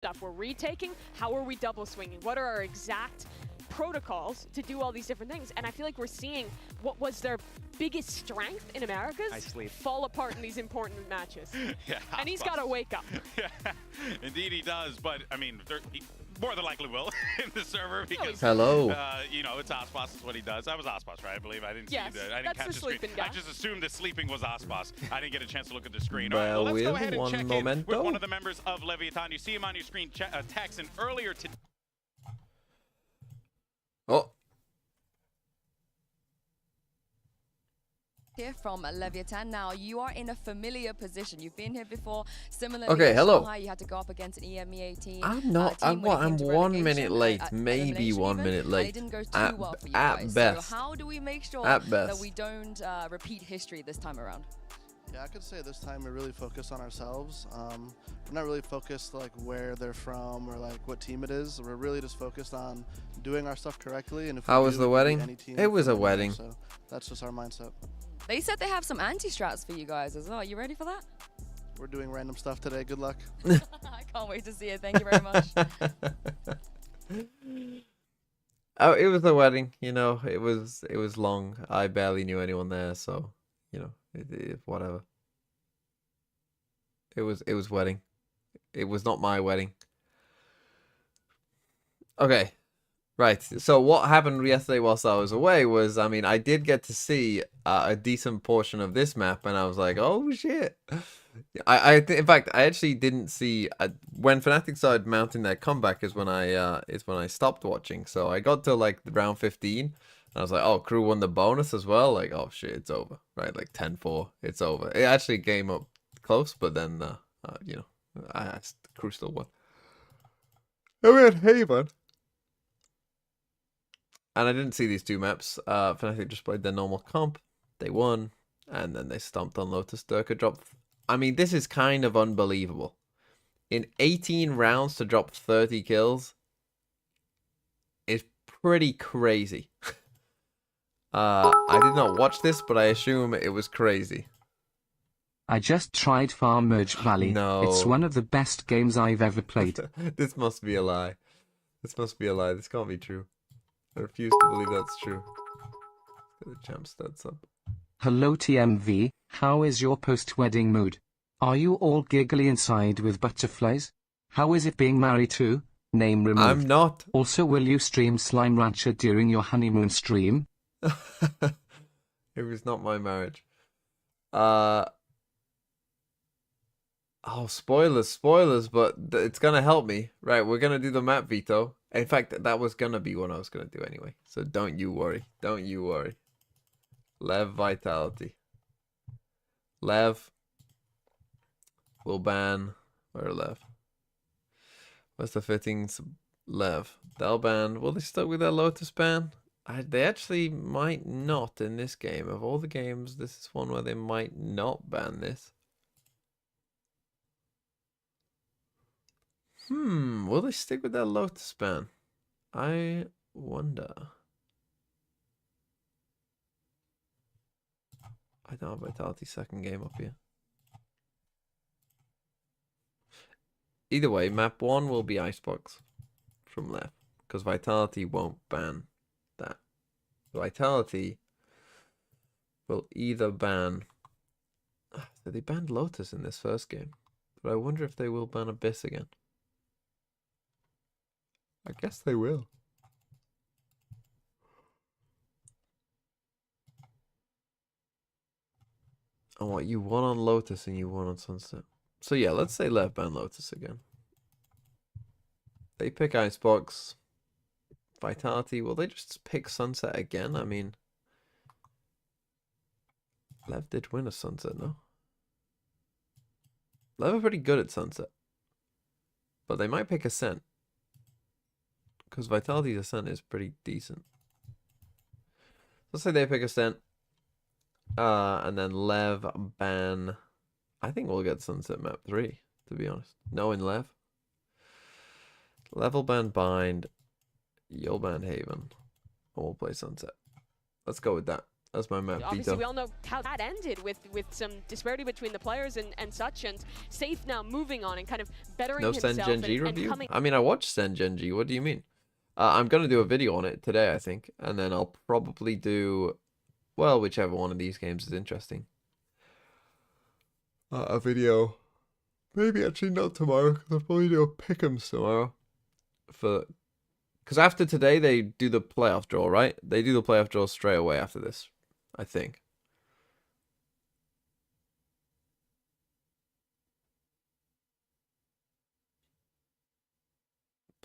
stuff we're retaking, how are we double swinging? What are our exact protocols to do all these different things? And I feel like we're seeing what was their biggest strength in Americas fall apart in these important matches. Yeah, and he's got to wake up. Yeah, indeed he does. But I mean, he more than likely will in the server because you know, it's Ospas is what he does. I was Ospas, right? I believe I didn't see the, I didn't catch the screen. Guy. I just assumed that sleeping was Ospas. I didn't get a chance to look at the screen. Well, all right, let's go ahead and check in with one of the members of Leviathan. You see him on your screen, Taxon, earlier today. Oh. Here from Leviathan. Now you are in a familiar position. You've been here before. Similarly, okay, hello. Shanghai, you had to go up against an EMEA team. I'm not. I'm 1 minute late, maybe 1 minute late. It didn't go too well for you guys. Best. So how do we make sure that we don't repeat history this time around? Yeah, I could say this time we really focus on ourselves. We're not really focused like where they're from or like what team it is. We're really just focused on doing our stuff correctly. And if how was the wedding? It was a wedding. So that's just our mindset. They said they have some anti-strats for you guys as well. Are you ready for that? We're doing random stuff today. Good luck. I can't wait to see it. Thank you very much. Oh, it was a wedding. You know, it was long. I barely knew anyone there, so you know, whatever. It was wedding. It was not my wedding. Okay. Right, so what happened yesterday whilst I was away was, I mean, I did get to see a decent portion of this map, and I was like, oh shit. In fact, I actually didn't see, when Fnatic started mounting their comeback is when I stopped watching. So I got to like round 15, and I was like, oh, crew won the bonus as well. Like, oh shit, it's over, right? Like 10-4, it's over. It actually came up close, but then, you know, crew still won. And we had Haven. And I didn't see these two maps. Fnatic just played their normal comp. They won. And then they stomped on Lotus. Durka dropped... I mean, this is kind of unbelievable. In 18 rounds to drop 30 kills is pretty crazy. I did not watch this, but I assume it was crazy. I just tried Farm Merge Valley. No. It's one of the best games I've ever played. This must be a lie. This must be a lie. This can't be true. I refuse to believe that's true. Let's get the champ stats up. Hello TMV, how is your post-wedding mood? Are you all giggly inside with butterflies? How is it being married to? Name removed. I'm not. Also, will you stream Slime Rancher during your honeymoon stream? It was not my marriage. Oh, spoilers, but it's gonna help me. Right, we're gonna do the map veto. In fact, that was gonna be what I was gonna do anyway. So don't you worry. Don't you worry. LEV Vitality. LEV will ban. Where LEV? What's the fittings? LEV. They'll ban. Will they stuck with their Lotus ban? They actually might not in this game. Of all the games, this is one where they might not ban this. Will they stick with their Lotus ban? I wonder. I don't have Vitality second game up here. Either way, map 1 will be Icebox from left, because Vitality won't ban that. Vitality will either ban... They banned Lotus in this first game, but I wonder if they will ban Abyss again. I guess they will. And what, you won on Lotus and you won on Sunset. So yeah, let's say left ban Lotus again. They pick Icebox. Vitality, will they just pick Sunset again? I mean, Lev did win a Sunset, no? Lev are pretty good at Sunset. But they might pick Ascent. Because Vitality's Ascent is pretty decent. Let's say they pick Ascent. And then Lev ban... I think we'll get Sunset map 3, to be honest. No in Lev. Level ban Bind. You'll ban Haven. And we'll play Sunset. Let's go with that. That's my map. Obviously, we all know how that ended with some disparity between the players and such, and Safe now moving on and kind of bettering himself. No Sengenji review? I mean, I watched Sengenji. What do you mean? I'm going to do a video on it today, I think. And then I'll probably do, well, whichever one of these games is interesting. A video. Maybe actually not tomorrow, because I'll probably do a pick'ems tomorrow. Because after today, they do the playoff draw, right? They do the playoff draw straight away after this, I think.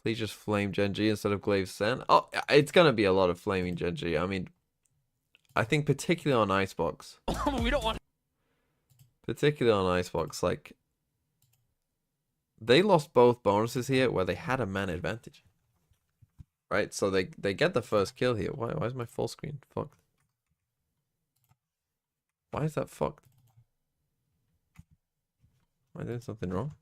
Please just flame Genji instead of Glaive Sen. Oh, it's going to be a lot of flaming Genji. I mean, I think particularly on Icebox. We don't want... Particularly on Icebox, like... They lost both bonuses here where they had a man advantage. Right? So they get the first kill here. Why is my full screen fucked? Why is that fucked? Am I doing something wrong?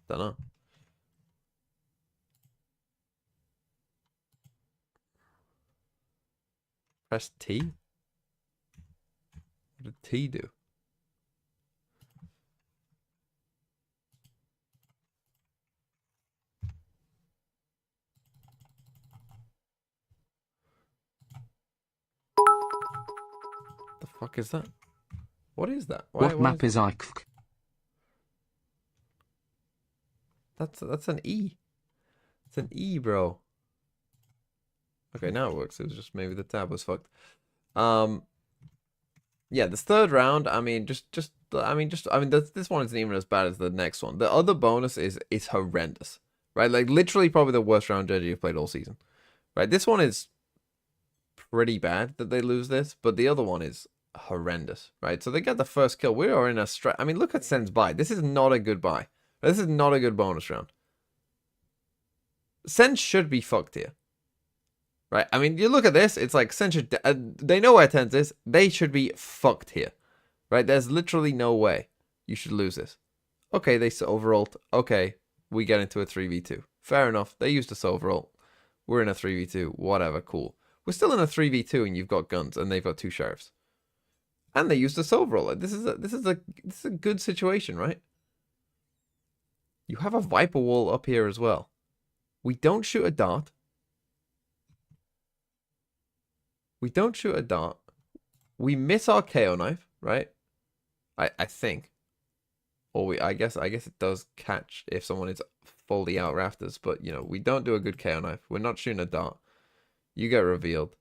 Don't know. Press T? What did T do? The fuck is that? What is that? What map is IKF? That's an E. It's an E, bro. Okay, now it works. It was just maybe the tab was fucked. Yeah, this third round, I mean, this one isn't even as bad as the next one. The other bonus is horrendous, right? Like literally probably the worst round Genji you've played all season, right? This one is pretty bad that they lose this, but the other one is horrendous, right? So they get the first kill. We are in a I mean, look at Sen's buy. This is not a good buy. This is not a good bonus round. Sen should be fucked here. Right? I mean, you look at this, it's like Sen should... they know where Tens is. They should be fucked here. Right? There's literally no way you should lose this. Okay, they overult. Okay, we get into a 3v2. Fair enough. They used a overult. We're in a 3v2. Whatever, cool. We're still in a 3v2 and you've got guns and they've got 2 sheriffs. And they used a overall. This is a good situation, right? You have a Viper wall up here as well. We don't shoot a dart. We don't shoot a dart. We miss our KO knife, right? I think. Or I guess it does catch if someone is fully out rafters, but you know, we don't do a good KO knife. We're not shooting a dart. You get revealed.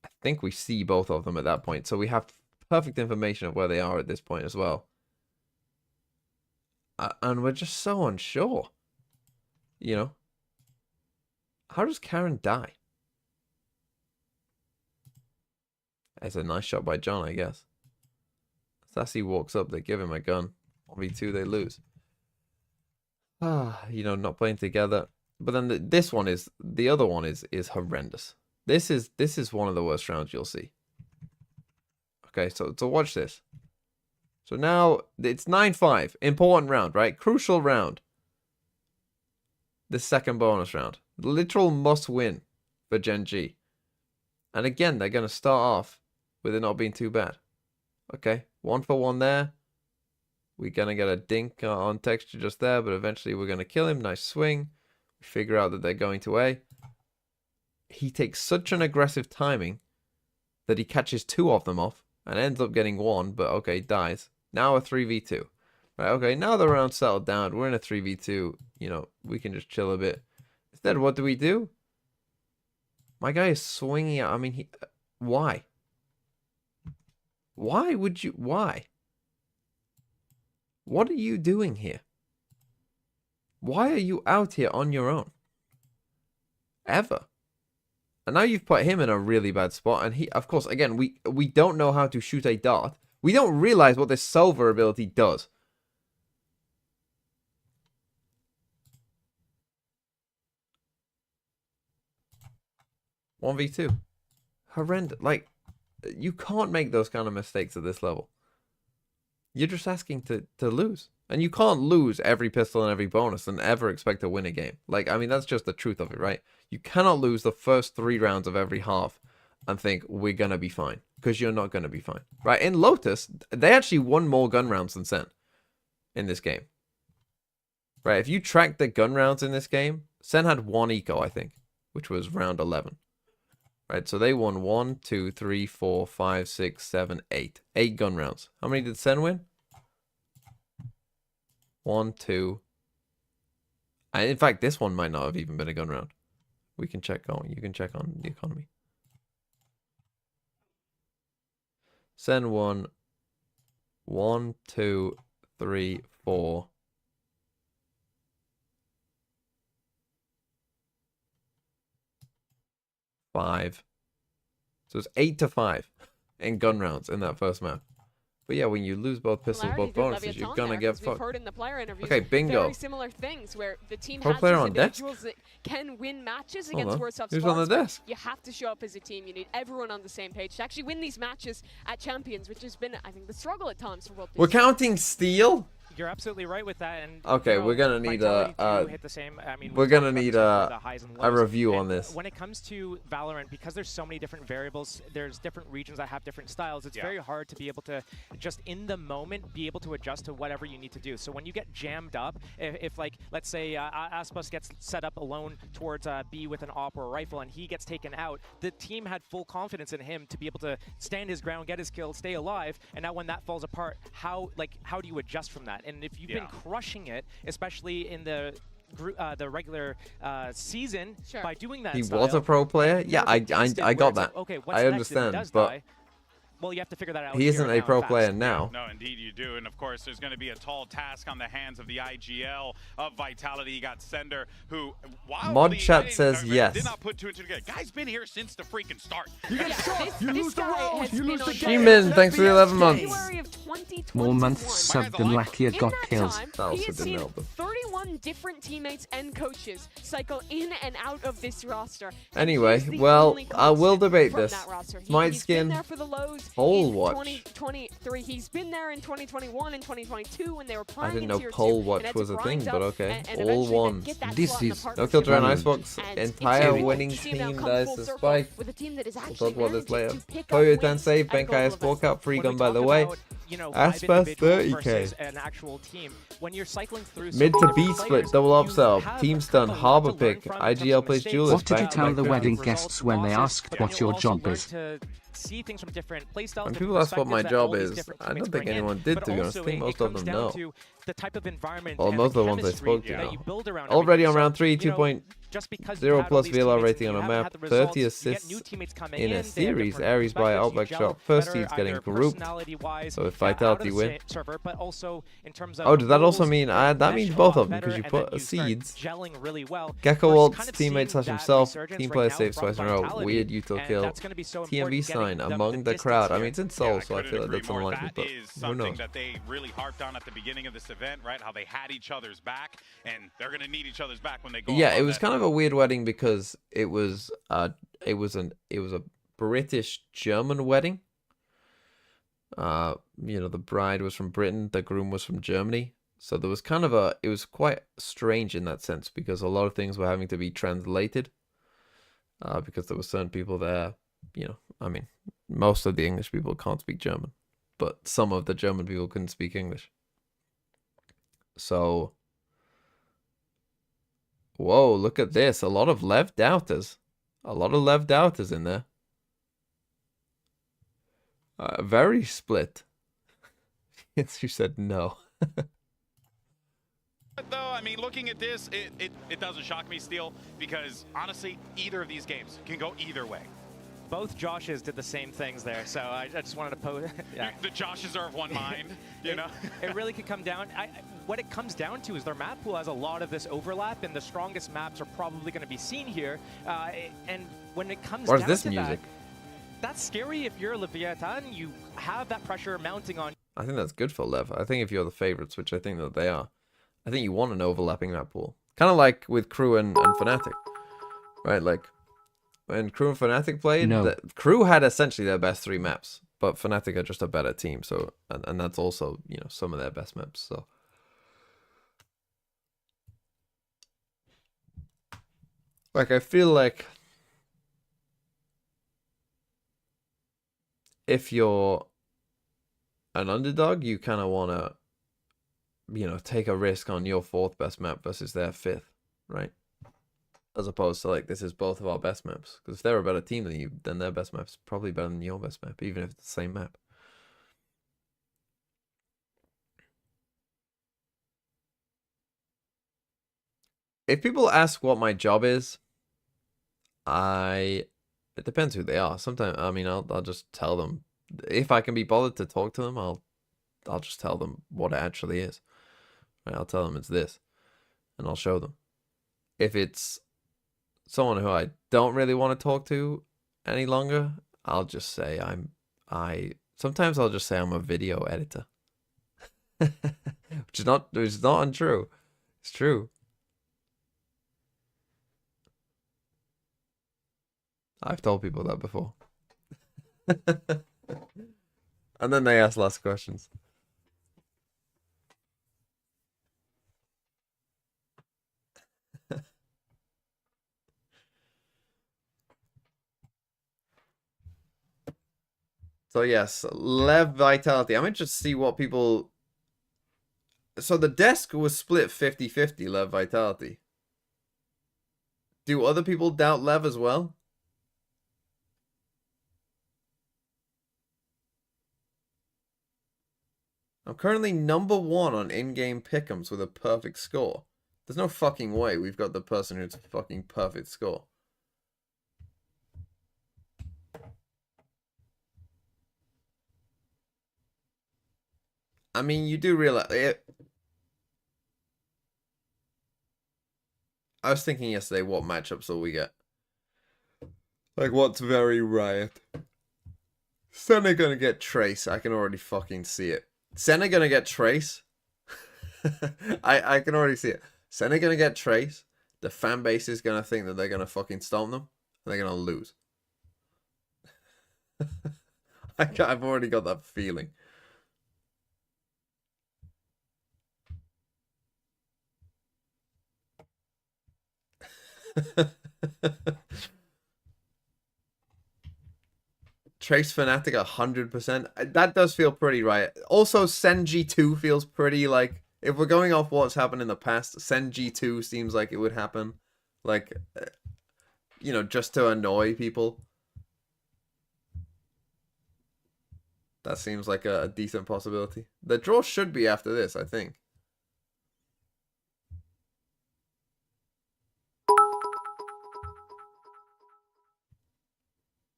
I think we see both of them at that point, so we have perfect information of where they are at this point as well. And we're just so unsure. You know? How does Karen die? It's a nice shot by John, I guess. Sassy walks up, they give him a gun. 1v2, they lose. You know, not playing together. But then this one is, the other one is horrendous. This is one of the worst rounds you'll see. Okay, so watch this. So now it's 9-5. Important round, right? Crucial round. The second bonus round. Literal must win for Genji. And again, they're going to start off with it not being too bad. Okay, 1 for 1 there. We're going to get a dink on texture just there, but eventually we're going to kill him. Nice swing. We figure out that they're going to A. He takes such an aggressive timing that he catches 2 of them off and ends up getting 1, but okay, dies. Now a 3v2. Right, okay, now the round's settled down. We're in a 3v2. You know, we can just chill a bit. Instead, what do? My guy is swinging out. I mean, why? Why would you? Why? What are you doing here? Why are you out here on your own? Ever? And now you've put him in a really bad spot. And he, of course, again, we don't know how to shoot a dart. We don't realize what this Silver ability does. One v 2. Horrendous. Like, you can't make those kind of mistakes at this level. You're just asking to lose. And you can't lose every pistol and every bonus and ever expect to win a game. Like, I mean, that's just the truth of it, right? You cannot lose the first 3 rounds of every half and think we're going to be fine. Because you're not going to be fine. Right? In Lotus, they actually won more gun rounds than Sen in this game. Right? If you track the gun rounds in this game, Sen had 1 eco, I think, which was round 11. Right? So they won 1, 2, 3, 4, 5, 6, 7, 8. 8 gun rounds. How many did Sen win? 1, 2. And in fact, this one might not have even been a gun round. We can check on. You can check on the economy. Sen won 1, 2, 3, 4. 5. So it's 8-5 in gun rounds in that first map. But yeah, when you lose both pistols, both bonuses, you're gonna get fucked. Heard in the player interviews, okay, bingo. Very similar things where the team Pro has player these on individuals that can win matches against worse off Who's squads. on the desk? You have to show up as a team. You need everyone on the same page to actually win these matches at Champions, which has been, I think, the struggle at times for both. We're counting steel. You're absolutely right with that. And okay, we're gonna need a review on this. When it comes to Valorant, because there's so many different variables, there's different regions that have different styles. It's very hard to be able to just in the moment be able to adjust to whatever you need to do. So when you get jammed up, if like let's say Aspas gets set up alone towards B with an op or a rifle and he gets taken out, the team had full confidence in him to be able to stand his ground, get his kill, stay alive. And now when that falls apart, how do you adjust from that? And if you've been crushing it, especially in the regular season, by doing that, he was a pro player. Yeah, I got that. Okay, I understand, but. Well, you have to figure that out. He isn't a pro player now. No, indeed you do. And of course, there's going to be a tall task on the hands of the IGL of Vitality. You got Sender, who Mod chat says yes. Did not put 2 and 2 together. Guy's been here since the freaking start. You get shot. You lose the round. You lose the game. G-Min, thanks for the 11 months. More months subbed than Lakia got kills. He has seen 31 different teammates and coaches cycle in and out of this roster. Anyway, well, I will debate this. Smite skin. Pole watch. 2023. He's been there in 2021 and 2022 when they were playing. I didn't know pole watch was a thing, but okay. All one. This is no filter on Icebox. Entire winning team that is a spike. With a team that is we'll talk about this later. Toyo Tensei, Benkai Sport Cup, free gun by the way. Aspas 30k. An actual team. When you're cycling through mid to B split, double upsell, team stun, harbor pick, IGL plays Julius. What did you tell the wedding guests when they asked what your job is? See things from different playstyles. When people ask what my job is, I don't think anyone did, to be honest. I think most of them know. The type of environment well, most of the ones I spoke to know. Already on round 3, 2.0 plus VLR rating on a map, 30 assists in a series, Aries by Outback Shot. First seed's getting grouped, so if Vitality win. Oh, does that also mean, that means both of them, because you put seeds. Gecko ults, teammate slash himself, team player saves twice in a row, weird util kill, TMV sign among the crowd. I mean, it's in Seoul, so I feel like that's unlikely, but who knows. That they really harped on at the beginning of this event, right? How they had each other's back, and they're gonna need each other's back when they go. Yeah, it was kind of a weird wedding because it was a British German wedding. You know, the bride was from Britain, the groom was from Germany, so there was kind of it was quite strange in that sense because a lot of things were having to be translated. Because there were certain people there, you know, I mean, most of the English people can't speak German, but some of the German people couldn't speak English. So, whoa, look at this. A lot of LEV doubters. A lot of LEV doubters in there. Very split. Yes, you said no. Though, I mean, looking at this, it doesn't shock me, Steel, because honestly, either of these games can go either way. Both Joshes did the same things there, so I just wanted to pose. Yeah. The Joshes are of one mind, you know? It really could come down. What it comes down to is their map pool has a lot of this overlap, and the strongest maps are probably going to be seen here. And when it comes down this to music? That's scary if you're Leviathan. You have that pressure mounting on. I think that's good for LEV. I think if you're the favorites, which I think that they are, I think you want an overlapping map pool. Kind of like with Crew and Fnatic, right? Like, when Crew and Fnatic played, the Crew had essentially their best 3 maps, but Fnatic are just a better team. So, and that's also, you know, some of their best maps. So, Like, I feel like if you're an underdog, you kind of want to, you know, take a risk on your 4th best map versus their 5th, right? As opposed to, like, this is both of our best maps. Because if they're a better team than you, then their best map's probably better than your best map, even if it's the same map. If people ask what my job is, it depends who they are. Sometimes, I mean, I'll just tell them. If I can be bothered to talk to them, I'll just tell them what it actually is. Right? I'll tell them it's this, and I'll show them. If it's someone who I don't really want to talk to any longer, I'll just say sometimes I'll just say I'm a video editor. which is not untrue. It's true. I've told people that before. And then they ask last questions. So yes, LEV Vitality. I'm interested to see what people... So the desk was split 50-50 LEV Vitality. Do other people doubt LEV as well? I'm currently number 1 on in-game pick'ems with a perfect score. There's no fucking way we've got the person who's fucking perfect score. I mean, you do realize it. I was thinking yesterday, what matchups will we get? Like, what's very Riot? Senna gonna get Trace. I can already fucking see it. Senna gonna get Trace. I can already see it. Senna gonna get Trace. The fan base is gonna think that they're gonna fucking stomp them. And they're gonna lose. I've already got that feeling. Trace Fnatic 100%. That does feel pretty right. Also, Senji 2 feels pretty like, if we're going off what's happened in the past, Senji 2 seems like it would happen. Like, you know, just to annoy people. That seems like a decent possibility. The draw should be after this, I think.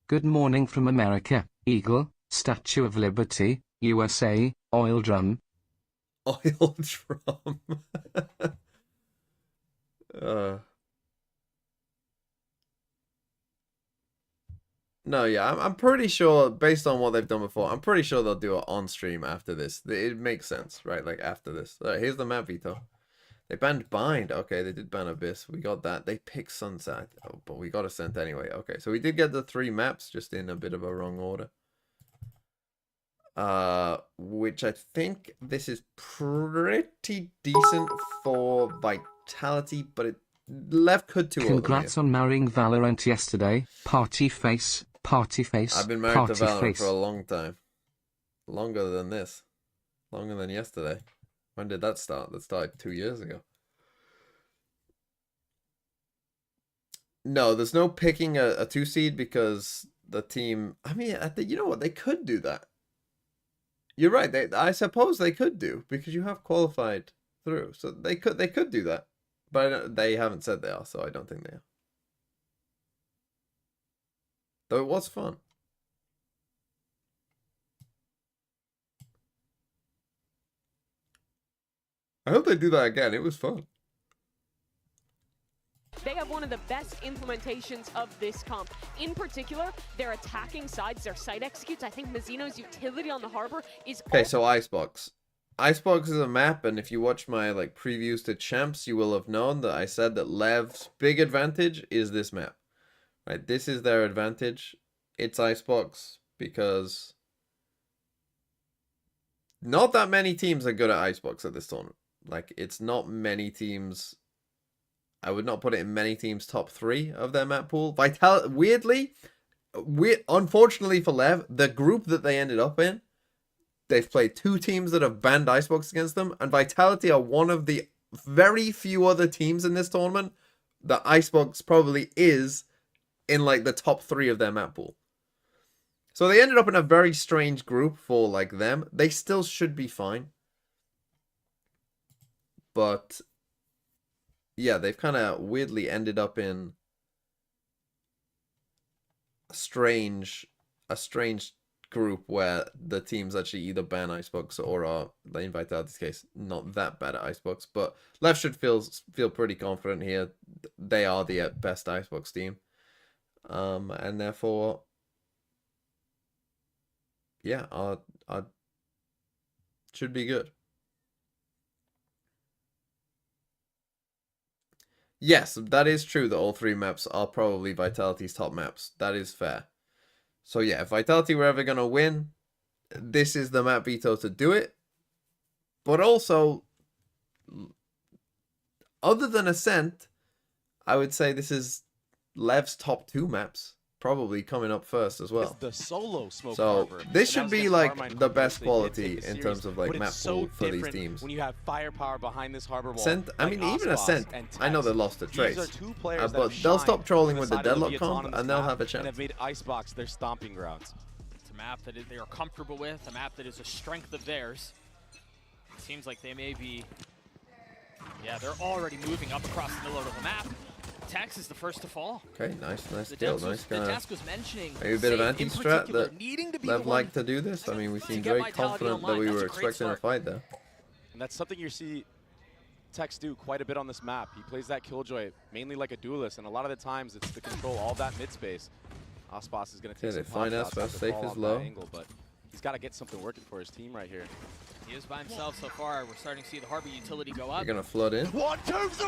Good morning from America, Eagle, Statue of Liberty, USA, Oil Drum. Oil Drum. No, yeah, I'm pretty sure, based on what they've done before, I'm pretty sure they'll do it on stream after this. It makes sense, right? Like, after this. Here's the map, Vito. They banned Bind. Okay, they did ban Abyss. We got that. They picked Sunset. Oh, but we got Ascent anyway. Okay, so we did get the 3 maps, just in a bit of a wrong order. Which I think this is pretty decent for Vitality, but LEV could too. Congrats on marrying Valorant yesterday. Party face, party face. I've been married to Valorant for a long time. Longer than this. Longer than yesterday. When did that start? That started 2 years ago. No, there's no picking a 2 seed because the team... I mean, you know what? They could do that. You're right. I suppose they could do, because you have qualified through. So they could do that. But they haven't said they are, so I don't think they are. Though it was fun. I hope they do that again. It was fun. They have one of the best implementations of this comp. In particular, their attacking sides, their site executes. I think Mizzino's utility on the harbor is... Okay, so Icebox. Icebox is a map, and if you watch my previews to champs, you will have known that I said that LEV's big advantage is this map. Right, this is their advantage. It's Icebox because not that many teams are good at Icebox at this tournament. Like, it's not many teams I would not put it in many teams' top 3 of their map pool. Weirdly, unfortunately for LEV, the group that they ended up in, they've played 2 teams that have banned Icebox against them, and Vitality are one of the very few other teams in this tournament that Icebox probably is in like the top 3 of their map pool. So they ended up in a very strange group for like them. They still should be fine. But yeah, they've kind of weirdly ended up in a strange group where the teams actually either ban Icebox or are, in Vitality's case, not that bad at Icebox. But LEV should feel pretty confident here. They are the best Icebox team. And therefore, yeah, should be good. Yes, that is true that all 3 maps are probably Vitality's top maps. That is fair. So yeah, if Vitality were ever going to win, this is the map veto to do it. But also, other than Ascent, I would say this is LEV's top 2 maps. Probably coming up first as well. The solo smoke so harbor. This should be like the best quality in terms of like map pool for these teams. When you have firepower behind this harbor wall. Ascent, I mean, even Ascent, I know they lost a Trace, but they'll stop trolling with the Deadlock comp and they'll have a chance. And have made Icebox their stomping grounds. It's a map that they are comfortable with, a map that is a strength of theirs. It seems like they may be, yeah, they're already moving up across the middle of the map. Tex is the first to fall. Okay, nice kill, nice kind of. Mentioning maybe a bit of anti-strat that LEV like to do this. I mean, we seem very confident that we were expecting a fight there. And that's something you see Tex do quite a bit on this map. He plays that Killjoy mainly like a duelist, and a lot of the times it's to control all that mid space. Aspas is going to take some pot shots, have to fall on that angle, but he's got to get something working for his team right here. He is by himself so far. We're starting to see the harbor utility go up. They're going to flood in. 1, 2, 3!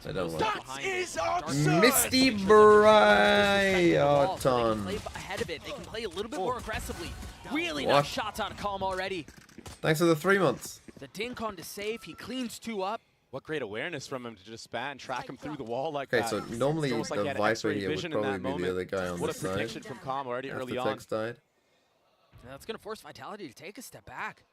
I don't like that is absurd! Misty Brighton. Play ahead of it. They can play a little bit more aggressively. Really nice shots out of Calm already. Thanks for the 3 months. The dink on to save. He cleans 2 up. What great awareness from him to just span and track him through the wall like that. that. Okay, so normally the Viper here would probably be the other guy on the side. What a prediction from Calm already early on. Tex died. That's going to force Vitality to take a step back.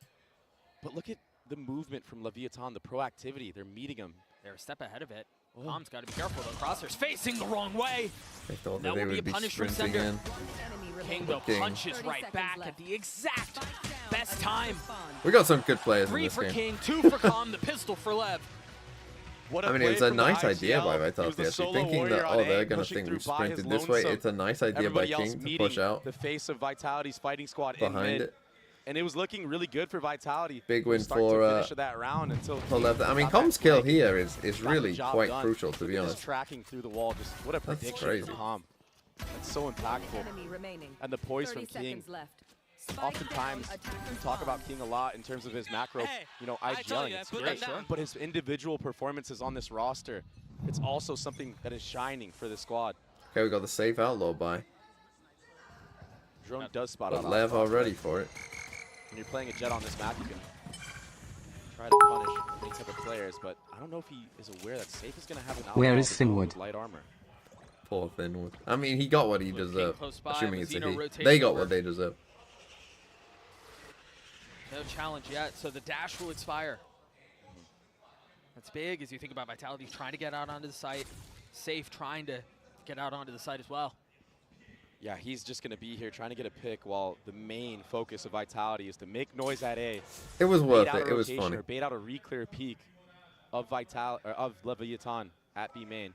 But look at the movement from Leviathan, the proactivity. They're meeting him. They're a step ahead of it. Calm's got to be careful though. Crosshair's facing the wrong way. They thought that would be punished from Sender. King though punches right back at the exact best time. We got some good players in 3 this for game. King, 2 for Calm, the pistol for Lev. I mean, it's a nice idea by Vitality, actually. Thinking that, oh, they're going to think we sprinted this way. It's a nice idea by King to push out the face of Vitality's fighting squad behind it. And it was looking really good for Vitality. Big win for that round until LEV. I mean, Calm's kill here is really quite crucial, to be honest. Tracking through the wall, just what a prediction for Calm. That's so impactful. And the poise from King. Oftentimes, we talk about King a lot in terms of his macro, you know, IGLing. It's great, but his individual performances on this roster, it's also something that is shining for the squad. Okay, we got the safe outlaw by. Drone does spot out. LEV are ready for it. When you're playing a Jet on this map, you can try to punish any type of players, but I don't know if he is aware that Safe is going to have an outlaw. Where is Thinwood? Light armor. Poor Thinwood. I mean, he got what he deserved. Assuming it's a he. They got what they deserved. No challenge yet, so the dash will expire. That's big as you think about Vitality trying to get out onto the site. Safe trying to get out onto the site as well. Yeah, he's just going to be here trying to get a pick while the main focus of Vitality is to make noise at A. It was worth it. It was funny. Or bait out a re-clear peak of Leviathan at B main.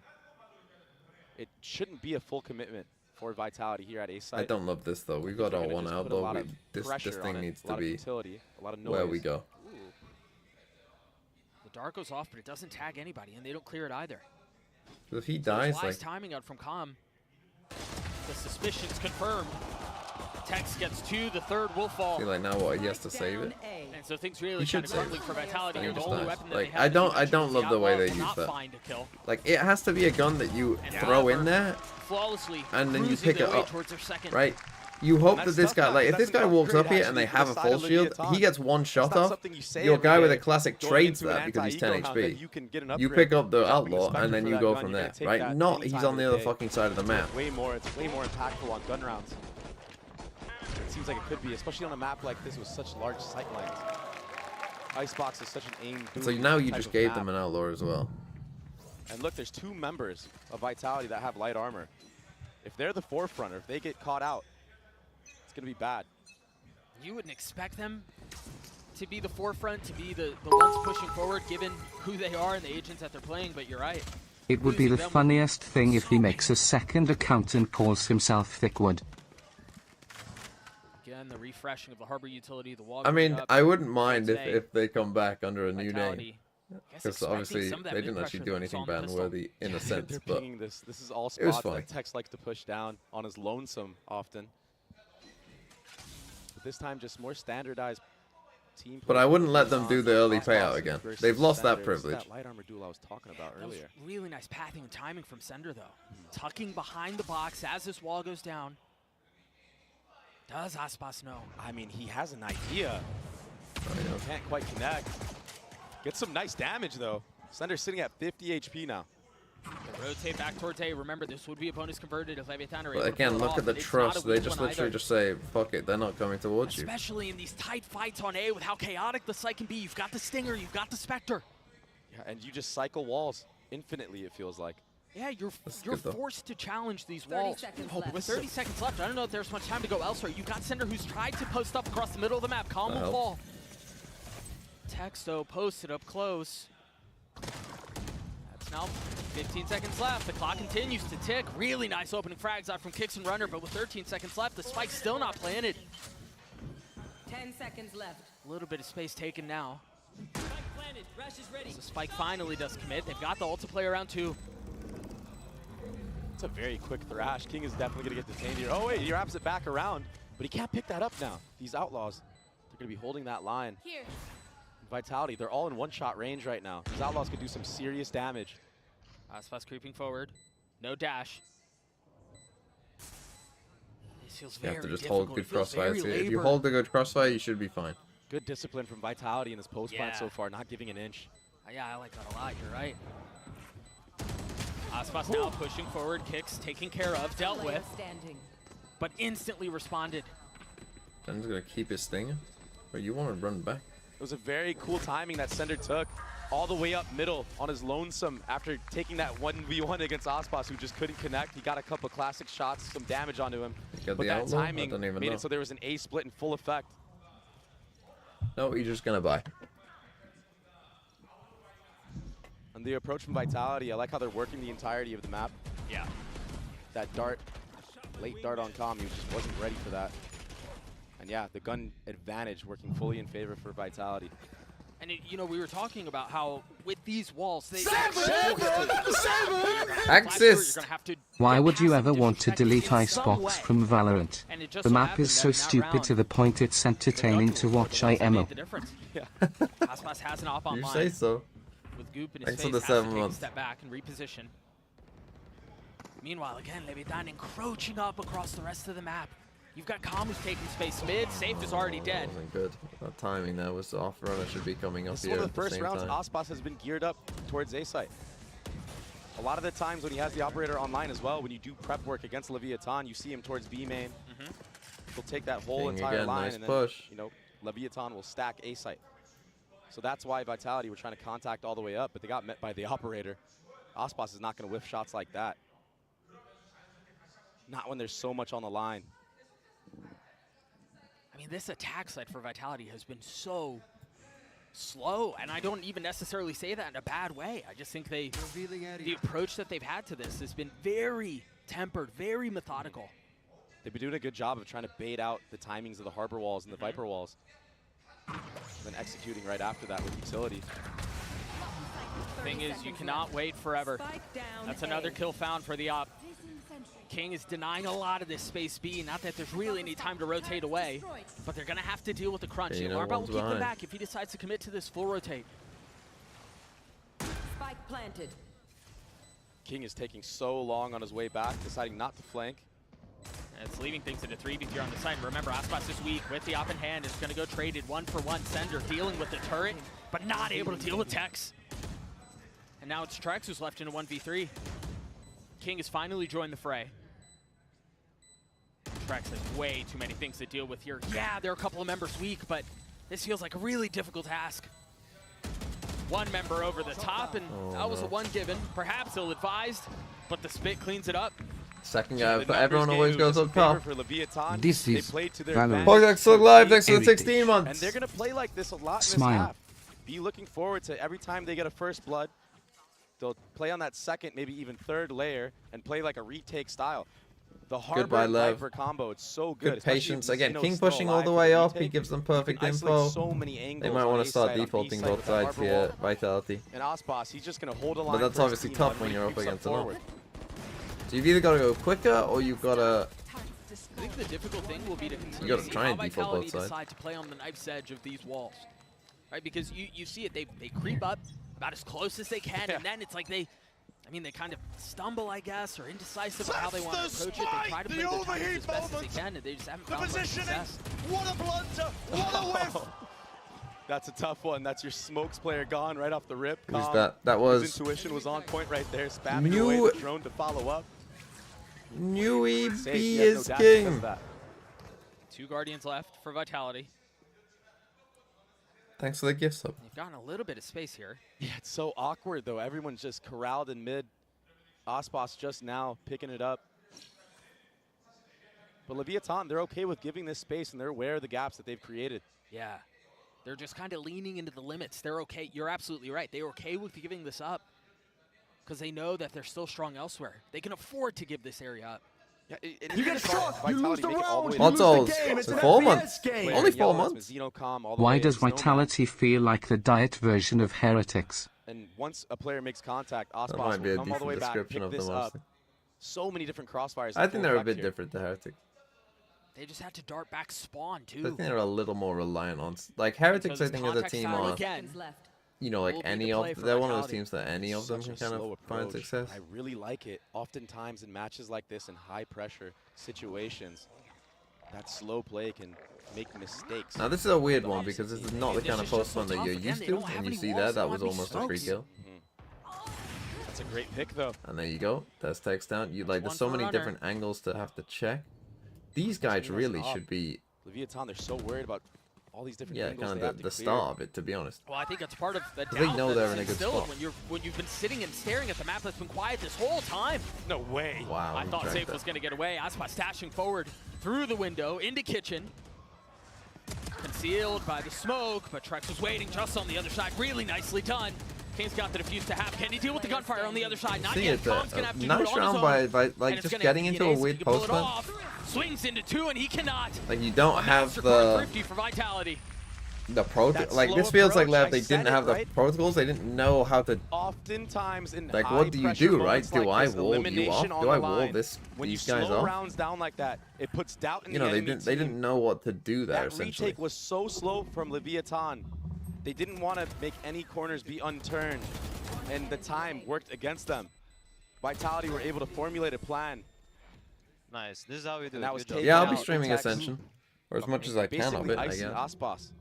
It shouldn't be a full commitment for Vitality here at A site. I don't love this though. We got our one out though. This thing needs to be where we go. Ooh. The dart goes off, but it doesn't tag anybody, and they don't clear it either. If he dies, wise timing out from Calm. The suspicion's confirmed. Tex gets 2, the 3rd will fall. See, like now what? He has to save it. And so things really kind of crumbling for Vitality here. The only weapon that like they have I don't love the way they use that. Like it has to be a gun that you throw in there flawlessly and then you pick it up, right? You hope that this guy, like, if this guy walks up here and they have a full shield, he gets one shot off. Your guy with a classic trades that because he's 10 HP. You pick up the outlaw and then you go from there, right? Not he's on the other fucking side of the map. It's way more impactful on gun rounds. It seems like it could be, especially on a map like this with such large sight lines. Icebox is such an aim. So now you just gave them an outlaw as well. And look, there's 2 members of Vitality that have light armor. If they're the forefront, or if they get caught out, it's going to be bad. You wouldn't expect them to be the forefront, to be the ones pushing forward, given who they are and the agents that they're playing, but you're right. It would be the funniest thing if he makes a second account and calls himself Thickwood. Again, the refreshing of the harbor utility, the wall. I mean, I wouldn't mind if they come back under a new name. Because obviously they didn't actually do anything ban-worthy in a sense, but this is all spots that Tex likes to push down on his lonesome often. But this time, just more standardized team. But I wouldn't let them do the early payout again. They've lost that privilege. That light armor duel I was talking about earlier. Really nice pathing and timing from Sender, though. Tucking behind the box as this wall goes down. Does Aspas know? I mean, he has an idea. Can't quite connect. Gets some nice damage, though. Sender's sitting at 50 HP now. They rotate back towards A. Remember, this would be a bonus converted if Leviathan are able to again, look at the trust. They just literally just say, fuck it, they're not coming towards you. Especially in these tight fights on A with how chaotic the site can be. You've got the Stinger, you've got the Spectre. Yeah, and you just cycle walls infinitely, it feels like. Yeah, you're forced to challenge these walls. With 30 seconds left, I don't know if there's much time to go elsewhere. You've got Sender who's tried to post up across the middle of the map. Calm will fall. Texto posted up close. That's now 15 seconds left. The clock continues to tick. Really nice opening frags out from Kicks and Runner, but with 13 seconds left, the spike's still not planted. 10 seconds left. A little bit of space taken now. Spike planted. Rush is ready. The spike finally does commit. They've got the ult to play around 2. It's a very quick thrash. King is definitely going to get detained here. Oh, wait, he wraps it back around, but he can't pick that up now. These Outlaws, they're going to be holding that line. Here. Vitality, they're all in one-shot range right now. These Outlaws could do some serious damage. Aspas creeping forward. No dash. This feels you very have to just difficult. hold good crossfire. If you hold the good crossfire, you should be fine. Good discipline from Vitality in this post plant so far, not giving an inch. Yeah, I like that a lot. You're right. Aspas now pushing forward, Kicks taken care of, dealt with, but instantly responded. Sender's gonna keep his thing, but you want to run back. It was a very cool timing that Sender took all the way up middle on his lonesome after taking that 1v1 against Aspas, who just couldn't connect. He got a couple classic shots, some damage onto him, but that timing made it so there was an A split in full effect. No, he's just gonna buy. And the approach from Vitality, I like how they're working the entirety of the map. Yeah. That dart, late dart on Calm, he just wasn't ready for that. And yeah, the gun advantage working fully in favor for Vitality. And you know, we were talking about how with these walls, they Axis. Why would you ever want to delete Icebox from Valorant? The map is so stupid to the point it's entertaining to watch IMO. Yeah. Aspas has an op online. You say so. With Goop in his Thanks face, for the 7 months. Step back and reposition. Meanwhile, again, Leviathan encroaching up across the rest of the map. You've got Calm who's taking space mid. Safe is already dead. Wasn't good. That timing there was off. Runner should be coming up here. One of the first rounds Aspas has been geared up towards A site. A lot of the times when he has the operator online as well, when you do prep work against Leviathan, you see him towards B main. He'll take that whole entire line and then, you know, Leviathan will stack A site. So that's why Vitality were trying to contact all the way up, but they got met by the operator. Aspas is not going to whiff shots like that. Not when there's so much on the line. I mean, this attack side for Vitality has been so slow, and I don't even necessarily say that in a bad way. I just think the approach that they've had to this has been very tempered, very methodical. They've been doing a good job of trying to bait out the timings of the Harbor walls and the Viper walls. And then executing right after that with utility. Thing is, you cannot wait forever. That's another kill found for the op. King is denying a lot of this space B. Not that there's really any time to rotate away, but they're going to have to deal with the crunch. Larba will keep them back if he decides to commit to this full rotate. Spike planted. King is taking so long on his way back, deciding not to flank. And it's leaving things into 3v3 on the side. And remember, Aspas this week with the op in hand is going to go traded 1-for-1. Sender dealing with the turret, but not able to deal with Tex. And now it's Trex who's left in a 1v3. King has finally joined the fray. Trex has way too many things to deal with here. Yeah, there are a couple of members weak, but this feels like a really difficult task. One member over the top, and that was a one given. Perhaps ill-advised, but the spit cleans it up. Second guy, but everyone always goes up top. This is Valorant. PRX Live, thanks for the 16 months. And they're going to play like this a lot in this half. Be looking forward to every time they get a first blood, they'll play on that second, maybe even third layer, and play like a retake style. The Harbor Viper combo, it's so good. Good patience. Again, King pushing all the way up. He gives them perfect info. So many angles. They might want to start defaulting both sides here. Vitality. And Aspas, he's just going to hold a line. But that's obviously tough when you're up against an ult. So you've either got to go quicker or you've got to... I think the difficult thing will be to continue you got to try and default both sides. Decide to play on the knife's edge of these walls, right? Because you see it, they creep up about as close as they can, and then it's like they kind of stumble, I guess, or indecisive about how they want to approach it. They try to play their timing as best as they can, and they just haven't found much success. What a blunder! What a whiff! That's a tough one. That's your smokes player gone right off the rip. Who's that? That was... His intuition was on point right there, spamming away the drone to follow up. New EB is king. 2 Guardians left for Vitality. Thanks for the gift sub. They've gotten a little bit of space here. Yeah, it's so awkward, though. Everyone's just corralled in mid. Aspas just now picking it up. But Leviathan, they're okay with giving this space, and they're aware of the gaps that they've created. Yeah. They're just kind of leaning into the limits. They're okay. You're absolutely right. They're okay with giving this up because they know that they're still strong elsewhere. They can afford to give this area up. Yeah, you get shot, you lose the round, What's all? It's 4 months. Only 4 months. Why does Vitality feel like the diet version of Heretics? And once a player makes contact, Aspas might be a will come all the way back, description pick of this them, up. So many different crossfires. I think they're a bit different to Heretics. They just had to dart back spawn, too. I think they're a little more reliant on... Like, Heretics, I think, are the team on... You know, like any of... They're one of those teams that any of them can kind of find success. I really like it. Oftentimes in matches like this, in high-pressure situations, that slow play can make mistakes. Now, this is a weird one, because this is not the kind of post-run that you're used to. And you see that was almost a free kill. That's a great pick, though. And there you go. That's text down. There's so many different angles to have to check. These guys really should be... Leviathan, they're so worried about all these different angles. Yeah, kind of the star of it, to be honest. Well, I think that's part of the doubt they know they're in a good spot. When you've been sitting and staring at the map that's been quiet this whole time. No way. Wow. I thought Safe was going to get away. Aspas stashing forward through the window into kitchen. Concealed by the smoke, but Trex was waiting just on the other side. Really nicely done. King's got the defuse to have. Can he deal with the gunfire on the other side? Not yet. Tom's going to have to do it on his own. by like just getting into a weird post run. Swings into 2 and he cannot. Like you don't have the protocol. Like this feels like LEV. They didn't have the protocols. They didn't know how to. Oftentimes in like what do you do, right? Do I wall you off? Do I wall these guys off? Rounds down like that, it puts doubt in the enemy team. They didn't know what to do there. That retake was so slow from Leviathan. They didn't want to make any corners be unturned, and the time worked against them. Vitality were able to formulate a plan. Nice. This is how we do it. Yeah, I'll be streaming Ascension, or as much as I can of it, I guess. Aspas.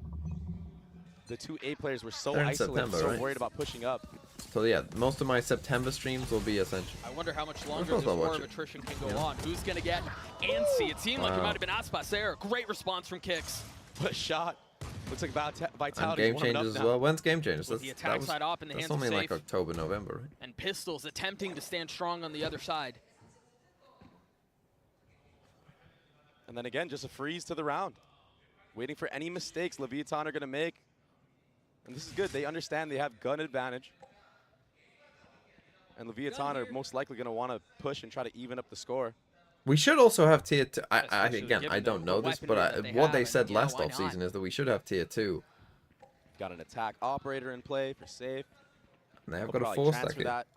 The 2 A players were so isolated, so worried about pushing up. So yeah, most of my September streams will be Ascension. I wonder how much longer this war of attrition can go on. Who's going to get antsy? It seemed like it might have been Aspas there. Great response from Kicks. What a shot. Looks like Vitality. And Game Changers as well. When's Game Changers? That's, the attack side op in the hands of only Safe. like October, November, right? And Pistols attempting to stand strong on the other side. And then again, just a freeze to the round. Waiting for any mistakes Leviathan are going to make. And this is good. They understand they have gun advantage. And Leviathan are most likely going to want to push and try to even up the score. We should also have tier 2. Again, I don't know this, but what they said last offseason is that we should have tier 2. Got an attack operator in play for Safe. And they have got a force that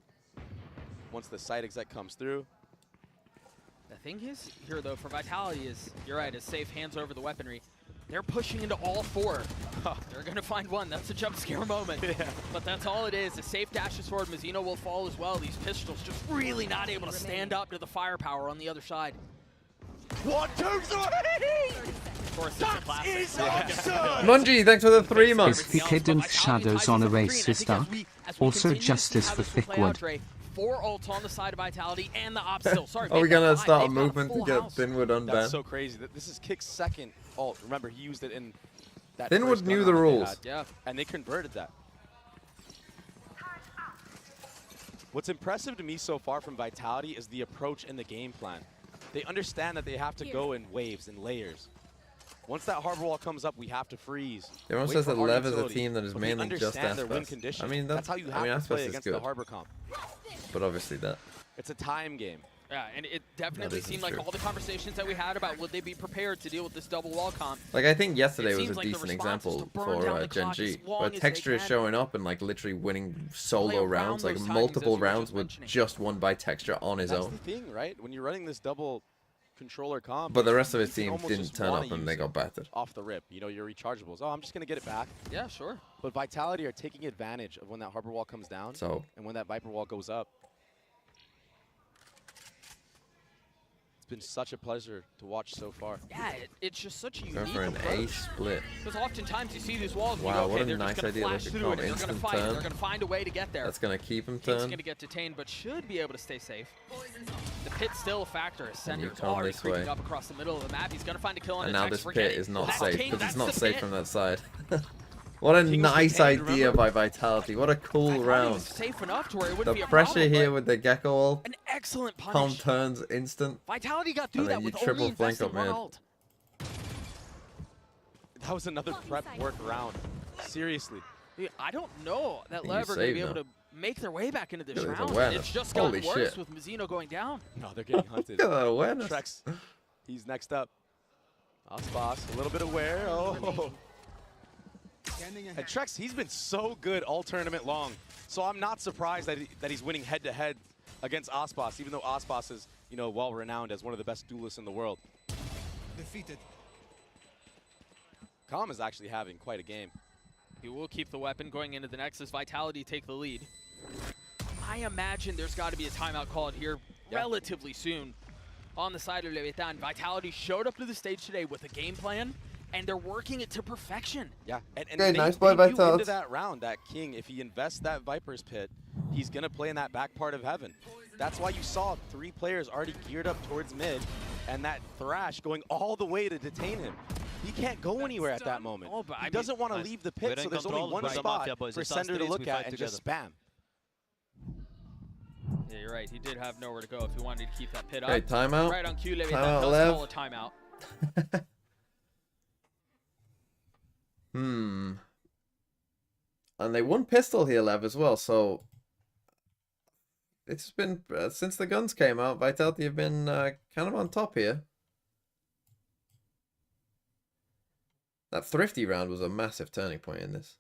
once the site exec comes through. The thing is here, though, for Vitality is, you're right, as Safe hands over the weaponry, they're pushing into all 4. They're going to find one. That's a jump scare moment. Yeah. But that's all it is. The Safe dashes forward. Mazzino will fall as well. These Pistols just really not able to stand up to the firepower on the other side. 1, 2, 3! That is absurd! Mungie, thanks for the 3 months. Is hidden shadows on a racist arc? Also justice for Thickwood. 4 ults on the side of Vitality and the op still. Sorry, Are we gonna start a movement to get Thinwood unbanned? That's so crazy. This is Kick's second ult. Remember, he used it in that Thinwood knew the rules. Yeah, and they converted that. What's impressive to me so far from Vitality is the approach and the game plan. They understand that they have to go in waves and layers. Once that harbor wall comes up, we have to freeze. Everyone says that LEV is a team that is mainly just Aspas. I mean, that's how you have to play against the harbor comp. But obviously it's a time game. Yeah, and it definitely seemed like all the conversations that we had about would they be prepared to deal with this double wall comp. Like, I think yesterday was a decent example for Gen G, where Texture is showing up and like literally winning solo rounds, like multiple rounds with just won by Texture on his own. That's the thing, right? When you're running this double controller comp, but the rest of his team didn't turn up and they got battered. Off the rip, you know, your rechargeables. Oh, I'm just going to get it back. Yeah, sure. But Vitality are taking advantage of when that harbor wall comes down and when that Viper wall goes up. Been such a pleasure to watch so far. Yeah, it's just such a unique for an approach. A split. Because oftentimes you see these walls and wow, you go, okay, what a they're nice just idea. gonna Look flash at through it, Calm. and they're gonna Instant fight, and turn. they're gonna find a way to get there. That's gonna keep him King's turned. gonna get detained, but should be able to stay safe. The pit's still a factor. Sender's come already this way. creeping up across the middle of the map. He's gonna find a kill on And it. now this pit is not That's safe King, because it's that's not the safe pit. from that side. What a nice idea by Vitality. What a cool round. Safe enough to where it The wouldn't be a pressure problem, here but with the Gecko ult. an excellent Calm punish. turns instant. Vitality got through And then that you with triple only flank investing up one mid. ult. That was another prep work round. Seriously. Dude, I don't know that You LEV are going to be saved able to make their way back into this Look at his round. awareness. It's just gotten Holy worse shit. with Mizzino going down. No, they're getting hunted. Look at that awareness. Trex, he's next up. Ospas, a little bit aware. Oh. And Trex, he's been so good all tournament long. So I'm not surprised that he's winning head-to-head against Ospas, even though Ospas is, you know, well-renowned as one of the best duelists in the world. Defeated. Calm is actually having quite a game. He will keep the weapon going into the Nexus. Vitality take the lead. I imagine there's got to be a timeout called here relatively soon on the side of Leviathan. Vitality showed up to the stage today with a game plan, and they're working it to perfection. Yeah, and Okay, nice play, they knew Vitality. into that round, that King, if he invests that Viper's Pit, he's going to play in that back part of heaven. That's why you saw 3 players already geared up towards mid, and that Thrash going all the way to detain him. He can't go anywhere at that moment. Oh, but he doesn't want to leave the pit, so there's only one spot for Sender to look at and just spam. Yeah, you're right. He did have nowhere to go if he wanted to keep that pit Okay, up. timeout. Right on cue, Leviathan Timeout, does Lev. call a timeout. And they won pistol here, Lev, as well, so it's been, since the guns came out, Vitality have been kind of on top here. That Thrifty round was a massive turning point in this.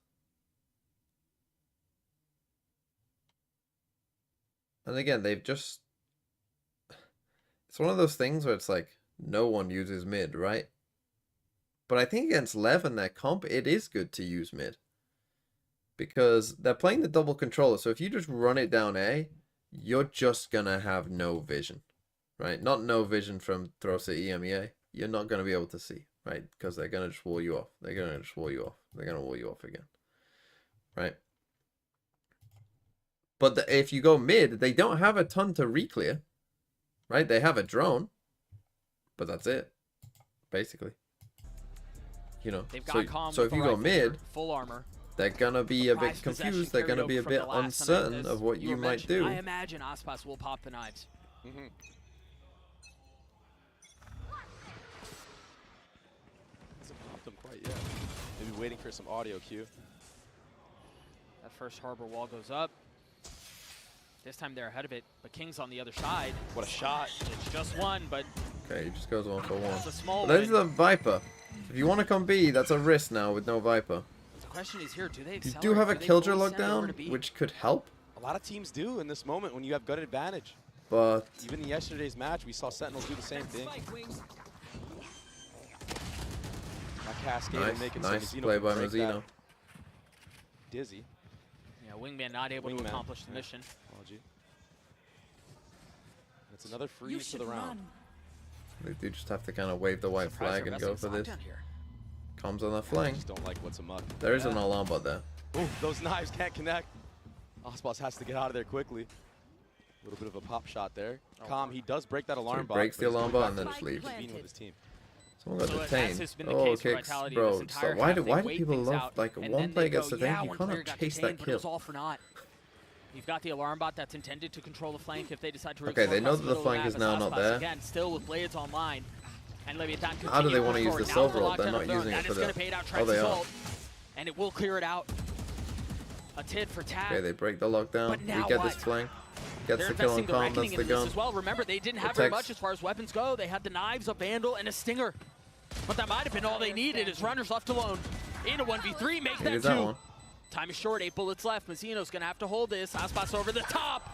And again, they've just... It's one of those things where it's like, no one uses mid, right? But I think against Lev and their comp, it is good to use mid. Because they're playing the double controller, so if you just run it down A, you're just going to have no vision, right? Not no vision from Throsa EMEA. You're not going to be able to see, right? Because they're going to just wall you off. They're going to just wall you off. They're going to wall you off again, right? But if you go mid, they don't have a ton to re-clear, right? They have a drone, but that's it, basically. You know, They've got Calm so with if you the go rifle, mid, full armor. they're going to be a bit Prized possession confused. They're going to carried be a over bit from the last night uncertain as of what you were might mentioned. do. I imagine Ospas will pop the knives. Hasn't popped them quite yet. Maybe waiting for some audio cue. That first harbor wall goes up. This time they're ahead of it, but King's on the other side. What a shot. It's just one, but Okay, he just goes 1 for 1. it's a small There's win. the Viper. If you want to come B, that's a risk now with no Viper. The question is here, do they You accelerate? do have a they Killjoy fully send over to lockdown, B? which could help, A lot of teams do in this moment when you have good advantage. but Even in yesterday's match, we saw Sentinels do the same thing. That cascade making nice some play by Mazzino. Dizzy. Yeah, Wingman not able to accomplish the mission. Apology. It's another freeze to the round. They do just have to kind of wave the white flag and go for this. Comes on the flank. Just don't like what's amok. There is an alarm bot there. Ooh, those knives can't connect. Ospas has to get out of there quickly. A little bit of a pop shot there. Calm, he does break that alarm bot. Breaks the alarm bot and then just leaves. With his team. Someone got detained. Oh, kicks, bro. So why do people love, like, one player gets detained, you cannot chase that kill. All for naught. You've got the alarm bot that's intended to control the flank if they decide to. Okay, they know that the flank is now not there. Again, still with blades online. And how do they want to use the silver ult? They're not using it for the... Oh, they are. And it will clear it out. A tit for tap. Okay, they break the lockdown. We get this flank. Gets the kill on Calm, that's the gun. As well. Remember, they didn't have very much as far as weapons go. They had the knives, a vandal, and a stinger. But that might have been all they needed as runners left alone. In a 1v3, make that 2. Time is short, 8 bullets left. Mazzino's gonna have to hold this. Aspas over the top.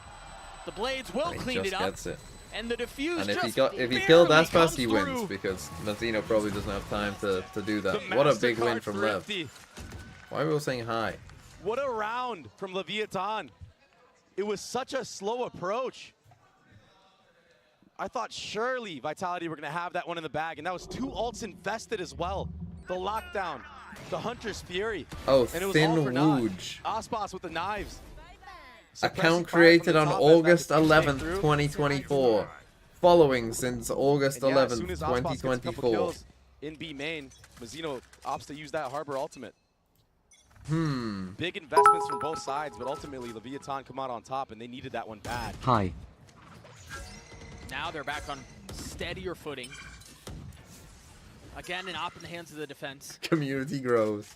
The blades will clean it up. Gets it. And the defuse and if he killed Aspas, he wins because Mazzino probably doesn't have time to do that. What a big win from Lev. Why are we all saying hi? What a round from Leviathan. It was such a slow approach. I thought surely Vitality were going to have that one in the bag, and that was 2 ults invested as well. The lockdown, the Hunter's Fury. Oh, and it was Thin all for Wooge. Aspas with the knives. Account created on August 11th, 2024. Following since August 11th, 2024. In B main, Mazzino opts to use that Harbor ultimate. Big investments from both sides, but ultimately Leviathan come out on top, and they needed that one bad. Hi. Now they're back on steadier footing. Again, an op in the hands of the defense. Community grows.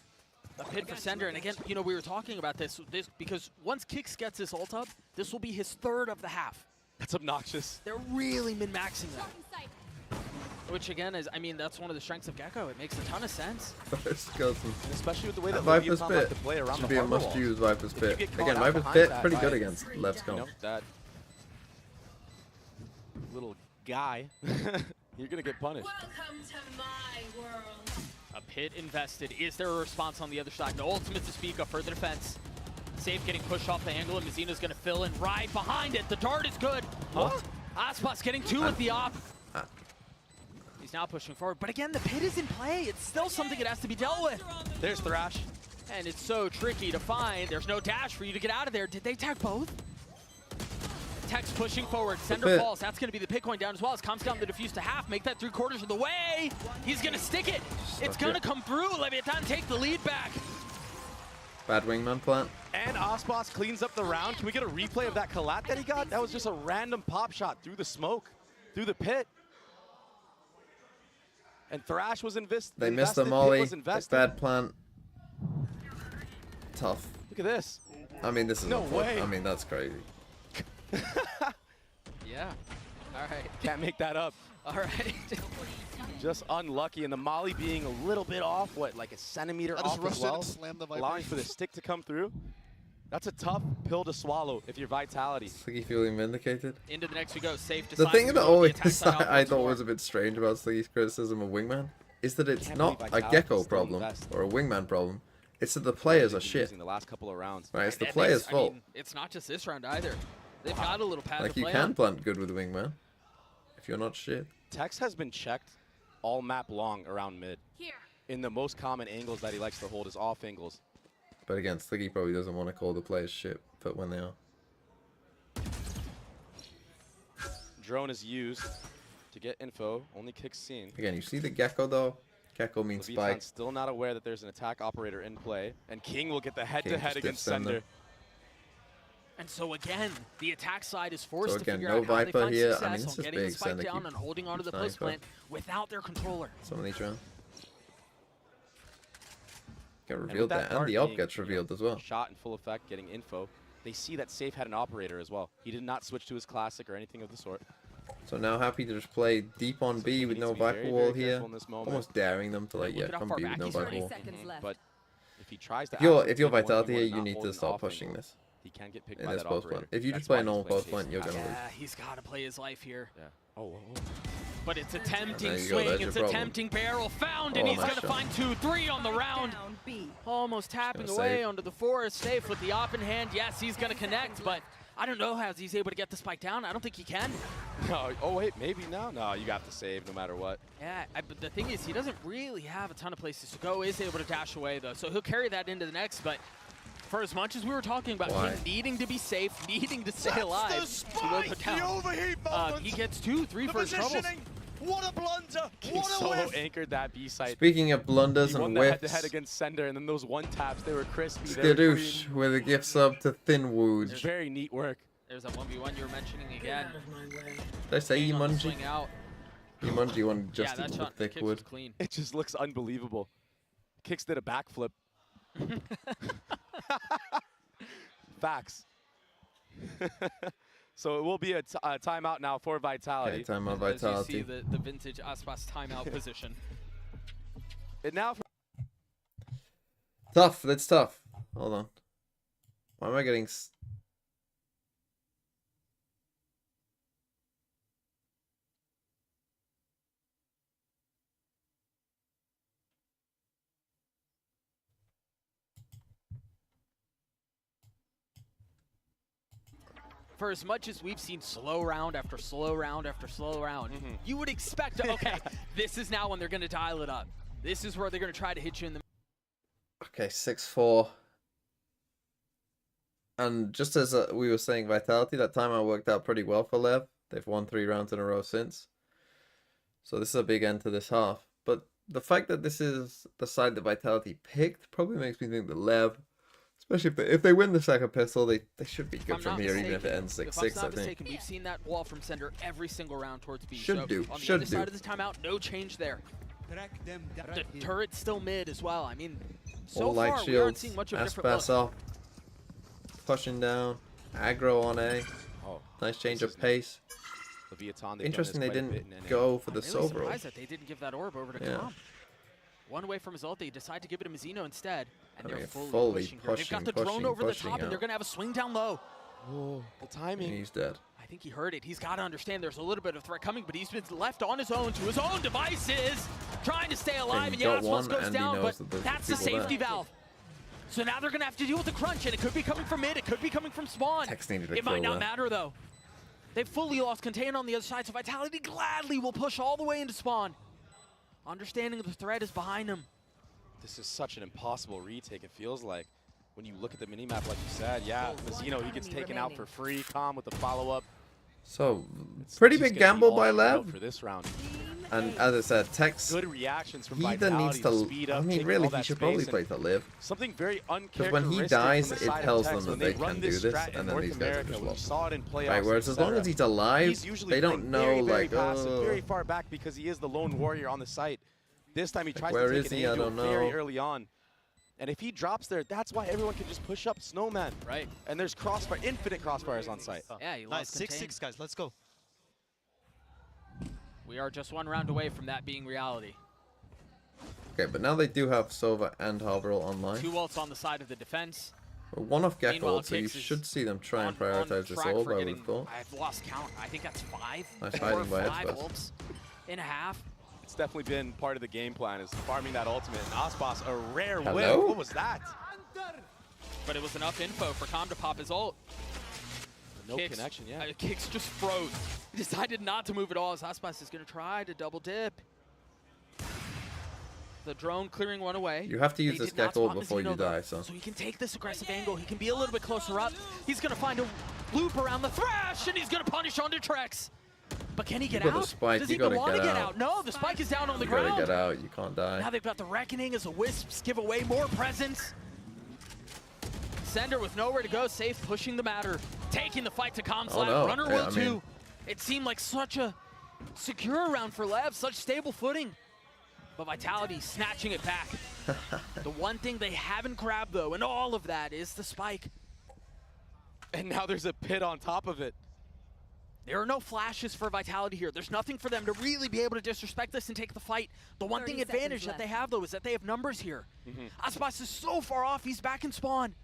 A pit for Sender, and again, you know, we were talking about this because once Kix gets this ult up, this will be his 3rd of the half. That's obnoxious. They're really min-maxing that. Which again is, I mean, that's one of the strengths of Gecko. It makes a ton of sense. Especially with the way that Viper's Leviathan Pit like to play around should the be a harbor must-use Viper's Pit. Again, out Viper's Pit that pretty by, good against Lev's comp. You know, that little guy, you're gonna get punished. Welcome to my world. A pit invested. Is there a response on the other side? No ultimate to speak of for the defense. Safe getting pushed off the angle, and Mazzino's gonna fill in right behind it. The dart is good. What? Aspas getting 2 with the op. He's now pushing forward, but again, the pit is in play. It's still something that has to be dealt with. There's Thrash. And it's so tricky to find. There's no dash for you to get out of there. Did they tag both? Tex pushing forward. Sender falls. That's going to be the pick going down as well. As comes down the defuse to half. Make that 3/4 of the way. He's going to stick it. It's going to come through. Leviathan take the lead back. Bad wingman plant. And Aspas cleans up the round. Can we get a replay of that collat that he got? That was just a random pop shot through the smoke, through the pit. And Thrash was invested. They missed the molly. Bad plant. Tough. Look at this. I mean, this is no way. I mean, that's crazy. Yeah. All right. Can't make that up. All right. Just unlucky, and the molly being a little bit off, what, like a centimeter off as well, allowing for the stick to come through. That's a tough pill to swallow if you're Vitality. Sliggy feeling vindicated. Into the next we go. Safe to the thing that always I thought was a bit strange about Sliggy's criticism of Wingman is that it's not a Gecko problem or a Wingman problem. It's that the players are shit. The last couple of rounds. Right, it's the players' fault. I mean, it's not just this round either. They've got a little pad like to play you can on. plant good with Wingman if you're not shit. Tex has been checked all map long around mid. In the most common angles that he likes to hold is off angles. But again, Sliggy probably doesn't want to call the players shit, but when they are. Drone is used to get info, only Kicks seen. Again, you see the Gecko though? Gecko means spike. Still not aware that there's an attack operator in play, and King will get the head-to-head against Sender. And so again, the attack side is forced to figure no out how Viper they find here. success I mean, it's on just getting big. the spike Sender down and holding onto the post plant without their controller. Some of these rounds get revealed there, and the op gets revealed as well. Shot in full effect, getting info. They see that Safe had an operator as well. He did not switch to his classic or anything of the sort. So now happy to just play deep on B with no Viper wall here. Almost daring them to like, yeah, come B with no Viper wall. But if he tries to, if you're Vitality here, you need to start pushing this. He can get picked in by this that post operator. plant. If you just play a normal post plant, you're gonna lose. Yeah, he's got to play his life here. Yeah. Oh. But it's a tempting swing. It's a tempting barrel found, and he's going to find 2-3 on the round. Almost tapping away onto the forest. Safe with the op in hand. Yes, he's going to connect, but I don't know how he's able to get the spike down. I don't think he can. No. Oh, wait, maybe now? No, you have to save no matter what. Yeah, but the thing is, he doesn't really have a ton of places to go. Is able to dash away, though. So he'll carry that into the next, but for as much as we were talking about him needing to be safe, needing to stay alive, he will put down. He gets 2-3 for his troubles. What a blunder! King solo anchored that B site. Speaking of blunders and whiffs, head-to-head agaast Sender, and then those one taps, they were crispy. Skadoosh with a gift sub to Thinwood. Very neat work. There's that 1v1 you were mentioning again. Did I say Emunji? Emunji wanted just that eat shot the thick wood. Clean. It just looks unbelievable. Kicks did a backflip. Facts. So it will be a timeout now for Vitality. Okay, timeout Vitality. As you see the vintage Aspas timeout position. And now tough. That's tough. Hold on. Why am I getting? For as much as we've seen slow round after slow round after slow round, you would expect, okay, this is now when they're going to dial it up. This is where they're going to try to hit you in the... Okay, 6-4. And just as we were saying, Vitality, that timeout worked out pretty well for LEV. They've won 3 rounds in a row since. So this is a big end to this half. But the fact that this is the side that Vitality picked probably makes me think that LEV, especially if they win the second pistol, they should be good from here, even if it ends 6-6, I think. We've seen that wall from Sender every single round towards B. Should do. On the other side of this timeout, no change there. The turret's still mid as well. I mean, so far we aren't seeing much of a different look. Pushing down, aggro on A. Oh, nice change of pace. Interesting they didn't go for the Sobro. I'm really surprised that they didn't give that orb over to Calm. One away from his ult, they decide to give it to Mizzino instead. And they're fully pushing here. They've got the drone over the top, and they're going to have a swing down low. Oh, the timing. And he's dead. I think he heard it. He's got to understand there's a little bit of threat coming, but he's been left on his own to his own devices, trying to stay alive, and Yasmos goes down, but that's the safety valve. So now they're going to have to deal with the crunch, and it could be coming from mid, it could be coming from spawn. It might not matter, though. They've fully lost contain on the other side, so Vitality gladly will push all the way into spawn. Understanding the threat is behind them. This is such an impossible retake, it feels like. When you look at the minimap, like you said, yeah, Mizzino, he gets taken out for free. Calm with the follow-up. So, pretty big gamble by LEV. For this round. And as I said, Tex, good reactions from he either needs to, I mean, really, he should probably play to live. Something very uncharacteristic. Because when he dies, it tells them that they can do this, and then these guys are just lost. Right, whereas as long as he's alive, they don't know, like, very far back because he is the lone warrior on the site. This time he tries to take an angel very early on. And if he drops there, that's why everyone can just push up Snowman. Right. And there's crossfire, infinite crossfires on site. Yeah, he lost contain. 6-6, guys. Let's go. We are just one round away from that being reality. Okay, but now they do have Sova and Halbril online. 2 ults on the side of the defense. One off Gecko ult, so you should see them try and prioritize this ult, I would have thought. I've lost count. I think that's 5. Nice hiding by 5 ults in a half. It's definitely been part of the game plan, is farming that ultimate. And Aspas, a rare win. What was that? But it was enough info for Calm to pop his ult. No connection, yeah. Kicks just froze. He decided not to move at all as Aspas is going to try to double dip. The drone clearing one away. You have to use this Gecko before you die, so he can take this aggressive angle. He can be a little bit closer up. He's going to find a loop around the Thrash, and he's going to punish onto Trex. But can he get out? Spike. Does he even want to get out? No, the spike is down on the ground. You gotta get out. You can't die. Now they've got the Reckoning as the Wisps give away more presence. Sender with nowhere to go, safe, pushing the matter, taking the fight to Calm's lab. Runner will too. It seemed like such a secure round for LEV, such stable footing. But Vitality snatching it back. The one thing they haven't grabbed, though, and all of that is the spike. And now there's a pit on top of it. There are no flashes for Vitality here. There's nothing for them to really be able to disrespect this and take the fight. The one thing advantage that they have, though, is that they have numbers here. Aspas is so far off, he's back in spawn.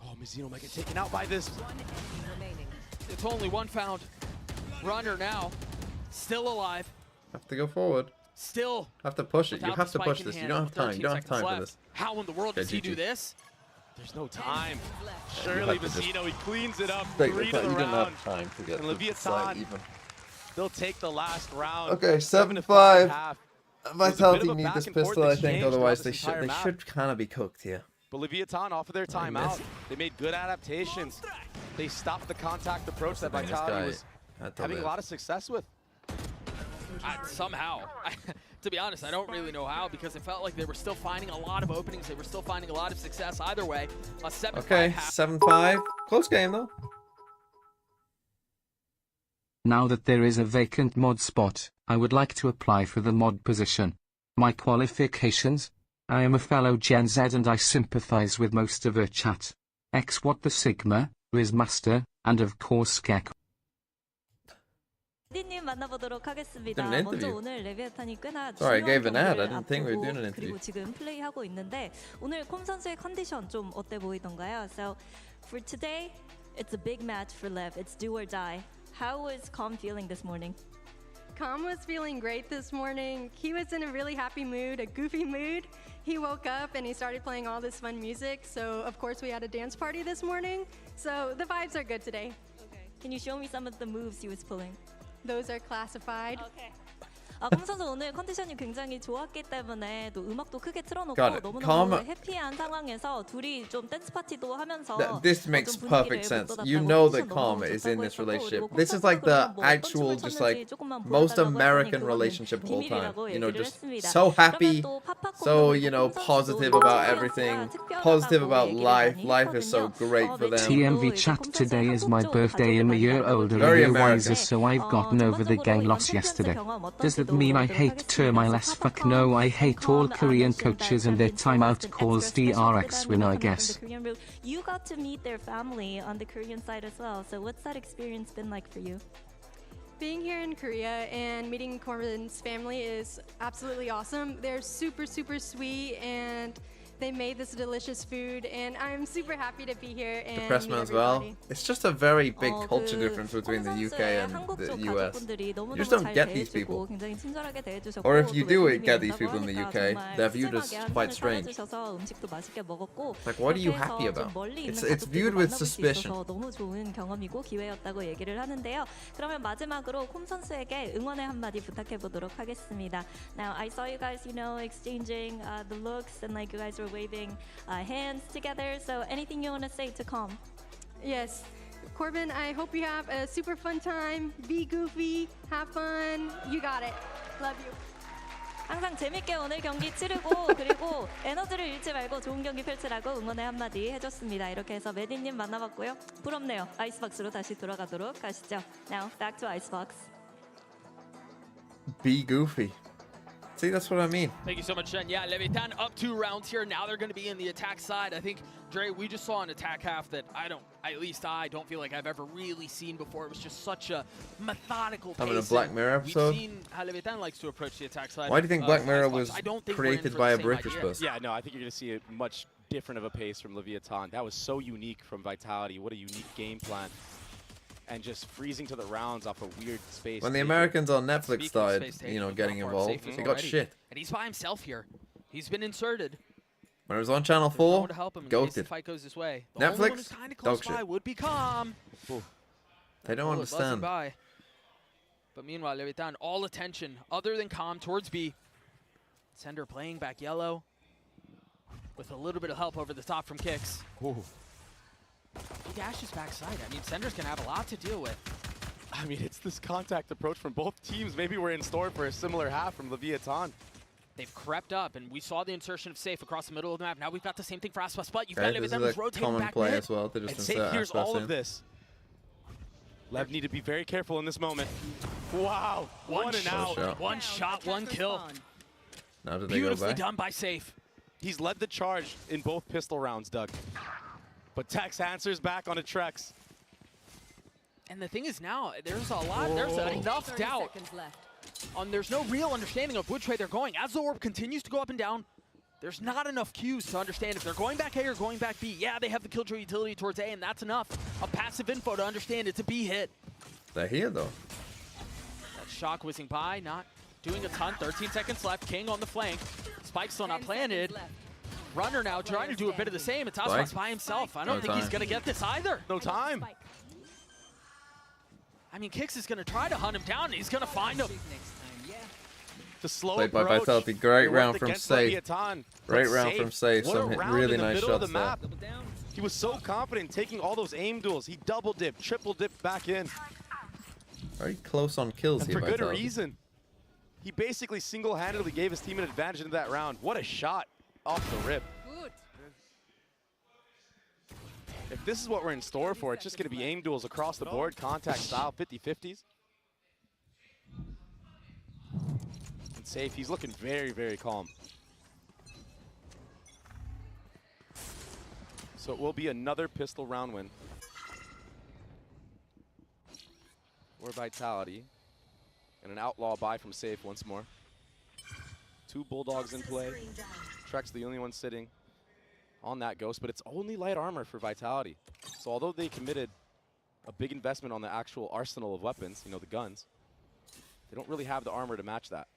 Oh, Mizzino might get taken out by this. It's only one found. Runner now, still alive. Have to go forward. Still. Have to push it. You have to push this. You don't have time. You don't have time for this. How in the world does he do this? There's no time. Surely Vecino, he cleans it up. You 3 to the didn't round. have time to get And to the side Leviathan, even. they'll take the last round. Okay, 7-5. Vitality need this back and forth pistol, I think. exchange Otherwise, throughout they this entire should kind of be cooked here. But Leviathan off of their timeout. They made good adaptations. They stopped the contact approach that Vitality was having a lot of success with. Somehow. To be honest, I don't really know how, because it felt like they were still finding a lot of openings. They were still finding a lot of success either way. A 7-5 Okay, 7-5. Close game, though. Now that there is a vacant mod spot, I would like to apply for the mod position. My qualifications? I am a fellow Gen Z and I sympathize with most of her chat. X what the Sigma, Riz Master, and of course Skek. 님 만나보도록 하겠습니다. Did an 먼저 interview. 오늘 레비아탄이 꽤나 Sorry, I 중요한 gave an ad. I 경기를 didn't think we were doing an 앞두고 interview. 그리고 지금 플레이하고 있는데 오늘 콤 선수의 컨디션 좀 어때 보이던가요? So for today, it's a big match for Lev. It's do or die. How was Com feeling this morning? Com was feeling great this morning. He was in a really happy mood, a goofy mood. He woke up and he started playing all this fun music. So of course we had a dance party this morning. So the vibes are good today. Okay. Can you show me some of the moves he was pulling? Those are classified. Okay. 콤 선수 오늘 컨디션이 굉장히 좋았기 때문에 또 음악도 크게 틀어놓고 Got it. 너무너무 해피한 상황에서 둘이 좀 댄스 파티도 하면서 This makes perfect sense. You know that Calm is in this relationship. This is like the actual, just like, most American relationship of all time. You know, just so happy, so, you know, positive about everything, positive about life. Life is so great for them. TMV chat, today is my birthday. I'm a year older, a year wiser, so I've gotten over the gay loss yesterday. Does that mean I hate term less? Fuck no, I hate all Korean coaches and their timeout calls. PRX win, I guess. You got to meet their family on the Korean side as well, so what's that experience been like for you? Being here in Korea and meeting Corbin's family is absolutely awesome. They're super, super sweet and they made this delicious food, and I'm super happy to be here and The pressman as well. It's just a very big culture difference between the UK and the US. You just don't get these people. Or if you do get these people in the UK, they're viewed as quite strange. Like, what are you happy about? It's viewed with suspicion. 너무 좋은 경험이고 기회였다고 얘기를 하는데요. 그러면 마지막으로 콤 선수에게 응원의 한마디 부탁해 보도록 하겠습니다. Now I saw you guys, you know, exchanging the looks and like you guys were waving hands together. So anything you want to say to Com? Yes. Corbin, I hope you have a super fun time. Be goofy, have fun. You got it. Love you. 항상 재밌게 오늘 경기 치르고 그리고 에너지를 잃지 말고 좋은 경기 펼치라고 응원의 한마디 해줬습니다. 이렇게 해서 메디님 만나봤고요. 부럽네요. 아이스박스로 다시 돌아가도록 하시죠. Now back to Icebox. Be goofy. See, that's what I mean. Thank you so much, Jen. Yeah, Leviathan up 2 rounds here. Now they're going to be in the attack side. I think, Dre, we just saw an attack half that I don't feel like I've ever really seen before. It was just such a methodical pace. Having a Black Mirror episode. We've seen how Leviathan likes to approach the attack side. Why do you think Black Mirror was created by a British person? Yeah, no, I think you're going to see a much different of a pace from Leviathan. That was so unique from Vitality. What a unique game plan. And just freezing to the rounds off a weird space. When the Americans on Netflix started, you know, getting involved, they got shit. And he's by himself here. He's been inserted. When it was on Channel 4, goated. Netflix, dog shit. Would be Calm. They don't understand. But meanwhile, Leviathan, all attention other than Calm towards B. Sender playing back yellow with a little bit of help over the top from Kicks. Ooh. He dashes backside. I mean, Sender's going to have a lot to deal with. I mean, it's this contact approach from both teams. Maybe we're in store for a similar half from Leviathan. They've crept up, and we saw the insertion of Safe across the middle of the map. Now we've got the same thing for Aspas, but you've got Leviathan who's rotating back mid. As well. And Safe hears all of this. Lev need to be very careful in this moment. Wow, one and out. One shot, one kill. Now do they go Beautifully back? done by Safe. He's led the charge in both pistol rounds, Doug. But Tex answers back on a Trex. And the thing is now, there's a lot, there's enough doubt. There's no real understanding of which way they're going. As the orb continues to go up and down, there's not enough cues to understand if they're going back A or going back B. Yeah, they have the killjoy utility towards A, and that's enough of passive info to understand it's a B hit. They're here, though. That shock whizzing by, not doing a ton. 13 seconds left. King on the flank. Spike still not planted. Runner now trying to do a bit of the same. It's Osmox by himself. I don't think he's going to get this either. No time. I mean, Kix is going to try to hunt him down, and he's going to find him. The slow Played by approach. Vitality. Great round from Safe. Great round from Safe. Some really nice shots there. He was so confident taking all those aim duels. He double dipped, triple dipped back in. Very close on kills here, for good Vitality. reason. He basically single-handedly gave his team an advantage into that round. What a shot off the rip. If this is what we're in store for, it's just going to be aim duels across the board, contact style, 50-50s. And Safe, he's looking very, very calm. So it will be another pistol round win for Vitality. And an outlaw buy from Safe once more. 2 Bulldogs in play. Trek's the only one sitting on that Ghost, but it's only light armor for Vitality. So although they committed a big investment on the actual arsenal of weapons, you know, the guns, they don't really have the armor to match that.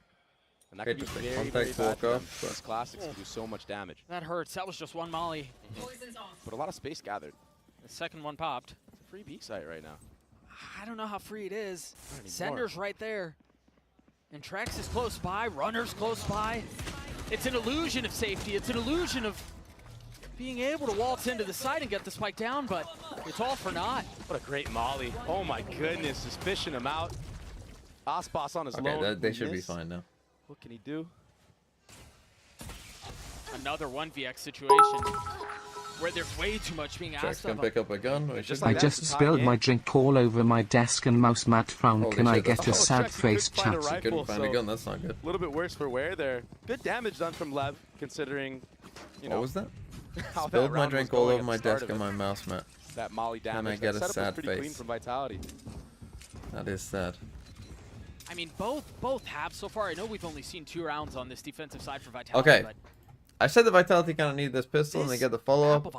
And that could be very, very bad for them. These classics can do so much damage. That hurts. That was just one molly. But a lot of space gathered. The second one popped. It's a free B site right now. I don't know how free it is. Sender's right there. And Trex is close by. Runner's close by. It's an illusion of safety. It's an illusion of being able to waltz into the side and get the spike down, but it's all for naught. What a great molly. Oh my goodness, just fishing him out. Ospas on his low. Okay, they should be fine now. What can he do? Another 1vx situation where there's way too much being asked of him. Pick up a gun. I just spilled my drink all over my desk and mouse mat frown. Can I get a sad face chat? Couldn't find a gun, that's not good. A little bit worse for wear there. Good damage done from Lev, considering, you know. What was that? How Spilled that my round drink was all going over at my the start desk of and it. my mouse mat. That molly damage. Can I get a setup was sad pretty clean face? from Vitality. That is sad. I mean, both have so far. I know we've only seen 2 rounds on this defensive side for Vitality. Okay. But I said the Vitality kind of need this pistol and they get the follow-up.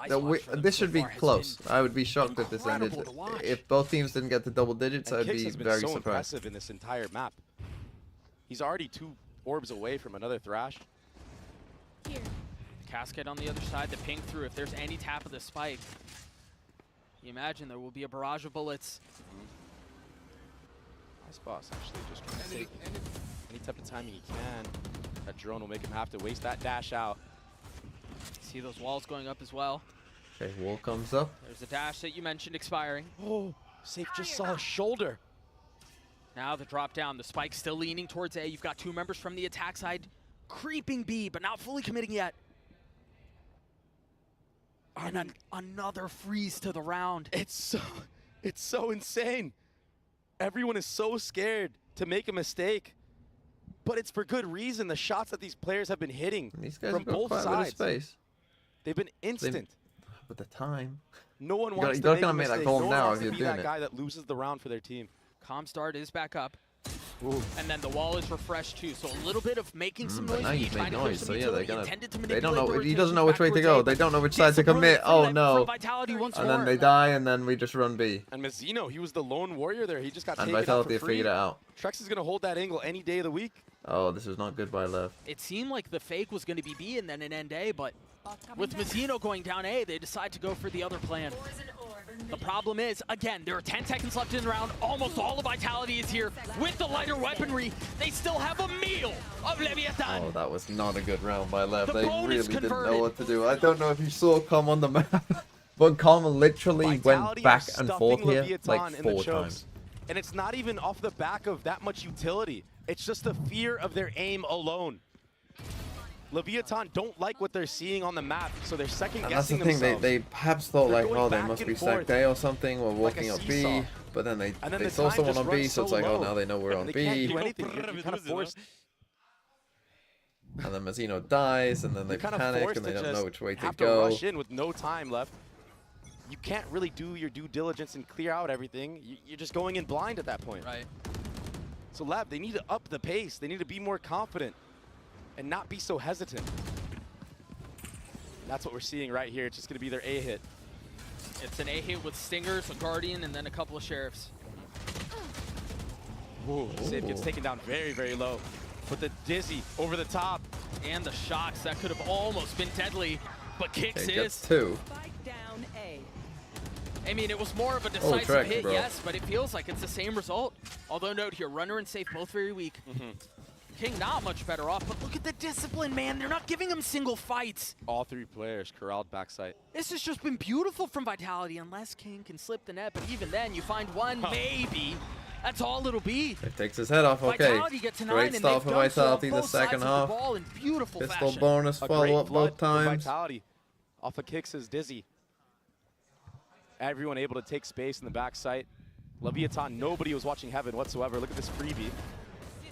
This should be close. I would be shocked if this ended. If both teams didn't get to double digits, I'd be very so surprised. Impressive in this entire map. He's already 2 orbs away from another Thrash. Here. Cascade on the other side, the ping through. If there's any tap of the spike, you imagine there will be a barrage of bullets. Nice boss, actually, just trying to take any type of timing he can. That drone will make him have to waste that dash out. See those walls going up as well. Okay, wall comes up. There's a dash that you mentioned expiring. Oh, Safe just saw his shoulder. Now the drop down, the spike still leaning towards A. You've got 2 members from the attack side creeping B, but not fully committing yet. And then another freeze to the round. It's so insane. Everyone is so scared to make a mistake, but it's for good reason. The shots that these players have been hitting from both sides, space. They've been instant. With the time. No one wants to make a mistake. No one now wants if to you're be doing that it. guy that loses the round for their team. Comstart is back up. Ooh. And then the wall is refreshed too, so a little bit of making some noise. Now you've made noise, so yeah, they're gonna. They don't know. He He doesn't know which way to go. They don't know which side to commit. Oh no! And then they die, and then we just run B. And Mazzino, he was the lone warrior there. He just got taken out Vitality for free. figured it out. Trex is gonna hold that angle any day of the week. Oh, this is not good by Lev. It seemed like the fake was going to be B and then an end A, but with Mazzino going down A, they decide to go for the other plan. The problem is, again, there are 10 seconds left in the round. Almost all of Vitality is here. With the lighter weaponry, they still have a meal of Leviathan. Oh, that was not a good round by Lev. They bone really is didn't know converted. what to do. I don't know if you saw Com on the map, but Com literally went back and forth here like 4 times. And it's not even off the back of that much utility. It's just the fear of their aim alone. Leviathan don't like what they're seeing on the map, so they're second guessing themselves. And that's the thing, they perhaps thought like, oh, they must be stacked A or something, or walking up B, but then they saw someone on B, so it's like, oh, now they know we're on B. Can't do anything. You're kind of forced. And then Mazzino dies, and then they panic, and they don't know which way to have go. To rush in with no time left. You can't really do your due diligence and clear out everything. You're just going in blind at that point. Right. So Lev, they need to up the pace. They need to be more confident and not be so hesitant. That's what we're seeing right here. It's just going to be their A hit. It's an A hit with Stingers, a Guardian, and then a couple of Sheriffs. Ooh. Save gets taken down very, very low. But the Dizzy over the top. And the shocks, that could have almost been deadly, but Kicks Okay, is. gets 2. I mean, it was more of a decisive hit, bro. yes, but it feels like it's the same result. Although note here, Runner and Safe both very weak. King not much better off, but look at the discipline, man. They're not giving him single fights. All 3 players corralled backside. This has just been beautiful from Vitality, unless King can slip the net, but even then, you find one, maybe. That's all it'll be. It takes his head off, okay. Vitality get to 9, Great and start for they've done so on Vitality the both sides second of the half. ball in beautiful Pistol fashion. bonus follow-up both times. Vitality off of Kicks is Dizzy. Everyone able to take space in the backside. Leviathan, nobody was watching Heaven whatsoever. Look at this freebie.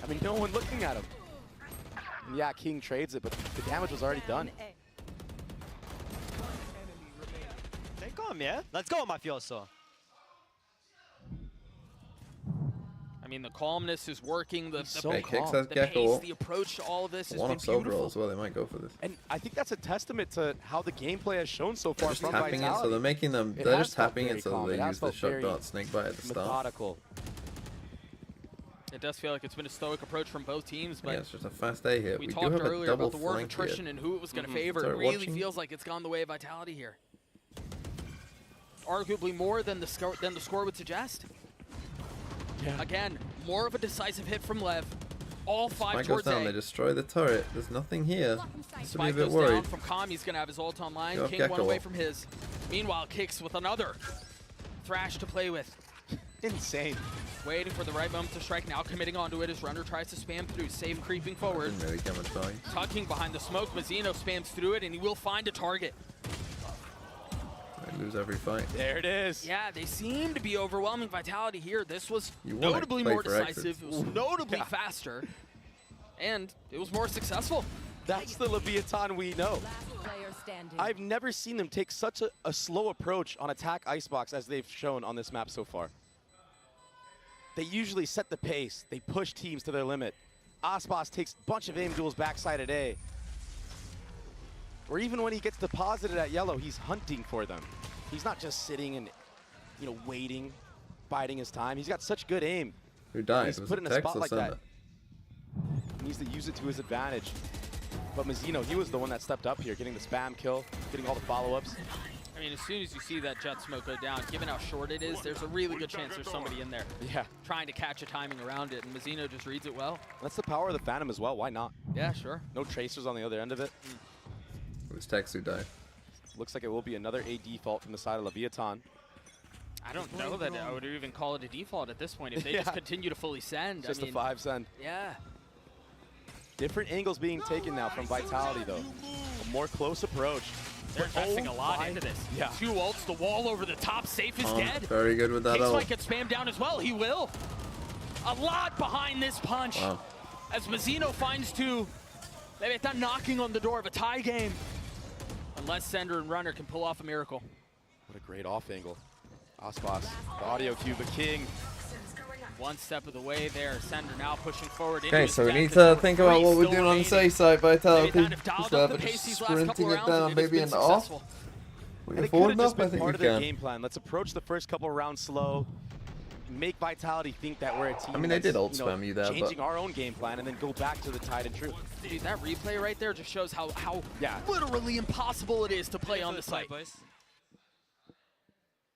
I mean, no one looking at him. And yeah, King trades it, but the damage was already done. Take on, yeah? Let's go, mafioso. I mean, the calmness is working. The Gecko. pace, the approach to all of this has One been of Sober beautiful. as well. They might go for this. And I think that's a testament to how the gameplay has shown so far Just from tapping Vitality. in, so they're making them. They're just tapping in, so they use the shock dart snake bite at the start. Methodical. It does feel like it's been a stoic approach from both teams, but Yeah, it's just a fast A here. we do talked have a earlier double about the war of flank attrition here. and who it was going to favor. Sorry, It really watching. feels like it's gone the way of Vitality here. Arguably more than the score would suggest. Yeah. Again, more of a decisive hit from Lev. All 5 Spike goes towards down. A. They destroy the turret. There's nothing here. Just to be a Spike bit goes worried. down from Calm. He's going to have his ult online. Go King one Gecko. away from his. Meanwhile, Kicks with another Thrash to play with. Insane. Waiting for the right moment to strike. Now committing onto it as Runner tries to spam through. Save creeping forward. Didn't really get much value. Tucking behind the smoke. Mazzino spams through it, and he will find a target. They lose every fight. There it is. Yeah, they seem to be overwhelming Vitality here. This was You wanna notably play more for decisive. exits. It was notably faster. And it was more successful. That's the Leviathan we know. I've never seen them take such a slow approach on attack icebox as they've shown on this map so far. They usually set the pace. They push teams to their limit. Aspas takes a bunch of aim duels backside at A. Or even when he gets deposited at yellow, he's hunting for them. He's not just sitting and, waiting, biding his time. He's got such good aim. Who died? He's Was put it in a Tex spot or like Sender? that. He needs to use it to his advantage. But Mazzino, he was the one that stepped up here, getting the spam kill, getting all the follow-ups. I mean, as soon as you see that jet smoke go down, given how short it is, there's a really good chance there's somebody in there. Yeah. Trying to catch a timing around it, and Mazzino just reads it well. That's the power of the Phantom as well. Why not? Yeah, sure. No tracers on the other end of it. It was Tex who died. Looks like it will be another A default from the side of Leviathan. I don't know that I would even call it a default at this point. If they just continue to fully send, Just I mean, a 5 send. Yeah. Different angles being taken now from Vitality, though. A more close approach. They're investing a lot into this. Yeah. 2 ults, the wall over the top, Safe is dead. Very good with that Kicks ult. might get spammed down as well. He will. A lot behind this punch. Wow. As Mazzino finds 2. Leviathan knocking on the door of a tie game. Unless Sender and Runner can pull off a miracle. What a great off angle. Aspas, the audio cue, but King. One step of the way there. Sender now pushing forward. Okay, so we need to think about what we're doing on the safe side. Vitality. Just rather just sprinting it down, maybe in the off. We can afford enough? I think we part of their can. game plan. Let's approach the first couple rounds slow. Make Vitality think that we're a team. I mean, they did ult that's, spam you there, changing but our own game plan and then go back to the tide and true. Dude, that replay right there just shows how yeah. literally impossible it is to play on the site.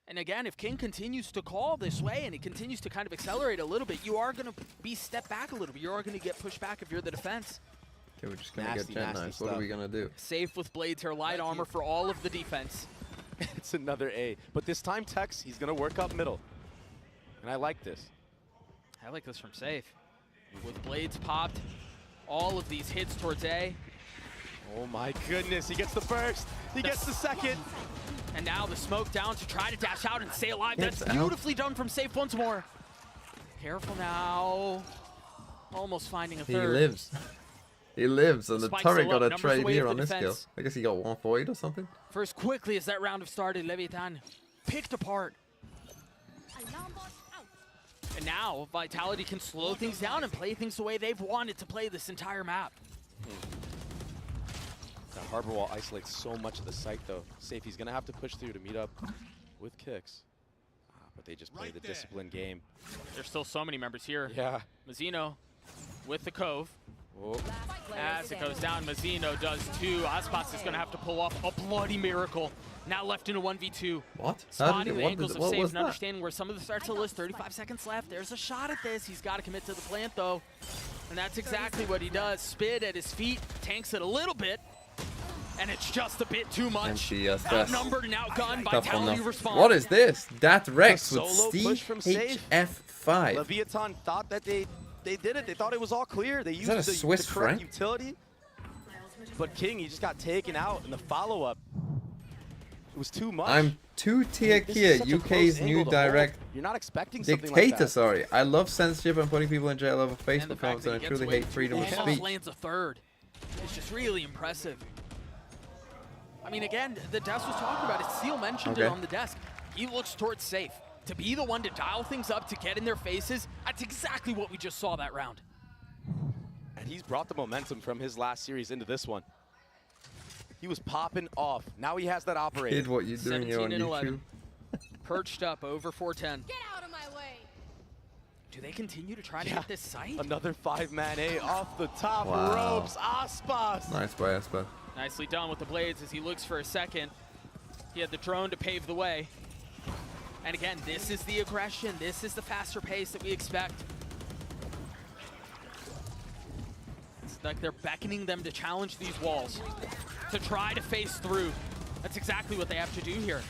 And again, if King continues to call this way and he continues to kind of accelerate a little bit, you are going to be stepped back a little bit. You are going to get pushed back if you're the defense. Okay, we're just going to get Jet Knives. What are we going to do? Safe with Blades here, light armor for all of the defense. It's another A. But this time, Tex, he's going to work up middle. And I like this. I like this from Safe. With Blades popped, all of these hits towards A. Oh my goodness, he gets the first. He gets the second. And now the smoke down to try to dash out and stay alive. It's That's beautifully done from Safe once more. Careful now. Almost finding a third. He lives. He lives, and the Spike's turret still got up. a Numbers trade away here of on the this kill. defense. I guess he got 148 or something. First, quickly as that round have started, Leviathan picked apart. And now, Vitality can slow things down and play things the way they've wanted to play this entire map. That harbor wall isolates so much of the site, though. Safe, he's going to have to push through to meet up with Kicks. But they just play the disciplined game. There's still so many members here. Yeah. Mazzino with the Cove. As it goes down, Mazzino does too. Aspas is going to have to pull off a bloody miracle. Now left in a 1v2. What? Spotting the angles of safe and understanding where some of the starts to list. 35 seconds left. There's a shot at this. He's got to commit to the plant though. And that's exactly what he does. Spid at his feet, tanks it a little bit. And it's just a bit too much. Outnumbered and outgunned. Vitality response. What is this? Dat Rex with CHF5. Leviathan thought that they did it. They thought it was all clear. They used the correct utility. But King, he just got taken out in the follow-up. It was too much. I'm 2-tier Kia, UK's new direct You're not expecting dictator, something like that. sorry. I love censorship and putting people in jail over Facebook comments, and I truly hate freedom of speech. Lands a third. It's just really impressive. I mean, again, the desk was talking about it. Seal mentioned it on the desk. He looks towards safe. To be the one to dial things up, to get in their faces, that's exactly what we just saw that round. And he's brought the momentum from his last series into this one. He was popping off. Now he has that operator. Did what you're doing here on YouTube. 11. Perched up over 410. Get out of my way. Do they continue to try to hit this site? Another 5-man A off the top ropes. Aspas. Nice by Aspas. Nicely done with the blades as he looks for a second. He had the drone to pave the way. And again, this is the aggression. This is the faster pace that we expect. It's like they're beckoning them to challenge these walls, to try to face through. That's exactly what they have to do here.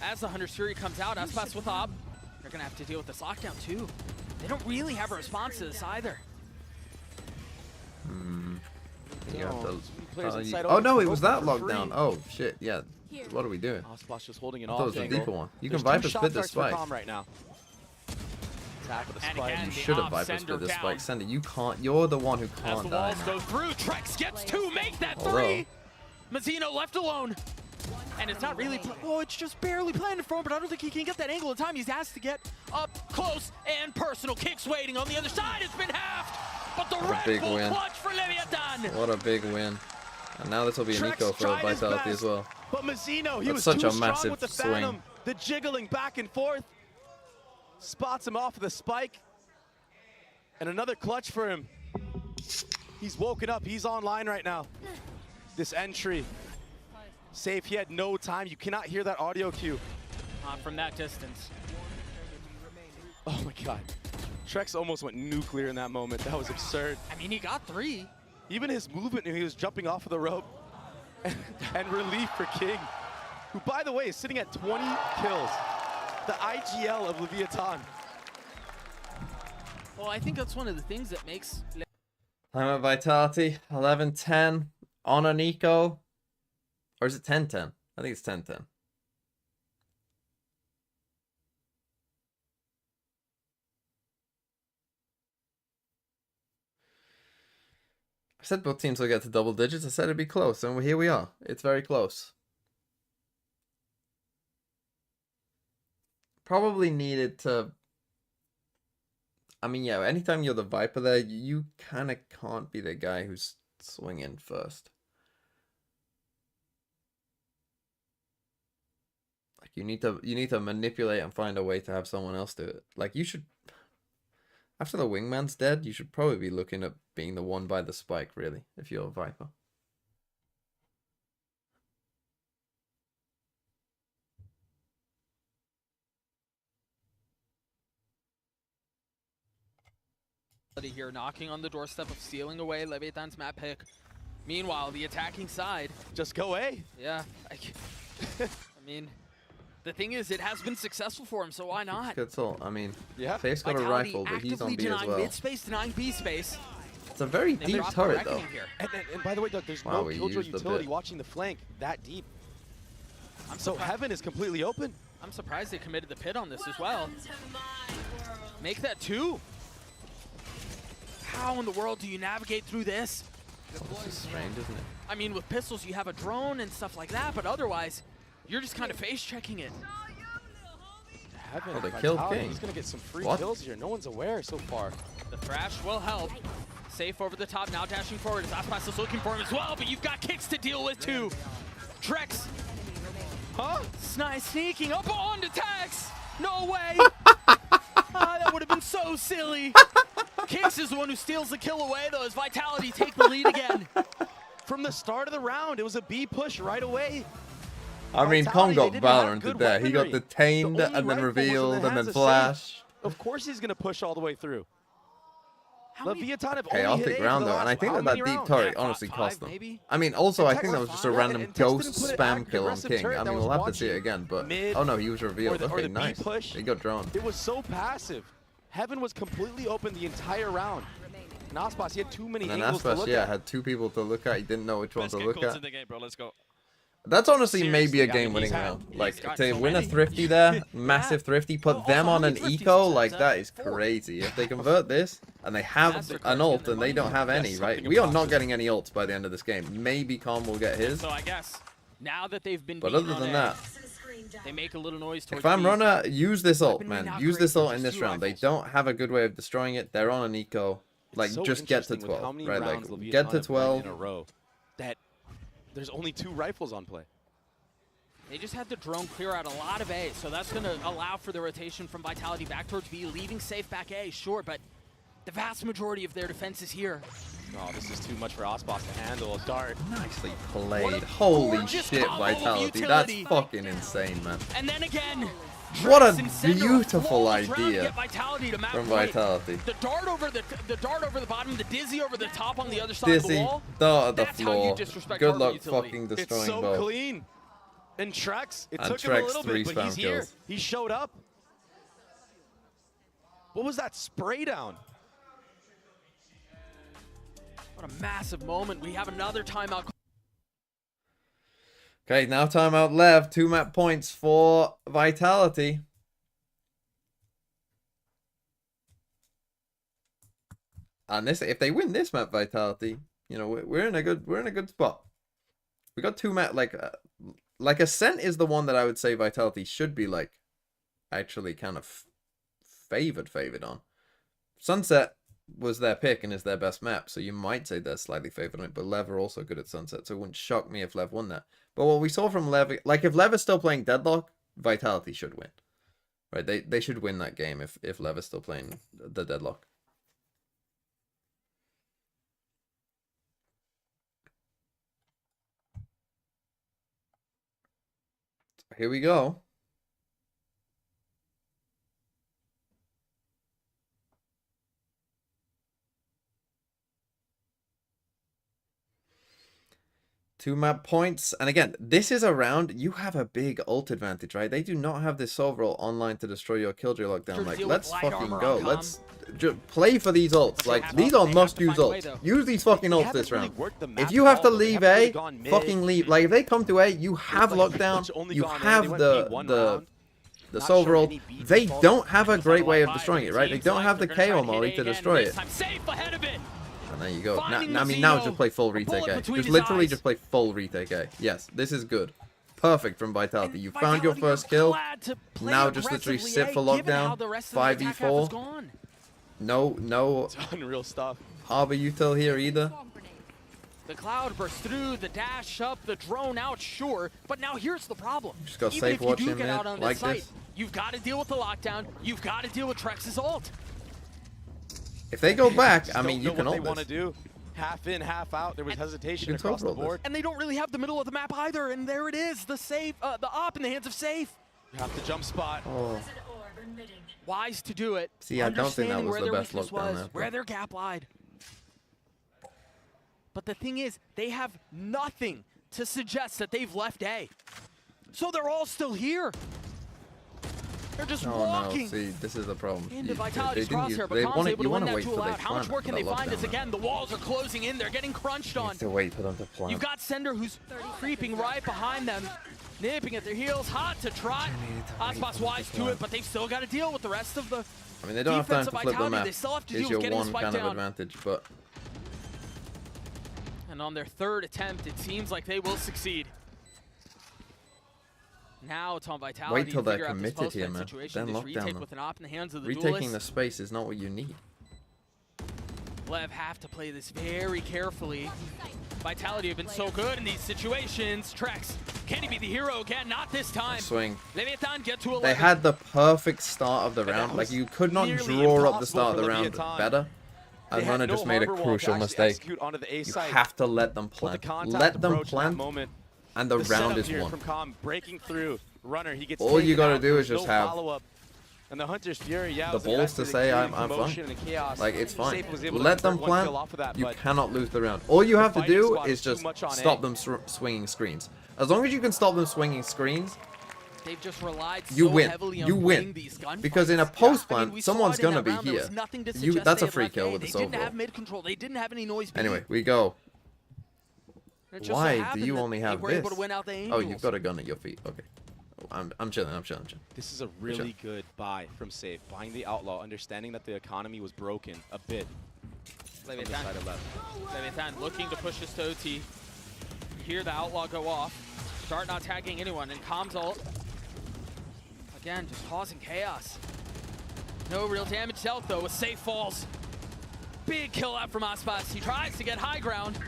As the Hunter's Fury comes out, Aspas with Ob, they're going to have to deal with this lockdown too. They don't really have a response to this either. Oh no, it was that lockdown. Oh shit, yeah. What are we doing? Aspas just holding it I off. thought it was a angle. deeper one. You can Viper split the spike. Right now. Attack with the spike. You should have Viper split the spike. Send it. You can't. You're the one who can't As the die. walls go through, Trex gets two, make that three. Mazzino left alone. And it's not really, oh, it's just barely planted for him, but I don't think he can get that angle in time. He's has to get up close and personal. Kicks waiting on the other side. It's been halved, but the Red Bull clutch for Leviathan. What a big win. And now this will be an eco for Vitality as well. But Mazzino, he was such too a strong massive with the swing. Phantom. The jiggling back and forth. Spots him off with a spike. And another clutch for him. He's woken up. He's online right now. This entry. Safe, he had no time. You cannot hear that audio cue. From that distance. Oh my God. Trex almost went nuclear in that moment. That was absurd. I mean, he got three. Even his movement, he was jumping off of the rope. And relief for King, who, by the way, is sitting at 20 kills. The IGL of Leviathan. Well, I think that's one of the things that makes... Time of Vitality, 11-10 on an eco. Or is it 10-10? I think it's 10-10. I said both teams will get to double digits. I said it'd be close, and here we are. It's very close. Probably needed to... I mean, yeah, anytime you're the Viper there, you kind of can't be the guy who's swinging first. Like, you need to manipulate and find a way to have someone else do it. Like, you should... After the wingman's dead, you should probably be looking at being the one by the spike, really, if you're a Viper. Here, knocking on the doorstep of stealing away Leviathan's map pick. Meanwhile, the attacking side... Just go A. Yeah. I mean... The thing is, it has been successful for him, so why not? Good soul. I mean, yeah. Faith's got a rifle, but he's on B as well. Mid space, denying B space. It's a very deep turret, though. And by the way, Doug, there's no killjoy utility watching the flank that deep. So Heaven is completely open. I'm surprised they committed the pit on this as well. Make that two. How in the world do you navigate through this? This is strange, isn't it? I mean, with pistols, you have a drone and stuff like that, but otherwise... You're just kind of face-checking it. Heaven, oh, they killed King. He's going to get some free kills here. No one's aware so far. The Thrash will help. Safe over the top, now dashing forward. Aspas is looking for him as well, but you've got kicks to deal with too. Trex. Huh? Sneaking up on to Tex. No way. That would have been so silly. Kicks is the one who steals the kill away, though, as Vitality take the lead again. From the start of the round, it was a B push right away. I mean, Com got Valoranted there. He got detained and then revealed and then flash. Of course he's going to push all the way through. Chaotic round though, and I think that deep turret honestly cost them. I mean, also I think that was just a random ghost spam kill on King. I mean, we'll have to see it again, but oh no, he was revealed. Okay, nice. He got drawn. It was so passive. Heaven was completely open the entire round. And Aspas, he had too many angles to look at. Had two people to look at. He didn't know which one to look at. Let's go. That's honestly maybe a game-winning round. Like, to win a Thrifty there, massive Thrifty, put them on an eco, like, that is crazy. If they convert this, and they have an ult, and they don't have any, right? We are not getting any ults by the end of this game. Maybe Com will get his. So I guess, now that they've been but other than that, they make a little noise. If I'm runner, use this ult, man. Use this ult in this round. They don't have a good way of destroying it. They're on an eco. Like, just get to 12, right? Like, get to 12. In a row that there's only 2 rifles on play. They just had the drone clear out a lot of A, so that's going to allow for the rotation from Vitality back towards B, leaving safe back A, sure, but the vast majority of their defense is here. Oh, this is too much for Aspas to handle. A dart. Nicely played. Holy shit, Vitality. That's fucking insane, man. And then again, what a beautiful idea from Vitality. The dart over the bottom, the Dizzy over the top on the other side of the wall. Dart at the floor. Good luck fucking destroying both. It's so clean. And Trex, it took him a little bit, but he's here. He showed up. What was that spray down? What a massive moment. We have another timeout. Okay, now timeout LEV. 2 map points for Vitality. And this, if they win this map, Vitality, you know, we're in a good spot. We got 2 map, like Ascent is the one that I would say Vitality should be like actually kind of favored on. Sunset was their pick and is their best map, so you might say they're slightly favored on it, but LEV are also good at Sunset, so it wouldn't shock me if LEV won that. But what we saw from LEV, like if LEV is still playing Deadlock, Vitality should win. Right? They should win that game if LEV is still playing the Deadlock. Here we go. Two map points. And again, this is a round, you have a big ult advantage, right? They do not have this overall online to destroy your Killjoy lockdown. Like, let's fucking go. Let's play for these ults. Like, these are must-use ults. Use these fucking ults this round. If you have to leave A, fucking leave. Like, if they come to A, you have lockdown. You have the Silver ult. They don't have a great way of destroying it, right? They don't have the KO molly to destroy it. And there you go. Now, I mean, now just play full retake A. Just literally just play full retake A. Yes, this is good. Perfect from Vitality. You found your first kill. Now just literally sit for lockdown. 5v4. No. It's unreal stuff. Harbor util here either. The cloud burst through, the dash up, the drone out, sure. But now here's the problem. Just got safe watch him in like this. You've got to deal with the lockdown. You've got to deal with Trex's ult. If they go back, I mean, you can ult this. What they want to do. Half in, half out. There was hesitation across the board. And they don't really have the middle of the map either. And there it is, the safe, the op in the hands of safe. You have to jump spot. Oh. Wise to do it. See, I don't think that was the best lockdown there. Where their gap lied. But the thing is, they have nothing to suggest that they've left A. So they're all still here. They're just walking. No, see, this is the problem. Into Vitality's crosshair, but Com's able to win that too loud. How much more can they find as, again, the walls are closing in. They're getting crunched on. You have to wait for them to plant. You've got Sender who's creeping right behind them, nipping at their heels, hot to trot. Aspas wise to it, but they've still got to deal with the rest of the I mean, they don't have time to flip the map. They still have to is deal your with getting one kind down. of advantage, but... And on their 3rd attempt, it seems like they will succeed. Now it's on Vitality. Wait till they're committed here, man. Then lockdown with an op in the hands of the retaking the space is not what you need. LEV have to play this very carefully. Vitality have been so good in these situations. Trex, can he be the hero again? Not this time. Swing. Leviathan get to 11. They had the perfect start of the round. Like, you could not draw up the start of the round better. And Runner just made a crucial mistake. You have to let them plant. Let them plant, and the round is won. From Com breaking through. Runner, he gets all you gotta do is just have and the Hunter's Fury, yeah, the balls to say I'm fine. Like, it's fine. Let them plant. You cannot lose the round. All you have to do is just stop them swinging screens. As long as you can stop them swinging screens, they've just relied you so win. heavily on You win. these gunfights. Because in a post plant, someone's gonna be round, here. To that's a free kill with the They Soul didn't have mid control. They didn't have any noise. Anyway, we go. Why So do you only have this? Oh, you've got a gun at your feet. Okay. I'm chilling. This is a really good buy from Safe. Buying the Outlaw, understanding that the economy was broken a bit. Leviathan looking to push this to OT. You hear the Outlaw go off. Start not tagging anyone, and Com's ult. Again, just causing chaos. No real damage dealt, though, with Safe falls. Big kill out from Aspas. He tries to get high ground.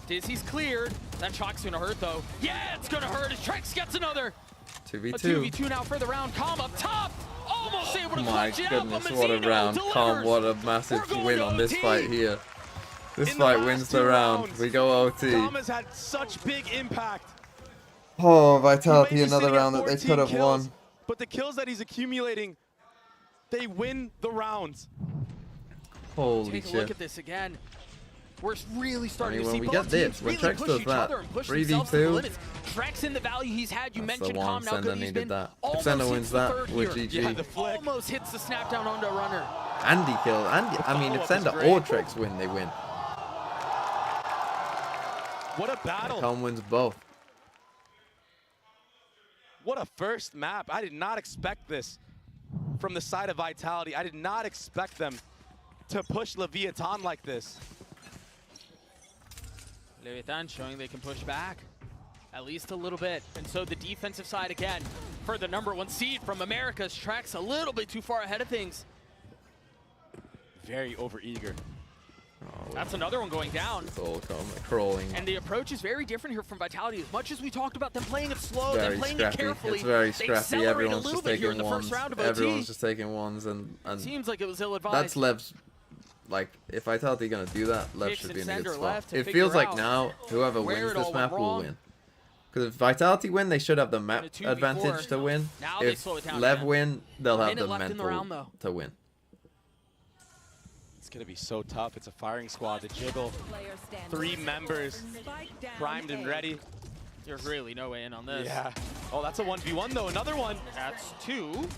Dizzy's cleared. That shock's gonna hurt, though. Yeah, it's gonna hurt as Trex gets another. 2v2. A 2v2 now for the round. Com up top. Almost able to clutch it out, but goodness, what a round. Com, what a massive win on this fight here. This fight wins the round. We go OT. Com has had such big impact. Oh, Vitality, another round that they could have won. But the kills that he's accumulating, they win the rounds. Holy shit. Take a look at this again. We're really starting to when see we both get teams this, when really Trex push does each that, other and push 3v2, themselves to the limits. Trex in the value he's had, you mentioned Com, now good he's been that. If almost Sender hits wins the that, third we're here. GG. Yeah, the flick. Almost hits the snap down onto a Runner. Andy kill. Andy. I mean, if Sender or Trex win, they win. What a battle. Com wins both. What a first map. I did not expect this from the side of Vitality. I did not expect them to push Leviathan like this. Leviathan showing they can push back at least a little bit. And so the defensive side again for the #1 seed from America's Trex a little bit too far ahead of things. Very overeager. Oh, that's another one going down. It's all crawling. And the approach is very different here from Vitality. As much as we talked about them playing it slow, very them playing scrappy. it carefully, It's very scrappy. Everyone's just taking ones. Everyone's just taking ones, and seems like it was ill-advised. That's Lev's. Like, if Vitality gonna do that, Lev should be in a good spot. It feels like now whoever wins this map will win. Because if Vitality win, they should have the map advantage to win. If Lev win, they'll have the mental to win. It's going to be so tough. It's a firing squad. The jiggle. 3 members primed and ready. There's really no way in on this. Yeah. Oh, that's a 1v1 though. Another one. That's 2.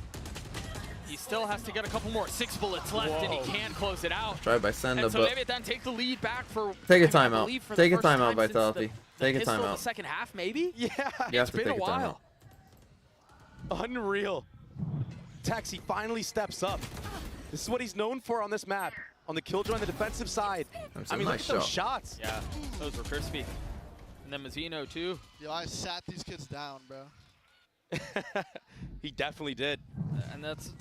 He still has to get a couple more. 6 bullets left, and he can't close it out. Try by Sender, so but maybe then take the lead back for. Take a timeout. Take a timeout, Vitality. Take a timeout. The second half, maybe. Yeah. It's been a while. Unreal. Taxi finally steps up. This is what he's known for on this map. On the killjoy on the defensive side. I mean, look at those shots. Yeah, those were crispy. And then Mazzino, too. Yo, I sat these kids down, bro. He definitely did. And that's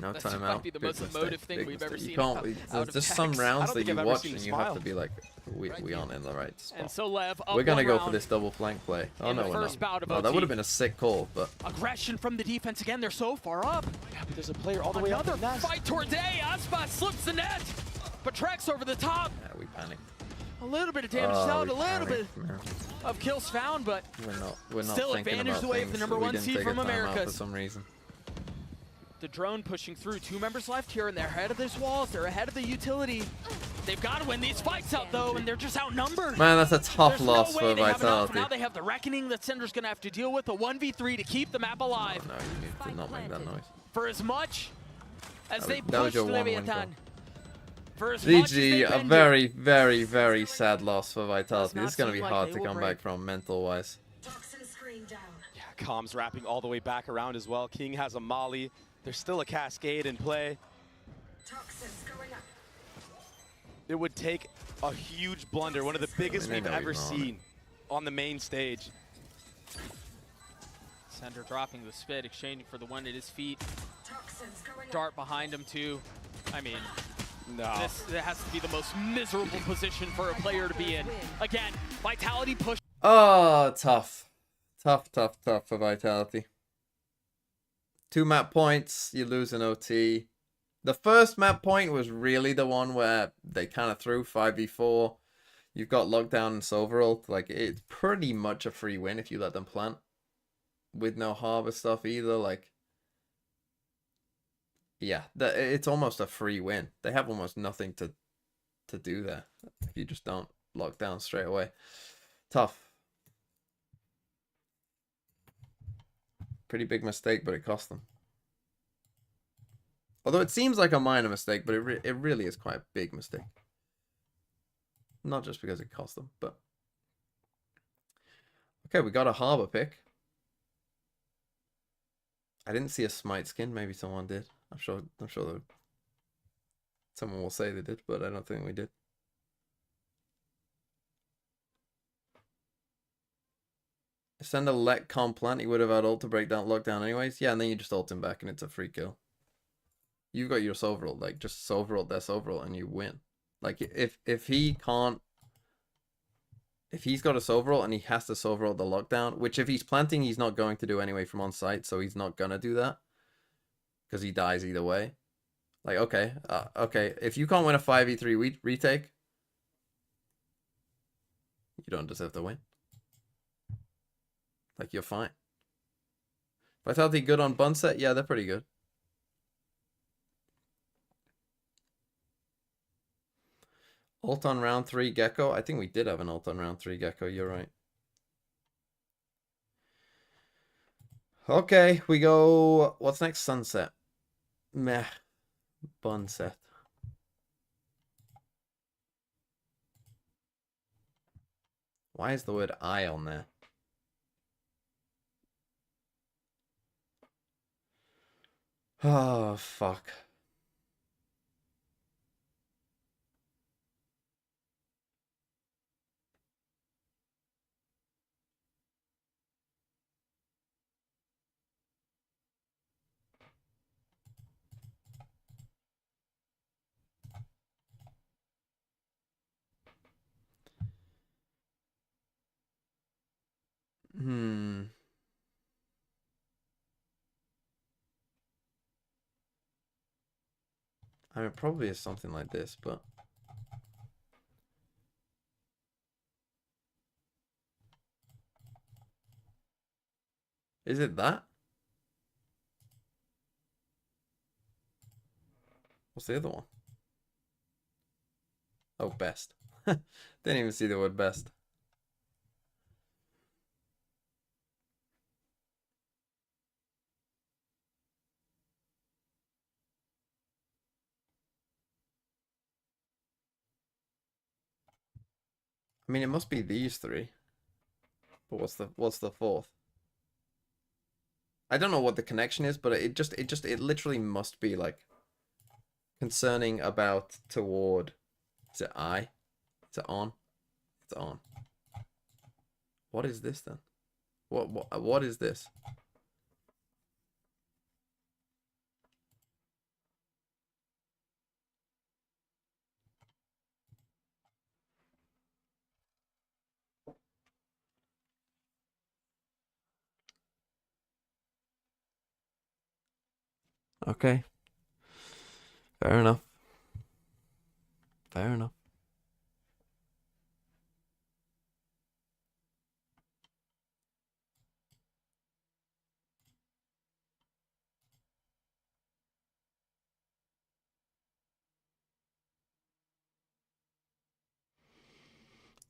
no that's timeout. Might be the most emotive thing we've ever seen. You can't. There's just some rounds that you watch and you have to be like, we aren't in the right spot. And so Lev, up we're gonna go for round this double flank play. Oh no, we're not. Oh, that would have been a sick call, but aggression from the defense again. They're so far up. Yeah, but there's a player all the way up. Another fight towards A. Aspas slips the net, but Trex over the top. Yeah, we panicked. A little bit of damage out, a little bit of kills found, but we're not still thinking advantage about the way of the #1 seed from America. For some reason. The drone pushing through. 2 members left here, and they're ahead of this walls. They're ahead of the utility. They've got to win these fights out, though, and they're just outnumbered. Man, that's a tough loss for Vitality. Now they have the reckoning that Sender's going to have to deal with, a 1v3 to keep the map alive. Oh, no, you need to not make that noise. For as much as they pushed Leviathan. GG, a very, very, very sad loss for Vitality. This is going to be hard to come back from mental-wise. Yeah, Com's wrapping all the way back around as well. King has a molly. There's still a cascade in play. It would take a huge blunder, one of the biggest we've ever seen on the main stage. Sender dropping the spit, exchanging for the one at his feet. Dart behind him too. I mean, this has to be the most miserable position for a player to be in. Again, Vitality push. Oh, tough. Tough for Vitality. 2 map points, you lose an OT. The first map point was really the one where they kind of threw 5v4. You've got lockdown and Soverult. Like, it's pretty much a free win if you let them plant. With no harbor stuff either. Like, yeah, it's almost a free win. They have almost nothing to do there if you just don't lock down straight away. Tough. Pretty big mistake, but it cost them. Although it seems like a minor mistake, but it really is quite a big mistake. Not just because it cost them, but... Okay, we got a harbor pick. I didn't see a smite skin. Maybe someone did. I'm sure someone will say they did, but I don't think we did. Send a let comp plant. He would have had ult to break down lockdown anyways. Yeah, and then you just ult him back and it's a free kill. You've got your Soverult. Like, just Soverult their Soverult and you win. Like, if he can't... If he's got a Soverult and he has to Soverult the lockdown, which if he's planting, he's not going to do anyway from on site, so he's not going to do that. Because he dies either way. Like, okay. Okay, if you can't win a 5v3 retake, you don't deserve to win. Like, you're fine. Vitality good on Bunset? Yeah, they're pretty good. Ult on round 3 Gecko? I think we did have an ult on round 3 Gecko, you're right. Okay, we go... What's next? Sunset. Meh. Bunset. Why is the word I on there? Oh, fuck. I mean, it probably is something like this, but... Is it that? What's the other one? Oh, best. Didn't even see the word best. I mean, it must be these three. But what's the fourth? I don't know what the connection is, but it literally must be like concerning about toward. Is it I? Is it on? It's on. What is this then? What is this? Okay. Fair enough. Fair enough.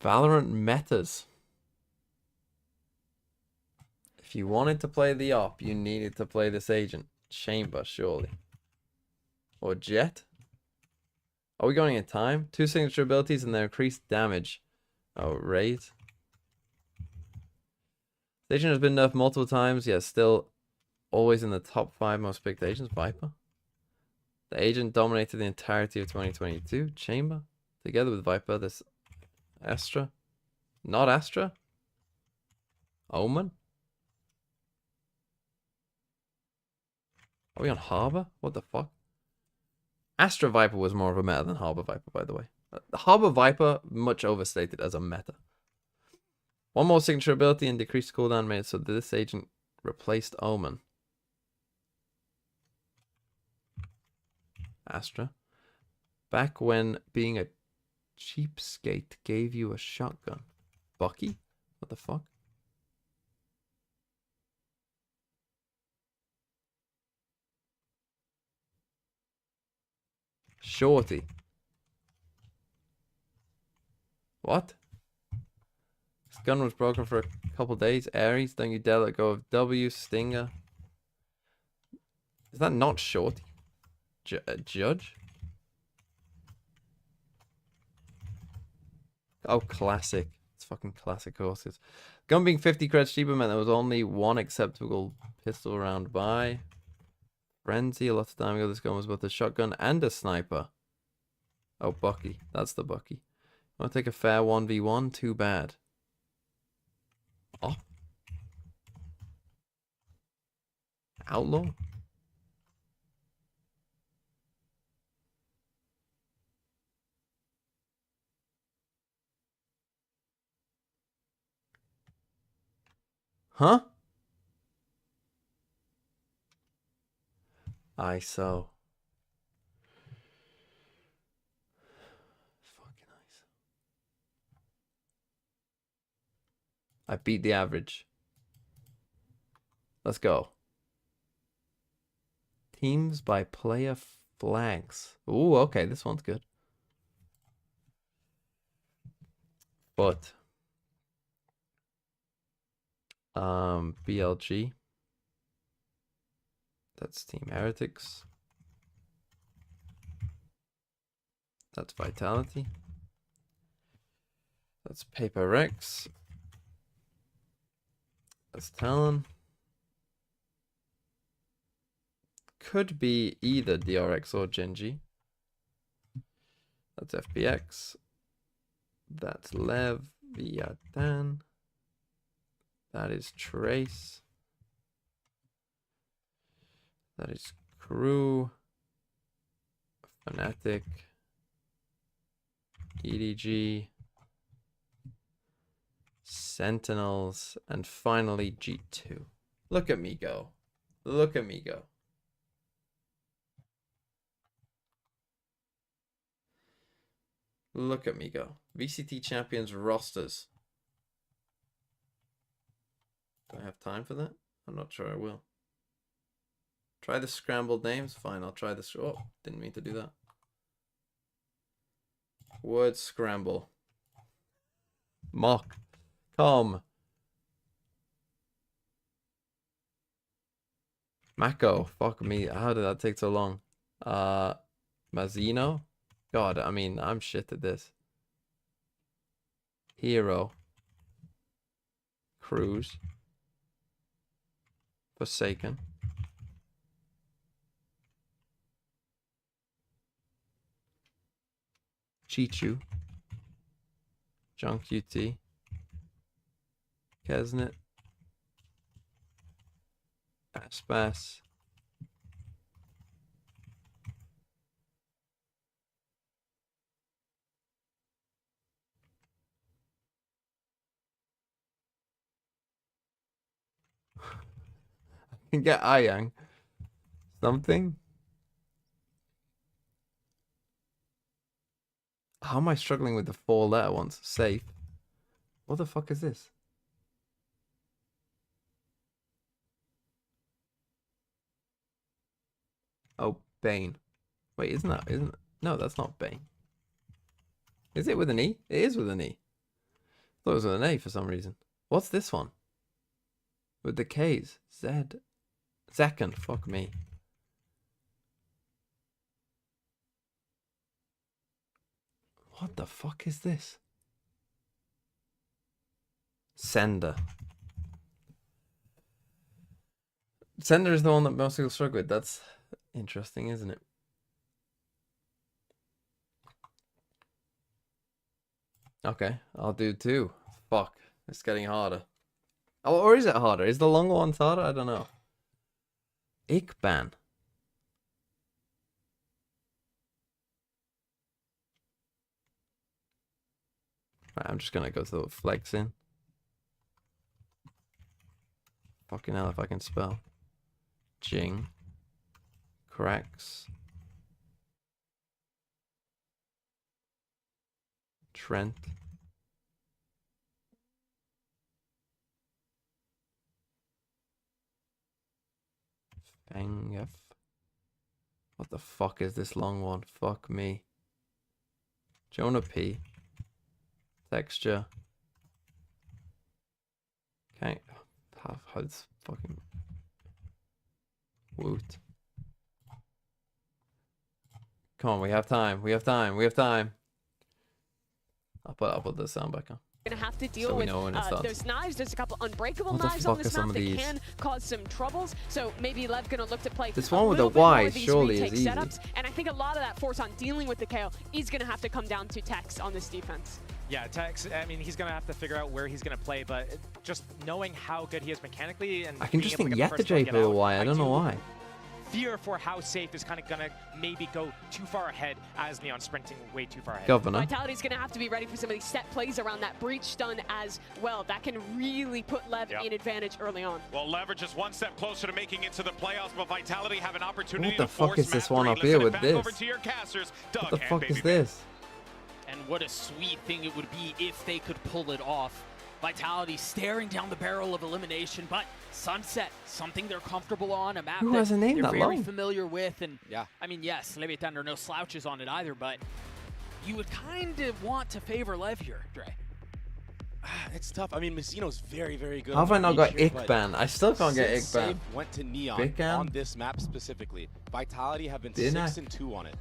Valorant metas. If you wanted to play the op, you needed to play this agent. Chamber, surely. Or Jet? Are we going in time? 2 signature abilities and their increased damage. Oh, Raid. The agent has been nerfed multiple times, yet still always in the top 5 most picked agents. Viper. The agent dominated the entirety of 2022. Chamber. Together with Viper, this Astra. Not Astra? Omen? Are we on Harbor? What the fuck? Astra Viper was more of a meta than Harbor Viper, by the way. Harbor Viper, much overstated as a meta. One more signature ability and decreased cooldown made so this agent replaced Omen. Astra. Back when being a cheapskate gave you a shotgun. Bucky? What the fuck? Shorty. What? His gun was broken for a couple days. Aries, then you dare let go of W. Stinger. Is that not Shorty? Judge? Oh, classic. It's fucking classic horses. Gun being 50 credits cheaper meant there was only one acceptable pistol round by. Frenzy, a lot of time ago, this gun was both a shotgun and a sniper. Oh, Bucky. That's the Bucky. Want to take a fair 1v1? Too bad. Oh. Outlaw? Huh? ISO. Fucking ISO. I beat the average. Let's go. Teams by player flags. Ooh, okay, this one's good. But BLG. That's Team Heretics. That's Vitality. That's PRX. That's Talon. Could be either DRX or Genji. That's FPX. That's LEV via Dan. That is Trace. That is Crew. Fnatic. EDG. Sentinels. And finally G2. Look at me go. Look at me go. Look at me go. VCT Champions rosters. Do I have time for that? I'm not sure I will. Try the scrambled names? Fine, I'll try this. Oh, didn't mean to do that. Word scramble. Mock. Com. Mako. Fuck me. How did that take so long? Mazzino. God, I mean, I'm shit at this. Hero. Cruz. Forsaken. Chichu. John QT. Kesnet. Aspas. I can get Ayang. Something. How am I struggling with the 4-letter ones? Safe. What the fuck is this? Oh, Bane. Wait, isn't it? No, that's not Bane. Is it with an E? It is with an E. I thought it was with an A for some reason. What's this one? With the K's. Z. Second. Fuck me. What the fuck is this? Sender. Sender is the one that most people struggle with. That's interesting, isn't it? Okay, I'll do 2. Fuck, it's getting harder. Oh, or is it harder? Is the longer one harder? I don't know. Ikban. Right, I'm just gonna go to the flex in. Fucking hell if I can spell. Jing. Cracks. Trent. Fangef. What the fuck is this long one? Fuck me. Jonah P. Texture. Okay. How it's fucking Woot. Come on, we have time. We have time. We have time. I'll put the sound back on. Gonna have to deal with there's knives. There's a couple unbreakable knives on this map that can cause some troubles. So maybe Lev gonna look to play this one with the Y surely is easy. Setups, and I think a lot of that force on dealing with the KO is gonna have to come down to Tex on this defense. Yeah, Tex, I mean, he's going to have to figure out where he's going to play, but just knowing how good he is mechanically and I can just think Yet the J for a Y. I don't know why. Fear for how safe is kind of going to maybe go too far ahead as Neon sprinting way too far ahead. Governor. Vitality's going to have to be ready for some of these set plays around that breach stun as well. That can really put Lev in advantage early on. Well, Leverage is one step closer to making it to the playoffs, but Vitality have an opportunity to force. What the fuck is this one up here with this? Over to your casters, Doug what the fuck is this? And what a sweet thing it would be if they could pull it off. Vitality staring down the barrel of elimination, but Sunset, something they're comfortable on, a map Who has a name they're that very long? familiar with. And I mean, yes, Leviathan are no slouches on it either, but you would kind of want to favor Lev here, Dre. It's tough. I mean, Messino's very, very good. How have I not got Ickban? I still can't get Ickban. Went to Neon on this map specifically. Vitality have been 6-2 on it.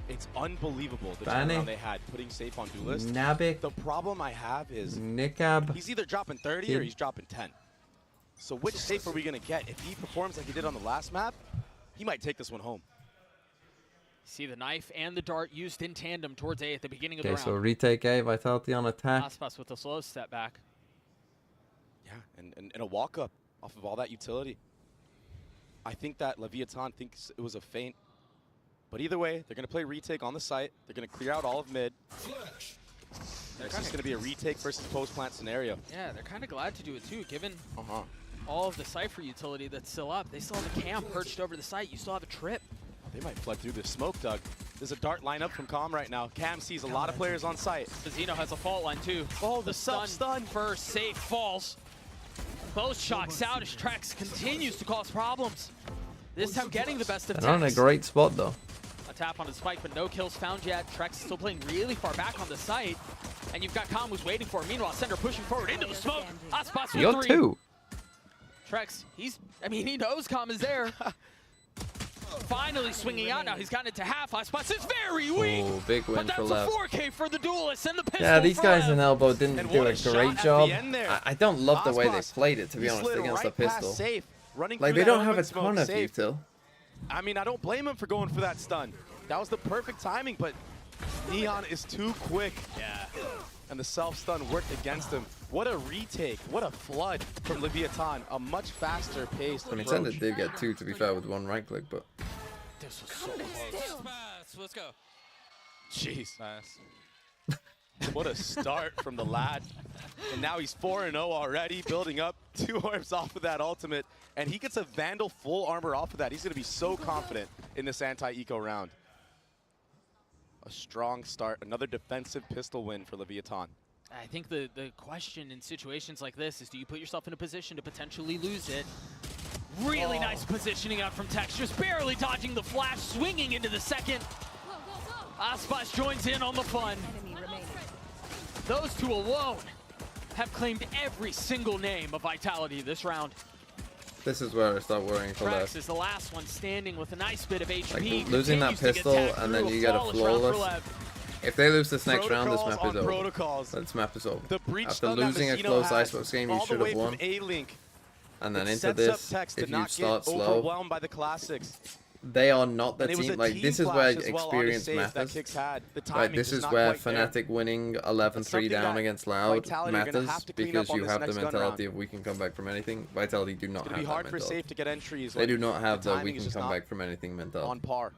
It's unbelievable the turnaround they had putting Safe on Duelist. Nabik. The problem I have is Nikab. He's either dropping 30 or he's dropping 10. So which Safe are we going to get? If he performs like he did on the last map, he might take this one home. See the knife and the dart used in tandem towards A at the beginning of the round. Okay, so retake A, Vitality on attack. Aspas with a slow step back. Yeah, and a walk-up off of all that utility. I think that Leviathan thinks it was a feint. But either way, they're going to play retake on the site. They're going to clear out all of mid. It's just going to be a retake versus post-plant scenario. Yeah, they're kind of glad to do it too, given all of the Cypher utility that's still up. They still have a cam perched over the site. You still have a trip. They might flood through this smoke, Doug. There's a dart lineup from Calm right now. Cam sees a lot of players on site. Fazino has a fault line too. Oh, the stun first, Safe falls. Both shocks out as Trex continues to cause problems. This time getting the best of Tex. They're on a great spot though. A tap on his spike, but no kills found yet. Trex still playing really far back on the site. And you've got Calm who's waiting for him. Meanwhile, Sender pushing forward into the smoke. Aspas for You're 3. two. Trex, he knows Calm is there. Finally swinging out now. He's gotten it to half. Aspas is very weak. Oh, big win but for that's Lev. a 4K for the Duelist and the pistol. Yeah, these guys in Lev. Elbow didn't do a great job. I don't love the way they played it, to be honest, against the pistol. Safe, like, they don't have a ton of util. I mean, I don't blame him for going for that stun. That was the perfect timing, but Neon is too quick. Yeah. And the self-stun worked against him. What a retake. What a flood from Leviathan. A much faster pace. I mean, Sender did get 2, to be fair, with 1 right click, but... This was so close. Let's go. Jeez. What a start from the lad. And now he's 4-0 already, building up 2 orbs off of that ultimate. And he gets a Vandal full armor off of that. He's going to be so confident in this anti-eco round. A strong start. Another defensive pistol win for Leviathan. I think the question in situations like this is, do you put yourself in a position to potentially lose it? Really nice positioning out from Tex, just barely dodging the flash, swinging into the second. Aspas joins in on the fun. Those two alone have claimed every single name of Vitality this round. This is where I start worrying for Lev. Trex is the last one standing with a nice bit of HP. Like, losing that pistol and then you get a flawless. If they lose this next round, this map is over. This map is over. After losing a close Icebox game, you should have won. And then into this, if you start slow, by the classics. They are not the team. Like, this is where experience matters. Like, this is where Fnatic winning 11-3 down against Loud matters, because you have the mentality of we can come back from anything. Vitality do not have that mentality. They do not have the we can come back from anything mentality. On par.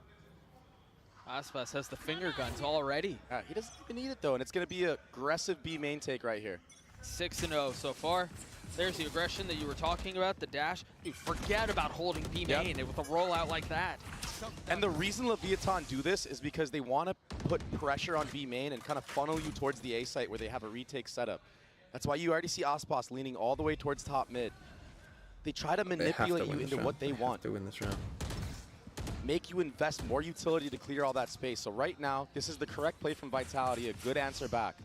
Aspas has the finger guns already. He doesn't even need it though, and it's going to be an aggressive B main take right here. 6-0 so far. There's the aggression that you were talking about, the dash. Dude, forget about holding B main with a rollout like that. And the reason Leviathan do this is because they want to put pressure on B main and kind of funnel you towards the A site where they have a retake setup. That's why you already see Ospas leaning all the way towards top mid. They try to manipulate you into what they want. They have to win this round. Make you invest more utility to clear all that space. So right now, this is the correct play from Vitality, a good answer back.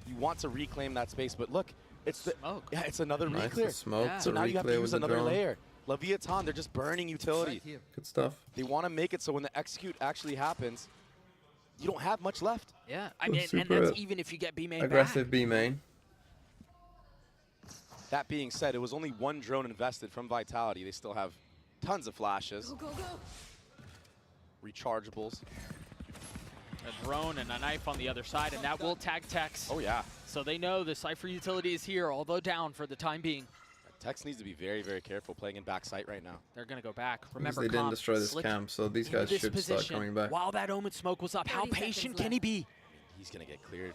You want to reclaim that space, but look, it's the smoke. Yeah, it's another reclear. Smoke. Yeah. So now you have to use another layer. Leviathan, they're just burning utility. Good stuff. They want to make it so when the execute actually happens, you don't have much left. Yeah, I mean, and that's even if you get B main aggressive back. B main. That being said, it was only one drone invested from Vitality. They still have tons of flashes. Go, go, go. Rechargeables. A drone and a knife on the other side, and that will tag Tex. Oh, yeah. So they know the Cypher utility is here, although down for the time being. Tex needs to be very, very careful playing in backside right now. They're going to go back. Remember, they didn't destroy this camp, so these guys should start coming back. While that Omen smoke was up, how patient can he be? He's going to get cleared.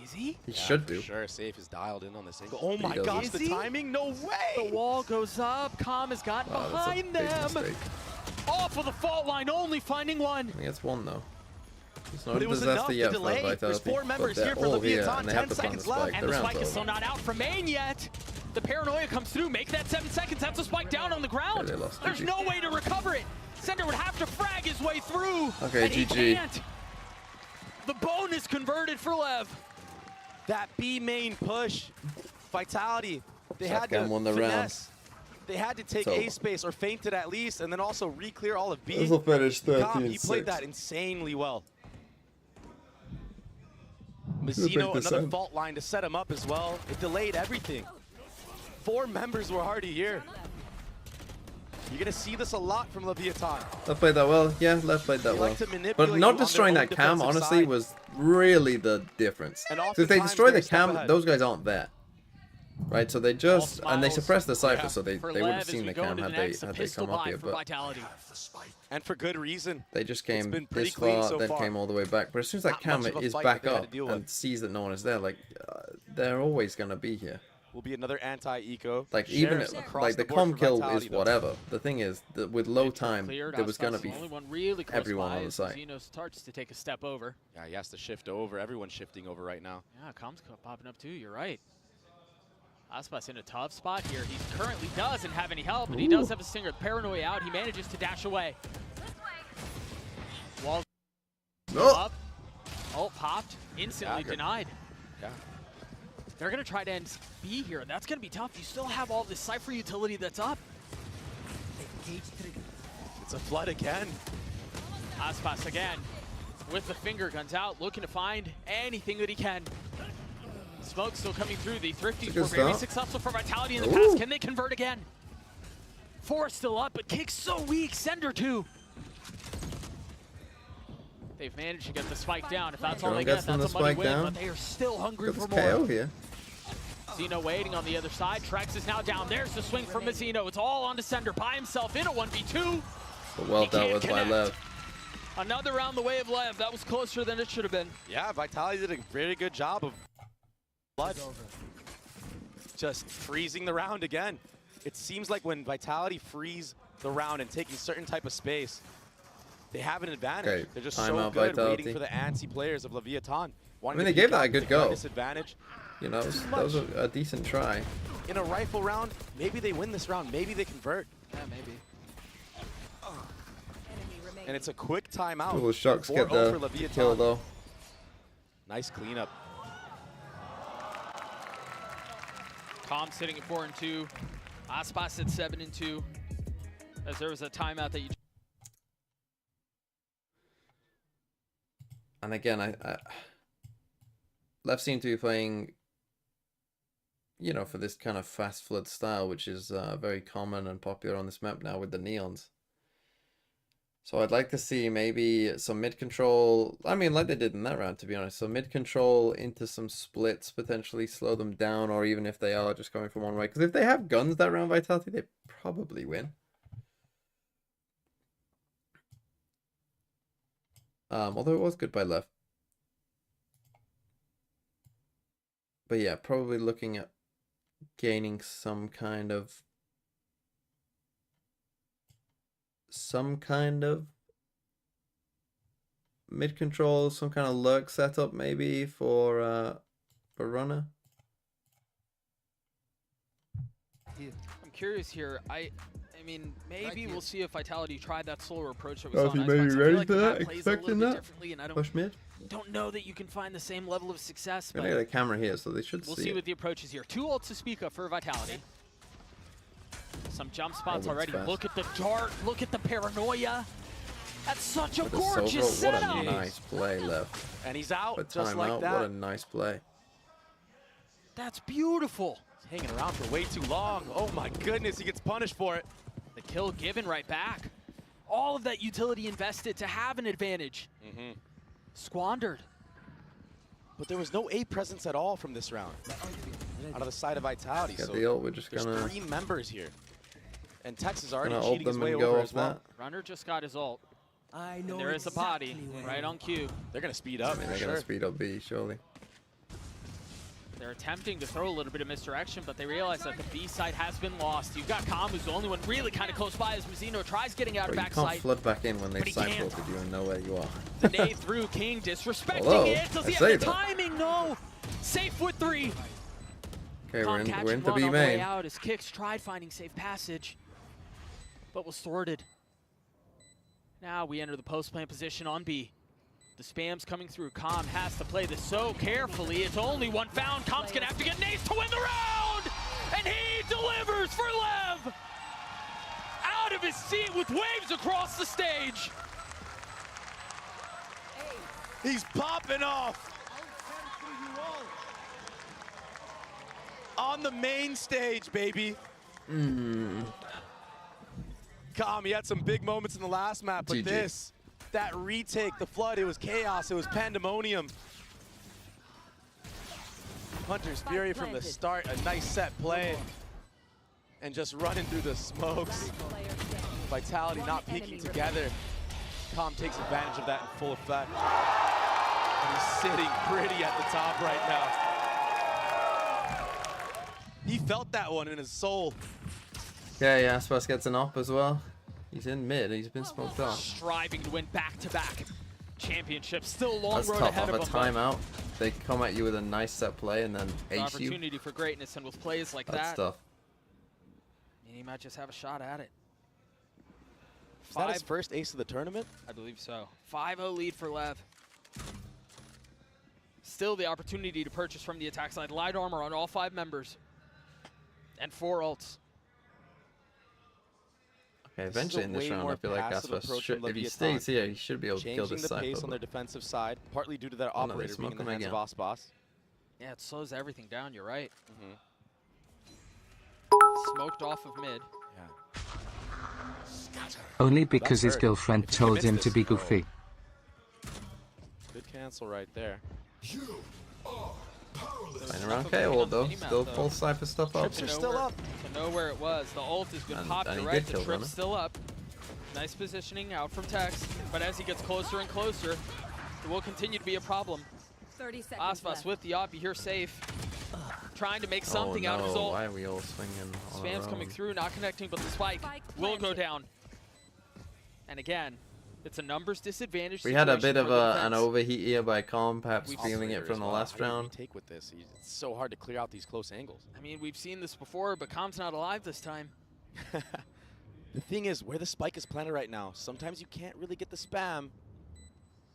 Is he? He should do. For sure, Safe is dialed in on this angle. Oh my gosh, the timing, no way! The wall goes up, Calm has got behind them. Off of the fault line, only finding one. I think it's one though. It's not but it was enough to delay. There's 4 members here for Leviathan, 10 seconds left. And the spike is still not out from main yet. The paranoia comes through, make that 7 seconds, that's a spike down on the ground. There's no way to recover it. Sender would have to frag his way through. Okay, and GG. He can't. The bone is converted for Lev. That B main push, Vitality, they had Shotgun to won the finesse. They had to take A space or feint it at least, and then also re-clear all of B. This will finish 13-6. He played that insanely well. Mazzino, another fault line to set him up as well. It delayed everything. 4 members were already here. You're going to see this a lot from Leviathan. Left played that well. Yeah, left played that well. But not destroying that cam, honestly, was really the difference. So if they destroy the cam, those guys aren't there. Right, so they just, and they suppressed the Cypher, so they would have seen the cam had they come up here. But and for good reason. They just came this far, then came all the way back. But as soon as that cam is back up and sees that no one is there, like, they're always going to be here. Will be another anti-eco. Like, even like the com kill is whatever. The thing is that with low time, there was going to be everyone on the site. Mazzino starts to take a step over. Yeah, he has to shift over. Everyone's shifting over right now. Yeah, com's popping up too. You're right. Aspas in a tough spot here. He currently doesn't have any help, but he does have a stinger. Paranoia out. He manages to dash away. Walls up. Oh, popped. Instantly denied. Yeah. They're going to try to end B here. That's going to be tough. You still have all this Cypher utility that's up. It's a flood again. Aspas again with the finger guns out, looking to find anything that he can. Smoke still coming through. The Thrifties were very successful for Vitality in the past. Can they convert again? 4 still up, but Kick's so weak. Sender 2. They've managed to get the spike down. If that's all they get, that's a money win, but they are still hungry for more. KO here. Zeno waiting on the other side. Trex is now down. There's the swing from Mazzino. It's all on to Sender by himself in a 1v2. But well dealt with by Lev. Another round the way of Lev. That was closer than it should have been. Yeah, Vitality did a very good job of blood. Just freezing the round again. It seems like when Vitality freeze the round and taking certain type of space, they have an advantage. Okay, they're just so good waiting for the antsy players of Leviathan. I mean, they gave that a good go. Disadvantage. You know, that was a decent try. In a rifle round, maybe they win this round. Maybe they convert. Yeah, maybe. And it's a quick timeout. Cool, Shucks get the kill though. Nice cleanup. Calm sitting at 4-2. Aspas at 7-2. As there was a timeout that you. And again, Lev seem to be playing, you know, for this kind of fast flood style, which is very common and popular on this map now with the neons. So I'd like to see maybe some mid control. I mean, like they did in that round, to be honest. So mid control into some splits, potentially slow them down, or even if they are just going from one way. Because if they have guns that round, Vitality, they probably win. Although it was good by Lev. But yeah, probably looking at gaining some kind of mid control, some kind of lurk setup maybe for runner. I'm curious here. I mean, maybe we'll see if Vitality tried that slower approach that we saw. You maybe ready for that? Expecting that? Push mid. Don't know that you can find the same level of success. But I got a camera here, so they should see. We'll see what the approach is here. 2 ults to speak of for Vitality. Some jump spots already. Fast. Look at the dart. Look at the paranoia. That's such a gorgeous setup. What a nice play, LEV. And he's out just like that. What a nice play. That's beautiful. He's hanging around for way too long. Oh my goodness, he gets punished for it. The kill given right back. All of that utility invested to have an advantage. Squandered. But there was no A presence at all from this round. Out of the side of Vitality. Get so the ult, we're just there's gonna 3 members here. And Tex is already ult cheating his them way and go over off as well. Runner just got his ult. And there is a body right on cue. They're going to speed up. I mean, they're going to speed up B, surely. They're attempting to throw a little bit of misdirection, but they realize that the B side has been lost. You've got Calm, who's the only one really kind of close by as Mazzino tries getting out of backside. You can't flood back in when they sideported you and know where you are. The nade through, King disrespecting it. Does he have the timing? No. Safe with 3. Okay, we're in the B main. Way out as Kicks tried finding safe passage, but was thwarted. Now we enter the post-plant position on B. The spam's coming through. Calm has to play this so carefully. It's only one found. Calm's gonna have to get nades to win the round! And he delivers for LEV! Out of his seat with waves across the stage. He's popping off. On the main stage, baby. Calm, he had some big moments in the last map, but GG. That retake, the flood, it was chaos, it was pandemonium. Hunter's Fury from the start, a nice set play. And just running through the smokes. Vitality not peeking together. Calm takes advantage of that in full effect. And he's sitting pretty at the top right now. He felt that one in his soul. Yeah, Aspas gets an op as well. He's in mid, he's been smoked off. Striving to win back-to-back championships. Still a long That's road tough. ahead of Off a timeout, they come at you with a nice set play and then ace you. Opportunity for greatness, and with plays like That's tough. He might just have a shot at it. Is that his first ace of the tournament? I believe so. 5-0 lead for LEV. Still the opportunity to purchase from the attack side. Light armor on all 5 members. And 4 ults. Okay, eventually in this round, I feel like Aspas should, if he stays here, he should be able to kill this Changing the pace Cypher. on their defensive side, partly due to their operator being in the hands of Aspas. Yeah, it slows everything down, you're right. Smoked off of mid. Only because his girlfriend told him to be goofy. Good cancel right there. Playing around KO though, still full Cypher stuff up. Trips are still up. To know where it was. The ult has been popped direct, the trip's still up. Nice positioning out from Tex, but as he gets closer and closer, it will continue to be a problem. 30 seconds Aspas with the op, you hear safe. Trying to make something out of his ult. Why are we all swinging on Spam's coming through, not connecting, but the spike will go down. And again, it's a numbers disadvantage. We had a bit of an overheat here by Calm, perhaps feeling it from the last round. Take with this, it's so hard to clear out these close angles. I mean, we've seen this before, but Calm's not alive this time. The thing is, where the spike is planted right now, sometimes you can't really get the spam,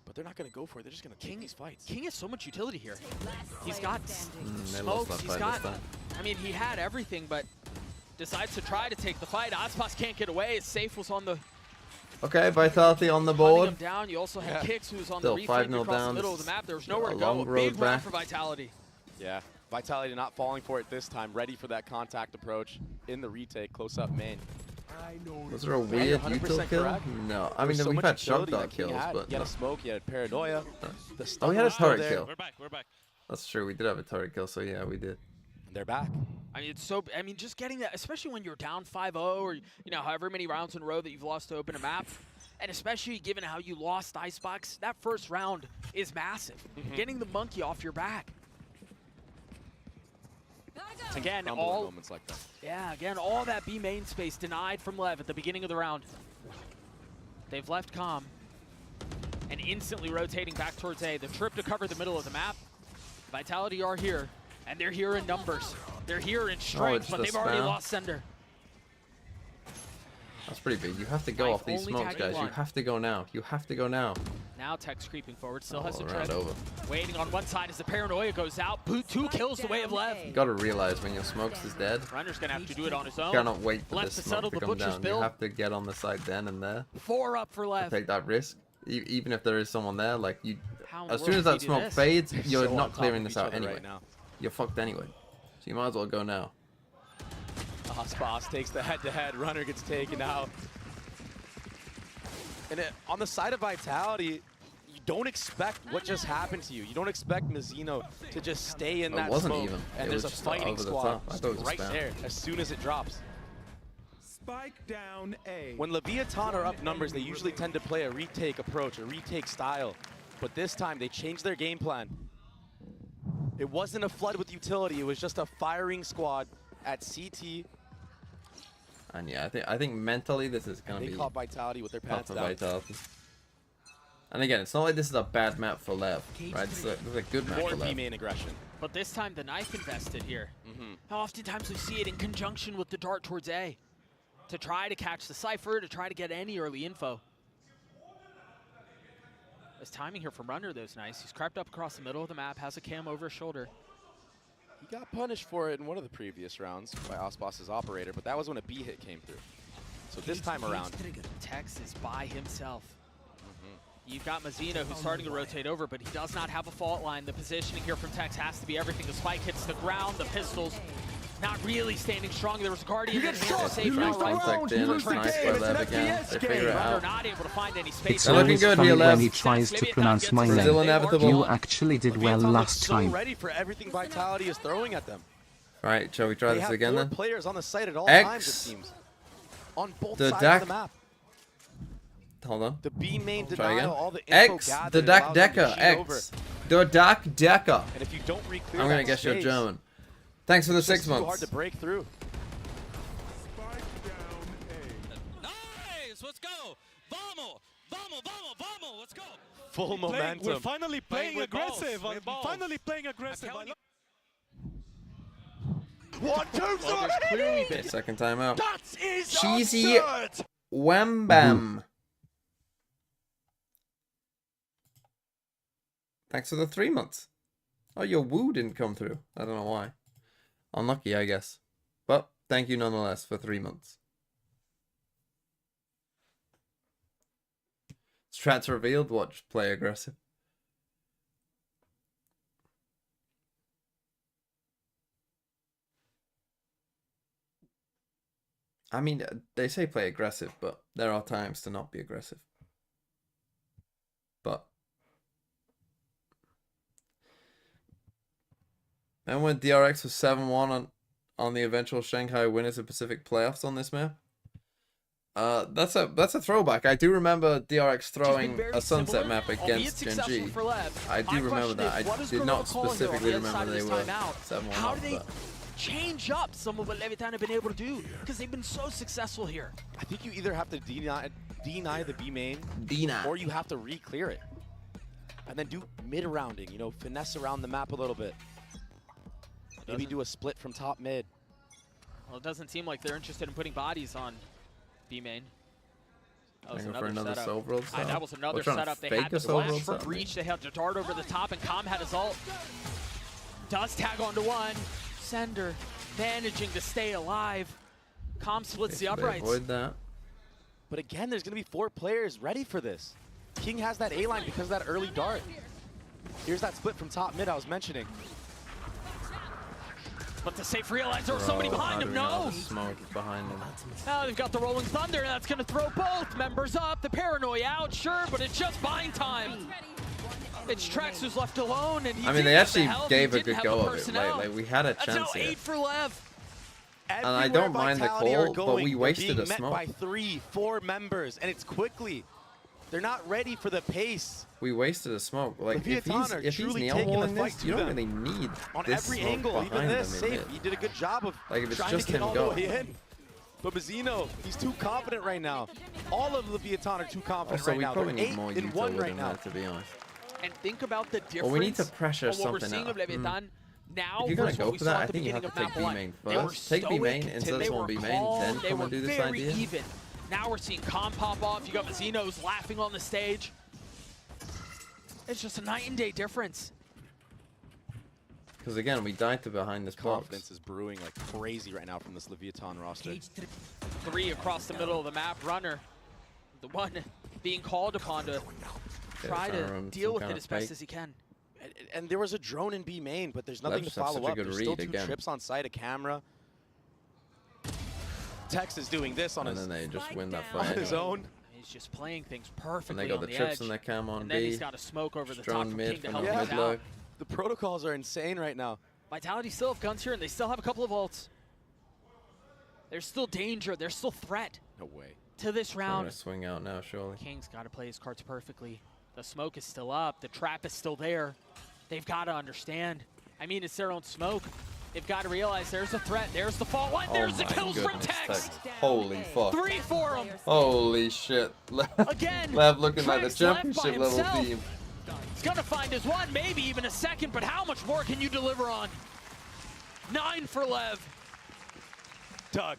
but they're not going to go for it. They're just going to king these fights. King has so much utility here. He's got They lost smokes. that He's fight got. this time. I mean, he had everything, but decides to try to take the fight. Aspas can't get away. His safe was on the. Okay, Vitality on the Hunting board. him down. You also had Kicks, who was on Still the 5-0 reflank across down. the middle of the map. There was nowhere to A go. long A road big round back. for Vitality. Yeah, Vitality not falling for it this time. Ready for that contact approach in the retake, close up main. Was there a weird util kill? correct. No, I mean so we've much had shock utility dog that King kills, had. but He had a smoke, he had paranoia. The oh, stun we had a was still turret there. kill. We're back. That's true. We did have a turret kill, so yeah, we did. They're back. I mean, it's so. I mean, just getting that, especially when you're down 5-0, or you know, however many rounds in a row that you've lost to open a map, and especially given how you lost Icebox, that first round is massive. Getting the monkey off your back. Again, all moments like that. Yeah, again, all that B main space denied from LEV at the beginning of the round. They've left Calm. and instantly rotating back towards A. The trip to cover the middle of the map. Vitality are here, and they're here in numbers. They're here in strength, but they've already lost Sender. That's pretty big. You have to go off these smokes, guys. You have to go now. You have to go now. Now Tech's creeping forward. Still has a trip. Over. Waiting on one side as the paranoia goes out. Boot 2 kills the way of Lev. You gotta realize when your smokes is dead. Runner's gonna have to do it on his own. You cannot wait for the smoke to come down. You have to get on the side then and there. 4 up for Lev. Take that risk. Even if there is someone there, like you, as soon as that smoke fades, you're not clearing this out anyway. You're fucked anyway. So you might as well go now. Boss takes the head-to-head. Runner gets taken out. And on the side of Vitality, you don't expect what just happened to you. You don't expect Mizzino to just stay in that smoke. Even. And there's a fighting squad right there as soon as it drops. Spike down A. When Leviathan are up numbers, they usually tend to play a retake approach, a retake style. But this time, they changed their game plan. It wasn't a flood with utility. It was just a firing squad at CT. And yeah, I think mentally this is gonna be. They caught Vitality with their pants down. Vitality. And again, it's not like this is a bad map for Lev, right? This is a good map for Lev. More main aggression. But this time the knife invested here. How oftentimes we see it in conjunction with the dart towards A, to try to catch the Cypher, to try to get any early info. This timing here from Runner though is nice. He's crept up across the middle of the map, has a cam over his shoulder. He got punished for it in one of the previous rounds by Osboss's operator, but that was when a B hit came through. So this time around, Tex is by himself. You've got Mizzino who's starting to rotate over, but he does not have a fault line. The positioning here from Tex has to be everything. The spike hits the ground, the pistols not really standing strong. There was Guardian that has to save now, right? It's nice by Lev again. They figure it out. Not able to find any space. It's always funny when he tries to pronounce my name. You actually did well last time. Ready for everything Vitality is throwing at them. All right, shall we try this again then? Players on the site at all times, it seems. On both sides of the map. Hold on. The B main denial, all the X, the Dak Decker, X, the Dak Decker. And if you don't re-clear I'm gonna guess you're German. Thanks for the 6 months. It's hard to break through. Nice, let's go. Vamos, vamos, vamos, vamos, let's go. Full momentum. We're finally playing aggressive. Finally playing aggressive. 1, 2, 3. Second time out. That is Cheesy Wham Bam. Thanks for the 3 months. Oh, your woo didn't come through. I don't know why. Unlucky, I guess. But thank you nonetheless for 3 months. Strats revealed. Watch play aggressive. I mean, they say play aggressive, but there are times to not be aggressive. But and when DRX was 7-1 on the eventual Shanghai Winners of Pacific playoffs on this map, that's a throwback. I do remember DRX throwing a sunset map against Gen G. I do remember that. I did not specifically remember they were 7-1. How do they change up some of what Leviathan have been able to do? Because they've been so successful here. I think you either have to deny the B main, or you have to re-clear it, and then do mid-rounding. You know, finesse around the map a little bit. Maybe do a split from top mid. Well, it doesn't seem like they're interested in putting bodies on B main. That was another setup. setup. That was another setup. They had to flash for breach. They had to dart over the top, and Com had his ult. Does tag onto one. Sender managing to stay alive. Com splits the uprights. Avoid that. But again, there's going to be 4 players ready for this. King has that A line because of that early dart. Here's that split from top mid I was mentioning. But the safe realize there was somebody behind him. No! Smoke behind him. Now they've got the Rolling Thunder, and that's going to throw both members up. The Paranoia out, sure, but it's just buying time. It's Trex who's left alone, and I mean, they actually gave a good go of it. Like we had a chance now here. 8 for Lev. And I don't mind the call, but we wasted a smoke. By 3, 4 members, and it's quickly. They're not ready for the pace. We wasted a smoke. Like if he's nail-holing this, you don't really need on this every smoke angle. behind Even this them safe. He did a good job of like if it's trying just to get him all going. the way in. But Mazzino, he's too confident right now. All of Leviathan are too confident Also, right we now. probably They're need more 8-1 right now. to be honest. And think about the difference. Well, we need to pressure on what we're something seeing out. of Leviathan now If you're gonna versus go what we for saw that, at I the think you beginning have of to take map B one. main They were first. Take B main, stoic, insert they someone were B main, calm, then they come were and do this very idea. even. Now we're seeing Calm pop off. You got Mazzino's laughing on the stage. It's just a night and day difference. Because again, we died to behind this Confidence box. is brewing like crazy right now from this Leviathan roster. 3 across the middle of the map. Runner, the one being called upon to try to deal with it as best as he can. And there was a drone in B main, but there's nothing to follow up. There's still 2 trips on site, a camera. Tex is doing this on and his, then they just win that on fight. his own. He's just playing things perfectly And they got on the the trips edge. and their cam on and B. then he's got a smoke over the Strong top from mid King to from help the him mid out. look. The protocols are insane right now. Vitality still have guns here, and they still have a couple of ults. There's still danger. There's still threat. No way. To this They're round. gonna swing out now, surely. King's got to play his cards perfectly. The smoke is still up. The trap is still there. They've got to understand. I mean, it's their own smoke. They've got to realize there's a threat. There's the fault line. There's the kills from Tex. Holy fuck. 3 for him. Holy shit. Again. Lev looking like the Trex left by championship level himself. team. He's going to find his one, maybe even a second, but how much more can you deliver on? 9 for Lev. Doug,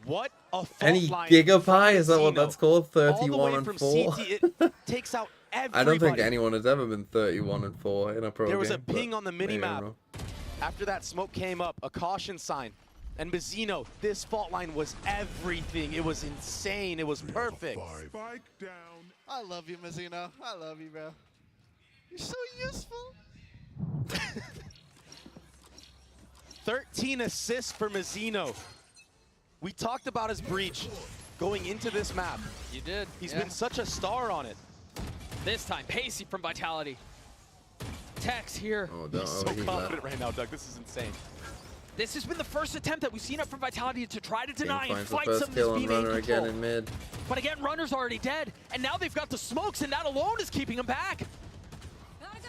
what a fault Any line gigapie? Is that from what that's called? All the 31 way and from 4? CT, it takes out everybody. I don't think anyone has ever been 31 and 4 in a pro game. There was a ping on the maybe I'm minimap. wrong. After that smoke came up, a caution sign. And Mazzino, this fault line was everything. It was insane. It was perfect. Spike down. I love you, Mazzino. I love you, bro. You're so useful. 13 assists for Mazzino. We talked about his breach going into this map. You did. He's been such a star on it. This time, Pacey from Vitality. Tex here. Oh, He's so confident right now, Doug. This is insane. This has been the first attempt that we've seen up from Vitality to try to King deny and finds the fight first some of this kill on B-main Runner control. again in mid. But again, Runner's already dead, and now they've got the smokes, and that alone is keeping them back.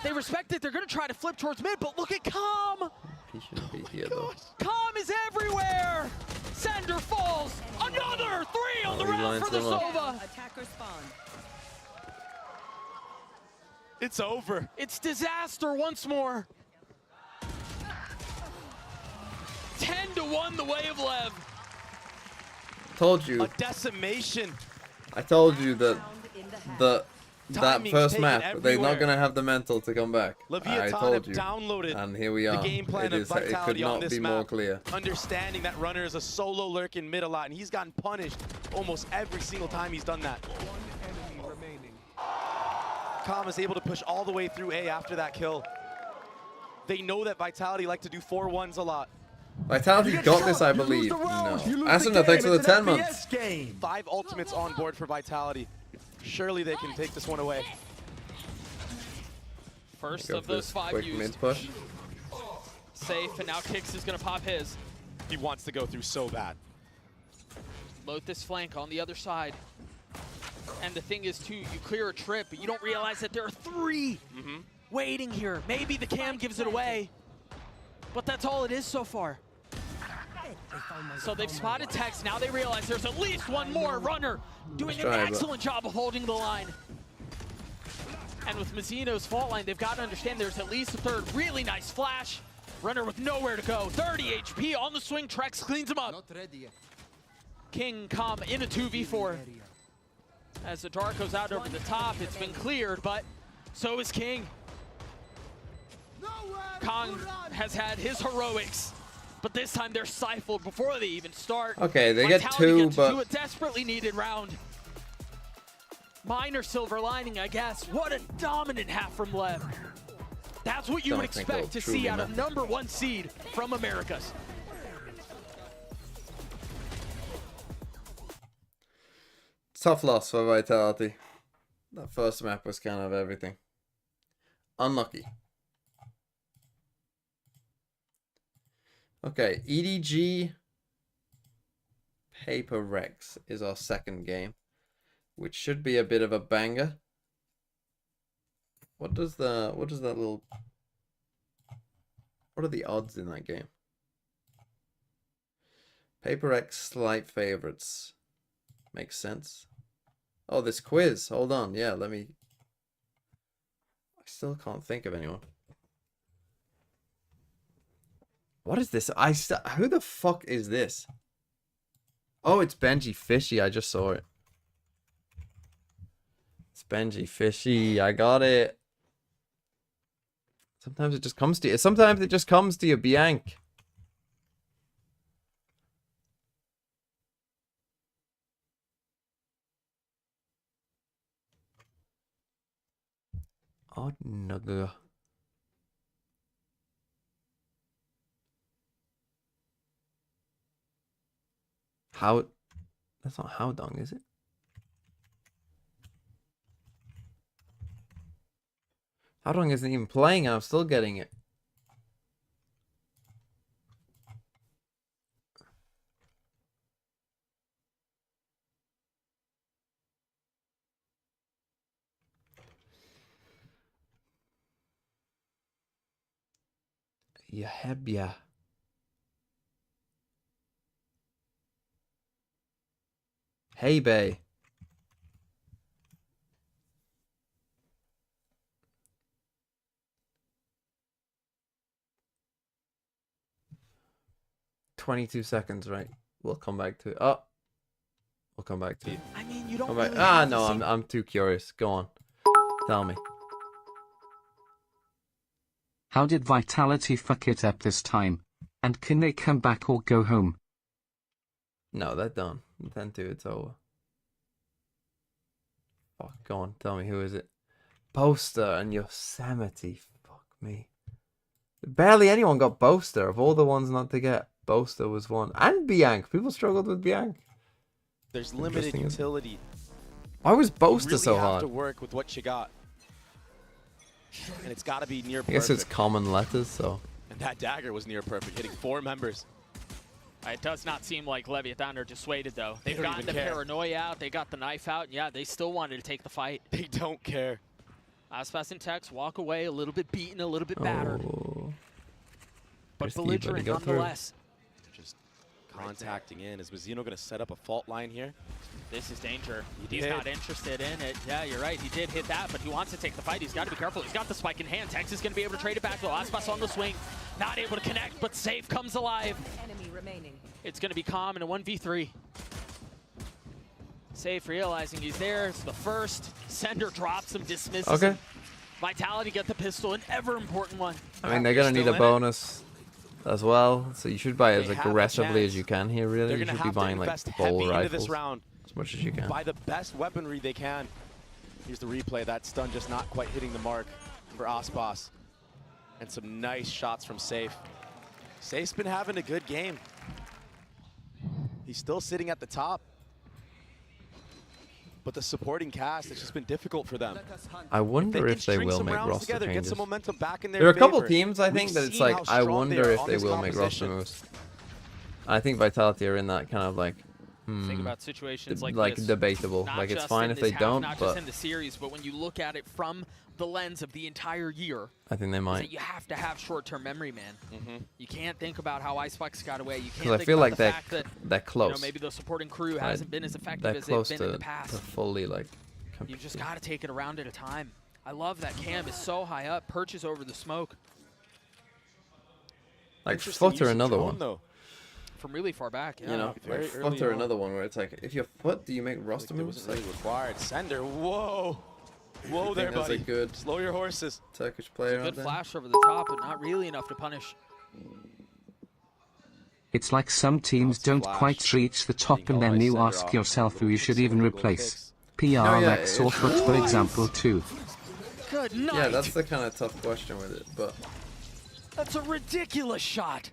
They respect it. They're going to try to flip towards mid, but look at Calm. He shouldn't be here, though. Calm is everywhere. Sender falls. Another 3 on the round for the Sova. Attacker spawn. It's over. It's disaster once more. 10-1 the way of Lev. Told you. A decimation. I told you that that Timing's first taken map, they're not everywhere. going to have the mental to come back. I Leviathan told have you. downloaded And here we are. the game plan It of is. It could Vitality on not this be map, more clear. understanding that Runner is a solo lurk in mid a lot, and he's gotten punished almost every single time he's done that. Calm is able to push all the way through A after that kill. They know that Vitality like to do 4-1s a lot. Vitality got this, I believe. No. Asuna, thanks for the 10 months. 5 ultimates on board for Vitality. Surely they can take this one away. First Go of for those this 5 quick used. mid push. Safe, and now Kix is going to pop his. He wants to go through so bad. Load this flank on the other side. And the thing is, too, you clear a trip, but you don't realize that there are 3 waiting here. Maybe the cam gives it away, but that's all it is so far. So they've spotted Tex. Now they realize there's at least one more. Runner doing an excellent job of holding the line. And with Mazzino's fault line, they've got to understand there's at least a 3rd. Really nice flash. Runner with nowhere to go. 30 HP on the swing. Trex cleans him up. King Calm in a 2v4. As the dart goes out over the top, it's been cleared, but so is King. Kong has had his heroics, but this time they're stifled before they even start. Okay, they get Vitality 2, gets but... to a desperately needed round. Minor silver lining, I guess. What a dominant half from Lev. That's what you would expect to see out of #1 seed from Americas. Tough loss for Vitality. That first map was kind of everything. Unlucky. Okay, EDG PRX is our second game, which should be a bit of a banger. What are the odds in that game? PRX slight favorites. Makes sense. Oh, this quiz. Hold on. Yeah, let me... I still can't think of anyone. What is this? Who the fuck is this? Oh, it's Benji Fishy. I just saw it. It's Benji Fishy. I got it. Sometimes it just comes to you. Sometimes it just comes to you, Bianc. Oh, nugga. How? That's not how dong, is it? How dong isn't even playing and I'm still getting it. Yahebia. Hey, Bay. $22, right? We'll come back to it. Oh, we'll come back to it. I mean, you don't. Really no, I'm too curious. Go on, tell me. How did Vitality fuck it up this time? And can they come back or go home? No, they're done. 10-2, it's over. Fuck, go on, tell me, who is it? Boaster and Yosemite. Fuck me. Barely anyone got Boaster. Of all the ones not to get, Boaster was one. And Bianc. People struggled with Bianc. There's limited utility. Why was Boaster really so have hard? To work with what you got. And it's got to be near perfect. I guess it's common letters, so. And that dagger was near perfect, hitting 4 members. It does not seem like Leviathan are dissuaded, though. They've gotten the paranoia out, they got the knife out, and yeah, they still wanted to take the fight. They don't care. Aspas and Tex walk away a little bit beaten, a little bit battered. But belligerent nonetheless. Just contacting in. Is Mazzino going to set up a fault line here? This is danger. He's not interested in it. Yeah, you're right. He did hit that, but he wants to take the fight. He's got to be careful. He's got the spike in hand. Tex is going to be able to trade it back, though. Aspas on the swing. Not able to connect, but Safe comes alive. Enemy remaining. It's going to be calm in a 1v3. Safe realizing he's there. It's the first. Sender drops him, dismisses him. Vitality get the pistol, an ever important one. I mean, they're going to need a bonus as well, so you should buy as aggressively as you can here, really. You should be buying like bowl rifles as much as you can. Buy the best weaponry they can. Here's the replay. That stun just not quite hitting the mark for Aspas. And some nice shots from Safe. Safe's been having a good game. He's still sitting at the top. But the supporting cast, it's just been difficult for them. I wonder if they will make roster changes. Get some momentum back in their there are a couple favor. teams, I think, that it's like, I wonder if they will make roster moves. I think Vitality are in that kind of like, think about situations like this. Debatable. Like, it's fine if they don't, not just in the series, but when you look at it from the lens of the entire year, I think they might. You have to have short-term memory, man. You can't think about how Icebox got away. You can't I think feel about like the fact that they're close. You know, maybe the supporting crew hasn't been as effective as they're they've been in the past. To fully like. You just got to take it around at a time. I love that Cam is so high up, perches over the smoke. Like Foot or another one. Though. From really far back, yeah. You know, like Foot or another one where it's like, if you're Foot, do you make roster moves? It wasn't really required. Sender, whoa. Whoa there, buddy. A good slow your horses. Turkish player. Good flash over the top, but not really enough to punish. It's like some teams don't quite reach the top and then you ask yourself who you should even replace. PRX or Foot, for example, too. Good night. Yeah, that's the kind of tough question with it, but... That's a ridiculous shot.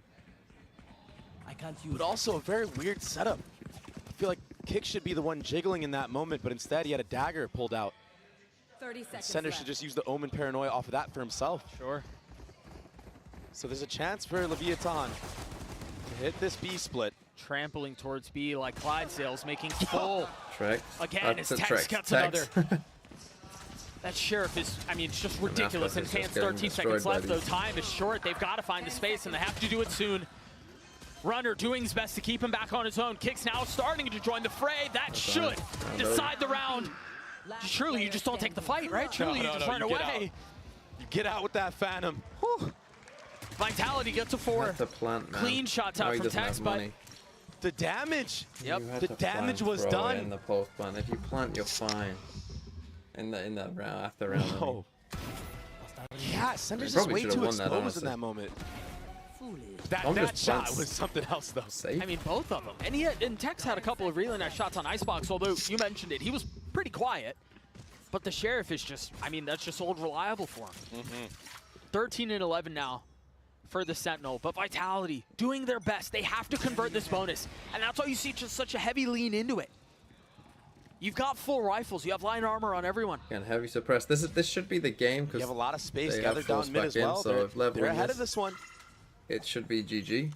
But also a very weird setup. I feel like Kick should be the one jiggling in that moment, but instead he had a dagger pulled out. 30 seconds Sender left. should just use the Omen Paranoia off of that for himself. Sure. So there's a chance for Leviathan to hit this B split. Trampling towards B like Clydesdale's making full. Trick. Again, his Tex cuts another. That Sheriff is, I mean, it's just ridiculous. And his hands 13 seconds left, though time is short. They've got to find the space, and they have to do it soon. Runner doing his best to keep him back on his own. Kicks now starting to join the fray. That should decide the round. Surely you just don't take the fight, right? Surely you just run away. You get out with that Phantom. Whew. Vitality gets a 4. That's a plant, man. Clean shots out from Tex, but the damage. Yep. The damage was done. In the post plant. If you plant, you're fine. In that round, after round. Oh. Yeah, Sender's just way too exposed in that moment. That shot was something else, though. Safe. I mean, both of them. And Tex had a couple of really nice shots on Icebox, although you mentioned it. He was pretty quiet. But the Sheriff is just, I mean, that's just old reliable for him. 13 and 11 now for the Sentinel. But Vitality doing their best. They have to convert this bonus. And that's why you see just such a heavy lean into it. You've got full rifles. You have line armor on everyone. And heavy suppressed. This should be the game because you have a lot of space gathered down mid as well. So they're ahead of this one. It should be GG.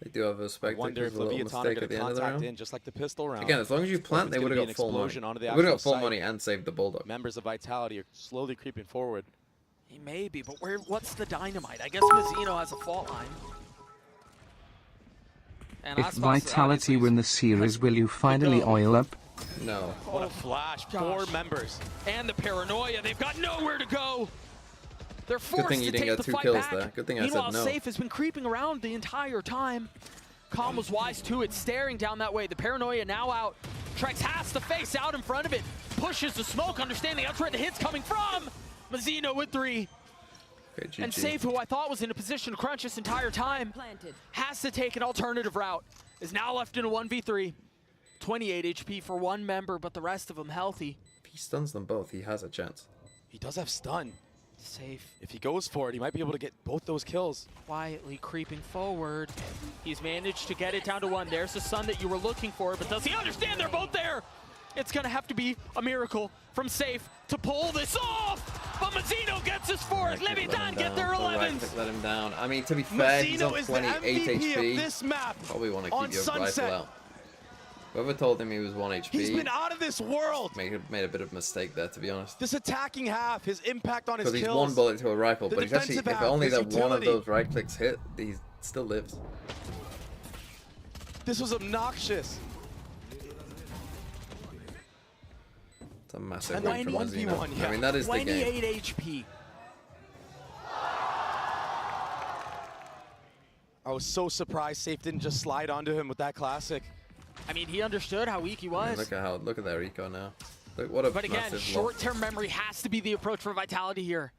They do have a spectacle. I wonder if Leviathan at the end of the round. Just like the pistol round. Again, as long as you plant, they would have got full money. They would have got full money and saved the Bulldog. Members of Vitality are slowly creeping forward. He may be, but what's the dynamite? I guess Mazzino has a fault line. And if Vitality win the series, will you finally oil up? No. What a flash. 4 members. And the paranoia. They've got nowhere to go. They're forced Good thing you to didn't take get the 2 fight kills back. there. Good thing I said Meanwhile, no. Safe has been creeping around the entire time. Calm was wise to it, staring down that way. The paranoia now out. Trex has to face out in front of it. Pushes the smoke, understanding that's where the hit's coming from. Mazzino with 3. Okay, and Safe, who I thought was in a position to crunch this entire time, has to take an alternative route. Is now left in a 1v3. 28 HP for one member, but the rest of them healthy. If he stuns them both, he has a chance. He does have stun. Safe. If he goes for it, he might be able to get both those kills. Quietly creeping forward. He's managed to get it down to 1. There's the stun that you were looking for, but does he understand they're both there? It's going to have to be a miracle from Safe to pull this off. But Mazzino gets his 4th. Leviathan get their 11th. Let him down. I mean, to be fair, he's on 28 HP. This map probably want to keep your rifle out. Whoever told him he was 1 HP. He's been out of this world. Made a bit of a mistake there, to be honest. This attacking half, his impact on his kills. Because he's 1 bullet to a rifle, but he's actually, if only that one of those right clicks hit, he still lives. This was obnoxious. It's a massive win for Mazzino. Yeah. I mean, that is the game. 28 HP. I was so surprised Safe didn't just slide onto him with that classic. I mean, he understood how weak he was. Yeah, look at their eco now. Look, what a but again, short-term memory has to be the approach for Vitality here.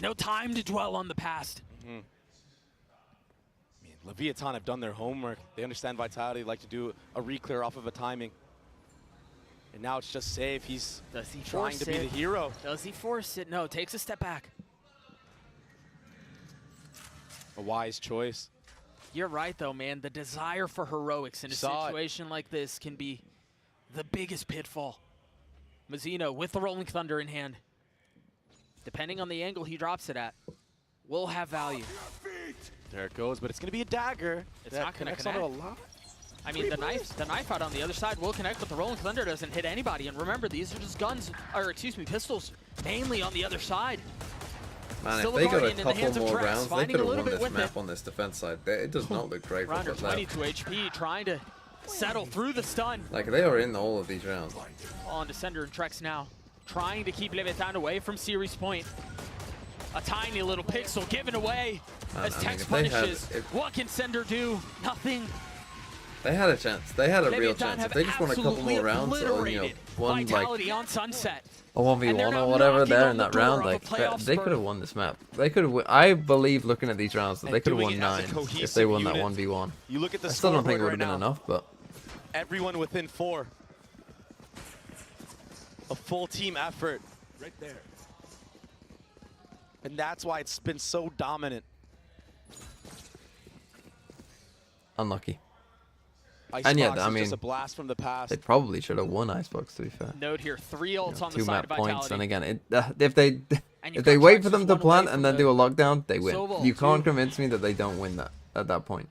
No time to dwell on the past. I mean, Leviathan have done their homework. They understand Vitality, like to do a re-clear off of a timing. And now it's just Safe. He's trying to be the hero. Does he force it? No, takes a step back. A wise choice. You're right, though, man. The desire for heroics in a situation like this can be the biggest pitfall. Mazzino with the Rolling Thunder in hand. Depending on the angle he drops it at, will have value. There it goes, but it's going to be a dagger. It's not going to connect. A lot. I mean, the knife out on the other side will connect, but the Rolling Thunder doesn't hit anybody. And remember, these are just guns, or excuse me, pistols, mainly on the other side. Man, if they got a couple more rounds, they could have won this map on this defense side. It does not look great for them. 22 HP, trying to settle through the stun. Like, they are in all of these rounds. On to Sender and Trex now, trying to keep Leviathan away from series point. A tiny little pixel given away as Tex punishes. What can Sender do? Nothing. They had a chance. They had a real chance. If they just won a couple more rounds, or, you know, one Vitality on Sunset. A 1v1 or whatever there in that round, like they could have won this map. They could have. I believe, looking at these rounds, that they could have won 9 if they won that 1v1. You look at the I still don't think it would have been enough, but everyone within 4. A full team effort. Right there. And that's why it's been so dominant. Unlucky. Icebox and yeah, I mean, just a blast from the past. They probably should have won Icebox, to be fair. Note here, 3 ults on the 2 side map of Vitality. points, and again, if they wait for them to plant and then do a lockdown, they win. You can't convince me that they don't win that at that point.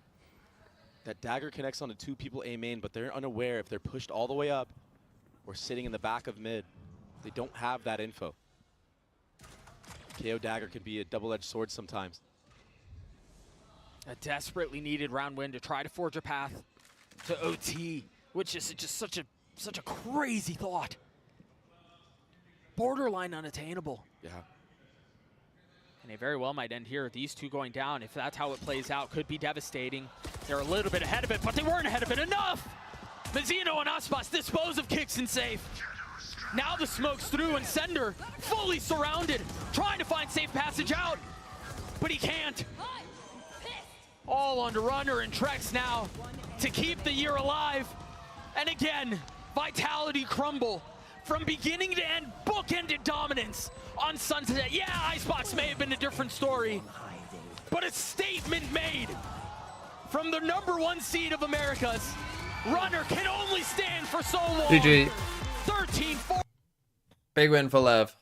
That dagger connects onto 2 people A main, but they're unaware if they're pushed all the way up or sitting in the back of mid. They don't have that info. KO dagger can be a double-edged sword sometimes. A desperately needed round win to try to forge a path to OT, which is just such a crazy thought. Borderline unattainable. Yeah. And they very well might end here. These two going down, if that's how it plays out, could be devastating. They're a little bit ahead of it, but they weren't ahead of it enough! Mizuno and Aspas dispose of kicks and safe. Now the smoke's through and Sender fully surrounded, trying to find safe passage out, but he can't. All on Runner and Trex now to keep the year alive. And again, Vitality crumble from beginning to end, bookended dominance on Sunset. Yeah, Icebox may have been a different story, but a statement made from the #1 seed of Americas. Runner can only stand for so long. GG. 13-4. Big win for Lev.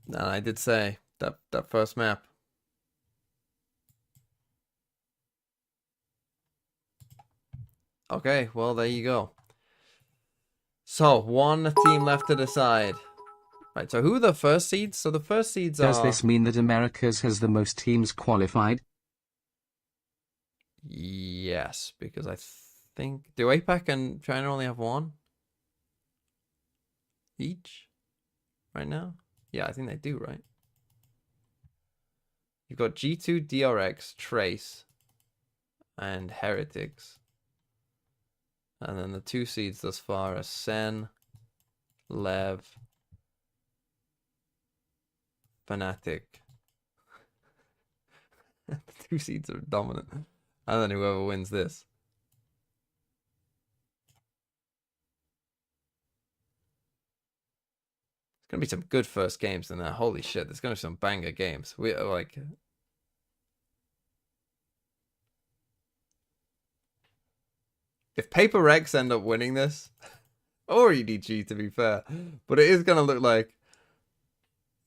No, I did say that first map. Okay, well, there you go. So, one team left to decide. Right, so who are the first seeds? So the first seeds are... Does this mean that Americas has the most teams qualified? Yes, because I think... Do APAC and China only have one? Each? Right now? Yeah, I think they do, right? You've got G2, DRX, Trace, and Heretics. And then the 2 seeds thus far are Sen, Lev, Fnatic. The 2 seeds are dominant. And then whoever wins this. It's going to be some good first games in there. Holy shit, there's going to be some banger games. We are like... If PRX end up winning this, or EDG to be fair, but it is going to look like,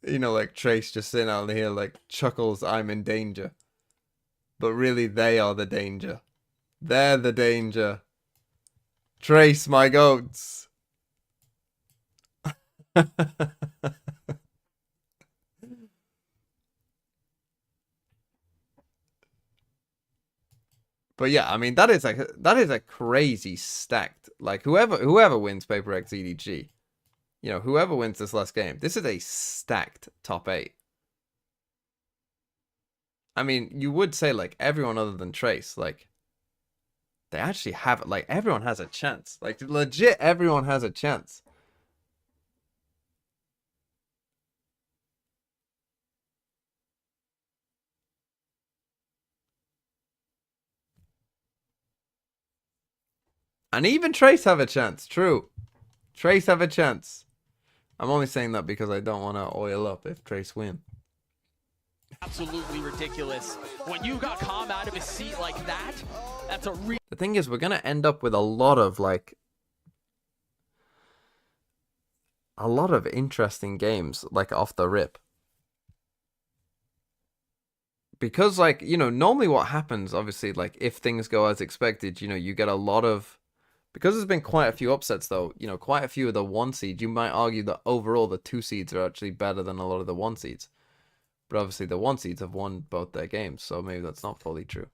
you know, like Trace just sitting out here like chuckles, I'm in danger. But really, they are the danger. They're the danger. Trace, my goats. But yeah, I mean that is a crazy stacked, like whoever wins PRX EDG, you know, whoever wins this last game, this is a stacked top 8. I mean, you would say like everyone other than Trace, like they actually have, like everyone has a chance, like legit everyone has a chance. And even Trace have a chance. True. Trace have a chance. I'm only saying that because I don't want to oil up if Trace win. Absolutely ridiculous. When you got Calm out of his seat like that, that's a real... The thing is, we're going to end up with a lot of, like... a lot of interesting games, like, off the rip. Because, like, you know, normally what happens, obviously, like, if things go as expected, you know, you get a lot of... Because there's been quite a few upsets, though, you know, quite a few of the 1 seeds, you might argue that overall the 2 seeds are actually better than a lot of the 1 seeds. But obviously the 1 seeds have won both their games, so maybe that's not fully true.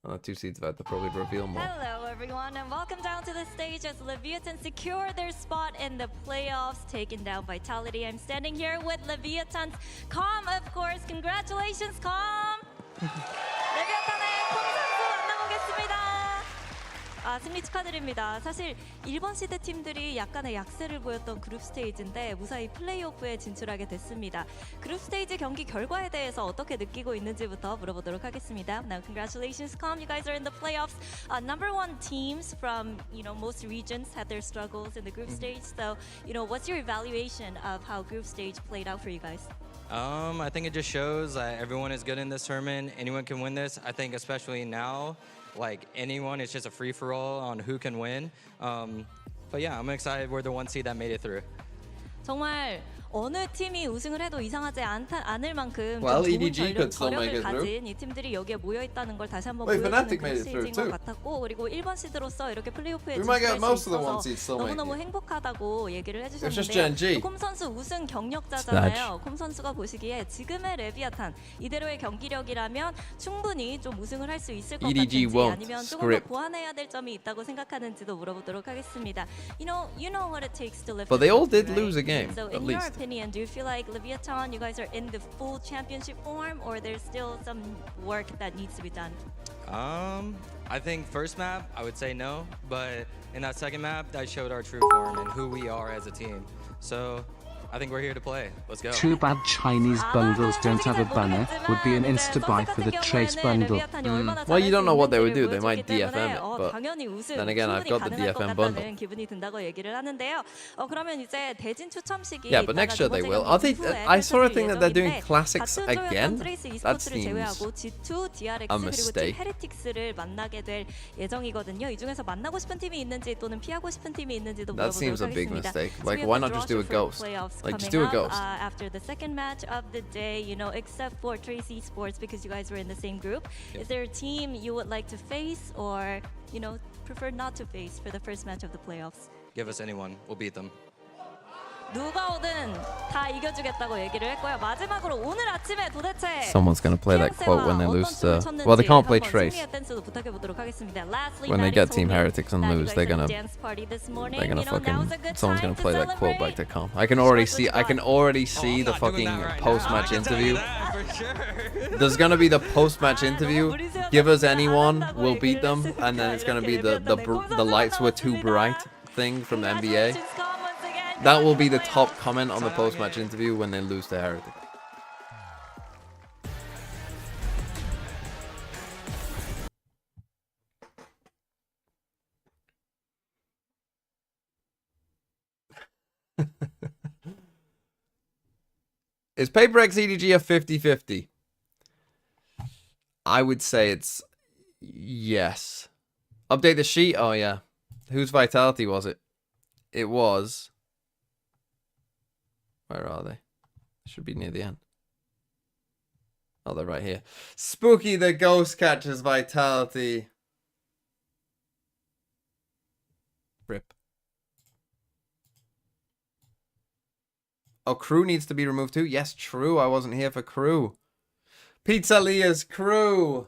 And the 2 seeds have had to probably reveal more. Hello everyone, and welcome down to the stage as Leviathan secure their spot in the playoffs, taking down Vitality. I'm standing here with Leviathan's Calm, of course. Congratulations, Calm! 레비아탄의 콩 선수 만나보겠습니다. 승리 축하드립니다. 사실 1번 시드 팀들이 약간의 약세를 보였던 그룹 스테이지인데 무사히 플레이오프에 진출하게 됐습니다. 그룹 스테이지 경기 결과에 대해서 어떻게 느끼고 있는지부터 물어보도록 하겠습니다. Now, congratulations, Calm. You guys are in the playoffs. #1 teams from, you know, most regions had their struggles in the group stage. So, you know, what's your evaluation of how group stage played out for you guys? I think it just shows that everyone is good in this tournament. Anyone can win this. I think especially now, like anyone, it's just a free-for-all on who can win. But yeah, I'm excited we're the 1 seed that made it through. 정말 어느 팀이 우승을 해도 이상하지 않을 만큼 Well, 좋은 EDG could still make 저력을 it through. 가진 이 팀들이 여기에 모여 있다는 걸 다시 한번 Wait, 보여주는 Fnatic 그런 made it through 시리즈인 것 too. 같았고 그리고 1번 시드로서 이렇게 플레이오프에 We might get 진출할 most 수 of the 있어서 one seeds still 너무너무 making. 행복하다고 얘기를 It's just Gen G. 해주셨는데요. 콤 선수 우승 경력자잖아요. 콤 선수가 보시기에 지금의 레비아탄 이대로의 경기력이라면 충분히 좀 우승을 할 수 있을 것 EDG 같은지 won't 아니면 조금 더 script. 보완해야 될 점이 있다고 생각하는지도 물어보도록 하겠습니다. You know what it takes to lift. But they all the did trophy, lose a right? game, So at in your least. opinion, do you feel like Leviathan, you guys are in the full championship form, or there's still some work that needs to be done? I think first map, I would say no, but in that second map, that showed our true form and who we are as a team. So I think we're here to play. Let's go. Too bad Chinese bundles don't have a banner. Would be an insta-buy for the Trace bundle. Well, you don't know what they would do. They might DFM it, but then again, I've got the DFM bundle. 기분이 든다고 얘기를 하는데요. 그러면 이제 대진 추첨식이 Yeah, but next year they will. Are they? I sort of think that they're doing classics again. That seems G2, DRX a 그리고 mistake. 헤리틱스를 만나게 될 예정이거든요. 이 중에서 만나고 싶은 팀이 있는지 또는 피하고 싶은 팀이 있는지도 That 물어보도록 seems a big 하겠습니다. mistake. So we Like, have why the not just draw do a for ghost? playoffs Like, just coming do a up, ghost. after the second match of the day, you know, except for Tracy Sports because you guys were in the same group. Is there a team you would like to face or, you know, prefer not to face for the first match of the playoffs? Give us anyone. We'll beat them. 누가 오든 다 이겨주겠다고 얘기를 했고요. 마지막으로 오늘 아침에 도대체 Someone's gonna play that quote when they lose to. Well, they can't play Trace. When they get Team Heretics and lose, they're gonna fucking. Someone's gonna play that quote back to Com. I can already see the fucking post-match interview. There's gonna be the post-match interview. Give us anyone, we'll beat them, and then it's gonna be the lights were too bright thing from the NBA. That will be the top comment on the post-match interview when they lose to Heretic. Is PRX EDG a 50-50? I would say it's yes. Update the sheet? Oh yeah. Whose Vitality was it? It was... Where are they? Should be near the end. Oh, they're right here. Spooky the Ghost Catcher's Vitality. Rip. Oh, Crew needs to be removed too? Yes, true. I wasn't here for Crew. Pizzalia's Crew.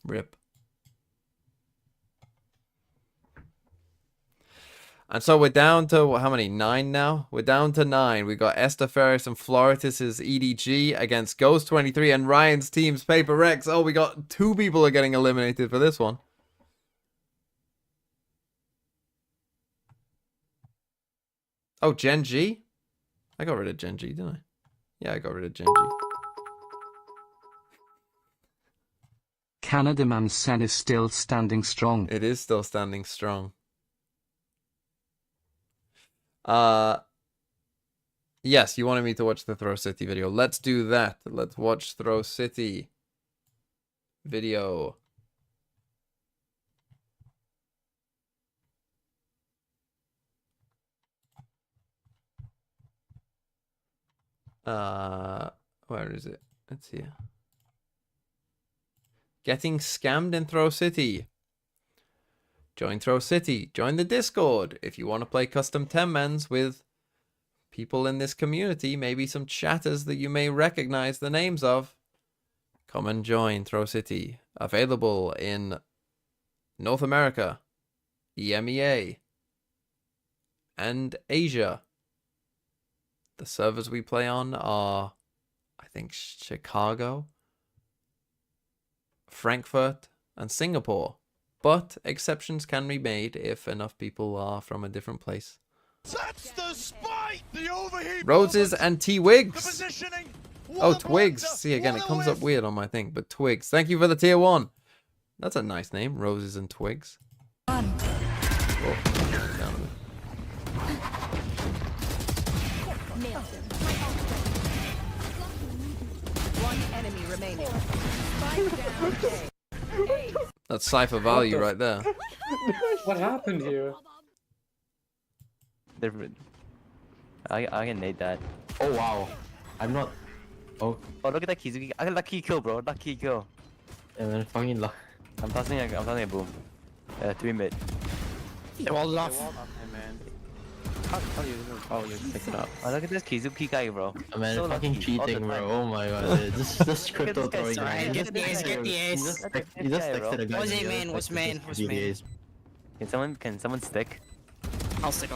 Rip. And so we're down to, how many? 9 now? We're down to 9. We got Esther Ferris and Floritus's EDG against Ghost23 and Ryan's team's PRX. Oh, we got 2 people are getting eliminated for this one. Oh, Gen G? I got rid of Gen G, didn't I? Yeah, I got rid of Gen G. Canada Man Sen is still standing strong. It is still standing strong. Yes, you wanted me to watch the Throw City video. Let's do that. Let's watch Throw City video. Where is it? Let's see. Getting scammed in Throw City. Join Throw City. Join the Discord if you want to play custom 10-mans with people in this community. Maybe some chatters that you may recognize the names of. Come and join Throw City. Available in North America, EMEA, and Asia. The servers we play on are, I think, Chicago, Frankfurt, and Singapore. But exceptions can be made if enough people are from a different place. That's the spike! The overheat! Roses and T-Wigs. Oh, Twigs. See, again, it comes up weird on my thing, but Twigs. Thank you for the tier 1. That's a nice name, Roses and Twigs. Oh, down a bit. One enemy remaining. That's Cypher value right there. What happened here? I can nade that. Oh wow. I'm not. Oh. Oh, look at that Kizuki. I got lucky kill, bro. Lucky kill. And then fucking luck. I'm tossing a boom. 3 mid. They walled it off. How you pick it up? Oh, look at this Kizuki guy, bro. Man, so fucking cheating, bro. Oh my god. This crypto throwing guy. Get the ace, get the ace. He just texted a guy. What's it, man? What's main? What's main? Can someone stick? I'll stick.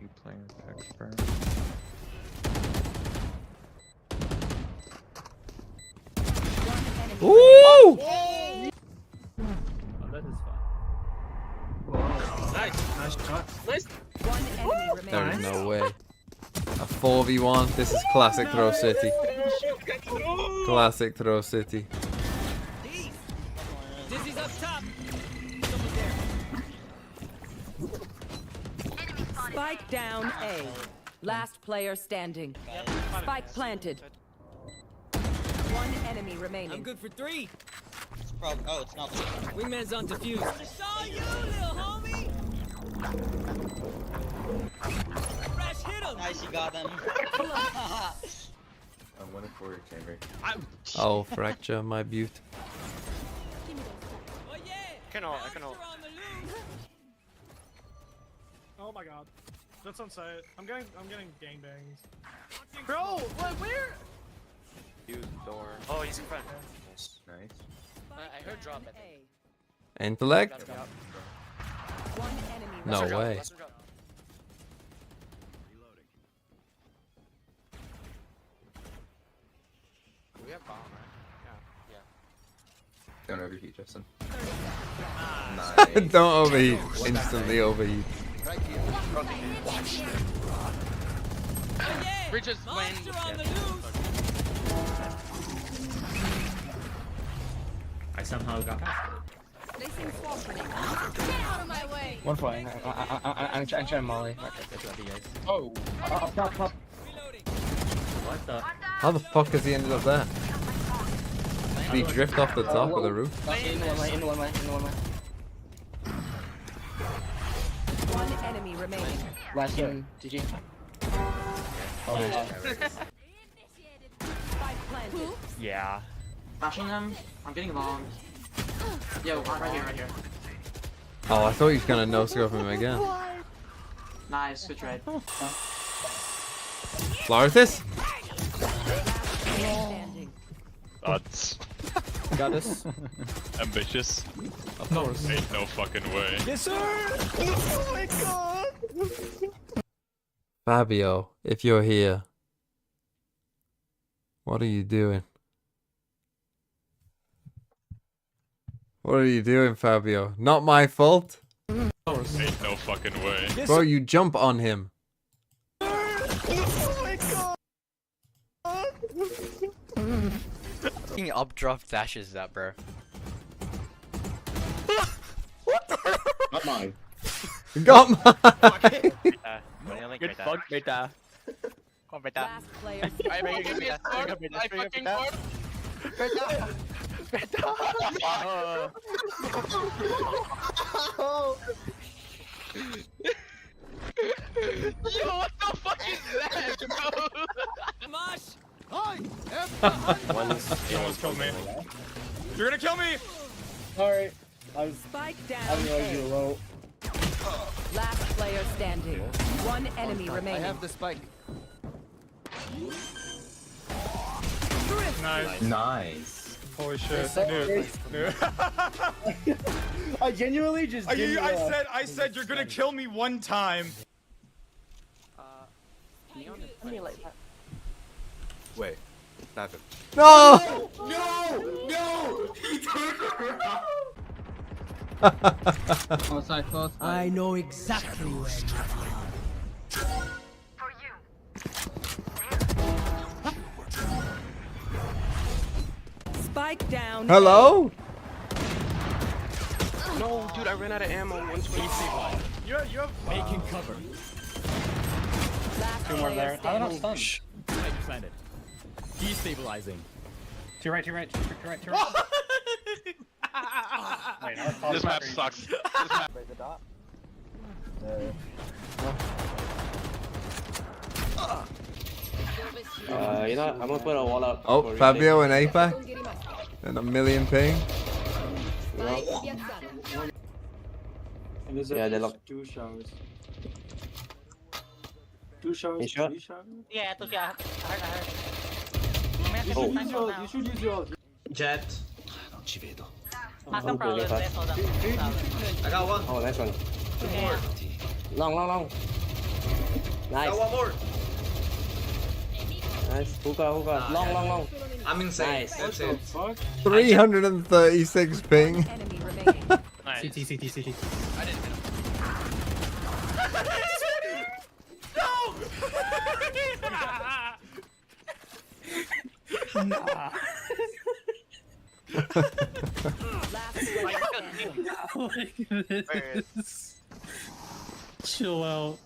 You playing expert? Ooh! Oh, that is fun. Nice shot. Nice. One enemy remaining. There is no way. A 4v1. This is classic Throw City. Classic Throw City. Dizzy's up top. Spike down A. Last player standing. Spike planted. One enemy remaining. I'm good for 3. Oh, it's not. Wingman's on defuse. I saw you, little homie. Fresh hit him. Nice, you got him. I'm winning for your chamber. Oh, fracture my beaut. Oh yeah. I can hold. Oh my god. That's on site. I'm getting gangbangs. Bro, what? Where? Use door. Oh, he's in front. Nice. I heard drop it. Intellect? One enemy. No way. We have bomb, right? Yeah. Don't overheat, Justin. Nice. Don't overheat. Instantly overheat. Breaches lane. I somehow got past it. They seem swamping. Get out of my way. One point. I'm trying Molly. Oh. Top. What the? How the fuck has he ended up there? Did he drift off the top of the roof? In one line. One enemy remaining. Last game, GG. Oh, Spike planted. yeah. Bashing him. I'm getting bombed. Yo, right here. Oh, I thought he was gonna no-scope him again. Nice, good trade. Floritis? That's Got this. ambitious. Of course. Ain't no fucking way. Yes, sir. Oh my god. Fabio, if you're here, what are you doing? What are you doing, Fabio? Not my fault. Ain't no fucking way. Bro, you jump on him. Oh my god. Fucking up drop dashes that, bro. Not mine. Got mine. Good fuck, beta. Come on, beta. Last player. I fucking won. Beta. Yo, what the fuck is that, bro? Mosh. He almost killed me. You're gonna kill me! Sorry. Spike down. I realized you were low. Last player standing. One enemy remaining. I have the spike. Nice. Holy shit. Dude. I genuinely just I said you're gonna kill me one time. Wait. Nothing. No! No! He took her out! I know exactly where you are. Spike down. Hello? No, dude, I ran out of ammo. 120. You have Making cover. Last Two more there. I don't know. Shh. Planted. Destabilizing. To right. Wait, this map sucks. You know what? I'm gonna put a wall up. Oh, Fabio and APAC. And a million ping. Yeah, they look. 2 showers. 2 showers. You sure? 3 showers. Yeah, 2 showers. I heard. You should use your Jet. I can probably hold up. I got one. Oh, nice one. Yeah. Long. Nice. Got one more. Nice. Hookah. Long. I'm insane. Nice. That's it. 336 ping. Enemy remaining. Nice. CT. I didn't hit him. Nah. Like this. Chill out.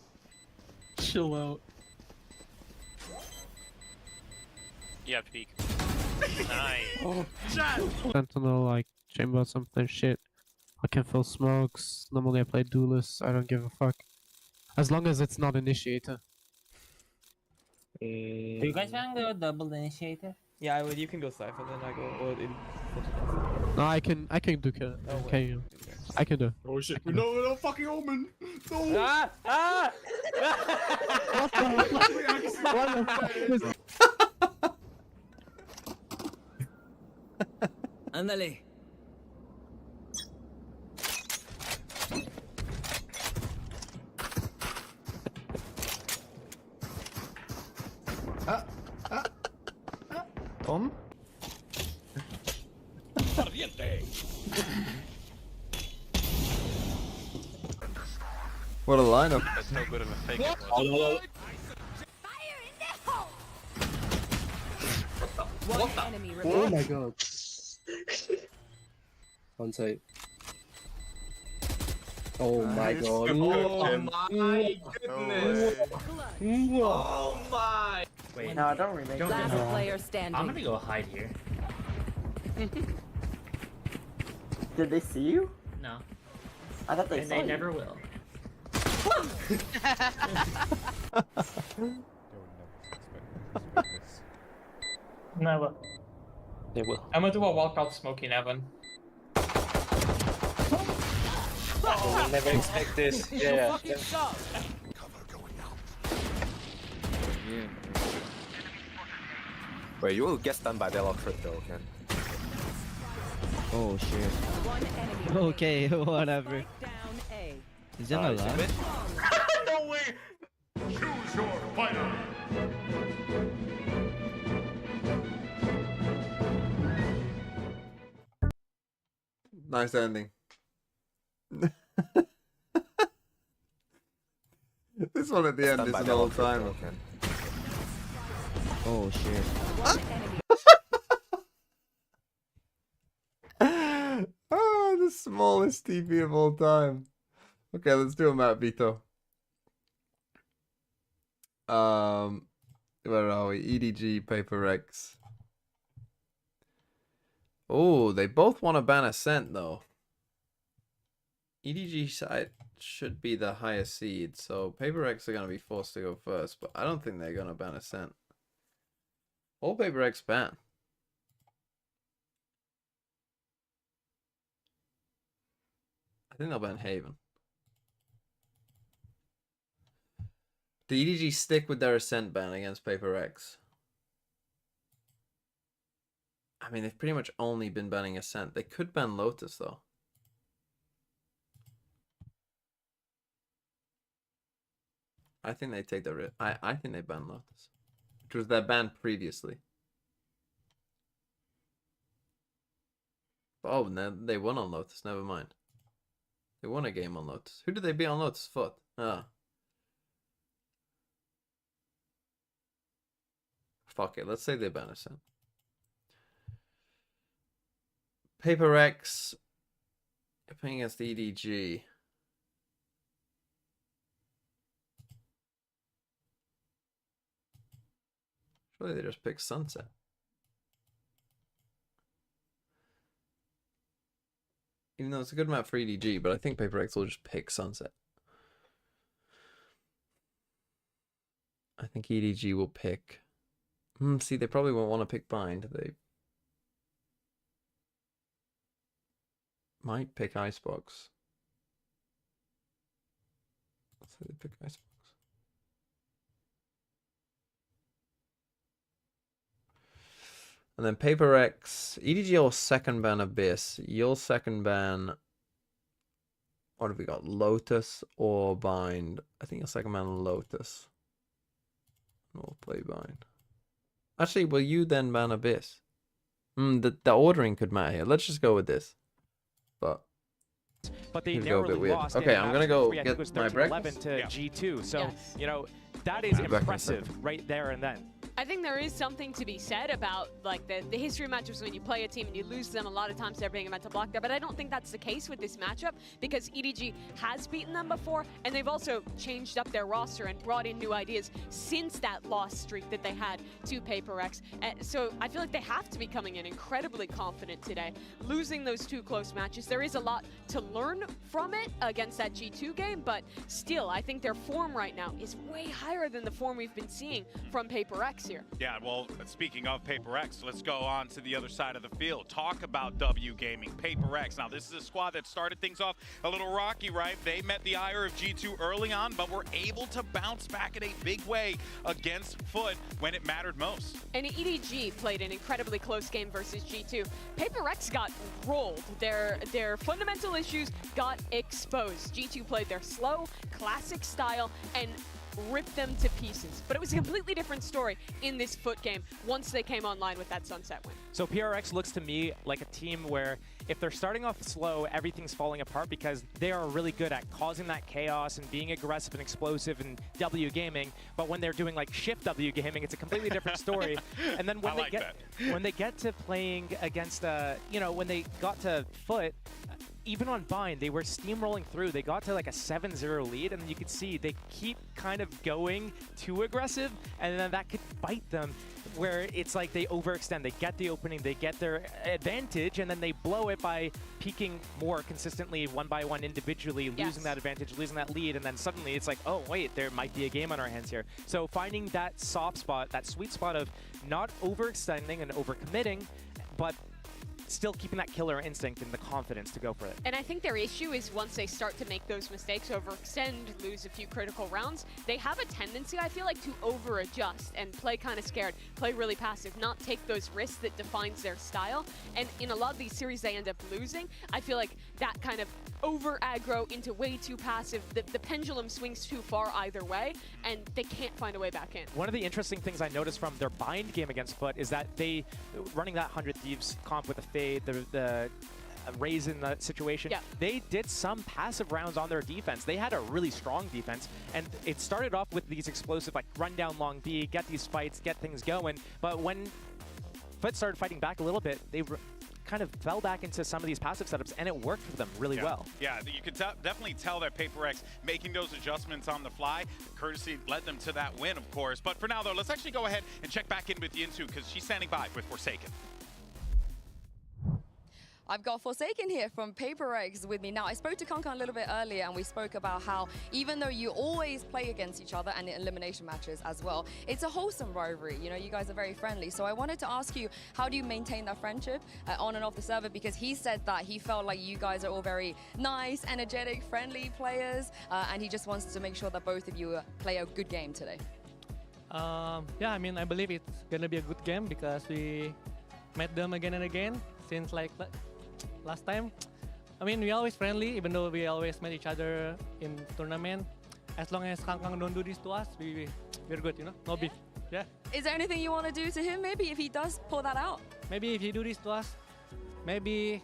You have to peek. Nice. Sentinel, like, chamber something shit. I can fill smokes. Normally I play duelist. I don't give a fuck. As long as it's not initiator. Do you guys want to go double initiator? Yeah, well, you can go Cypher, then I go or in. No, I can do kill. Okay, I can do. Oh shit! No, fucking Omen! No! Ándale. Tom? What a lineup. That's no good of a fake. One enemy remaining. Oh my god. On site. Oh my god. Oh my goodness. Oh my. Wait, no, don't remake. Last player standing. I'm gonna go hide here. Did they see you? No. I thought they And saw they you. never will. Never. They will. I'm gonna do a walkout smoking Evan. Oh, never expect this. Yeah. Wait, you will get stunned by Delok crit though, Ken. Oh shit. One enemy Okay, whatever. down A. Is that not live? No way! Choose your fighter! Nice ending. This one at the end is an old timer. Oh shit. Oh, the smallest TP of all time. Okay, let's do a map, Vito. Where are we? EDG, PRX. Oh, they both want to ban Ascent though. EDG side should be the highest seed, so PRX are gonna be forced to go first, but I don't think they're gonna ban Ascent. All PRX ban. I think they'll ban Haven. The EDG stick with their Ascent ban against PRX. I mean, they've pretty much only been banning Ascent. They could ban Lotus, though. I think they take the risk. I think they ban Lotus, which was their ban previously. Oh, no, they won on Lotus. Never mind. They won a game on Lotus. Who did they beat on Lotus? Foot. Ah. Fuck it. Let's say they ban Ascent. PRX playing against the EDG. Surely they just pick Sunset. Even though it's a good map for EDG, but I think PRX will just pick Sunset. I think EDG will pick. See, they probably won't want to pick Bind. They might pick Icebox. So they pick Icebox. And then PRX, EDG will second ban Abyss. You'll second ban. What have we got? Lotus or Bind? I think you'll second ban Lotus. We'll play Bind. Actually, will you then ban Abyss? The ordering could matter here. Let's just go with this. But they narrowly lost. Okay, I'm gonna go get my breakfast. 11 to G2. So Yes. you know that is impressive right there and then. I think there is something to be said about like the history of matchups when you play a team and you lose them. A lot of times they're being meant to block there, but I don't think that's the case with this matchup because EDG has beaten them before, and they've also changed up their roster and brought in new ideas since that loss streak that they had to PRX. So I feel like they have to be coming in incredibly confident today. Losing those two close matches, there is a lot to learn from it against that G2 game, but still, I think their form right now is way higher than the form we've been seeing from PRX here. Yeah, well, speaking of PRX, let's go on to the other side of the field. Talk about W Gaming, PRX. Now, this is a squad that started things off a little rocky, right? They met the ire of G2 early on, but were able to bounce back in a big way against Foot when it mattered most. And EDG played an incredibly close game versus G2. PRX got rolled. Their fundamental issues got exposed. G2 played their slow, classic style and ripped them to pieces. But it was a completely different story in this Foot game once they came online with that Sunset win. So PRX looks to me like a team where if they're starting off slow, everything's falling apart because they are really good at causing that chaos and being aggressive and explosive in W gaming. But when they're doing like shift W gaming, it's a completely different story. And then when they get to playing against, when they got to Foot, even on Bind, they were steamrolling through. They got to like a 7-0 lead, and you could see they keep kind of going too aggressive, and then that could bite them, where it's like they overextend. They get the opening, they get their advantage, and then they blow it by peaking more consistently one by one individually, losing that advantage, losing that lead, and then suddenly it's like, oh, wait, there might be a game on our hands here. So finding that soft spot, that sweet spot of not overextending and overcommitting, but still keeping that killer instinct and the confidence to go for it. And I think their issue is once they start to make those mistakes, overextend, lose a few critical rounds, they have a tendency, I feel like, to over-adjust and play kind of scared, play really passive, not take those risks that defines their style. And in a lot of these series they end up losing. I feel like that kind of over-aggro into way too passive, the pendulum swings too far either way, and they can't find a way back in. One of the interesting things I noticed from their Bind game against Foot is that they, running that 100 Thieves comp with a fade, the raise in the situation, they did some passive rounds on their defense. They had a really strong defense, and it started off with these explosive, like, run down long B, get these fights, get things going, but when Foot started fighting back a little bit, they kind of fell back into some of these passive setups, and it worked for them really well. Yeah, you could definitely tell that PRX making those adjustments on the fly, courtesy led them to that win, of course. But for now, though, let's actually go ahead and check back in with Yinsu, because she's standing by with Forsaken. I've got Forsaken here from PRX with me. Now, I spoke to Kankan a little bit earlier, and we spoke about how even though you always play against each other and in elimination matches as well, it's a wholesome rivalry. You know, you guys are very friendly. So I wanted to ask you, how do you maintain that friendship on and off the server? Because he said that he felt like you guys are all very nice, energetic, friendly players, and he just wants to make sure that both of you play a good game today. Yeah, I mean, I believe it's going to be a good game because we met them again and again since like last time. I mean, we're always friendly, even though we always met each other in tournament. As long as Kang don't do this to us, we're good, you know? No beef. Yeah. Is there anything you want to do to him, maybe, if he does pull that out? Maybe if he do this to us, maybe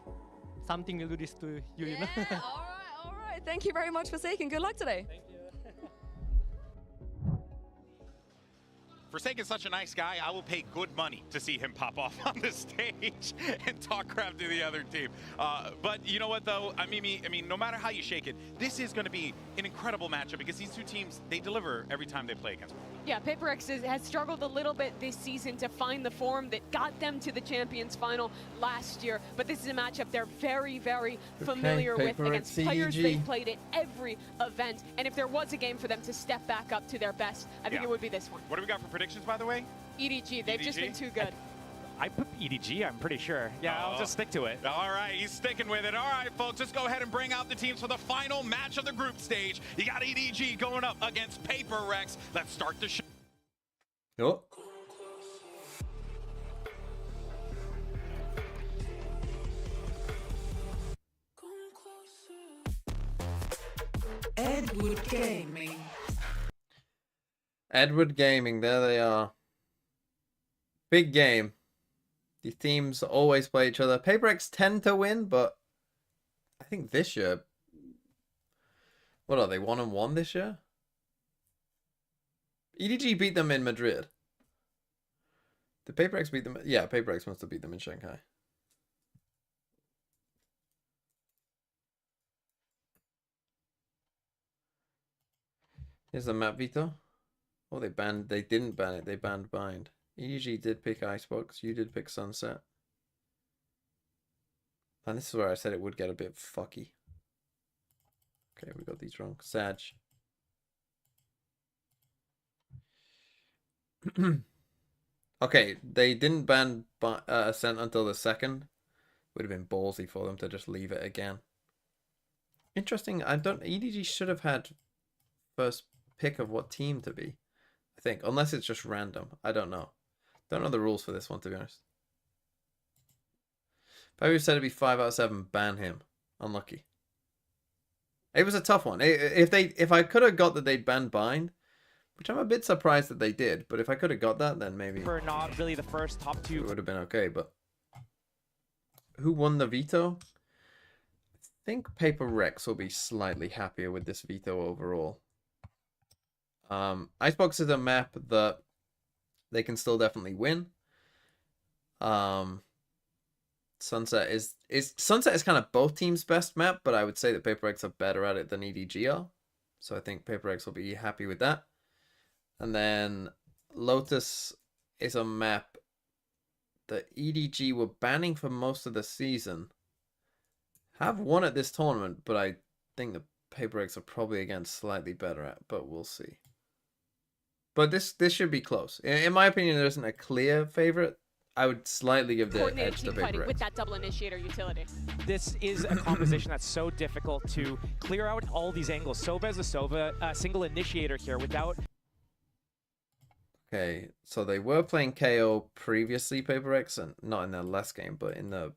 something will do this to you, you know? All right. Thank you very much, Forsaken. Good luck today. Thank you. Forsaken's such a nice guy, I will pay good money to see him pop off on the stage and talk crap to the other team. But you know what, though? I mean, no matter how you shake it, this is going to be an incredible matchup because these two teams, they deliver every time they play against one. Yeah, PRX has struggled a little bit this season to find the form that got them to the Champions Final last year. But this is a matchup they're very, very familiar with against players they've played at every event. And if there was a game for them to step back up to their best, I think it would be this one. What do we got for predictions, by the way? EDG, they've just been too good. I put EDG, I'm pretty sure. Yeah, I'll just stick to it. All right, he's sticking with it. All right, folks, let's go ahead and bring out the teams for the final match of the group stage. You got EDG going up against PRX. Let's start the show. Oh. Edward Gaming. Edward Gaming, there they are. Big game. The teams always play each other. PRX tend to win, but I think this year, what are they, 1-1 this year? EDG beat them in Madrid. Did PRX beat them? Yeah, PRX must have beat them in Shanghai. Here's the map, Vito. Oh, they didn't ban it. They banned Bind. EDG did pick Icebox. You did pick Sunset. And this is where I said it would get a bit fucky. Okay, we got these wrong. Sag. Okay, they didn't ban Ascent until the second. Would have been ballsy for them to just leave it again. Interesting. EDG should have had first pick of what team to be. I think, unless it's just random. I don't know. Don't know the rules for this one, to be honest. Probably said it'd be 5 out of 7. Ban him. Unlucky. It was a tough one. If I could have got that they'd ban Bind, which I'm a bit surprised that they did, but if I could have got that, then maybe. For not really the first top two. It would have been okay, but who won the veto? I think PRX will be slightly happier with this veto overall. Icebox is a map that they can still definitely win. Sunset is kind of both teams' best map, but I would say that PRX are better at it than EDG are. So I think PRX will be happy with that. And then Lotus is a map that EDG were banning for most of the season. Have won at this tournament, but I think the PRX are probably again slightly better at, but we'll see. But this should be close. In my opinion, there isn't a clear favorite. I would slightly give the edge to PRX. With that double initiator utility. This is a composition that's so difficult to clear out all these angles. Sova is a Sova, single initiator here without... Okay, so they were playing KO previously, PRX, and not in their last game, but in the,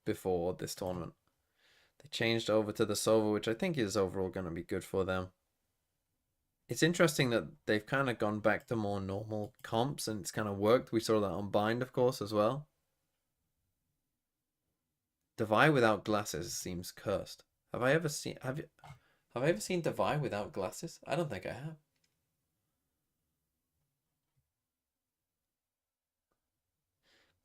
before this tournament. They changed over to the Sova, which I think is overall going to be good for them. It's interesting that they've kind of gone back to more normal comps and it's kind of worked. We saw that on Bind, of course, as well. Devi without glasses seems cursed. Have I ever seen Devi without glasses? I don't think I have.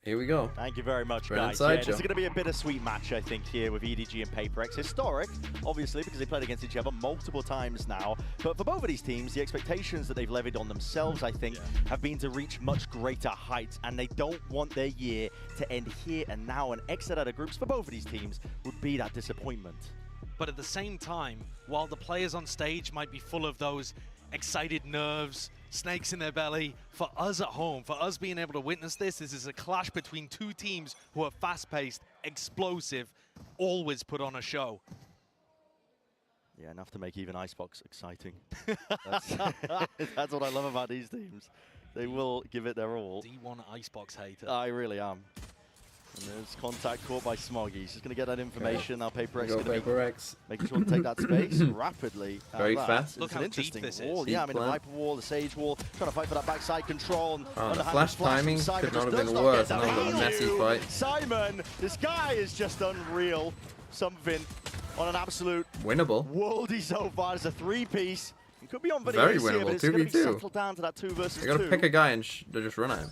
Here we go. Thank you very much, Grand guys. Side, This is going to be a bittersweet match, I think, here with EDG and PRX. Historic, obviously, because they played against each other multiple times now. But for both of these teams, the expectations that they've levied on themselves, I think, have been to reach much greater heights. And they don't want their year to end here and now. And exit out of groups for both of these teams would be that disappointment. But at the same time, while the players on stage might be full of those excited nerves, snakes in their belly, for us at home, for us being able to witness this is a clash between two teams who are fast-paced, explosive, always put on a show. Yeah, enough to make even Icebox exciting. That's what I love about these teams. They will give it their all. D1 Icebox hater. I really am. And there's contact caught by Smoggy. He's just going to get that information. Now PRX is going to be making sure to take that space rapidly. Very fast. Look how deep this is. Yeah, I mean, the Viper wall, the Sage wall, trying to fight for that backside control. And the flash timing could not have been worse. Another messy fight. Simon, this guy is just unreal. Something on an absolute winnable worldy so far. It's a three-piece. It could be on very winnable. Here, but it's going to be settled down to that 2 versus 2. You got to pick a guy and they just run at him.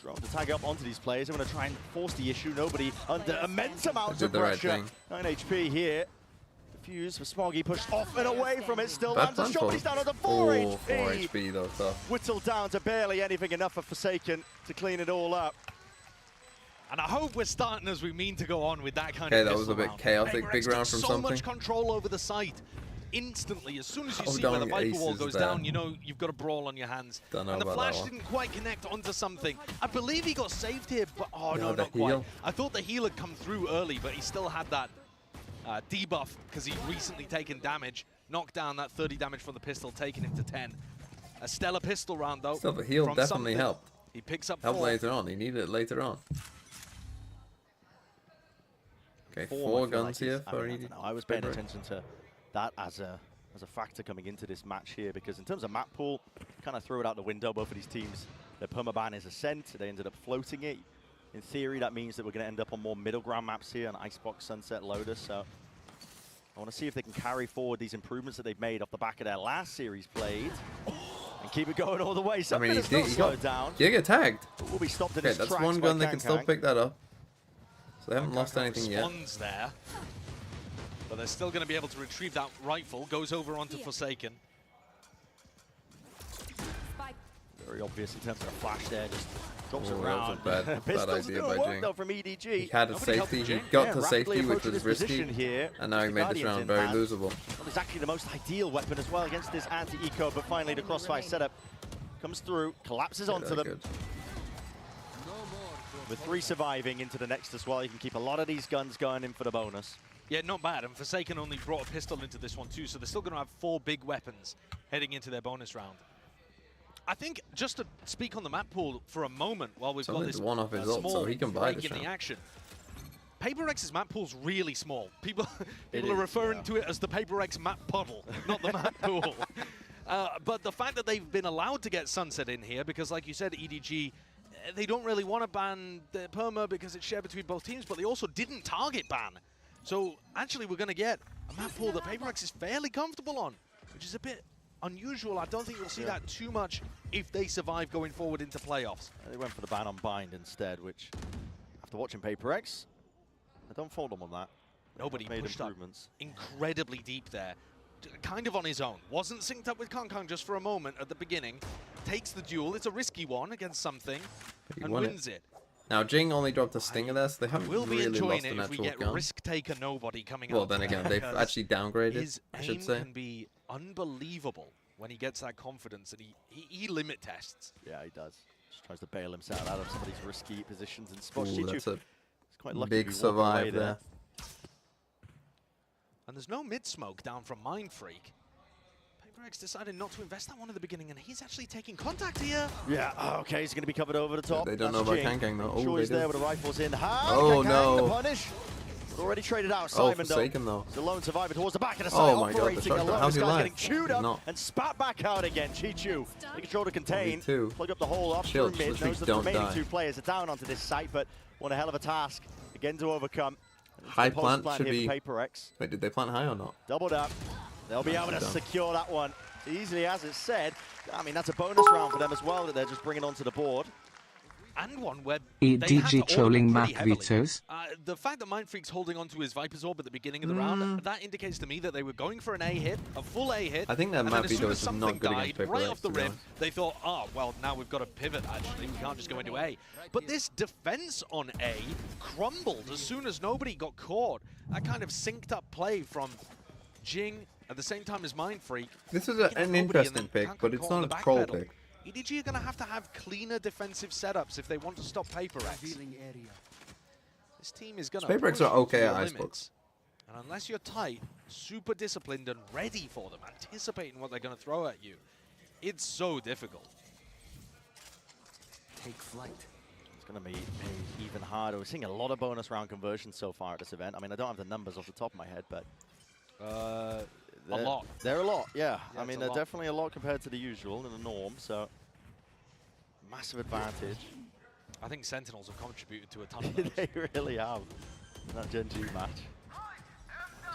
Drone to tag up onto these players. I'm going to try and force the issue. Nobody under immense amounts of the right pressure. thing. 9 HP here. Fuse for Smoggy, pushed off and away from it, still Bad lands a shot, but he's down to 4 Oh, 4 HP. HP though, tough. Whittled down to barely anything enough for Forsaken to clean it all up. And I hope we're starting as we mean to go on with that kind Okay, of that was a bit round. chaotic. PRX Big round took from so something. much control over the site. Instantly, as soon as you Oh, see where the dang, Viper wall aces goes there. down, you know you've got a brawl on your hands. Don't know And the about flash that one. didn't quite connect onto something. I believe he got saved here, but oh Yeah, no, the not quite. heal. I thought the heal had come through early, but he still had that debuff because he'd recently taken damage. Knocked down that 30 damage from the pistol, taking him to 10. A stellar pistol round though. Still, the heal from definitely something. helped. He picks up Helped 4. later on. He needed it later on. Okay, 4 I feel guns like here he's- for I mean, I EDG. don't know, I was paying attention to that as a factor coming into this match here, because in terms of map pool, kind of threw it out the window. Both of these teams, their permaban is Ascent. They ended up floating it. In theory, that means that we're going to end up on more middle ground maps here, on Icebox, Sunset, Lotus. So I want to see if they can carry forward these improvements that they've made off the back of their last series played and keep it going all the way. So I mean, it's not he slowed down. Giga tagged. But we'll be stopped in Okay, his that's tracks one by gun. They can still Kang. pick that up. So they haven't lost anything yet. Responds there. But they're still going to be able to retrieve that rifle. Goes over onto Forsaken. Very obvious in terms of the flash there, just drops Oh, around. that was a bad Pistols idea doing by work Jing. though from EDG. He had a Nobody helped safety. He Jing. got Yeah, to rapidly safety, which approaching was this position risky. here. And now he The made this Guardian's round in very hand. losable. Well, it's actually the most ideal weapon as well against this anti-eco, but finally the crossfire setup comes through, collapses onto them. Good. With 3 surviving into the next as well, you can keep a lot of these guns going in for the bonus. Yeah, not bad. And Forsaken only brought a pistol into this one too, so they're still going to have 4 big weapons heading into their bonus round. I think, just to speak on the map pool for a moment while we've got this one off his ult, small so he can buy break the in the shot. action. PaperX's map pool's really small. People It are is, referring yeah. to it as the PaperX map puddle, not the map pool. But the fact that they've been allowed to get Sunset in here, because like you said, EDG, they don't really want to ban the perma because it's shared between both teams, but they also didn't target ban. So actually we're going to get a map pool that PaperX is fairly comfortable on, which is a bit unusual. I don't think you'll see that too much if they survive going forward into playoffs. They went for the ban on Bind instead, which, after watching PaperX, I don't fault them on that. Nobody made pushed up improvements. incredibly deep there, kind of on his own. Wasn't synced up with Kong just for a moment at the beginning. Takes the duel. It's a risky one against something, and wins it. Now, Jing only dropped a stinger there, so they haven't We'll be really enjoying lost it an if we actual get gun. Risk Taker Nobody coming Well, up. then again, they've because actually downgraded, his I should aim say. can be unbelievable when he gets that confidence, and he limit tests. Yeah, he does. Just tries to bail himself out of some of these risky positions and spots. Ooh, that's a He's quite lucky big to be walking away survive there. And there's no mid-smoke down from Mind Freak. PaperX decided not to invest that one at the beginning, and he's actually taking contact here. Yeah, okay, he's going to be covered over the top. They don't know That's about Jing. Kang Kang, though. I'm sure Oh, he's they there do. with the rifles in hand. Oh, Kang Kang, no. the punish. But already traded out. Oh, Simon, Forsaken, though. though. The lone survivor towards the back of the Oh side, my God, the operating shotgun. alone. How's This he guy's alive? getting chewed He's up not. and spat back out again. Chichu, taking control to contain. Me too. Plug up the hole up Chill, through mid. literally Knows that the don't remaining die. 2 players are down onto this site, but what a hell of a task again to overcome. And it's High the post plant plan should here be... for PaperX. Wait, did they plant high or not? Doubled up. They'll be able to Done. secure that one easily, as it said. I mean, that's a bonus round for them as well that they're just bringing onto the board. And one where they had to EDG order trolling pretty map heavily. Vitos. The fact that Mind Freak's holding onto his Viper's Orb at the beginning of the round, that indicates to me that they were going for an A hit, a full A hit. I think that and map then as soon Vitos as is something not good died, against right PaperX, off the to be rip, honest. they thought, oh, well, now we've got to pivot, actually. We can't just go into A. But this defense on A crumbled as soon as nobody got caught. That kind of synced up play from Jing at the same time as Mind Freak. This is Picking up an nobody and interesting then pick, can't but get it's caught on not the a troll backpedal. pick. EDG are going to have cleaner defensive setups if they want to stop PaperX. This team is going to PaperX are okay at Icebox. And unless you're tight, super disciplined and ready for them, anticipating what they're going to throw at you, it's so difficult. Take flight. It's going to be even harder. We're seeing a lot of bonus round conversions so far at this event. I mean, I don't have the numbers off the top of my head, but... a lot. They're a lot, yeah. I it's mean, a they're lot. definitely a lot compared to the usual and the norm, so... Massive advantage. I think Sentinels have contributed to a ton of those. They really have. In that Gen G match.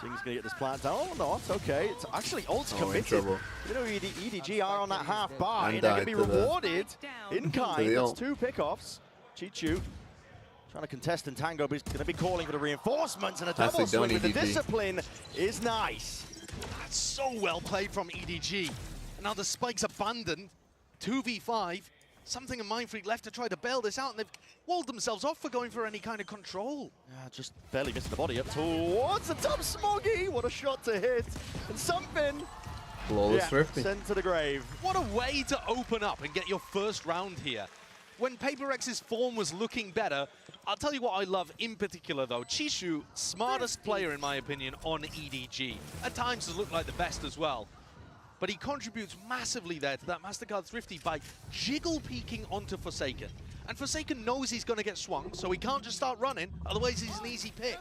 Jing's going to get this plant down. Oh, no, it's okay. It's actually ult's in committed. trouble. You know, EDG are on that half buy. And They're going to died be to the- rewarded in kind. the That's ult. 2 pickoffs. Chichu Trying to contest and tango, but he's going to be calling for the reinforcements, and a double Nicely done, swing with the EDG. discipline is nice. That's so well played from EDG. And now the spike's abandoned. 2v5. Something in Mindfreak left to try to bail this out, and they've walled themselves off for going for any kind of control. Yeah, just barely missed the body up towards the top. Smoggy, what a shot to hit. And something. Flawless Yeah, Thrifty. sent to the grave. What a way to open up and get your first round here. When PRX's form was looking better, I'll tell you what I love in particular though. Chishu, smartest player in my opinion on EDG. At times has looked like the best as well. But he contributes massively there to that MasterCard Thrifty by jiggle peeking onto Forsaken. And Forsaken knows he's going to get swung, so he can't just start running, otherwise he's an easy pick.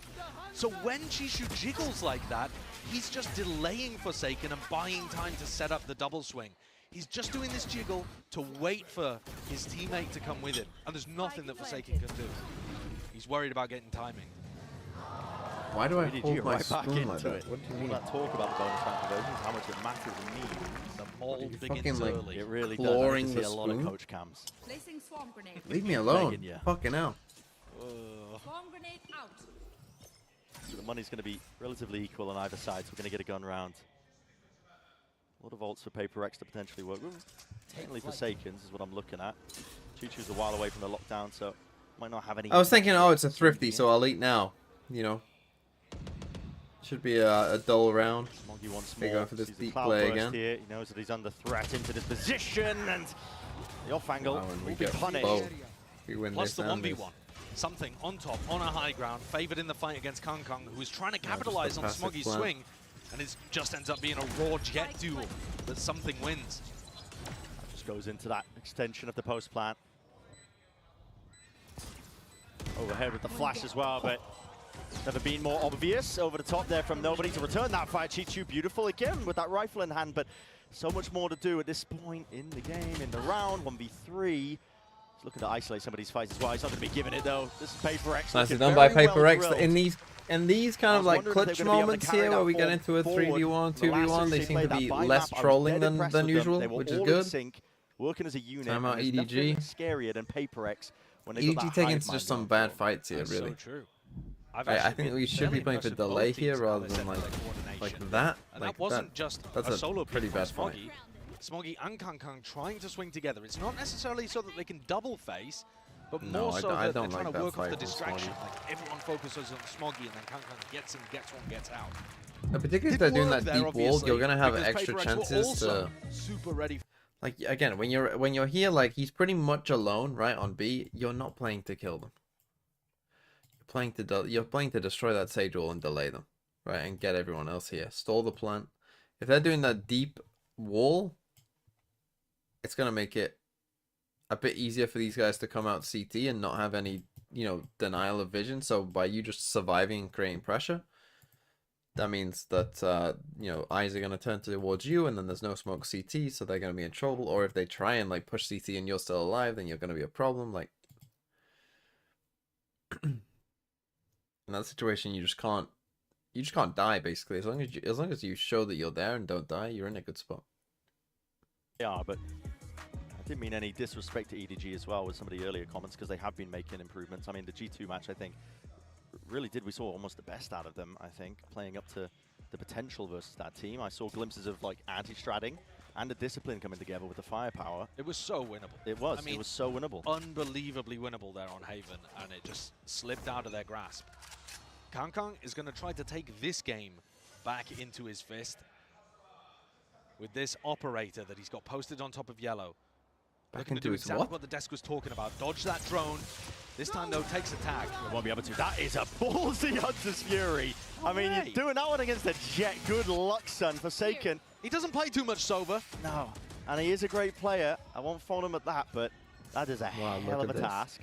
So when Chishu jiggles like that, he's just delaying Forsaken and buying time to set up the double swing. He's just doing this jiggle to wait for his teammate to come with it. And there's nothing that Forsaken can do. He's worried about getting timing. Why do I EDG hold my right back spoon like into that? it. What do you All mean? that talk about the bonus round conversions, how much it matters and means. The mold you begins fucking, like, early. It really does. Clawing I see the a lot of spoon? coach cams. Placing swarm grenade. Leave me alone. Begging ya. Fucking hell. Swarm grenade out. So the money's going to be relatively equal on either side, so we're going to get a gun round. A lot of ults for PRX to potentially work with. Mainly Forsakens is what I'm looking at. Choo-Choo's a while away from the lockdown, so might not have any... I was thinking, oh, it's a Thrifty, so I'll eat now. You know. Should be a dull round. Smoggy once They're more. going for this Sees the deep cloud play burst again. Here. He knows that he's under threat into this position, and the off angle Wow, and we will be get punished. both. We win Plus this the and this. 1v1. Something on top, on a high ground, favored in the fight against Kang Kang, who is trying to capitalize on passive Smoggy's plan. swing, and it just ends up being a raw jet duel that Something wins. Just goes into that extension of the post plant. Overhead with the flash as well, but never been more obvious. Over the top there from nobody to return that fire. Chichu beautiful again with that rifle in hand, but so much more to do at this point in the game, in the round. 1v3. He's looking to isolate some of these fights as well. He's not going to be giving it though. This is PRX. Nicely done by PRX. In these kind of like clutch moments here where we get into a 3v1, 2v1, they seem to be less trolling than usual, which is good. Working as a unit. Time out and there's EDG. nothing scarier than PRX when they got EDG that taking hive just mind some going bad for. fights here, That's really. so true. I've I actually think been we should fairly be playing for impressed with delay both here teams rather how they than set like their coordination. that. And Like that wasn't just that's a solo pretty pick bad from fight. Smoggy and Kang Kang trying to swing together. It's not necessarily so that they can double face, but No, more I so don't- I that they're don't trying like to that work off fight the from distraction. Smoggy. Like everyone focuses on Smoggy and then Kang Kang gets in, gets one, gets out. Particularly if they're doing that deep wall, you're gonna have extra chances to. Super ready. Like again, when you're here, like he's pretty much alone, right, on B. You're not playing to kill them. You're playing to destroy that Sage wall and delay them, right, and get everyone else here. Stall the plant. If they're doing that deep wall, it's gonna make it a bit easier for these guys to come out CT and not have any, denial of vision. So by you just surviving and creating pressure, that means that eyes are gonna turn towards you, and then there's no smoke CT, so they're gonna be in trouble. Or if they try and like push CT and you're still alive, then you're gonna be a problem. Like in that situation, you just can't die basically. As long as you show that you're there and don't die, you're in a good spot. Yeah, but I didn't mean any disrespect to EDG as well with some of the earlier comments, because they have been making improvements. I mean, the G2 match, I think, really we saw almost the best out of them, I think, playing up to the potential versus that team. I saw glimpses of like anti-stratting and the discipline coming together with the firepower. It was so winnable. It was. I mean, it was so winnable. Unbelievably winnable there on Haven, and it just slipped out of their grasp. Kang Kang is going to try to take this game back into his fist with this operator that he's got posted on top of yellow. Back Looking to into do his exactly what? the desk was talking about. Dodge that drone. This time, though, takes a tag. They won't be able to. That is a ballsy Hunter's Fury. I mean, way. you're doing that one against a Jet. Good luck, son. Forsaken. He doesn't play too much sober. No. And he is a great player. I won't fault him at that, but that is a hell of a task.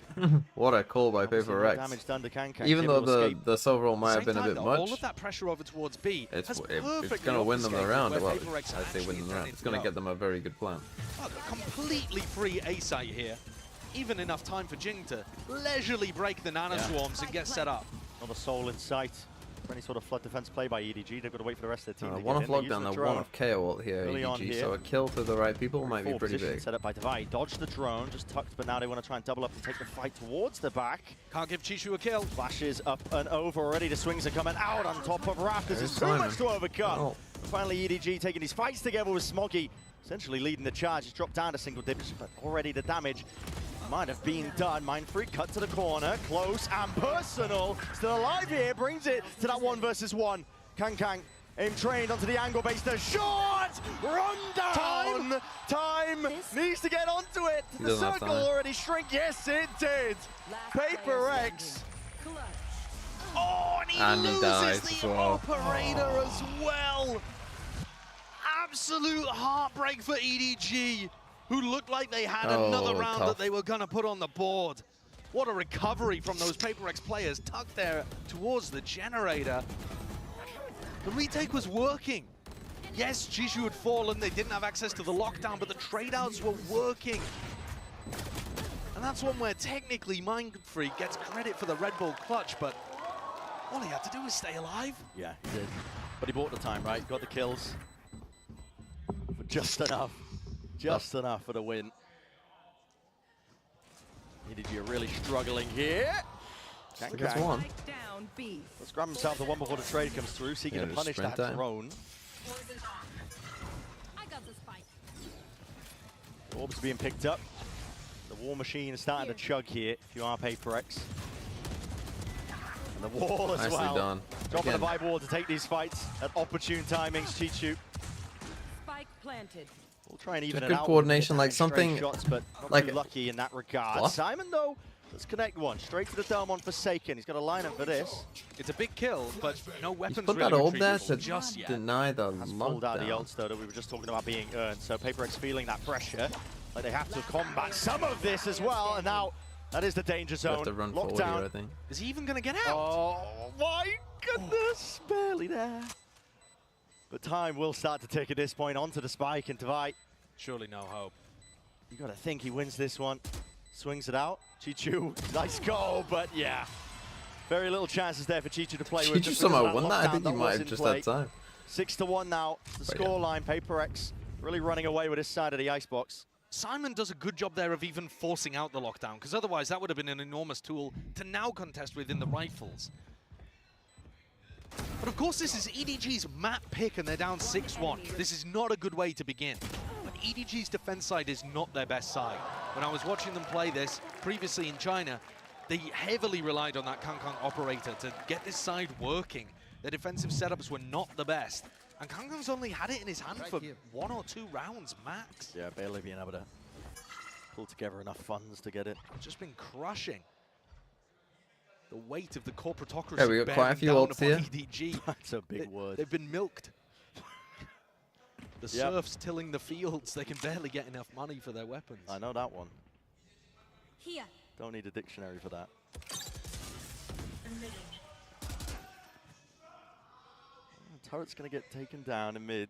What a call by PRX. Damage done to Kang Kang. Even though the Sovereign might have Same been a time, bit though, much, all of that pressure over towards B it's has going perfectly to win them the obfuscated round. where Well, PRX I say win them the actually round. It's going to go. get them a very good plan. Oh, a completely free A site here. Even enough time for Jing to leisurely break the nano swarms and get set up. Another soul in sight. for any sort of flood defense play by EDG. They've got to wait for the rest of the team to One get off in. They lockdown, use the one drone off KO ult here, early on EDG. here. So a kill to the right people might be Forward pretty position big. set up by Divide. Dodge the drone, just tucked, but now they want to try and double up and take the fight towards the back. Can't give Chishu a kill. Flashes up and over already. The swings are coming out on top of Raph. This is too Simon. much to overcome. Oh. Finally, EDG taking these fights together with Smoggy, essentially leading the charge. He's dropped down to single digits, but already the damage might have been done. Mindfreak cut to the corner, close and personal. Still alive here, brings it to that 1 versus 1. Kang aim trained onto the angle base. The shot! Run down! Time needs to get onto it. The circle already shrink. Yes, it did. PRX. Oh, and he loses the operator as well. Absolute heartbreak for EDG, who looked like they had another round that they were going to put on the board. What a recovery from those PRX players, tucked there towards the generator. The retake was working. Yes, Chishu had fallen, they didn't have access to the lockdown, but the trade-outs were working. And that's one where technically Mindfreak gets credit for the Red Bull clutch, but all he had to do was stay alive. Yeah, he did. But he bought the time, right? Got the kills. But just enough. Just enough for the win. EDG are really struggling here. Gets one. Let's grab himself the one before the trade comes through, seeking to punish that drone. Orbs being picked up. The war machine is starting to chug here, if you are PRX. And the wall as well. Done. Dropping the vibe wall to take these fights at opportune timings. Chichu. Spike planted. We'll try and even Just it good out. coordination, like something Shots, but not like too lucky in that regard. What? Simon, though, let's connect one. Straight to the dome on Forsaken. He's got a lineup for this. It's a big kill, but no weapons put really that orb there retrievable to just yet. deny the Has pulled out the lockdown. ults, though, that we were just talking about being earned. So PRX feeling that pressure. Like they have to combat some of this as well. And now that is the danger zone. Have to run forward here, I think. Is he even going to get out? Oh my goodness, barely there. But time will start to tick at this point onto the spike and Divide. Surely no hope. You got to think he wins this one. Swings it out. Chichu, nice goal, but yeah. Very little chances there for Chichu to play with. Chichu somehow won that. I think he might have just had time. 6-1 now. The scoreline. PRX really running away with his side of the icebox. Simon does a good job there of even forcing out the lockdown, because otherwise that would have been an enormous tool to now contest within the rifles. But of course this is EDG's map pick and they're down 6-1. This is not a good way to begin. But EDG's defense side is not their best side. When I was watching them play this previously in China, they heavily relied on that Kangkang operator to get this side working. Their defensive setups were not the best. And Kangkang's only had it in his hand for 1 or 2 rounds max. Yeah, barely being able to pull together enough funds to get it. Just been crushing. The weight of the corporatocracy. Yeah, we got quite a few ults here. EDG. That's a big word. They've been milked. The serfs tilling the fields, they can barely get enough money for their weapons. I know that one. Here. Don't need a dictionary for that. Turret's going to get taken down in mid.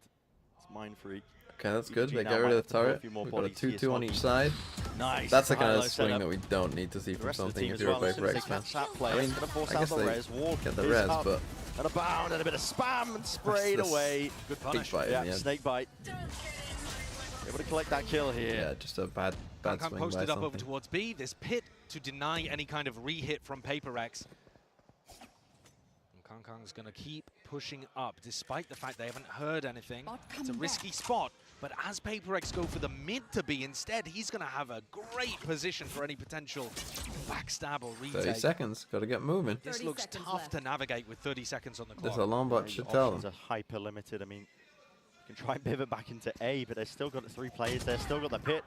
It's Mindfreak. Okay, that's good. EDG They now get rid might of have the to put a turret. few more We've got a bodies here. 2-2 on each side. Nice. That's the kind High-low of swing setup. that we don't need to see The from rest of the something team if as you're well, a as soon as they PRX fan. catch that play, I mean, it's going to force I out guess the they res. Wall get the is res, up. but And a bound and a bit of spam and sprayed this away. Good big punish. bite in the Yeah, end. snake bite. Able to collect that kill here. Yeah, just a bad Kangkang swing by posted up over something. towards B. This pit to deny any kind of re-hit from PRX. And Kangkang's going to keep pushing up, despite the fact they haven't heard anything. It's a risky spot, but as PRX go for the mid to B instead, he's going to have a great position for any potential backstab or retake. 30 seconds, gotta get moving. This looks tough to navigate with 30 seconds on the clock. This alarm bot should tell them. Options are hyper limited. I mean, you can try and pivot back into A, but they've still got the 3 players. They've still got the pit.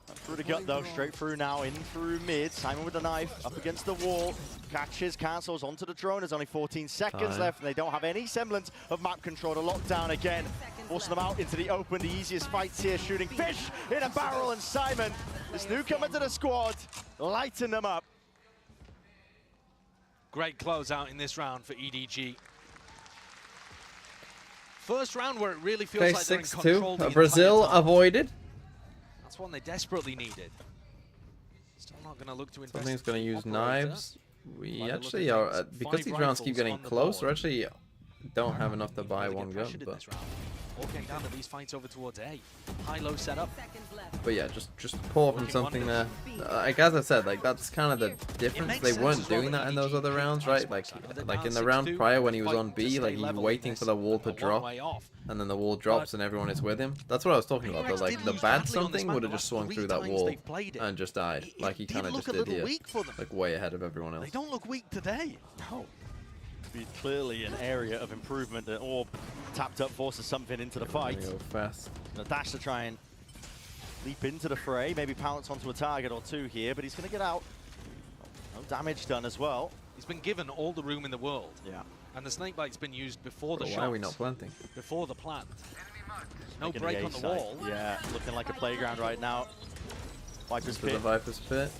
Through the gut though, straight through now, in through mid. Simon with the knife, up against the wall. Catches, cancels onto the drone. There's only 14 seconds left, and they don't have any semblance of map control to lock down again. Forcing them out into the open, the easiest fights here, shooting fish in a barrel, and Simon, this newcomer to the squad, lighting them up. Great closeout in this round for EDG. First round where it really feels Okay, like they're in 6-2. control the Brazil entire time. avoided. That's one they desperately needed. Still not going to look to invest. Something's gonna use operator. knives. We actually are, because these rounds keep getting close, we actually don't have enough to buy one gun, but... All getting down to these fights over towards A. High-low setup. But yeah, just pull from something there. Like as I said, like that's kind of the difference. They weren't doing that in those other rounds, right? Like in the round prior when he was on B, like he was waiting for the wall to drop, and then the wall drops and everyone is with him. That's what I was talking about. Though. Like the bad something would have just swung through that wall and just died, like he kind of just did here, like way ahead of everyone else. They don't look weak today. No. Be clearly an area of improvement that all tapped up forces something into the fight. Go fast. The dash to try and leap into the fray, maybe pounce onto a target or two here, but he's going to get out. No damage done as well. He's been given all the room in the world. Yeah. And the snake bite's been used before the shot. Why are we not planting? Before the plant. No break on the wall. Yeah, looking like a playground right now. Viper's Pit. The Viper's Pit.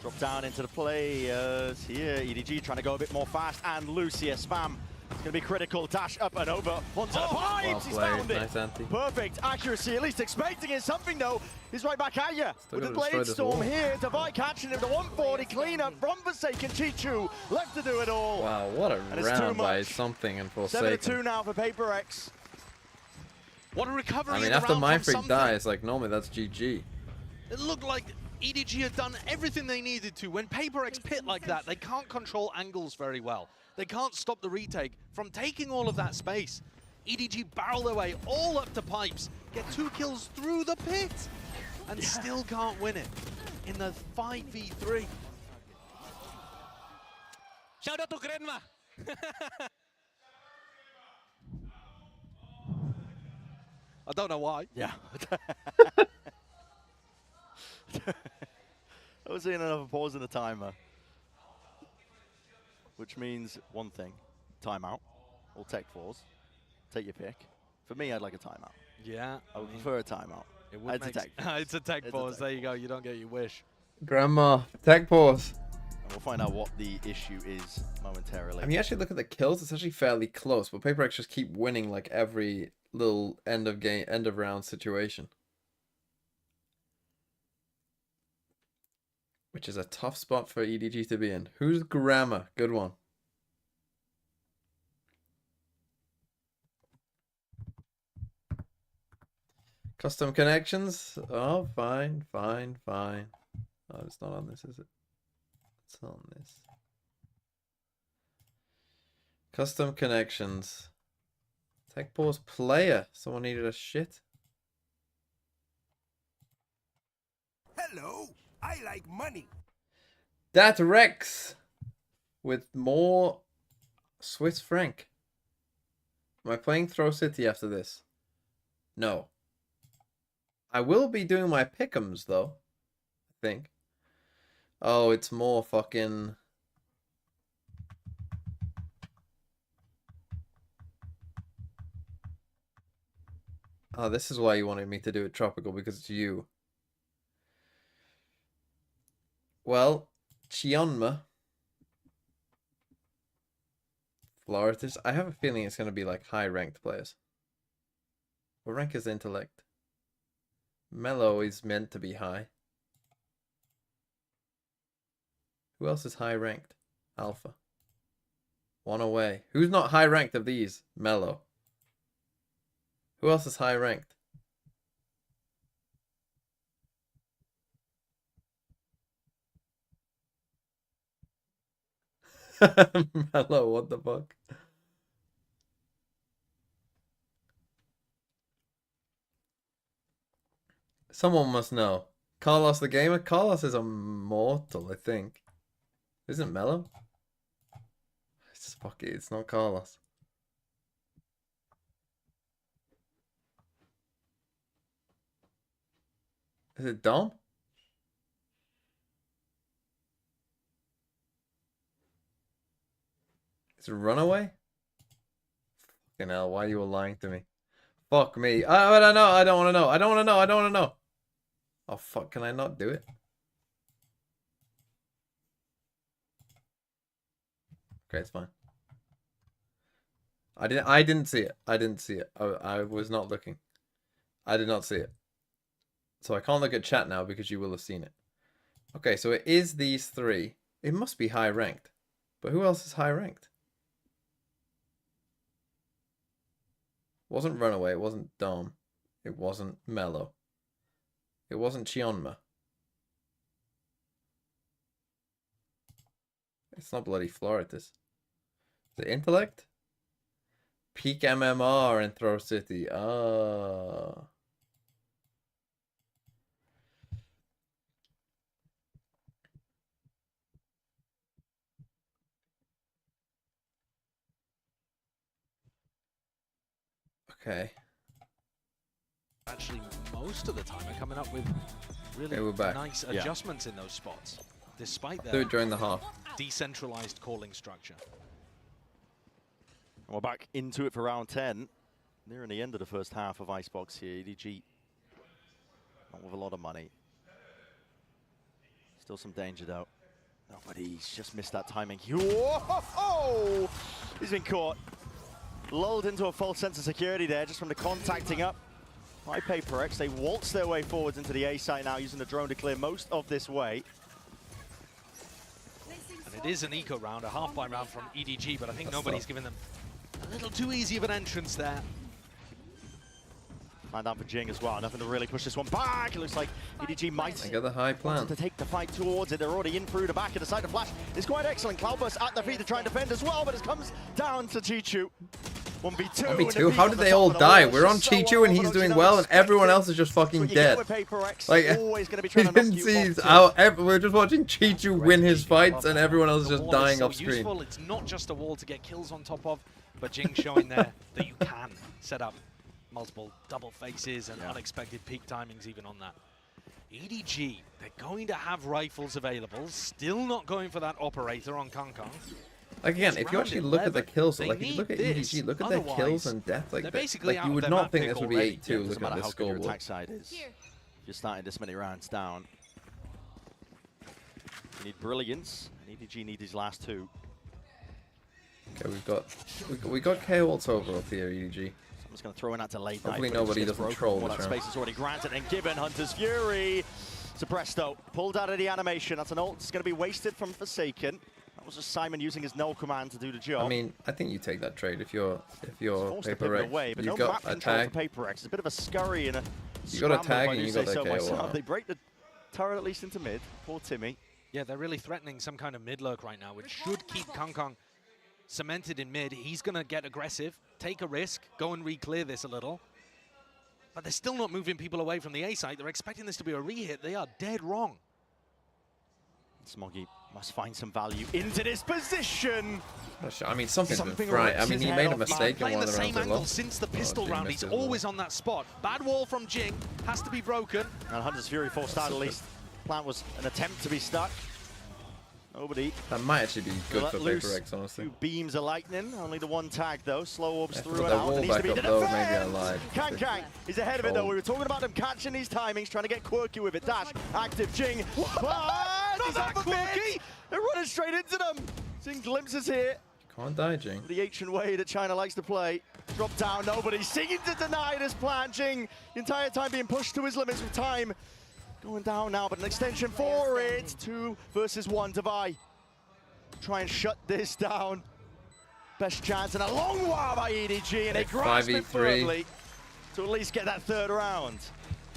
Drop down into the players here. EDG trying to go a bit more fast, and Lucia spam. It's going to be critical. Dash up and over. Onto the pipes. He's found it. Nice anti. Perfect accuracy. At least expecting it. Something though. He's right back at you. With the Blade Storm here. Divide catching him. The 140 cleanup from Forsaken. Chichu left to do it all. Wow, what a round by something and Forsaken. 7-2 now for PRX. What a recovery. I mean, after Mindfreak dies, like normally that's GG. It looked like EDG had done everything they needed to. When PRX pit like that, they can't control angles very well. They can't stop the retake from taking all of that space. EDG barrel their way all up to pipes, get 2 kills through the pit, and still can't win it in the 5v3. Shout out to Grandma! I don't know why. Yeah. I was seeing another pause in the timer. Which means one thing. Timeout. Or tech pause. Take your pick. For me, I'd like a timeout. Yeah. I would prefer a timeout. It's a tech it's a tech pause. There you go. You don't get your wish. Grandma, tech pause. And we'll find out what the issue is momentarily. I mean, you actually look at the kills, it's actually fairly close, but PRX just keep winning like every little end of round situation. Which is a tough spot for EDG to be in. Who's Grammar? Good one. Custom connections? Oh, fine. Oh, it's not on this, is it? It's on this. Custom connections. Tech pause player. Someone needed a shit. Hello. I like money. That Rex with more Swiss franc. Am I playing Throw City after this? No. I will be doing my pick'ems though. I think. Oh, it's more fucking. Oh, this is why you wanted me to do it tropical, because it's you. Well, Chionma, Floritus. I have a feeling it's going to be like high ranked players. What rank is Intellect? Mellow is meant to be high. Who else is high ranked? Alpha. One away. Who's not high ranked of these? Mellow. Who else is high ranked? Mellow, what the fuck? Someone must know. Carlos the Gamer? Carlos is immortal, I think. Isn't Mellow? It's fuck it, it's not Carlos. Is it Dom? It's a Runaway? Fucking hell, why are you all lying to me? Fuck me. I don't know. I don't want to know. I don't want to know. I don't want to know. Oh, fuck. Can I not do it? Okay, it's fine. I didn't see it. I didn't see it. I was not looking. I did not see it. So I can't look at chat now because you will have seen it. Okay, so it is these three. It must be high ranked. But who else is high ranked? It wasn't Runaway, it wasn't Dom. It wasn't Mello. It wasn't Chionma. It's not bloody Floritus. The Intellect? Peak MMR in Throw City. Ah. Okay. Actually, most of the time are coming up with really we're back. nice adjustments in those spots, despite Do their it during the half. decentralized calling structure. And we're back into it for round 10. Nearing the end of the first half of Icebox here. EDG not with a lot of money. Still some danger though. No, but he's just missed that timing. Whoa! He's been caught. Lulled into a false sense of security there just from the contacting up by PRX. They waltz their way forwards into the A site now using the drone to clear most of this way. And it is an eco round, a half-buy round from EDG, but I think nobody's given them a little too easy of an entrance there. Man down for Jing as well. Nothing to really push this one back. It looks like EDG might get the high plan to take the fight towards it. They're already in through the back of the side. The flash is quite excellent. Cloudburst at the feet to try and defend as well, but it comes down to Chichu. 1v2. 1v2? How did they all die? We're on Chichu and he's doing well and everyone else is just fucking dead. Like, we didn't see how we're just watching Chichu win his fights and everyone else is just dying off screen. Useful. It's not just a wall to get kills on top of, but Jing showing there that you can set up multiple double faces and unexpected peak timings even on that. EDG, they're going to have rifles available, still not going for that operator on Kong Kong. Like again, if you actually look at the kills, like if you look at EDG, look at their kills and death, like you would not think this would be 8-2 looking at this scoreboard. Attack side is. You're starting this many rounds down. You need brilliance, and EDG need his last two. Okay, we got KO overall here, EDG. I'm just going to throw in that to late. Hopefully nobody doesn't troll this round. That space is already granted and given. Hunter's Fury. Suppressed though. Pulled out of the animation. That's an ult. It's going to be wasted from Forsaken. That was just Simon using his null command to do the job. I mean, I think you take that trade if you're PRX. Away, but You've no got map a tag. For PRX. It's a bit of a scurry and a you got a tag and you got that KO. They break the turret at least into mid. Poor Timmy. Yeah, they're really threatening some kind of mid lurk right now, which should keep Kong Kong cemented in mid. He's going to get aggressive, take a risk, go and re-clear this a little. But they're still not moving people away from the A site. They're expecting this to be a re-hit. They are dead wrong. Smoggy must find some value into this position. I mean, something's been right. I mean, he made a mistake in one of the rounds. Playing the same angle since the pistol round. He's always on that spot. Bad wall from Jing. Has to be broken. And Hunter's Fury forced out at least. Plan was an attempt to be stuck. Nobody. That might actually be good for PRX, honestly. 2 beams of lightning. Only the one tag, though. Slow orbs through and out. Wall back up, though, maybe I lied. Kang is ahead of it, though. We were talking about them catching these timings, trying to get quirky with it. Dash, active, Jing. He's that quirky! They're running straight into them. Seeing glimpses here. Can't die, Jing. The ancient way that China likes to play. Drop down, nobody. Seeking to deny this plan. Jing, the entire time being pushed to his limits with time. Going down now, but an extension for it. 2 versus 1 to Vi. Try and shut this down. Best chance in a long while by EDG, and they grasp it firmly to at least get that 3rd round.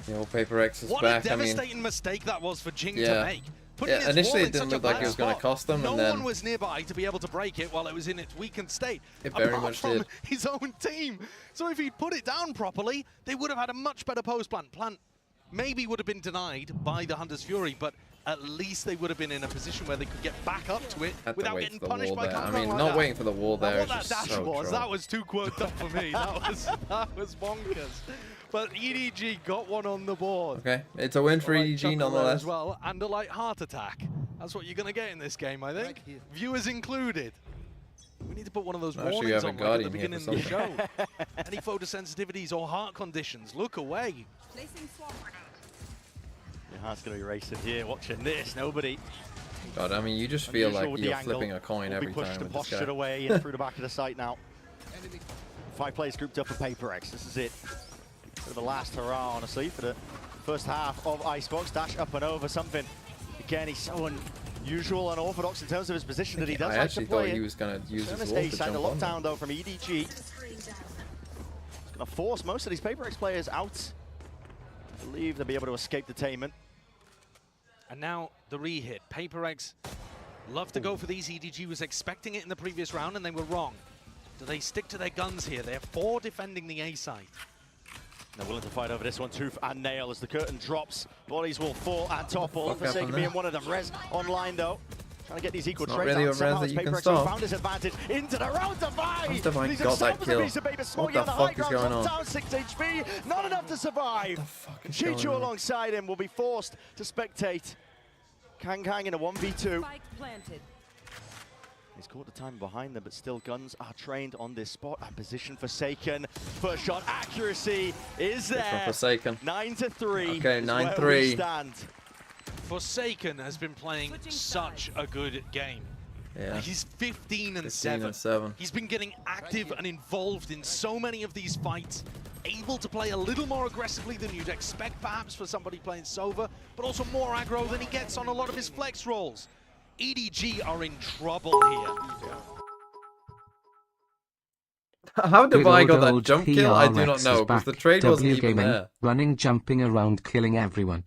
The old PRX is what back. What a devastating mistake that was for Jing to make. Initially it didn't look like it was going to cost them, and then no one was nearby to be able to break it while it was in its weakened state. It very much from did. His own team. So if he'd put it down properly, they would have had a much better post plan. Plan maybe would have been denied by the Hunter's Fury, but at least they would have been in a position where they could get back up to it without getting punished by Kong Kong. I mean, like not that. waiting for the wall there is what just that dash so was, troll. that was too quirked up for me. that was bonkers. But EDG got one on the board. Okay, it's a win for EDG nonetheless. As well, and a light heart attack. That's what you're going to get in this game, I think. Viewers included. We need to put one of those warnings on at the beginning of the show. Any photosensitivities or heart conditions, look away. Your heart's going to be racing here, watching this. Nobody. God, I mean, you just feel like you're flipping a coin every time pushed with and this guy. postured away in through the back of the site now. 5 players grouped up for PRX. This is it. Bit of a last hurrah, honestly, for the first half of Icebox. Dash up and over something. Again, he's so usual and orthodox in terms of his position that he does I like to actually play. thought he was going to use his Service wall A to side, the jump on lockdown them. though from EDG. It's going to force most of these PRX players out. I believe they'll be able to escape detainment. And now the re-hit. PRX love to go for these. EDG was expecting it in the previous round and they were wrong. Do they stick to their guns here? They're 4 defending the A side. They're willing to fight over this one tooth and nail as the curtain drops. Bodies will fall and topple. Forsaken being one of them. Res online though. Trying to get these equal trades really out. a Somehow Res that you can PRX stop. found his advantage into the round to fight. How have I These got that kill? What the fuck is going on? Down 6 HP. Not enough to survive. Chichu alongside him will be forced to spectate. Kang in a 1v2. He's caught the time behind them, but still guns are trained on this spot. And position Forsaken. First shot accuracy is there. Forsaken. 9-3. Okay, 9-3. Forsaken has been playing such a good game. Yeah. He's 15 and 15 7. and 7. He's been getting active and involved in so many of these fights, able to play a little more aggressively than you'd expect perhaps for somebody playing Sova, but also more aggro than he gets on a lot of his flex rolls. EDG are in trouble here. How did I got that jump kill? I do not know, because the trade wasn't even there. Running, jumping around, killing everyone.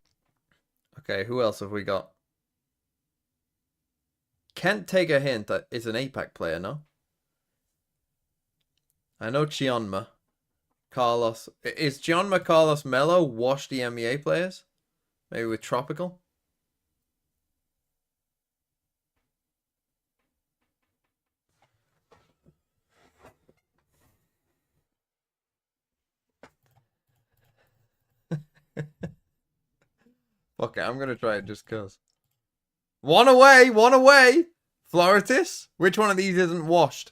Okay, who else have we got? Can't take a hint that it's an APAC player, no? I know Chionma. Carlos. Is Chionma, Carlos, Mello washed the MEA players? Maybe with Tropical? Okay, I'm gonna try it just cause. One away! One away! Floritis? Which one of these isn't washed?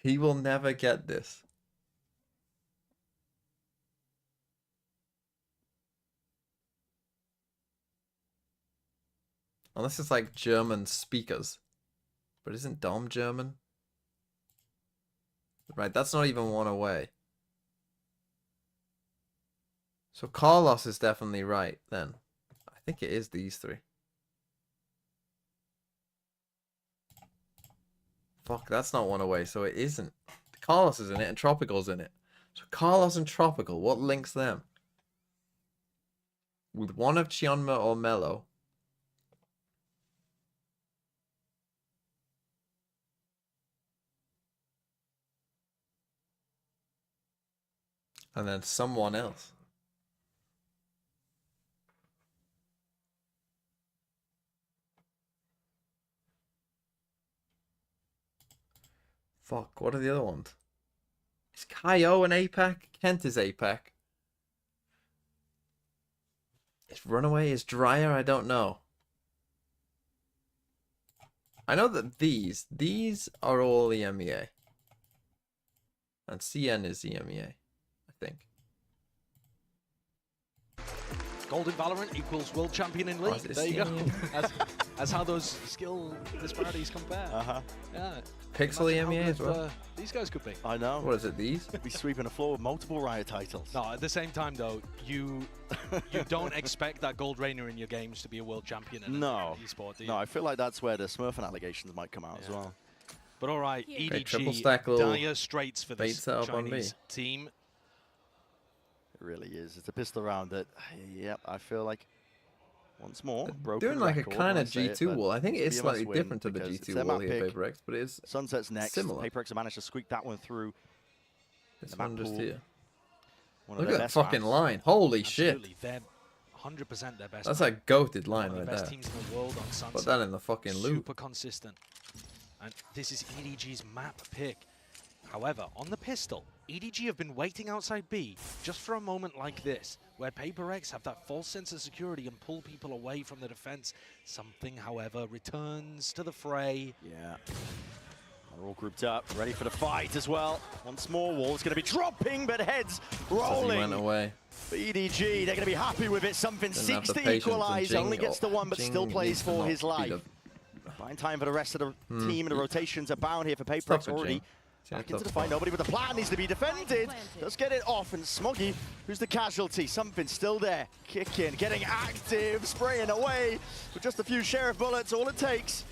He will never get this. Unless it's like German speakers. But isn't Dom German? Right, that's not even one away. So Carlos is definitely right then. I think it is these three. Fuck, that's not one away, so it isn't. Carlos is in it and Tropical's in it. So Carlos and Tropical, what links them? With one of Chionma or Mello. And then someone else. Fuck, what are the other ones? Is Kaio an APAC? Kent is APAC. Is Runaway, is Dryer? I don't know. I know that these are all EMEA. And CN is EMEA. I think. Golden Valorant equals World Champion in League. There you go. As how those skill disparities compare. Yeah. Pixel EMEA as well. These guys could be. I know. What is it, these? Be sweeping the floor with multiple Riot titles. No, at the same time though, you don't expect that Gold Rainer in your games to be a world champion in no. esport, do you? No, I feel like that's where the Smurfing allegations might come out as well. But all right, Okay, EDG, triple stack little dire straits for bait this setup on me. Chinese team. It really is. It's a pistol round that, yep, I feel like once more broken Doing like record a kind when of I say it, G2 but wall. I think it is BMS slightly win different to the because it's G2 their wall map here, pick. PaperX, but it is Sunset's next. similar. PaperX have managed to squeak that one through. This the one map just pool. here. One of Look their at that best fucking maps. line. Holy Absolutely. shit. They're 100% their best. That's map. a goated line One of right the best there. teams in the world on Sunset. Put that in the fucking loop. Super consistent. And this is EDG's map pick. However, on the pistol, EDG have been waiting outside B just for a moment like this, where PaperX have that false sense of security and pull people away from the defense. Something, however, returns to the fray. Yeah. They're all grouped up, ready for the fight as well. Once more, Wall's going to be dropping, but heads rolling. He went away. For EDG, they're going to be happy with it. Something Didn't have seeks the to patience, and equalize. Jing- Only gets the one, but Jing still plays needs to for not his be life. the Fine time for the rest of the team, and the rotations are bound here for PRX already. Back into the fight, nobody, but the plan needs to be defended. Let's get it off, and Smoggy, who's the casualty, something still there. Kicking, getting active, spraying away with just a few sheriff bullets, all it takes.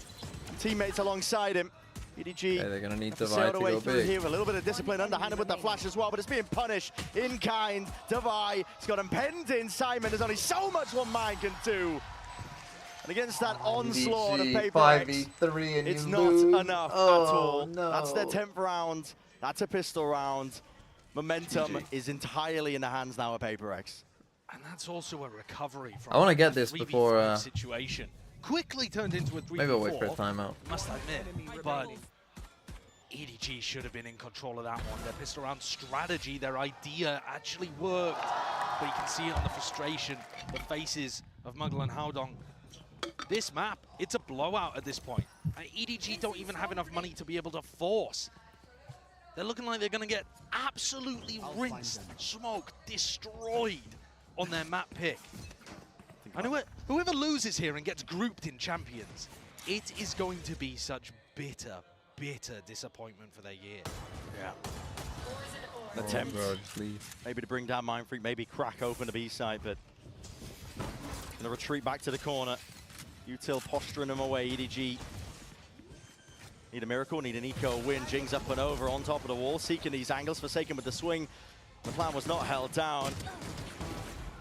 And teammates alongside him. EDG, they're gonna need to Divide sail to way go through big. here with a little bit of discipline, underhanded with the flash as well, but it's being punished in kind. Divide, he's got him penned in. Simon, there's only so much one man can do. And against that onslaught of EDG, PRX, 5v3 and it's you not lose. enough at Oh, all. no. That's their 10th round. That's a pistol round. Momentum is entirely in the hands now of PRX. And that's also a recovery from I want to get a this 3v5 before. situation. Quickly turned into a 3v4. Maybe I'll wait for a timeout. Must admit, but EDG should have been in control of that one. Their pistol round strategy, their idea actually worked. But you can see it on the frustration, the faces of Muggle and Haodong. This map, it's a blowout at this point. EDG don't even have enough money to be able to force. They're looking like they're going to get absolutely rinsed, smoked, destroyed on their map pick. And whoever loses here and gets grouped in champions, it is going to be such bitter, bitter disappointment for their year. Yeah. Attempt maybe to bring down Mindfreak, maybe crack open the B side, but gonna retreat back to the corner. Util posturing him away. EDG need a miracle, need an eco win. Jing's up and over on top of the wall, seeking these angles. Forsaken with the swing. The plan was not held down.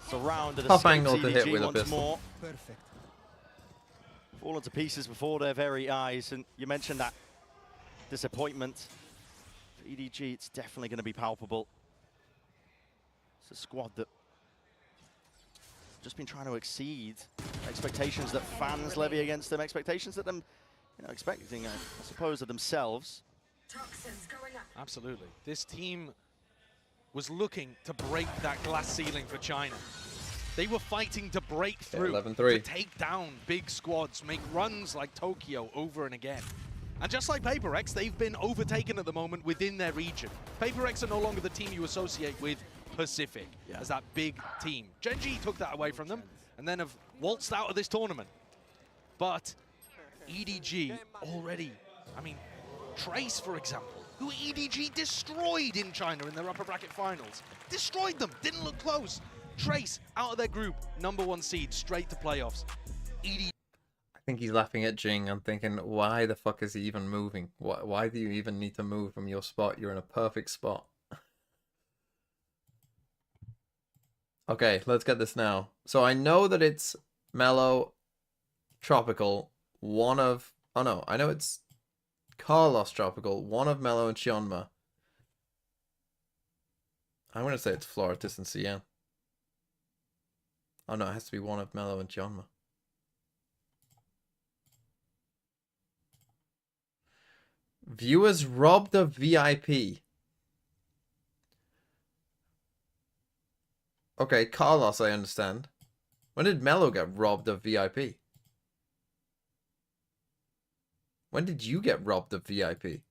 Surrounded, Tough angle to hit EDG with a once pistol. more. Perfect. Fallen to pieces before their very eyes, and you mentioned that disappointment. For EDG, it's definitely going to be palpable. It's a squad that just been trying to exceed expectations that fans levy against them, expectations that them, expecting, I suppose, of themselves. Absolutely. This team was looking to break that glass ceiling for China. They were fighting to break through, 11-3. to take down big squads, make runs like Tokyo over and again. And just like PRX, they've been overtaken at the moment within their region. PRX are no longer the team you associate with Pacific as that big team. Gen.G took that away from them and then have waltzed out of this tournament. But EDG already, I mean, Trace, for example, who EDG destroyed in China in their upper bracket finals. Destroyed them, didn't look close. Trace out of their group, #1 seed, straight to playoffs. EDG. I think he's laughing at Jing. I'm thinking, why the fuck is he even moving? Why do you even need to move from your spot? You're in a perfect spot. Okay, let's get this now. So I know that it's Mellow, Tropical, one of... Oh no, I know it's Carlos Tropical, one of Mellow and Chionma. I'm going to say it's Floritus and Cien. Oh no, it has to be one of Mellow and Chionma. Viewers robbed of VIP. Okay, Carlos, I understand. When did Mello get robbed of VIP? When did you get robbed of VIP?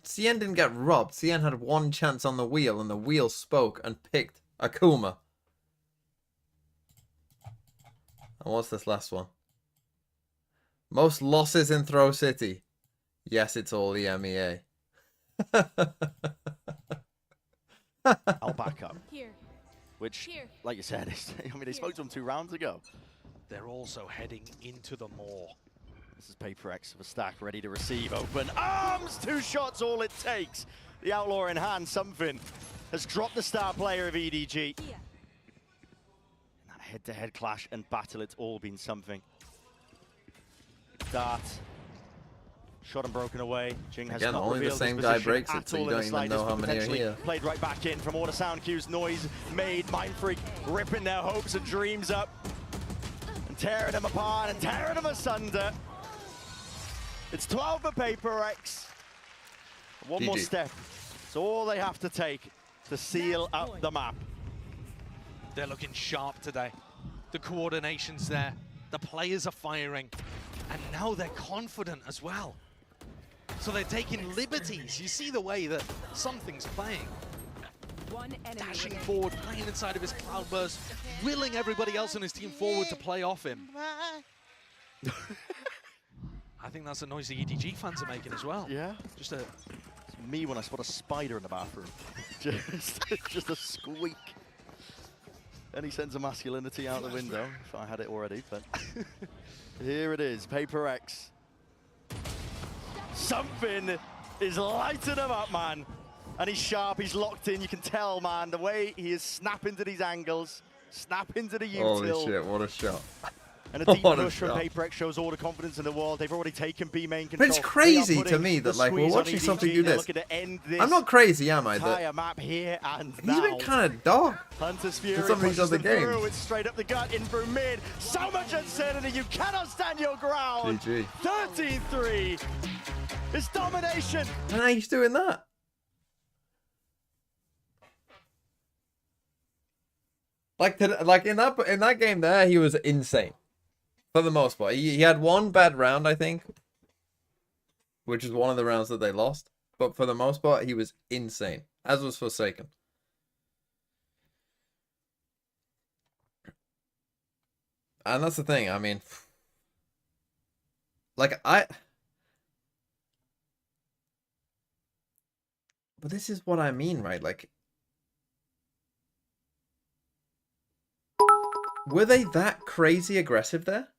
Cien didn't get robbed. Cien had one chance on the wheel, and the wheel spoke and picked Akuma. And what's this last one? Most losses in Throw City. Yes, it's all the MEA. I'll back up. Which, like you said, they spoke to him 2 rounds ago. They're also heading into the maw. This is PRX of a stack ready to receive. Open arms, 2 shots, all it takes. The Outlaw in hand, something has dropped the star player of EDG. In that head-to-head clash and battle, it's all been something. Dart. Shot and broken away. Jing has Again, not only the revealed same his guy position breaks it, at so you all in don't the even know slightest, how but many are potentially here. Played right back in from all the sound cues. Noise made. Mindfreak ripping their hopes and dreams up. And tearing them apart and tearing them asunder. It's 12 for PRX. One more GG. step. It's all they have to take to seal up the map. They're looking sharp today. The coordination's there. The players are firing. And now they're confident as well. So they're taking liberties. You see the way that something's playing. dashing forward, playing inside of his cloudburst, willing everybody else in his team forward to play off him. I think that's a noise the EDG fans are making as well. Yeah. Just a... It's me when I spot a spider in the bathroom. just a squeak. Any sense of masculinity out the window, if I had it already, but here it is, PRX. Something is lighting him up, man. And he's sharp, he's locked in, you can tell, man, the way he is snapping to these angles, snapping to the util. Holy shit, what a shot. And a deep push from PRX shows all the confidence in the world. They've already taken B main control. But it's crazy to me that like we're watching something do this. I'm not crazy, am I? That map here and he's been kind of dark. Hunter's Fury some of these other games. It's straight up the gut in through mid. So much uncertainty, you cannot stand your ground. GG. 13-3. It's domination. And now he's doing that. Like in that game there, he was insane. For the most part, he had one bad round, I think, which is one of the rounds that they lost. But for the most part, he was insane, as was Forsaken. And that's the thing. I mean, like but this is what I mean, right? Like, were they that crazy aggressive there?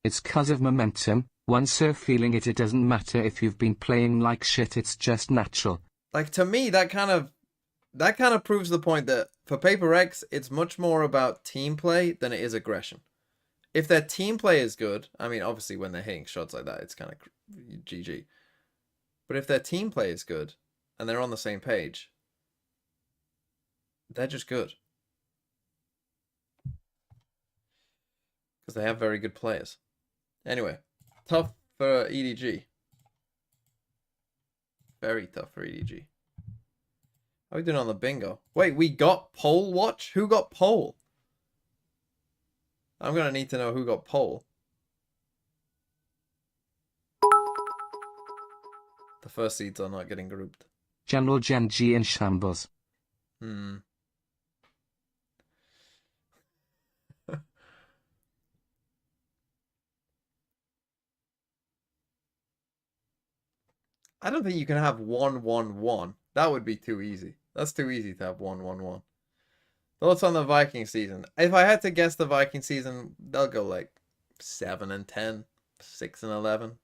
It's 'cause of momentum. Once you're feeling it, it doesn't matter if you've been playing like shit, it's just natural. Like, to me, that kind of proves the point that for PRX, it's much more about team play than it is aggression. If their team play is good, I mean, obviously when they're hitting shots like that, it's kind of GG. But if their team play is good and they're on the same page, they're just good. Because they have very good players. Anyway, tough for EDG. Very tough for EDG. How are we doing on the bingo? Wait, we got pole watch? Who got pole? I'm going to need to know who got pole. The first seeds are not getting grouped. General Gen G in shambles. I don't think you can have 1-1-1. That would be too easy. That's too easy to have 1-1-1. Thoughts on the Viking season? If I had to guess the Viking season, they'll go like 7-10, 6-11.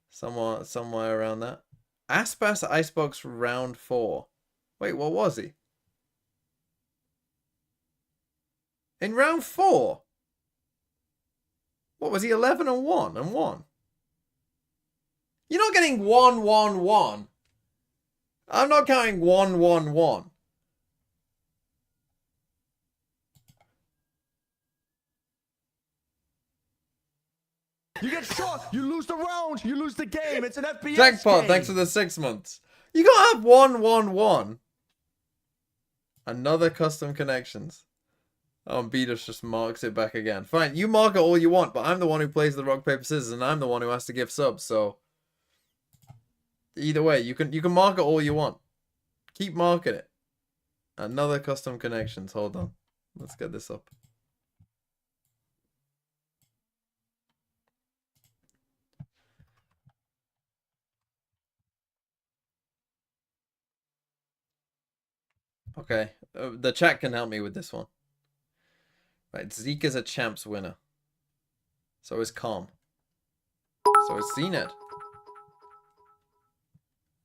Somewhere around that. Aspas Icebox round 4. Wait, what was he? In round 4? What was he? 11-1? You're not getting 1-1-1. I'm not counting 1-1-1. You get shot, you lose the round, you lose the game. It's an FPS Jackpot, game. thanks for the 6 months. You gotta have 1-1-1. Another custom connections. Oh, and Beatus just marks it back again. Fine, you mark it all you want, but I'm the one who plays the rock, paper, scissors, and I'm the one who has to give subs, so... Either way, you can mark it all you want. Keep marking it. Another custom connections. Hold on. Let's get this up. Okay. The chat can help me with this one. Right. Zeke is a champs winner. So is Calm. So is CNED.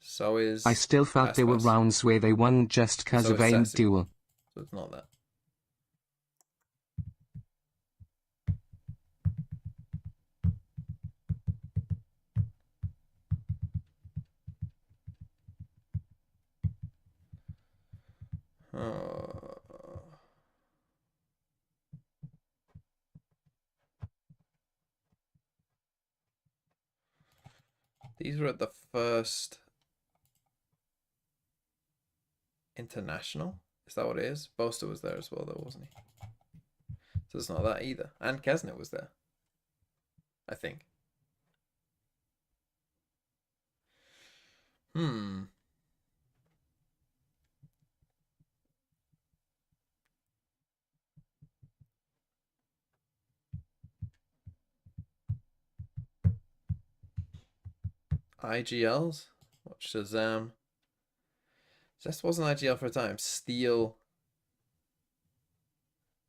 So is... I still felt there were rounds where they won just 'cause of aim duel. So it's not that. These were at the first international. Is that what it is? Boaster was there as well, though, wasn't he? So it's not that either. And Kesnet was there, I think. IGLs. Watch Shazam. Zest wasn't IGL for a time. Steel.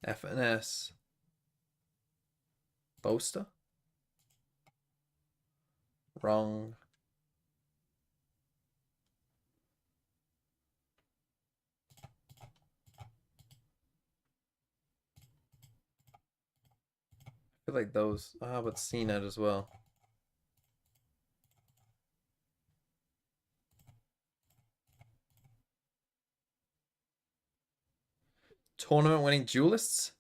FNS. Boaster. Wrong. I feel like those. Ah, but CNET as well. Tournament winning duelists?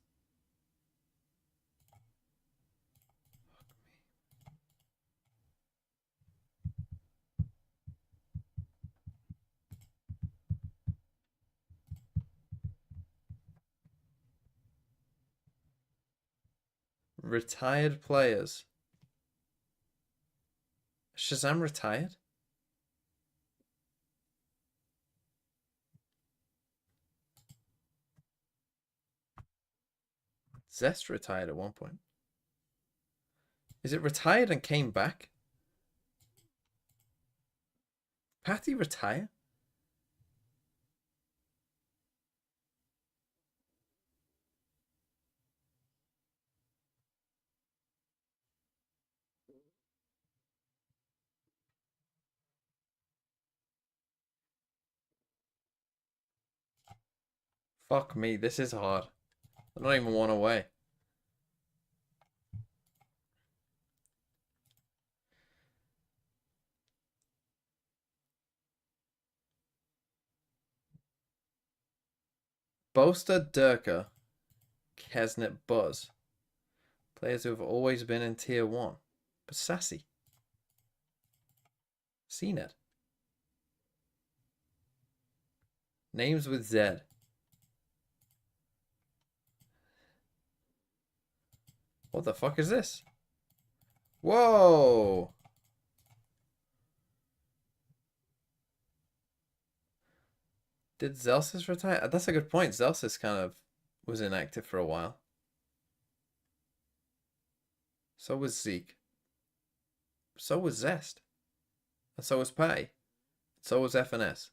Retired players. Shazam retired? Zest retired at one point. Is it retired and came back? Patty retire? Fuck me, this is hard. I'm not even one away. Boaster, Durka, Kesnet, Buzz. Players who have always been in tier 1. But Sassy. CNET. Names with Z. What the fuck is this? Whoa! Did Zelsis retire? That's a good point. Zelsis kind of was inactive for a while. So was Zeke. So was Zest. And so was Patty. So was FNS.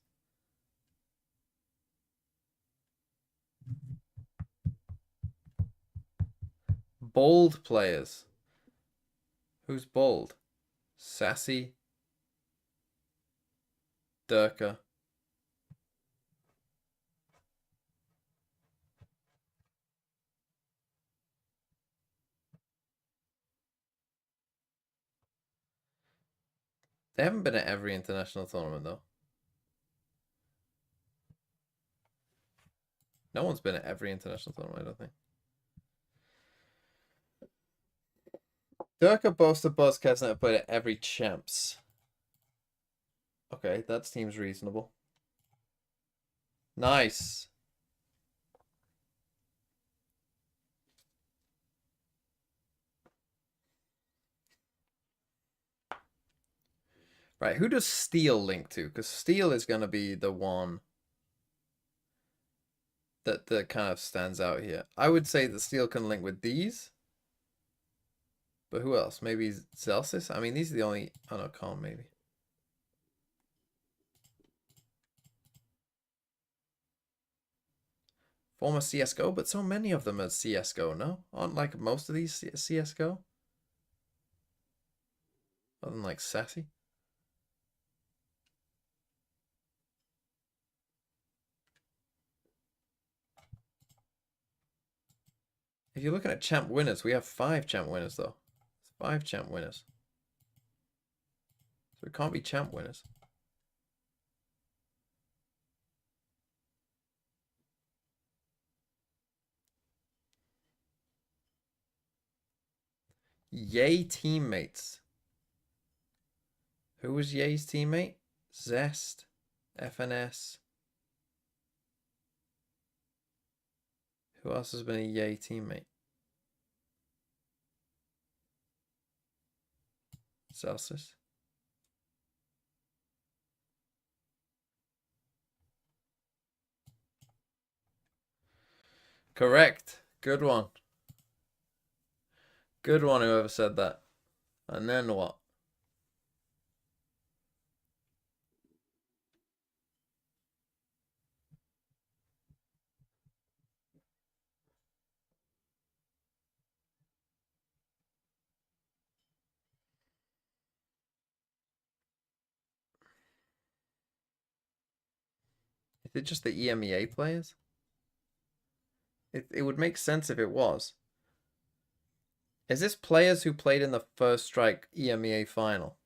Bold players. Who's bold? Sassy. Durka. They haven't been at every international tournament, though. No one's been at every international tournament, I don't think. Durka, Boaster, Buzz, Kesnet have played at every champs. Okay, that seems reasonable. Nice. Right, who does Steel link to? Because Steel is going to be the one that kind of stands out here. I would say that Steel can link with these. But who else? Maybe Zelsis? I mean, these are the only... Oh, no, Calm, maybe. Former CSGO, but so many of them are CSGO, no? Aren't like most of these CSGO? Other than like Sassy? If you're looking at champ winners, we have 5 champ winners, though. 5 champ winners. So it can't be champ winners. Yay teammates. Who was Yay's teammate? Zest. FNS. Who else has been a Yay teammate? Celsius. Correct. Good one. Good one, whoever said that. And then what? Is it just the EMEA players? It would make sense if it was. Is this players who played in the First Strike EMEA final?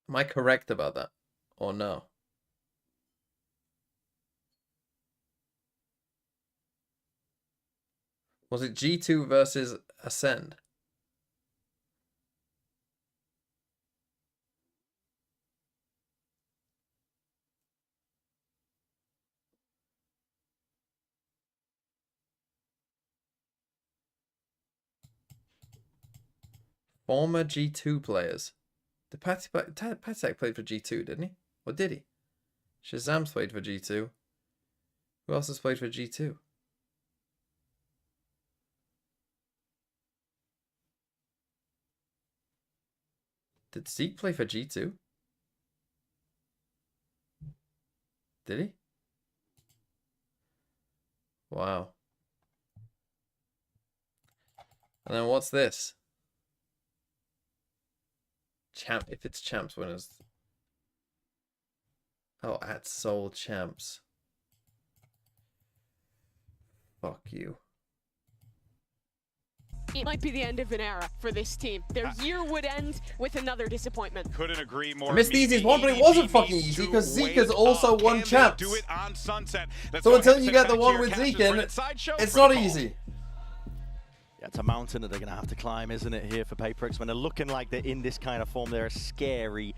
Am I correct about that? Or no? Was it G2 versus Ascend? Former G2 players. Did Patek played for G2, didn't he? Or did he? Shazam's played for G2. Who else has played for G2? Did Zeke play for G2? Did he? Wow. And then what's this? If it's champs winners. Oh, at Seoul champs. Fuck you. It might be the end of an era for this team. Their year would end with another disappointment. Couldn't agree more. I missed the easiest one, but it wasn't fucking easy because Zeke has also won champs. Do it on Sunset. So until you get the one with Zeke in, it's not easy. Yeah, it's a mountain that they're going to have to climb, isn't it, here for PRX? When they're looking like they're in this kind of form, they're a scary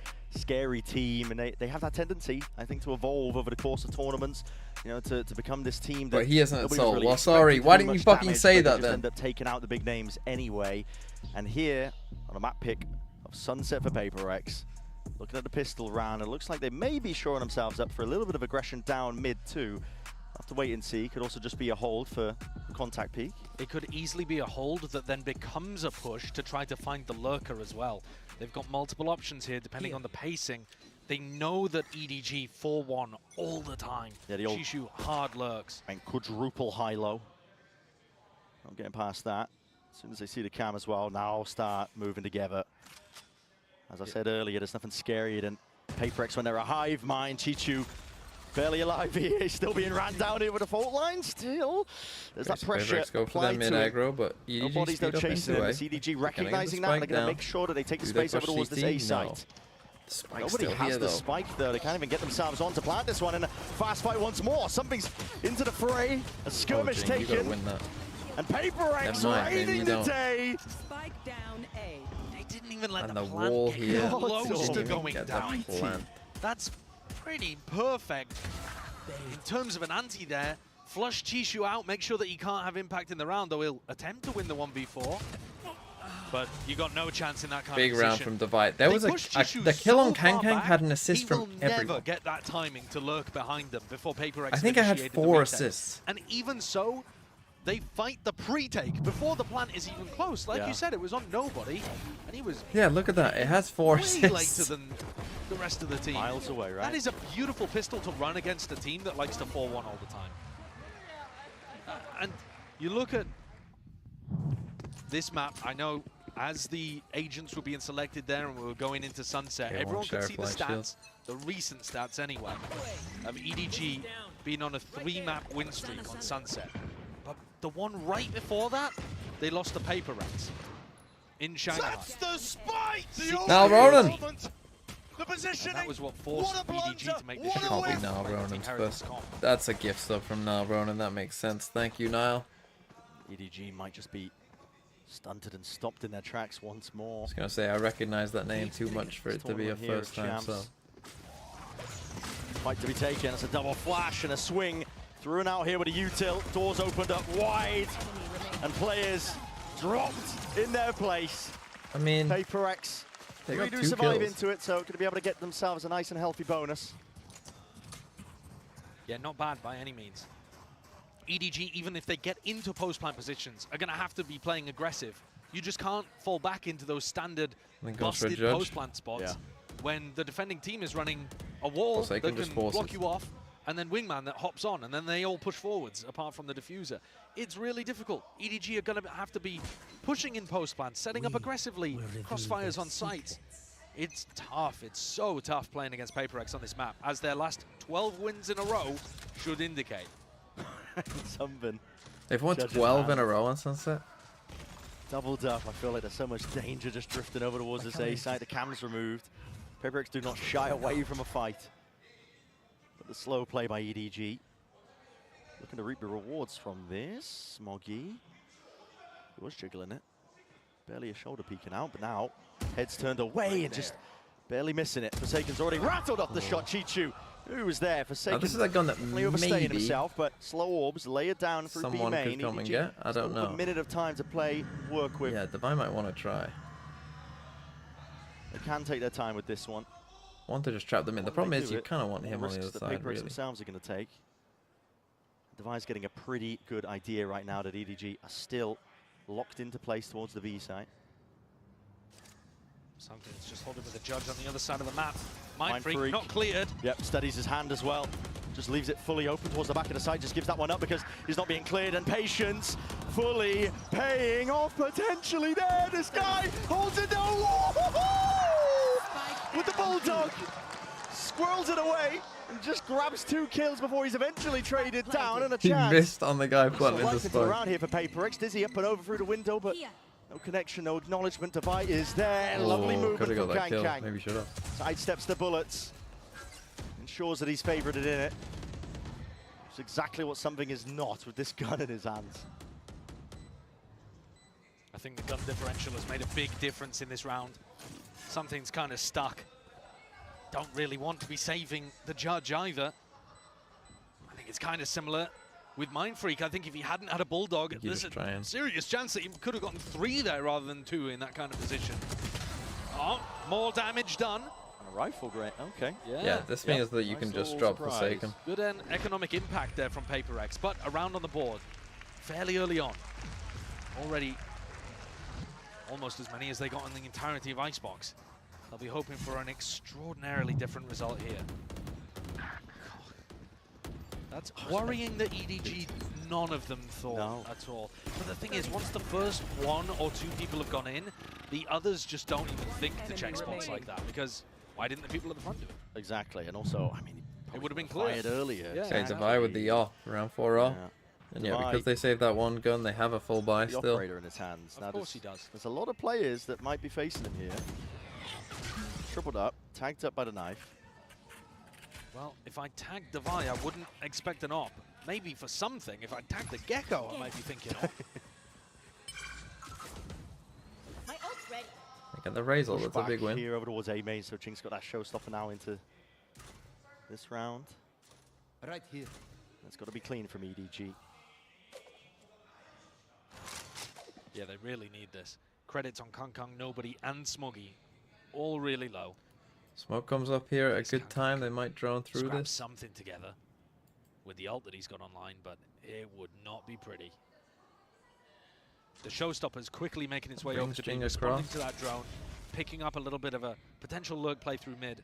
team, and they have that tendency, I think, to evolve over the course of tournaments, you know, to become this team that... But he isn't at Seoul. Really well, sorry, why didn't you fucking say that then? End up taking out the big names anyway. And here, on a map pick of Sunset for PRX, looking at the pistol round, it looks like they may be shoring themselves up for a little bit of aggression down mid too. Have to wait and see. Could also just be a hold for contact peak. It could easily be a hold that then becomes a push to try to find the lurker as well. They've got multiple options here depending on the pacing. They know that EDG 4-1 all the time. Yeah, the old Shishu hard lurks. And quadruple high-low. I'm getting past that. As soon as they see the cam as well, now start moving together. As I said earlier, there's nothing scarier than PRX when they're a hive mind. Chichu barely alive here, he's still being ran down here with a fault line still. There's that pressure go for them in aggro, but nobody's speed up chasing into him. way. It's EDG recognizing that, and they're going to make sure that they take the space over towards this A site. Nobody has the spike though. They can't even get themselves on to plant this one, and a fast fight once more. Something's into the fray. A skirmish taken. And PRX raiding the day. Spike down A. They didn't even let And the the plant wall get here. close to going Get down. that plant. That's pretty perfect in terms of an anti there. Flush Chishu out, make sure that he can't have impact in the round, though he'll attempt to win the 1v4. But you got no chance in that kind Big of position. round from Divide. There was the kill on Kang Kang had an assist from everyone. He will never get that timing to lurk behind them before PRX. I think I had 4 assists. And even so, they fight the pre-take before the plant is even close. Like you said, it was on nobody, and he was look at that. It has 4 way assists. later than the rest of the team. Miles away, right? That is a beautiful pistol to run against a team that likes to 4-1 all the time. And you look at this map, I know as the agents were being selected there and we were going into Sunset, everyone could see the stats, the recent stats anyway, of EDG being on a 3-map win streak on Sunset. But the one right before that, they lost to PRX in Shanghai. That's the spike! Now Ronan! The positioning! And that was what forced EDG to make the Can't be Nile Ronan's first. That's a gift though from Nile Ronan. That makes sense. Thank you, Nile. EDG might just be stunted and stopped in their tracks once more. I was gonna say I recognize that name too much for it to be a first time. So Fight to be taken. It's a double flash and a swing. Through and out here with a util. Doors opened up wide, and players dropped in their place. I mean, PRX. They They got do 2 survive kills. into it, so going to be able to get themselves a nice and healthy bonus. Yeah, not bad by any means. EDG, even if they get into post-plant positions, are going to have to be playing aggressive. You just can't fall back into those standard busted post-plant spots when the defending team is running a wall that can block you off and then Wingman that hops on, and then they all push forwards, apart from the diffuser. It's really difficult. EDG are going to have to be pushing in post-plant, setting up aggressively, crossfires on sight. It's tough. It's so tough playing against PRX on this map, as their last 12 wins in a row should indicate. Something. They've won 12 in a row on Sunset. Doubled up. I feel like there's so much danger just drifting over towards this A side. The cam's removed. PRX do not shy away from a fight. But the slow play by EDG. Looking to reap the rewards from this. Smoggy. He was jiggling it. Barely a shoulder peeking out, but now head's turned away and just barely missing it. Forsaken's already rattled off the shot. Chichu, who was there? Forsaken. This is a gun that overstaying maybe himself, but slow orbs lay it down through B someone main. could come and get. I don't know. A minute of time to play, work with. Yeah, Divine might want to try. They can take their time with this one. Want to just trap them in. The problem is you kind of want him on the other side, really. Themselves are going to take. Divine's getting a pretty good idea right now that EDG are still locked into place towards the V side. Something's just holding with the judge on the other side of the map. Mindfreak not cleared. Yep, steadies his hand as well. Just leaves it fully open towards the back of the side. Just gives that one up because he's not being cleared. And Patience fully paying off potentially there. This guy holds it down. With the Bulldog. Squirrels it away. And just grabs 2 kills before he's eventually traded down. And a chance. He missed on the guy planting the spike. Around here for PRX. Dizzy up and over through the window, but no connection, no acknowledgement. Divide is there. Lovely movement from Kang Kang. Maybe should have. Sidesteps the bullets. Ensures that he's favorited in it. It's exactly what Something is not with this gun in his hands. I think the gun differential has made a big difference in this round. Something's kind of stuck. Don't really want to be saving the judge either. I think it's kind of similar with Mindfreak. I think if he hadn't had a Bulldog, there's a serious chance that he could have gotten 3 there rather than 2 in that kind of position. Oh, more damage done. And a rifle, great. Okay. Yeah, this means that you can just drop Forsaken. Good economic impact there from PRX, but around on the board fairly early on. Already almost as many as they got in the entirety of Icebox. They'll be hoping for an extraordinarily different result here. God. That's worrying that EDG, none of them thought at all. But the thing is, once the first 1 or 2 people have gone in, the others just don't even think to check spots like that, because why didn't the people at the front do it? Exactly, and also, I mean, it would have been clear earlier. Yeah, exactly. Divide with the off, around 4-0. And yeah, because they saved that one gun, they have a full buy the still. Operator in his hands. Of course he does. There's a lot of players that might be facing him here. Tripled up, tagged up by the knife. Well, if I tagged Divide, I wouldn't expect an op. Maybe for something. If I tagged the Gecko, I might be thinking op. They got the Razor, that's a big win. Here over towards A main, so Jing's got that showstopper now into this round. Right here. That's got to be clean from EDG. Yeah, they really need this. Credits on Kong Kong, Nobody, and Smoggy. All really low. Smoke comes up here at a good time. They might drone through this. Something together with the ult that he's got online, but it would not be pretty. The showstopper's quickly making its way over to B, responding to that drone, picking up a little bit of a potential lurk play through mid.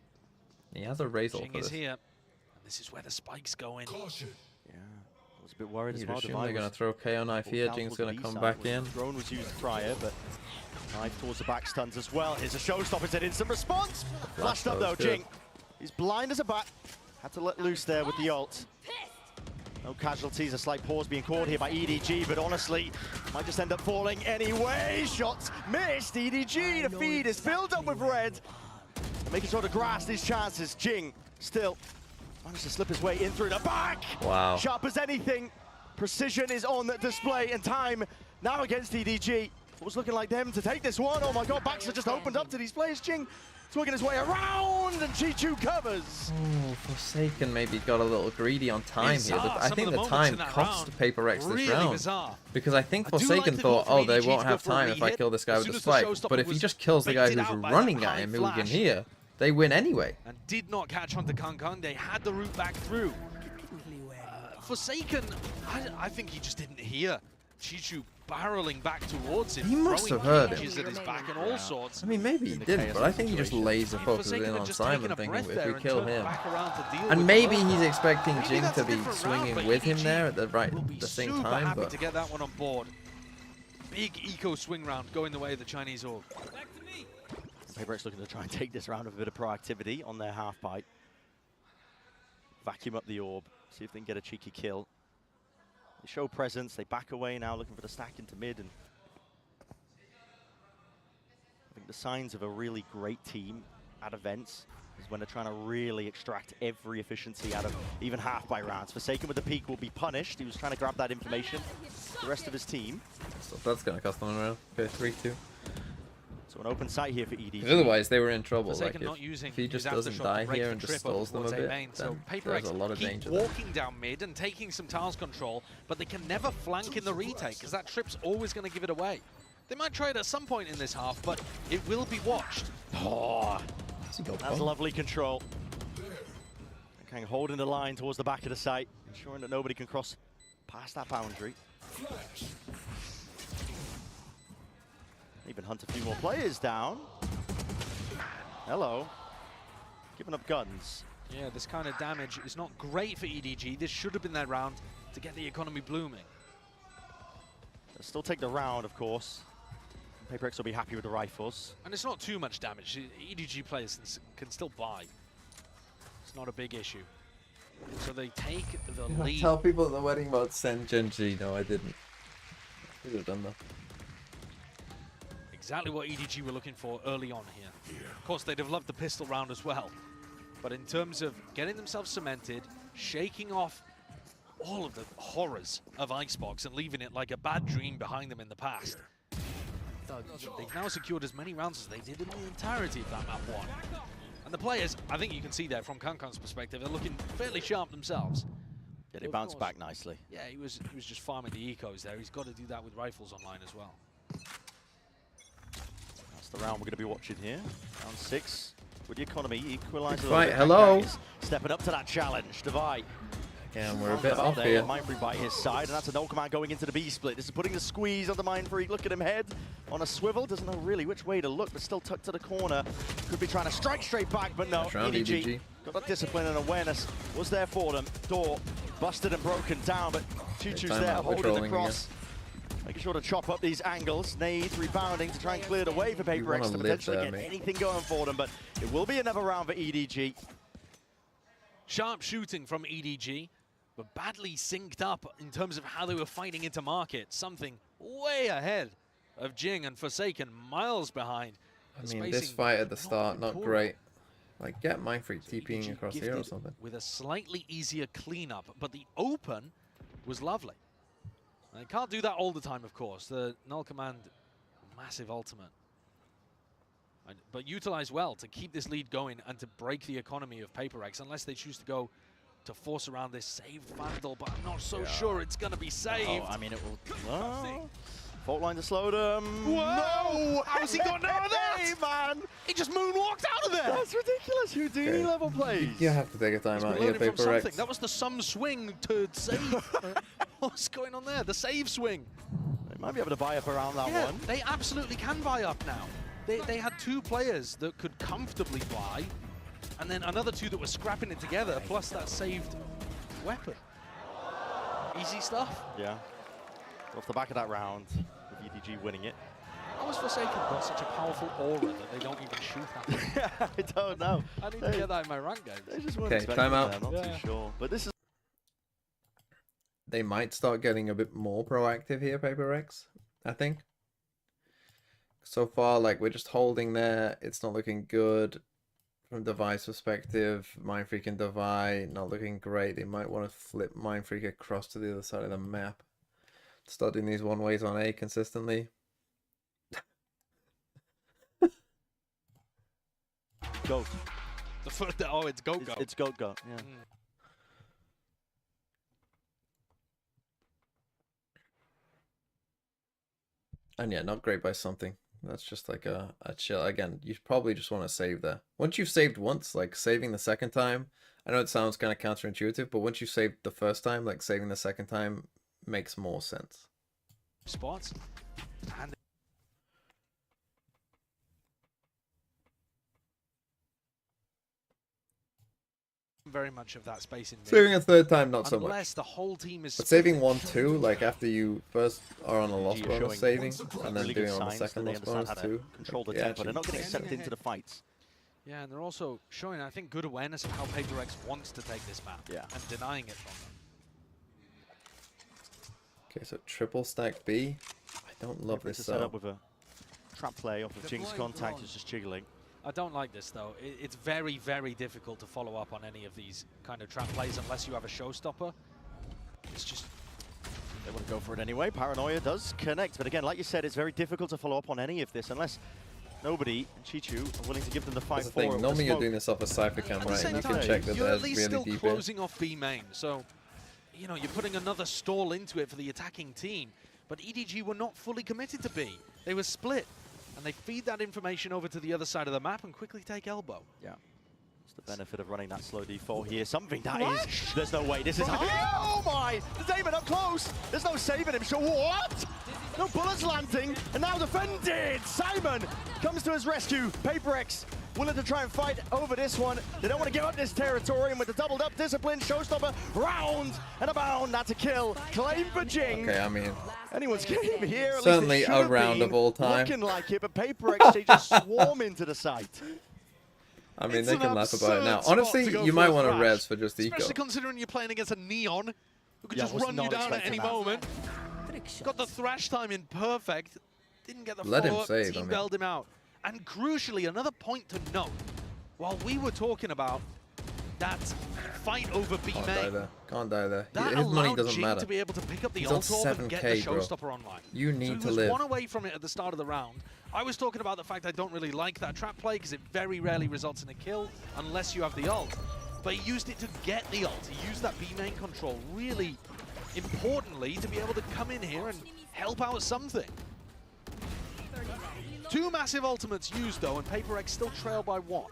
He has a Razor Jing for is this. here. And this is where the spikes go in. Yeah, I was a bit worried as well. You'd assume they're going to throw KO knife here. Jing's going to come back in. Drone was used prior, but knife towards the back stuns as well. Here's a showstopper. It's an instant response. Flashed up though, Jing. He's blind as a bat. Had to let loose there with the ult. No casualties, a slight pause being called here by EDG, but honestly, might just end up falling anyway. Shots missed. EDG, the feed is filled up with red. Making sure to grasp these chances. Jing still managed to slip his way in through the back. Wow. Sharp as anything. Precision is on display, and time now against EDG. It was looking like them to take this one. Oh my god, backs have just opened up to these players. Jing working his way around, and Chichu covers. Oh, Forsaken maybe got a little greedy on time here. I think the time cost PRX this round. Because I think Forsaken thought, oh, they won't have time if I kill this guy with the spike. But if he just kills the guy who's running at him, who we can hear, they win anyway. And did not catch on to Kong Kong. They had the route back through. Forsaken, I think he just didn't hear Chichu barreling back towards him. He must throwing have heard cages him. at his back and all sorts. I mean, maybe he didn't, but I think he just laser focuses in on Simon, thinking if we kill him. And maybe he's expecting Jing to be swinging with him there at the same time, happy but to get that one on board. Big eco swing round going the way of the Chinese orb. PRX looking to try and take this round with a bit of proactivity on their half pipe. Vacuum up the orb, see if they can get a cheeky kill. They show presence, they back away now, looking for the stack into mid. And I think the signs of a really great team at events is when they're trying to really extract every efficiency out of even half-by rounds. Forsaken with the peak will be punished. He was trying to grab that information. The rest of his team. so that's going to cost them around. Okay, 3-2. So an open sight here for EDG. Because otherwise they were in trouble. Like Not if he just doesn't die here and just stalls them a bit, then there's a lot of danger there. Walking down mid and taking some tiles control, but they can never flank in the retake because that trip's always going to give it away. They might try it at some point in this half, but it will be watched. Oh, that's lovely control. Kind of holding the line towards the back of the site, ensuring that nobody can cross past that boundary. Even hunt a few more players down. Hello. Giving up guns. Yeah, this kind of damage is not great for EDG. This should have been their round to get the economy blooming. They'll still take the round, of course. PRX will be happy with the rifles. And it's not too much damage. EDG players can still buy. It's not a big issue. So they take the lead. Tell people at the wedding about send Genji. No, I didn't. I should have done that. Exactly what EDG were looking for early on here. Of course, they'd have loved the pistol round as well. But in terms of getting themselves cemented, shaking off all of the horrors of Icebox and leaving it like a bad dream behind them in the past, they've now secured as many rounds as they did in the entirety of that map one. And the players, I think you can see there from Kankan's perspective, they're looking fairly sharp themselves. Yeah, they bounced back nicely. Yeah, he was just farming the ecos there. He's got to do that with rifles online as well. That's the round we're going to be watching here. Round 6 with the economy equalizer. Right, hello. Stepping up to that challenge. Divide. Yeah, and we're a bit off here. Mindfreak by his side, and that's a no command going into the B split. This is putting the squeeze on the Mindfreak. Look at him head on a swivel. Doesn't know really which way to look, but still tucked to the corner. Could be trying to strike straight back, but no. EDG got that discipline and awareness. Was there for them. Door busted and broken down, but Chuchu's there holding the cross. Making sure to chop up these angles. Nade rebounding to try and clear the way for PRX to potentially get anything going for them, but it will be another round for EDG. Sharp shooting from EDG, but badly synced up in terms of how they were fighting into market. Something way ahead of Jing and Forsaken, miles behind. I mean, this fight at the start, not great. Like, get Mindfreak TPing across here or something. With a slightly easier cleanup, but the open was lovely. They can't do that all the time, of course. The null command, massive ultimate. But utilized well to keep this lead going and to break the economy of PRX, unless they choose to go to force around this save Vandal, but I'm not so sure it's going to be saved. Oh, I mean, it will. Oh. Fault line to slow them. Whoa! No! How's he got out of that? Hey, man! He just moonwalked out of there! That's ridiculous. Houdini level plays. You have to take a time out here, PRX. That was the some swing to save. What's going on there? The save swing. They might be able to buy up around that one. They absolutely can buy up now. They had 2 players that could comfortably buy, and then another 2 that were scrapping it together, plus that saved weapon. Easy stuff. Yeah. Off the back of that round, with EDG winning it. How has Forsaken got such a powerful aura that they don't even shoot at them? I don't know. I need to get that in my rank games. They just weren't expecting time out. I'm not too sure. But this is. They might start getting a bit more proactive here, PRX, I think. So far, like, we're just holding there. It's not looking good from Device perspective. Mindfreak and Divide, not looking great. They might want to flip Mindfreak across to the other side of the map. Start doing these one ways on A consistently. Goat. The first, oh, it's Goat. It's Goat. Yeah. And yeah, not great by something. That's just like a chill. Again, you probably just want to save there. Once you've saved once, like saving the second time, I know it sounds kind of counterintuitive, but once you saved the first time, like saving the second time makes more sense. spots. And very much of that space in mid. Saving a third time, not so much. Unless the whole team is But saving 1-2, like after you first are on a loss bonus saving, and then doing it on the second loss bonus too. Control the like, tempo. They're not getting sucked into the fights. Yeah, and they're also showing, I think, good awareness of how PRX wants to take this map. Yeah. And denying it from them. Okay, so triple stack B. I don't love this set up with a trap play off of Jinx contact. Is just jiggling. I don't like this though. It's very, very difficult to follow up on any of these kind of trap plays unless you have a showstopper. It's just... They want to go for it anyway. Paranoia does connect, but again, like you said, it's very difficult to follow up on any of this unless nobody, Chichu, are willing to give them the fight for it. Normally you're doing this off a Cypher cam, right? And you can check that you're there's at least really still deep closing off B main, so you know you're putting another stall into it for the attacking team. But EDG were not fully committed to B. They were split. And they feed that information over to the other side of the map and quickly take elbow. Yeah. It's the benefit of running that slow default here. Something that is... There's no way. This is... Oh my! Damon up close! There's no saving him. So what? No bullets landing. And now defended! Simon comes to his rescue. PRX willing to try and fight over this one. They don't want to give up this territory. And with the doubled up discipline, showstopper, round and a bound. That's a kill. Claim for Jing. Okay, I mean... Anyone's game here. Certainly a round of all time. Looking like it, but PRX, they just swarm into the site. I mean, they can laugh about it now. Honestly, you might want to res for just eco. Especially considering you're playing against a Neon who could just run you down at any moment. Got the thrash time in perfect. Didn't get the follow-up. Team bailed him out. And crucially, another point to note. While we were talking about that fight over B main, Can't die there. Can't die there. that His money doesn't Jing matter. to be able to pick up the He's on ult orb and get the 7K, bro. showstopper online. You need so to he live. was one away from it at the start of the round. I was talking about the fact I don't really like that trap play because it very rarely results in a kill unless you have the ult. But he used it to get the ult. He used that B main control really importantly to be able to come in here and help out something. 2 massive ultimates used though, and PRX still trail by 1.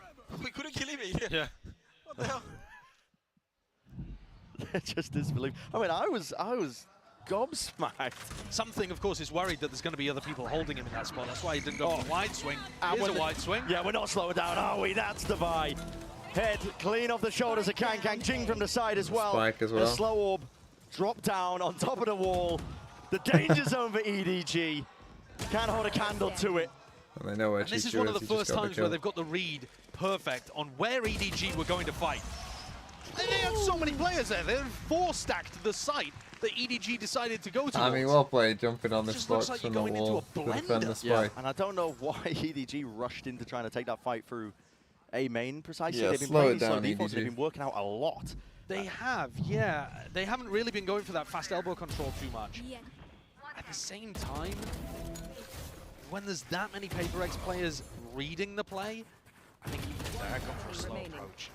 We couldn't kill him here. Yeah. What the hell? Just disbelief. I mean, I was gobsmacked. Something, of course, is worried that there's going to be other people holding him in that spot. That's why he didn't go for the wide swing. Here's a wide swing. Yeah, we're not slowing down, are we? That's the Vi. Head clean off the shoulders of Kang. Jing from the side as well. Spike as well. A slow orb drop down on top of the wall. The danger zone for EDG. Can't hold a candle to it. And they know where this is one of the first times where they've got the read perfect on where EDG were going to fight. They had so many players there. They 4 stacked the site that EDG decided to go to. I mean, well played, jumping on the spot like from the wall to defend the spike. Yeah, and I don't know why EDG rushed into trying to take that fight through A main precisely. Yeah, They've been slow playing it down, slow defaults. EDG. They've been working out a lot. They have, yeah. They haven't really been going for that fast elbow control too much. At the same time, when there's that many PRX players reading the play, I think even they're going for a slow approach.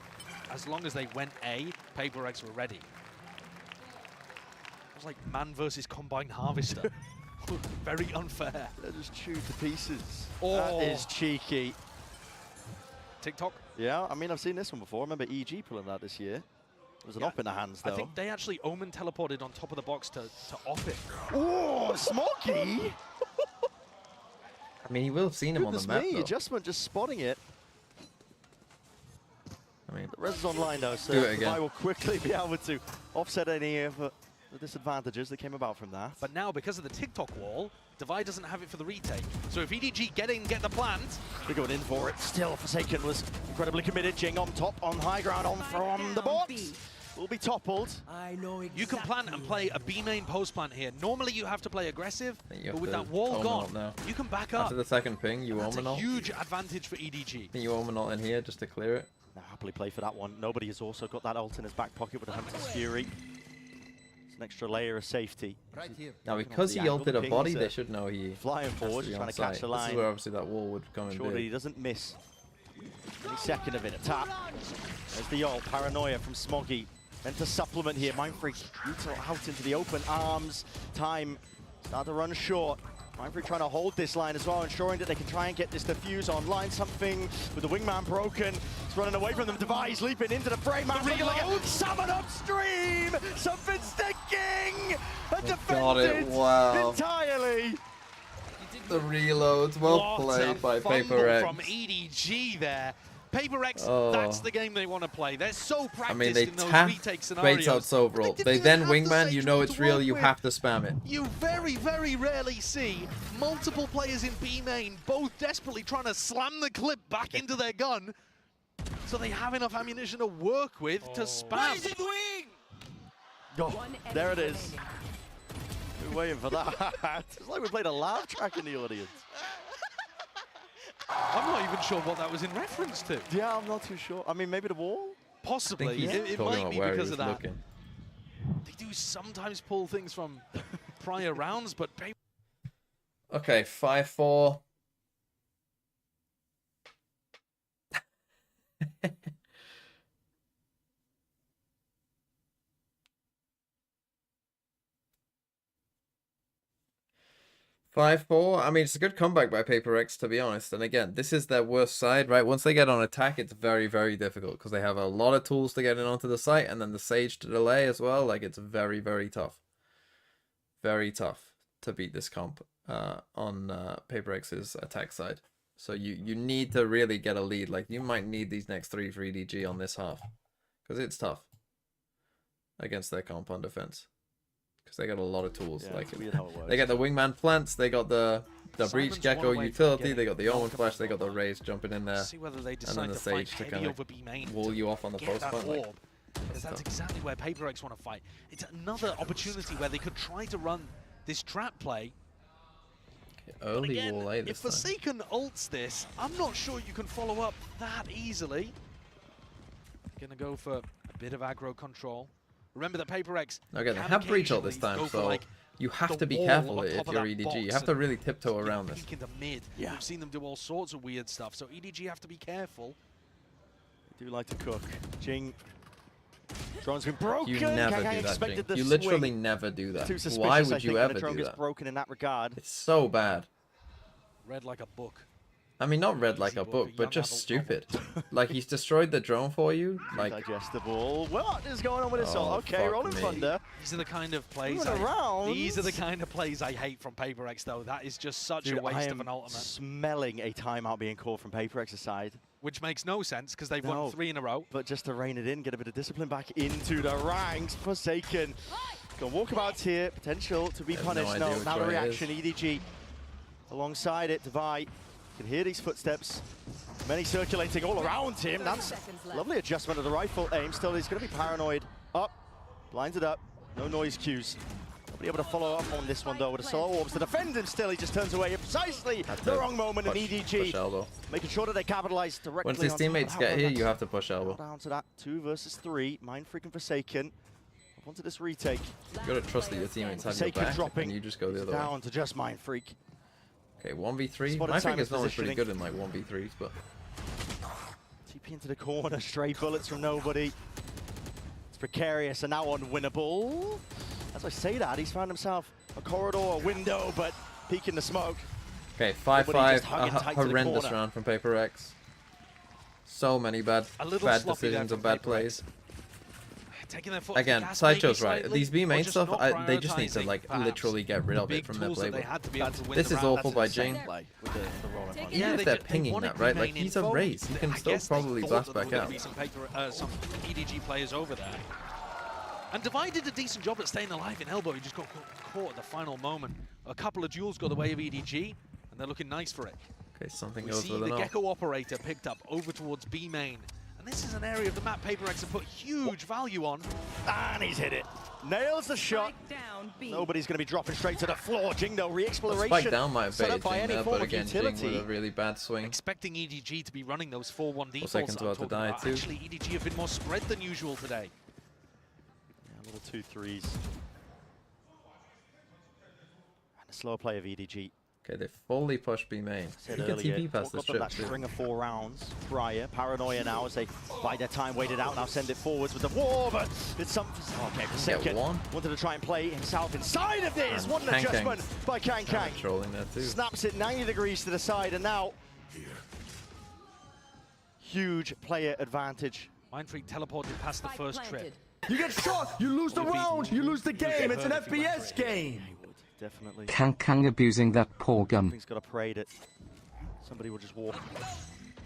As long as they went A, PRX were ready. It was like man versus combined harvester. Very unfair. They're just chewed to pieces. Oh. That is cheeky. TikTok? Yeah, I mean, I've seen this one before. I remember EG pulling that this year. It was an op in the hands, though. I think they actually Omen teleported on top of the box to off it. Oh, Smoky! I mean, he will have seen him on the map, though. Adjustment just spotting it. I mean, the res is online, though, so do it again. I will quickly be able to offset any of the disadvantages that came about from that. But now, because of the TikTok wall, Divide doesn't have it for the retake. So if EDG get the plant... They're going in for it. Still, Forsaken was incredibly committed. Jing on top, on high ground, on from the box. Will be toppled. You can plant and play a B main post plant here. Normally you have to play aggressive, but with that wall gone, you can back up. After the second ping, you That's omen a ult. huge advantage for EDG. Think you omen ult in here just to clear it? Now happily play for that one. Nobody has also got that ult in his back pocket with the Hunter's Fury. It's an extra layer of safety. Right here. Now, because he ulted a body, they should know he flying forward, has to be trying on to catch site. the line. This is where obviously that wall would come in Sure that he big. doesn't miss any second of it. A tap. There's the ult. Paranoia from Smoggy. Then to supplement here. Mindfreak out into the open arms. Time start to run short. Mindfreak trying to hold this line as well, ensuring that they can try and get this defuse online. Something with the wingman broken. It's running away from them. Device leaping into the frame. Mindfreak summon upstream. Something sticking. And defended Wow. entirely. The reloads, well played by PRX. From EDG there. PRX, Oh. that's the game they want to play. They're so practiced I mean, they in those tap retake scenarios. baits out so roll. They then wingman, you know it's real, you have to spam it. You very, very rarely see multiple players in B main both desperately trying to slam the clip back into their gun so they have enough ammunition to work with to spam. Oh, there it is. We're waiting for that. It's like we played a laugh track in the audience. I'm not even sure what that was in reference to. Yeah, I'm not too sure. I mean, maybe the wall? Possibly. I think he's It talking might about be where he because was of that. looking. They do sometimes pull things from prior rounds, but Okay, 5-4. I mean, it's a good comeback by PRX, to be honest. And again, this is their worst side, right? Once they get on attack, it's very, very difficult because they have a lot of tools to get in onto the site, and then the Sage to delay as well. Like, it's very, very tough. Very tough to beat this comp on PRX's attack side. So you need to really get a lead. Like, you might need these next 3 for EDG on this half because it's tough against their comp on defense. Because they got a lot of tools. Yeah, like it's weird how it works. they got the wingman plants, they got the breach gecko utility, they got the omen flash, they got the raise jumping in there, see whether they and then decide the to fight sage to heavy kind over of B main wall you off on the get post that point. orb. Because that's exactly where PRX want to fight. It's another opportunity where they could try to run this trap play. Early again, wall A if this time. Forsaken ults this, I'm not sure you can follow up that easily. Gonna go for a bit of aggro control. Remember that PRX Okay, they can have breach ult this occasionally time, go for, so like, you have the to be wall careful on if top of you're that EDG. You box have to and really tiptoe around this. peek into mid. Yeah. We've seen them do all sorts of weird stuff, so EDG have to be careful. They do like to cook. Jing. Drone's been broken. You never Kang do that, expected Jing. the You literally swing. never do that. Too suspicious, Why I would think, you when ever the drone do gets that? broken in that regard. It's so bad. Read like a book. I mean, not read like a book, but just stupid. Like, he's destroyed the drone for you. Like, digestible. What is going on with this? Oh, Okay, fuck rolling me. thunder. These are the kind of plays Moving around. These are the kind of plays I hate from PRX, though. That is just such Dude, a waste I of am an ultimate. smelling a timeout being called from PRX's side. Which makes no sense because they've won 3 in a row. But just to rein it in, get a bit of discipline back into the ranks. Forsaken. Got walkabouts here. Potential to be I have no punished. idea No, which now the way it reaction. EDG alongside it. Devi can hear these footsteps. Many circulating all around him. That's lovely adjustment of the rifle aim. Still, he's going to be paranoid. Up. Blinds it up. No noise cues. Nobody able to follow up on this one, though, with a solo orbs to defend him. Still, he just turns away at precisely the wrong moment. And EDG making sure that they capitalize directly. once his on teammates top of get that. here, you have to push elbow. Down to that 2 versus 3. Mind freaking Forsaken. Onto this retake. You gotta trust that your teammates have your Forsaken back, dropping. and you just go the other way. Down to just Mind Freak. Okay, 1v3. Spotted My think Simon's is normally pretty positioning. good in like 1v3s, but TP into the corner, stray bullets from nobody. It's precarious and now unwinnable. As I say that, he's found himself a corridor, a window, but peek in the smoke. okay, Nobody 5-5. just hugging tight to the Horrendous corner. round from PRX. So many bad sloppy there decisions from and bad PRX. plays. Taking their foot off the Again, gas maybe Sideshow's right. slightly, These B main or just stuff, not they just need to prioritizing, like perhaps, literally get rid of the it from their big tools that they playbook. had to be able to win This the is round. awful That's by an insane Jing. Play with the rolling punch. Even if they they're ju- they pinging wanted that, right? B Like, main he's a info. raise. He can I still guess they probably thought blast that there back were out. gonna be some EDG players over there. And Divide did a decent job at staying alive in elbow. He just got caught at the final moment. A couple of duels got the way of EDG, and they're looking nice for it. Okay, something We goes see with the an off. Gecko operator picked up over towards B main. And this is an area of the map PRX have put huge value on. And he's hit it. Nails the shot. Nobody's going to be dropping straight to the floor. Jingdo re-exploration. Spike down might have set baited up by Jing any there, form but of again, Jing with utility. a really bad swing. Expecting EDG to be running those 4-1 defaults seconds that I'm about to talking die about. too. Actually, EDG have been more spread than usual today. Yeah, little 2 3s. And a slow play of EDG. Okay, they fully push B main. Said You can earlier, TP past the got them that strip too. string of 4 rounds prior. Paranoia now as they bide their time, waited out, now send it forwards with the war, but it's something. Okay, Forsaken one. wanted to try and play himself inside of this. And What an Kang adjustment by Kang. Trolling there too. Snaps it 90 degrees to the side, and now huge player advantage. Mind Freak teleported past the first trip. You get shot, you lose the round, you lose the game. It's an FPS game. Definitely. Kang abusing that poor gum. He's got to pray that somebody will just walk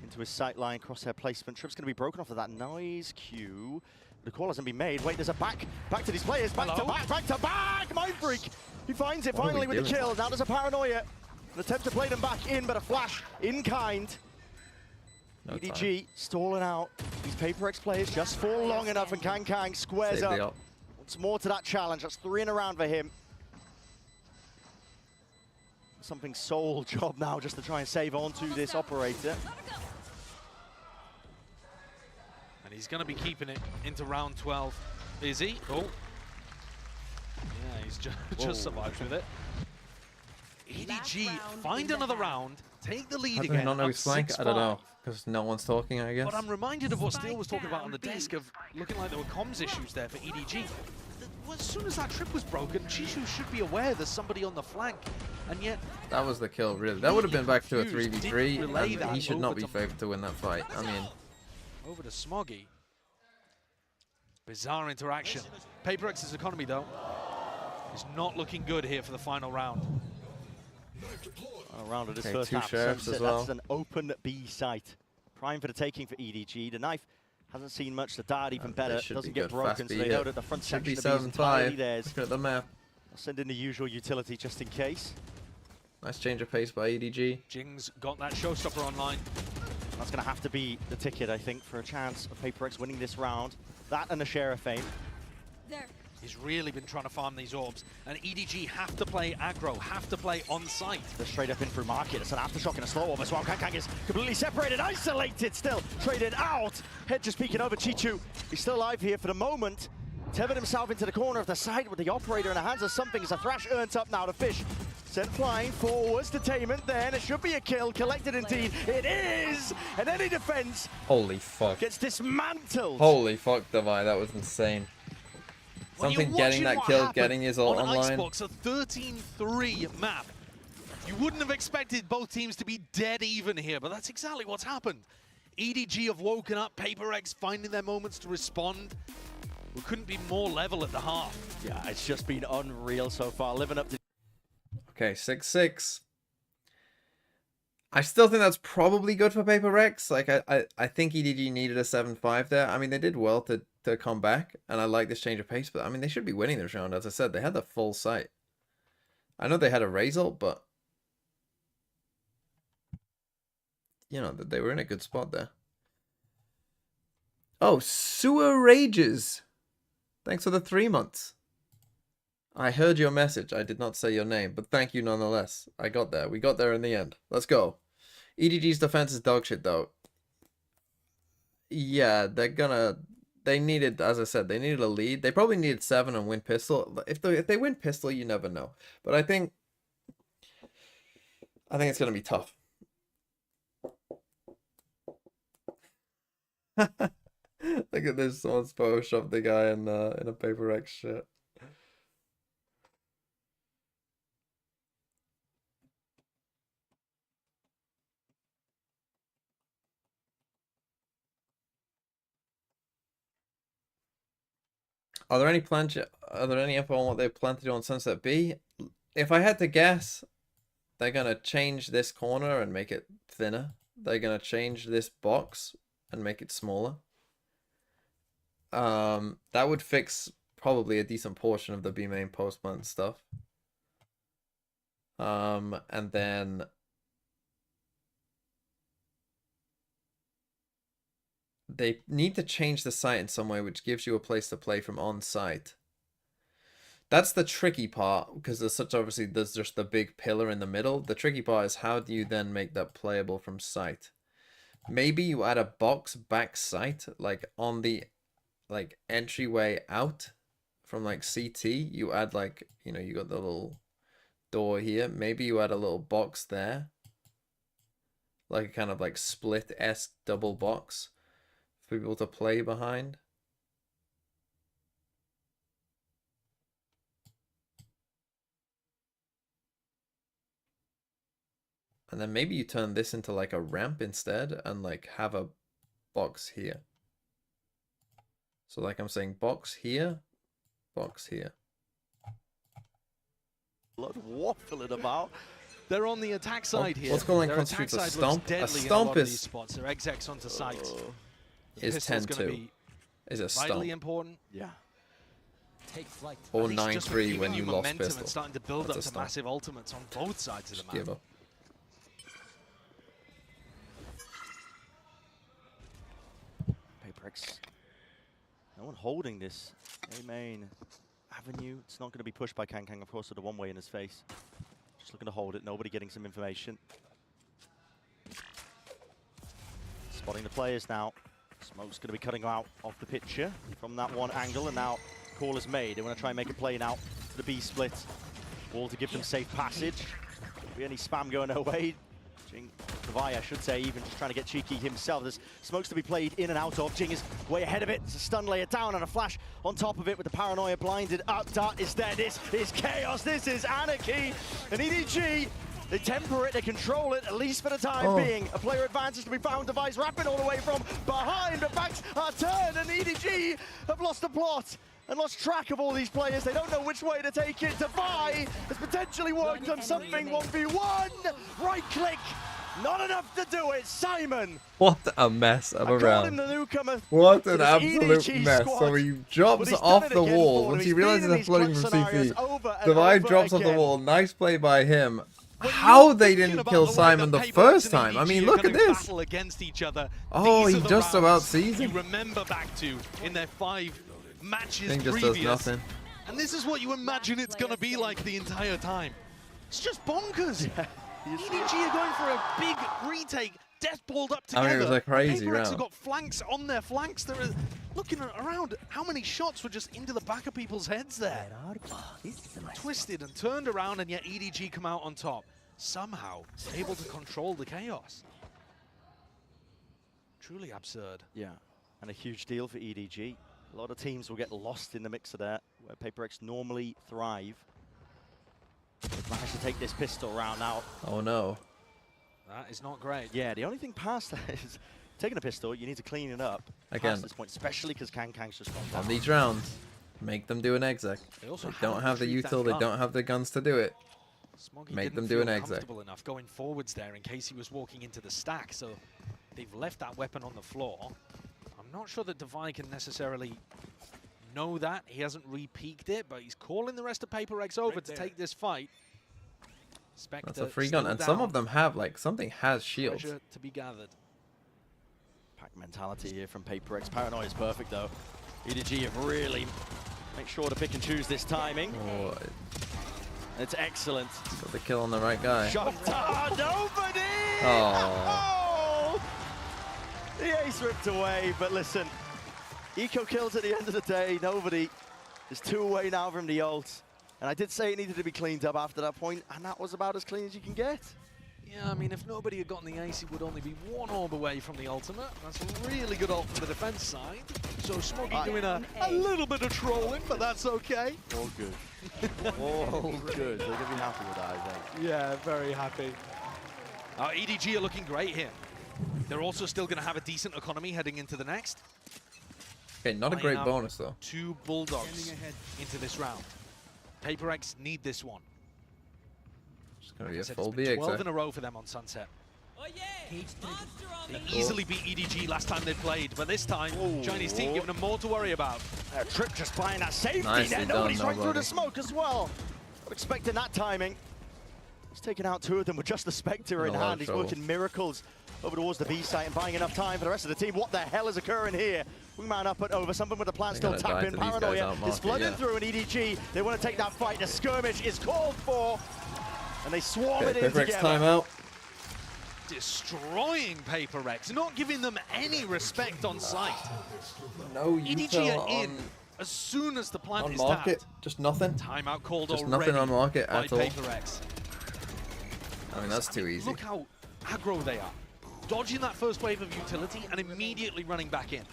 into his sight line, crosshair placement. Trip's going to be broken off of that nice cue. The call hasn't been made. Wait, there's a back to these players. Back to back. Mind Freak. He finds it finally with the kill. Now there's a paranoia. An attempt to play them back in, but a flash in kind. No EDG time. stalling out. These PRX players just fall long enough, and Kang squares up. Once more to that challenge. That's 3 in a round for him. Something sole job now just to try and save on to this operator. And he's going to be keeping it into round 12. Is he? Oh. Yeah, he's just survived with it. EDG find another round, take the lead How do again. they not know he's flank? I don't know. 6-5. Because no one's talking, I guess. But I'm reminded of what Steele was talking about on the desk of looking like there were comms issues there for EDG. As soon as that trip was broken, Chishu should be aware there's somebody on the flank, and yet... That was the kill, really. That would have been back to a 3v3, and he should not be favored to win that fight. I mean... Over to Smoggy. Bizarre interaction. PRX's economy, though, is not looking good here for the final round. Round of this Okay, first two half. sheriffs as well. That's an open B site. Prime for the taking for EDG. The knife hasn't seen much. The dart even better. Doesn't get broken, so they know that the front section of the B is entirely theirs. Look at the map. I'll send in the usual utility just in case. Nice change of pace by EDG. Jing's got that showstopper online. That's going to have to be the ticket, I think, for a chance of PRX winning this round. That and a share of fame. There. He's really been trying to farm these orbs, and EDG have to play aggro, have to play on site. They're straight up in through market. It's an aftershock and a slow orb as well. Kang is completely separated, isolated still, traded out. Head just peeking over Chichu. He's still alive here for the moment. Tethered himself into the corner of the site with the operator in the hands of something as a Thrash earns up now to Fish. Sent flying forwards to Tainment then. It should be a kill. Collected indeed. It is! And any defense Holy fuck. gets dismantled. Holy fuck, Devi. That was insane. Something getting that kill, getting his ult online. Icebox, a 13-3 map. You wouldn't have expected both teams to be dead even here, but that's exactly what's happened. EDG have woken up, PRX finding their moments to respond. We couldn't be more level at the half. Yeah, it's just been unreal so far, living up to... Okay, 6-6. I still think that's probably good for PRX. Like, I think EDG needed a 7-5 there. I mean, they did well to come back, and I like this change of pace, but I mean, they should be winning this round. As I said, they had the full site. I know they had a raise ult, but you know, they were in a good spot there. Oh, Sewer Rages. Thanks for the 3 months. I heard your message. I did not say your name, but thank you nonetheless. I got there. We got there in the end. Let's go. EDG's defense is dog shit, though. Yeah, they needed, as I said, they needed a lead. They probably needed 7 and win pistol. If they win pistol, you never know. But I think it's gonna be tough. Look at this. Someone's photoshopped the guy in a PRX shirt. Are there any info on what they plan to do on Sunset B? If I had to guess, they're gonna change this corner and make it thinner. They're gonna change this box and make it smaller. That would fix probably a decent portion of the B main post-plant stuff. And then they need to change the site in some way, which gives you a place to play from on site. That's the tricky part, because there's just the big pillar in the middle. The tricky part is how do you then make that playable from site? Maybe you add a box back site, like on the entryway out from like CT. You add you got the little door here. Maybe you add a little box there, like a kind of like split-esque double box for people to play behind. And then maybe you turn this into like a ramp instead and like have a box here. So like I'm saying, box here, box here. Blood waffling about. They're on the attack side here. What's going on Their attack constitutes a side stomp? looks A deadly stomp in a lot of is- these spots. Their execs onto site. Is Pistol's gonna 10-2. be Is a vitally stomp. important. Yeah. Take flight. Or At least just 9-3 giving when you lost momentum pistol. and starting to build That's a up to stomp. massive ultimates on both sides of the Just map. give up. PRX. No one holding this A main avenue. It's not going to be pushed by Kang, of course, with a one-way in his face. Just looking to hold it. Nobody getting some information. Spotting the players now. Smoke's going to be cutting out off the picture from that one angle, and now call is made. They want to try and make a play now to the B split. Wall to give them safe passage. Be any spam going away. Levi, I should say, even just trying to get cheeky himself. There's smokes to be played in and out of. Jing is way ahead of it. It's a stun layer down and a flash on top of it with the paranoia blinded up. Dart is there. This is chaos. This is anarchy. And EDG, they temper it, they control it, at least for the time being. A player advantage to be found. Device wrapping all the way from behind. The backs are turned, and EDG have lost the plot and lost track of all these players. They don't know which way to take it. Devi has potentially worked on something 1v1. Right click. Not enough to do it. Simon. What a mess of a round. The newcomer What to an this absolute EDG mess. squad. So he jumps off the wall. Once he realizes they're flooding from CT, Divide drops off the wall. Nice play by him. How they didn't kill Simon the first time. I mean, look at this. Against each other. Oh, These he are the just rounds about sees you him. remember back to in their 5 matches Thing just previous. does nothing. And this is what you imagine it's going to be like the entire time. It's just bonkers. EDG are going for a big retake, death balled up together. I mean, it was a crazy PRX round. have got flanks on their flanks. They're looking around. How many shots were just into the back of people's heads there? Twisted and turned around, and yet EDG come out on top. Somehow able to control the chaos. Truly absurd. Yeah, and a huge deal for EDG. A lot of teams will get lost in the mix of that, where PRX normally thrive. They've managed to take this pistol round now. Oh no. That is not great. Yeah, the only thing past that is taking a pistol, you need to clean it up Again. past this point, especially because Kang's just gone down. On these rounds, make them do an exec. They also They don't haven't have the retrieved that util, they gun. don't have the guns to do it. Smoggy Make didn't them do feel an exec. comfortable enough going forwards there in case he was walking into the stack, so they've left that weapon on the floor. I'm not sure that Devi can necessarily know that. He hasn't re-peeked it, but he's calling the rest of PRX over to take this fight. Spectre That's a free still gun, and down. some of them have, like, something has shields. Treasure to be gathered. Pack mentality here from PRX. Paranoia is perfect though. EDG have really make sure to pick and choose this timing. Oh, It's excellent. got the kill on the right guy. Shot nobody! Oh. The ace ripped away, but listen, eco kills at the end of the day, nobody. There's 2 away now from the ult. And I did say it needed to be cleaned up after that point, and that was about as clean as you can get. Yeah, I mean, if nobody had gotten the ace, it would only be 1 orb away from the ultimate. That's a really good ult for the defense side. So Smoggy doing a little bit of trolling, but that's okay. All good. All good. They're going to be happy with that, I think. Yeah, very happy. EDG are looking great here. They're also still going to have a decent economy heading into the next. Okay, not a Lining great up bonus, though. 2 Bulldogs into this round. PRX need this one. It's going to be Like I a said, full it's been BX. 12 in a row for them on Sunset. They easily beat EDG last time they played, but this time, Chinese team giving them more to worry about. Trip just buying that safety Nicely there. done, Nobody's right through nobody. the smoke as well. Not expecting that timing. He's taken out 2 of them with just the Spectre in In a lot hand. of He's trouble. working miracles over towards the B site and buying enough time for the rest of the team. What the hell is occurring here? Wingman up and over. Something with the plan They're still gonna die tapping. to these guys Paranoia out is market, flooding yeah. through an EDG. They want to take that fight. The skirmish is called for. And they swarm Okay, it in PRX together. timeout. Destroying PRX, not giving them any respect on site. No EDG util are in as soon as the plant on is market. tapped. Just nothing. Timeout called Just already nothing on market by at all. PRX. I mean, that's too easy. Look how aggro they are. Dodging that first wave of utility and immediately running back in.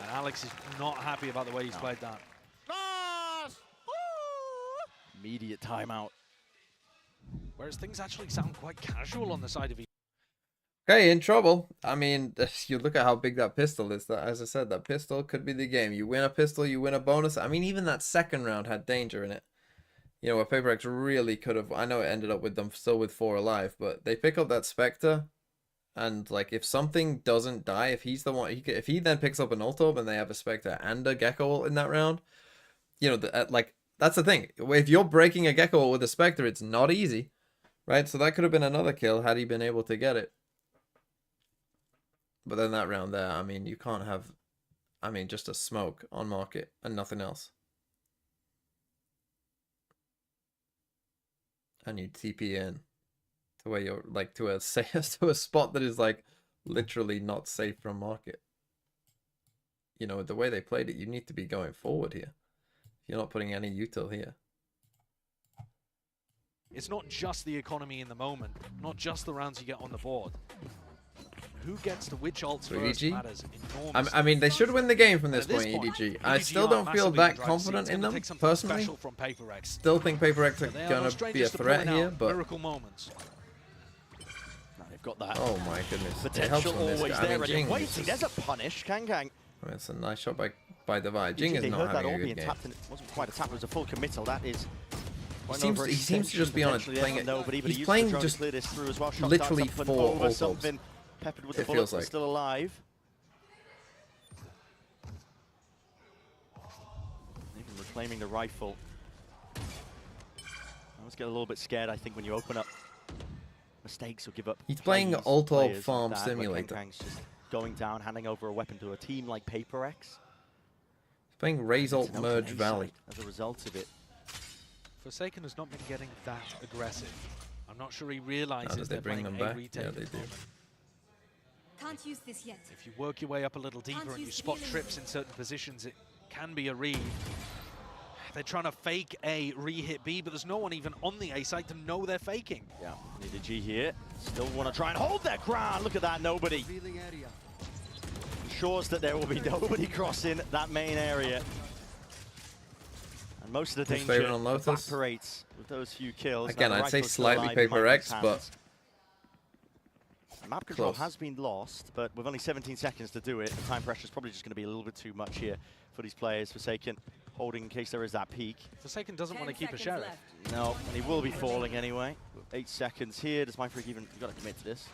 And Alex is not happy about the way he's played that. Immediate timeout. Whereas things actually sound quite casual on the side of EDG. Okay, in trouble. I mean, you look at how big that pistol is. That, as I said, that pistol could be the game. You win a pistol, you win a bonus. I mean, even that second round had danger in it. You know, where PaperX really could have... I know it ended up with them still with 4 alive, but they pick up that Spectre, and, like, if something doesn't die, if he's the one... if he then picks up an ult orb and they have a Spectre and a Gecko ult in that round, you know, like, that's the thing. If you're breaking a Gecko ult with a Spectre, it's not easy, right? So that could have been another kill had he been able to get it. But then that round there, I mean, you can't have... I mean, just a smoke on market and nothing else. And you TP in to where you're like to a spot that is like literally not safe from market. You know, the way they played it, you need to be going forward here. You're not putting any util here. It's not just the economy in the moment, not just the rounds you get on the board. Who gets to which ults first matters enormously. I mean, they should win the game from this point, EDG. I still don't feel that confident in them, personally. Still think PaperX are going to be a threat here, but... Miracle moments. They've got that. Oh my goodness. Potential always there. Jing waiting. There's a punish. Kang. I mean, it's a nice shot by Divide. Jing is not having a good game. Tapped and it wasn't quite a tap, it was a full committal. That is... He seems to just be on it, playing it. He's playing just literally 4 ult orbs. Peppered with the bullets, like. Still alive. Even reclaiming the rifle. I always get a little bit scared, I think, when you open up mistakes or give up. He's playing ult orb farm simulator. Kang's just going down, handing over a weapon to a team like PaperX. He's playing Raze ult merge Valley. As a result of it. Forsaken has not been getting that aggressive. I'm not sure he realizes they bring them back. Yeah, they do. Can't use this yet. If you work your way up a little deeper and you spot trips in certain positions, it can be a read. They're trying to fake A, re-hit B, but there's no one even on the A side to know they're faking. Yeah, EDG here. Still want to try and hold their ground. Look at that, nobody. Ensures that there will be nobody crossing that main area. And most of the danger evaporates with those few kills. Again, I'd say slightly PaperX, but... Map control has been lost, but with only 17 seconds to do it, the time pressure is probably just going to be a little bit too much here for these players. Forsaken holding in case there is that peak. Forsaken doesn't want to keep a sheriff. No, and he will be falling anyway. 8 seconds here. Does Mindfreak even... You've got to commit to this.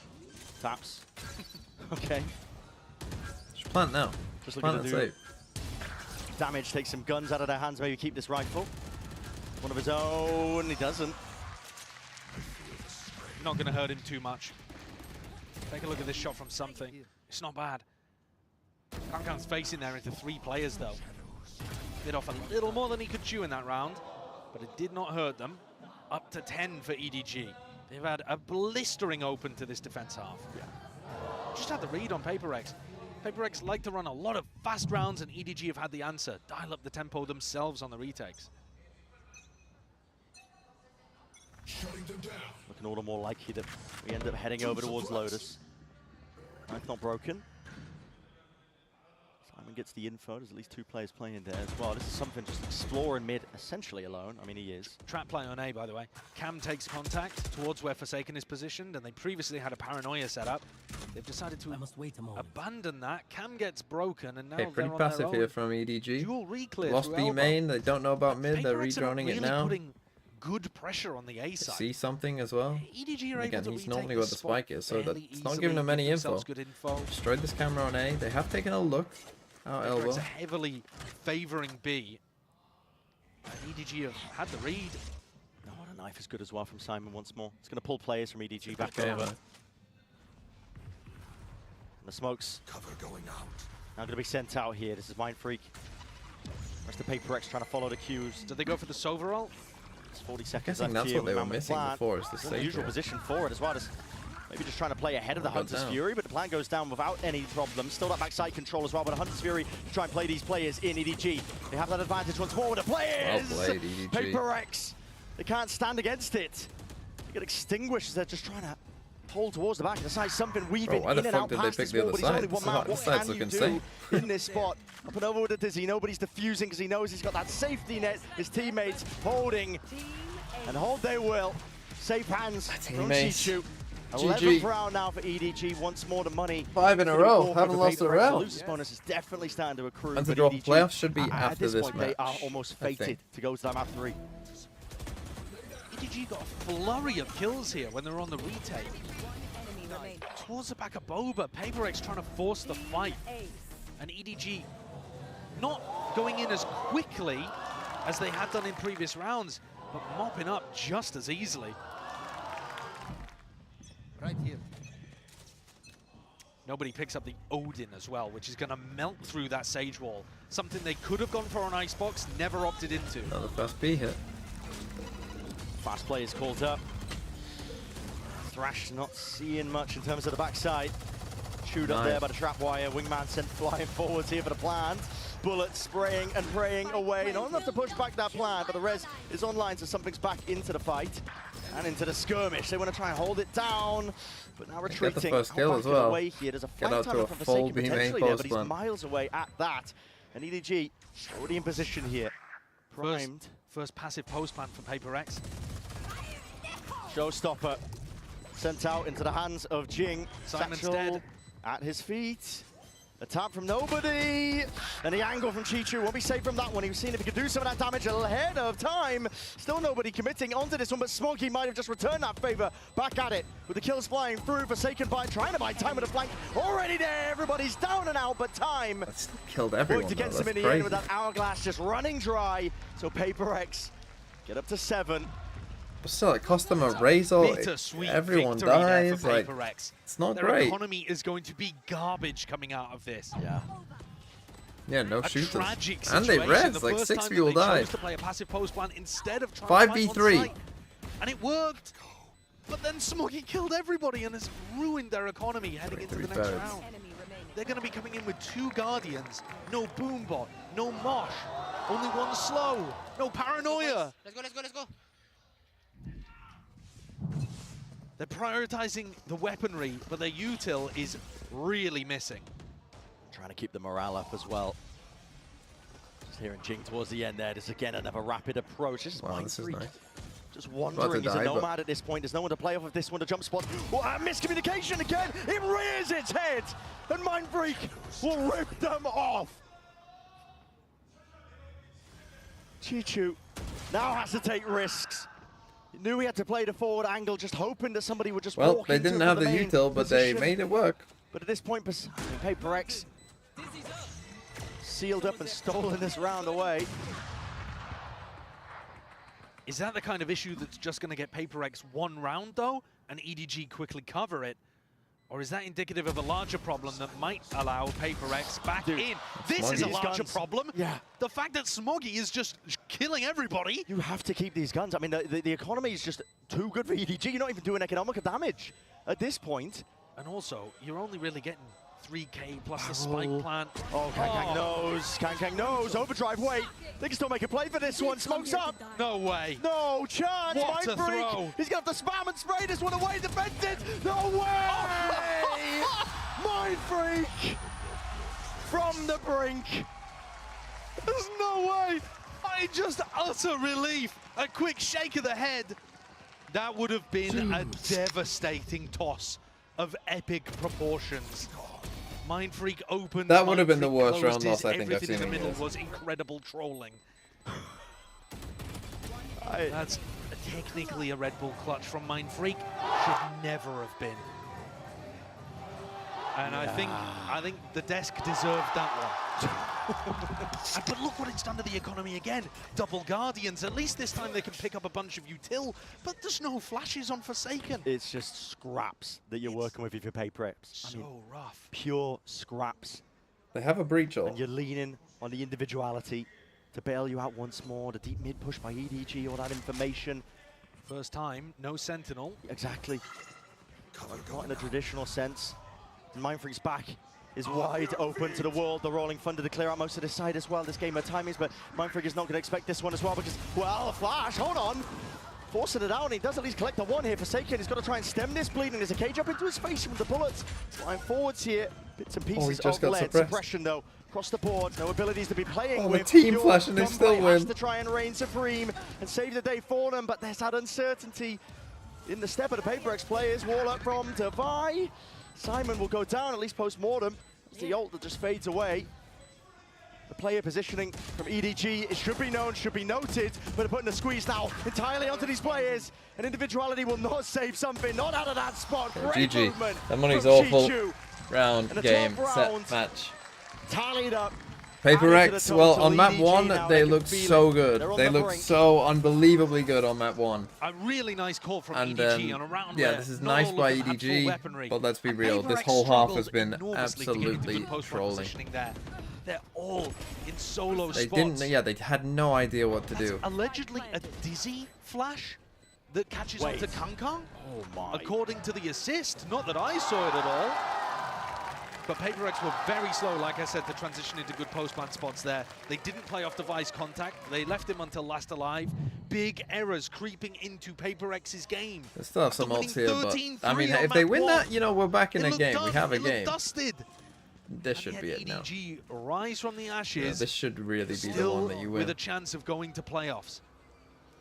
Taps. Okay. Just plant now. Just looking to do damage, take some guns out of their hands, maybe keep this rifle. One of his own. He doesn't. Not going to hurt him too much. Take a look at this shot from something. It's not bad. Kang's facing there into 3 players though. Bit off a little more than he could chew in that round, but it did not hurt them. Up to 10 for EDG. They've had a blistering open to this defense half. Yeah. Just had the read on PaperX. PaperX like to run a lot of fast rounds, and EDG have had the answer. Dial up the tempo themselves on the retakes. Looking all the more likely that we end up heading over towards Lotus. Knife not broken. Simon gets the info. There's at least 2 players playing in there as well. This is something just exploring mid, essentially alone. I mean, he is. Trap play on A, by the way. Cam takes contact towards where Forsaken is positioned, and they previously had a paranoia set up. They've decided to abandon that. Cam gets broken, and now pretty they're on passive their own. here from EDG. Dual re-clear Lost B main. They don't know about mid. They're redroning it now. Good pressure on the A side. See something as well. EDG are Again, able to he's normally where the spike is, so that's not easily, giving them any info. good info. Destroyed this camera on A. They have taken a look. Out elbow. It's heavily favouring B. And EDG have had the read. Oh, what a knife is good as well from Simon once more. It's going to pull players from EDG back over. And the smokes cover going out. Now going to be sent out here. This is Mindfreak. Rest of PaperX trying to follow the cues. Did they go for the Sova ult? It's 40 seconds left left that's here. What they were missing before. Is the unusual position for it as well. Just maybe just trying to play ahead of the Hunter's Fury, but the plan goes down without any problem. Still that backside control as well, but a Hunter's Fury to try and play these players in EDG. They have that advantage once more with the players. Well played, EDG. PaperX, they can't stand against it. They get extinguished as they're just trying to pull towards the back of the side. Something weaving in and out past this wall, but he's only one man. What can you do in this spot? Up and over with the Dizzy. Nobody's defusing because he knows he's got that safety net. His teammates holding. And hold they will. Safe hands from Chichu. 11th round now for EDG. Once more the money. 5 in a row. Haven't lost a round. The losers bonus is definitely starting to accrue. And the draw playoffs should be after this point, match. They are almost fated to go to that map 3. EDG got a flurry of kills here when they were on the retake. Towards the back of Boba, PRX trying to force the fight. And EDG not going in as quickly as they had done in previous rounds, but mopping up just as easily. Right here. Nobody picks up the Odin as well, which is going to melt through that Sage Wall. Something they could have gone for on Icebox, never opted into. Another first B hit. Fast play is called up. Thrash not seeing much in terms of the backside. Chewed up there by the trap wire. Wingman sent flying forwards here for the plant. Bullets spraying and praying away. Not enough to push back that plant, but the res is online, so something's back into the fight and into the skirmish. They want to try and hold it down, but now retreating. Get the first kill as well. Away here. There's a Get fight out to time a from full Forsaken B main potentially there, post but he's plant. miles away at that. And EDG already in position here. Primed. First passive post plant for PRX. Showstopper sent out into the hands of Jing. Simon's Satchel dead. At his feet. A tap from nobody. And the angle from Chichu won't be safe from that one. He was seeing if he could do some of that damage ahead of time. Still nobody committing onto this one, but Smoggy might have just returned that favor back at it. With the kills flying through, Forsaken by trying to buy time with the flank. Already there, everybody's down and out, but time. That's killed everyone. Worked against him in the end with that hourglass just running dry. So PRX get up to 7. But still, it cost them a razor. Bittersweet Everyone victory there dies. for Like, PRX. it's not Their great. economy is going to be garbage coming out of this. Yeah. Yeah, no A shooters. tragic And they situation. res, The like first 6 time people that they died. chose to play a passive post plant instead of trying to fight on 5v3. site. And it worked. But then Smoggy killed everybody and has ruined their economy heading into the next round. They're going to be coming in with 2 Guardians, no Boombot, no Mosh, only 1 slow, no Paranoia. Let's go, let's go, let's go. They're prioritizing the weaponry, but their util is really missing. Trying to keep the morale up as well. Just hearing Jing towards the end there. Just again another rapid approach. This is Wow, this is nice. Just wandering. He's a nomad at this point. There's no one to play off of this one to jump spot. Oh, miscommunication again. It rears its head. And Mindfreak will rip them off. Chichu now has to take risks. He knew he had to play the forward angle, just hoping that somebody would just Well, walk they into didn't it have for the main util, but they position. made it work. But at this point, PRX sealed up and stolen this round away. Is that the kind of issue that's just going to get PRX 1 round, though, and EDG quickly cover it? Or is that indicative of a larger problem that might allow PRX back in? This is a larger problem. Yeah. The fact that Smoggy is just killing everybody. You have to keep these guns. I mean, the economy is just too good for EDG. You're not even doing economical damage at this point. And also, you're only really getting 3K plus the spike plant. Oh, Kang knows. Kang knows. Overdrive, wait. They can still make a play for this one. Smokes up. No way. No chance. What a Mindfreak. throw. He's got the spam and spray this one away. Defended. No way. Mindfreak from the brink. There's no way. Just utter relief. A quick shake of the head. That would have been a devastating toss of epic proportions. Mindfreak opened. That would have been the Mindfreak worst round closed loss his. I think I've Everything seen in the in middle years. was incredible trolling. That's technically a Red Bull clutch from Mindfreak. Should never have been. And I think the desk deserved that one. But look what it's done to the economy again. Double Guardians. At least this time they can pick up a bunch of util, but there's no flashes on Forsaken. It's just scraps that you're working with if you pay preps. So rough. Pure scraps. They have a breach all. And you're leaning on the individuality to bail you out once more. The deep mid push by EDG, all that information. First time, no Sentinel. Exactly. Not in a traditional sense. Mindfreak's back is wide open to the world. The Rolling Thunder to clear out most of the side as well. This game of timings, but Mindfreak is not going to expect this one as well because, well, Flash, hold on. Forcing it out, and he does at least collect the one here. Forsaken, he's got to try and stem this bleeding. There's a cage up into his face with the bullets. Flying forwards here. Bits and pieces just of got lead. suppressed. Suppression, though. Across the board, no abilities to be playing Oh, with. the team Pure flash and they still gunplay has win. to try and reign supreme and save the day for them, but there's that uncertainty in the step of the PRX players. Wall up from Devi. Simon will go down, at least post-mortem. It's the ult that just fades away. The player positioning from EDG, it should be known, should be noted, but they're putting a squeeze now entirely onto these players. And individuality will not save something, not out of that spot. Great GG. movement. That money's from awful. Chichu. Round, And the game, top set, round match. Tallied up. PRX, well, on map EDG 1, now, they can look feel so it. good. They're on They the look brink. so unbelievably good on map 1. A really nice call from And EDG on a round yeah, where this is not nice all of by them had full EDG, weaponry. but let's be And real, this PRX whole half has struggled been enormously to get into absolutely good post-round trolling. positioning there. They're all in solo They spots. didn't, yeah, they had no idea what to do. Allegedly a dizzy flash that catches Wait. onto Kangkang. Oh my. According to the assist, not that I saw it at all. But PRX were very slow, like I said, to transition into good post-plant spots there. They didn't play off device contact. They left him until last alive. Big errors creeping into PRX's game. They still have some After ults here, but winning I mean, 13-3 on if they map win one, that, you know, we're back in it a looked game. done. We have a it looked game. dusted. This should be it now. EDG rise from the Yeah, ashes. this should really be the Still one that you with win. a chance of going to playoffs.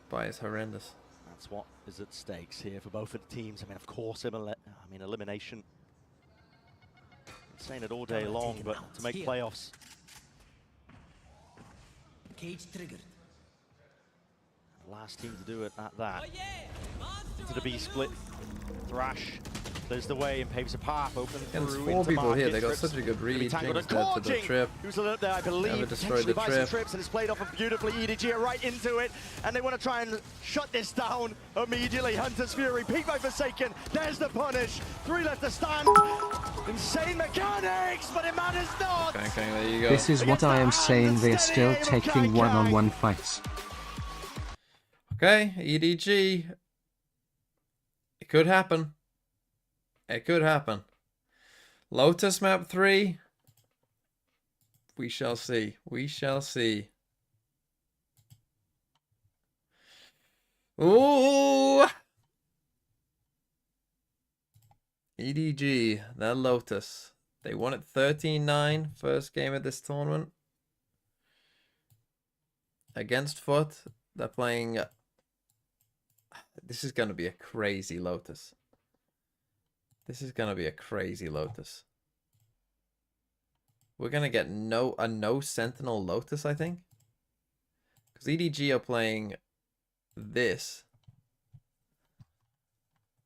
By is horrendous. That's what is at stakes here for both of the teams. I mean, of course, elimination. Saying it all day long, but to make playoffs. Cage triggered. Last team to do it at that. To the B split. Thrash clears the way and paves a path open Against through 4 into people here, market. they got Trips such a good read. tangled Jinx and dead to the Gorging, trip. who's alert there, I believe, Never destroyed the potentially buys trip. trips, and it's played off of beautifully. EDG are right into it, and they want to try and shut this down immediately. Hunter's Fury, peek by Forsaken, there's the punish. 3 left to stand. Insane mechanics, but it matters not. Okay, there you go. This is what I am saying, they're still taking one-on-one fights. Okay, EDG. It could happen. It could happen. Lotus map 3. We shall see. We shall see. Ooh! EDG, that Lotus. They won it 13-9, first game of this tournament. Against Foot, they're playing... This is going to be a crazy Lotus. This is going to be a crazy Lotus. We're going to get a no Sentinel Lotus, I think. Because EDG are playing this.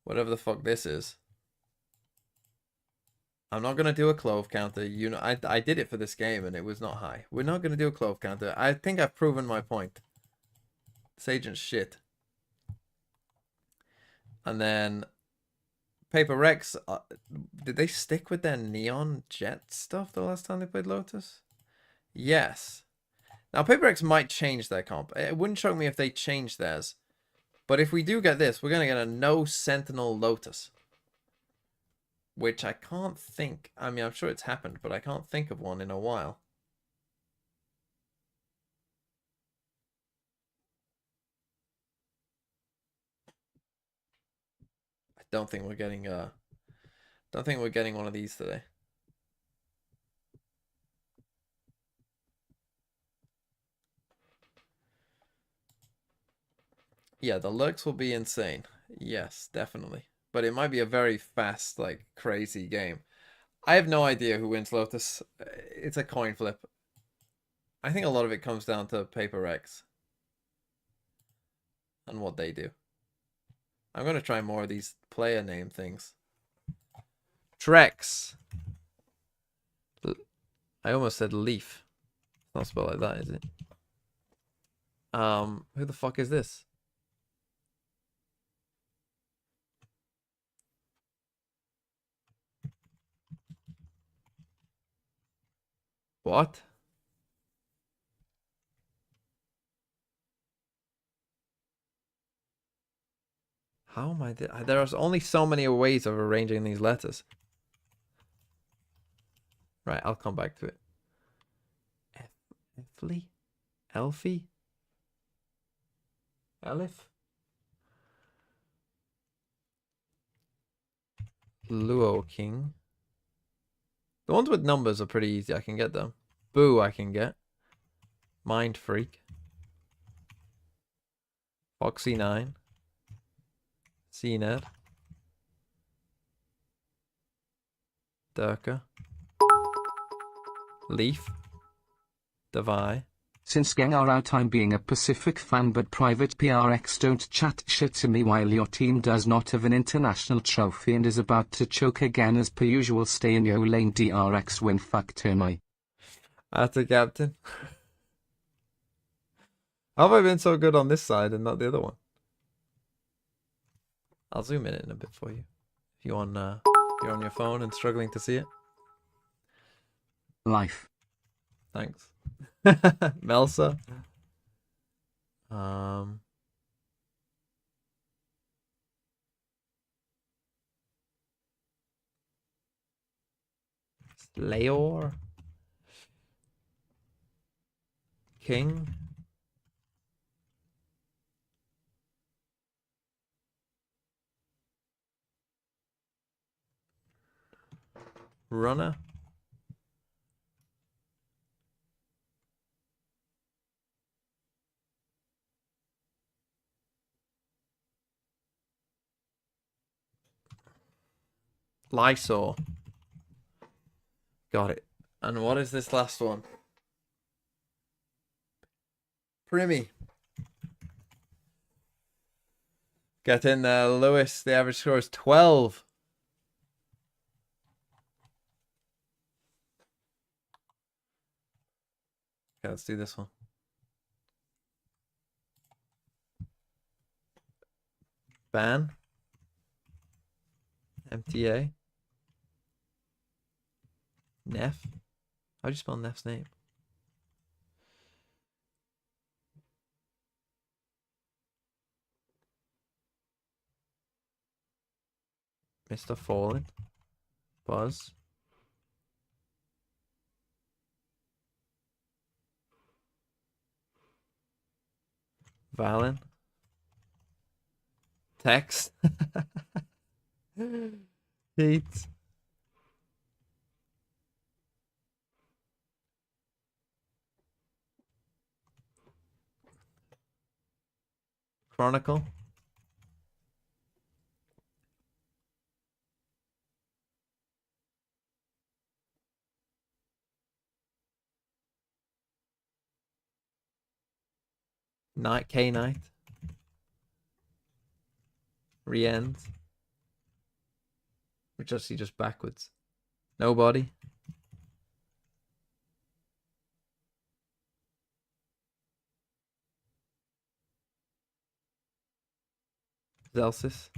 Whatever the fuck this is. I'm not going to do a clove counter. You know, I did it for this game and it was not high. We're not going to do a clove counter. I think I've proven my point. This agent's shit. And then PRX, did they stick with their Neon Jet stuff the last time they played Lotus? Yes. Now, PRX might change their comp. It wouldn't shock me if they changed theirs. But if we do get this, we're going to get a no Sentinel Lotus. Which I can't think. I mean, I'm sure it's happened, but I can't think of one in a while. Don't think we're getting one of these today. Yeah, the lurks will be insane. Yes, definitely. But it might be a very fast, like, crazy game. I have no idea who wins Lotus. It's a coin flip. I think a lot of it comes down to PRX and what they do. I'm going to try more of these player name things. Trex. I almost said Leaf. It's not spelled like that, is it? Who the fuck is this? What? How am I? There are only so many ways of arranging these letters. Right, I'll come back to it. Elfie? Elfie? Elif? Luo King. The ones with numbers are pretty easy. I can get them. Boo, I can get. Mind Freak. Foxy9. CNED. Durka. Leaf. Devi. Since getting out, I'm being a Pacific fan, but private PRX don't chat shit to me while your team does not have an international trophy and is about to choke again as per usual. Stay in your lane, DRX win, fuck Termite. That's a captain. How have I been so good on this side and not the other one? I'll zoom in a bit for you. If you're on your phone and struggling to see it. Life. Thanks. Melsa. Slayor. King. Runner. Lysol. Got it. And what is this last one? Primi. Get in there, Lewis. The average score is 12. Okay, let's do this one. Ban. MTA. Neff. How do you spell Neff's name? Mr. Fallen. Buzz. Valen. Text. Heat. Chronicle. Night K Night. Re-end. Which I see just backwards. Nobody. Zelsis.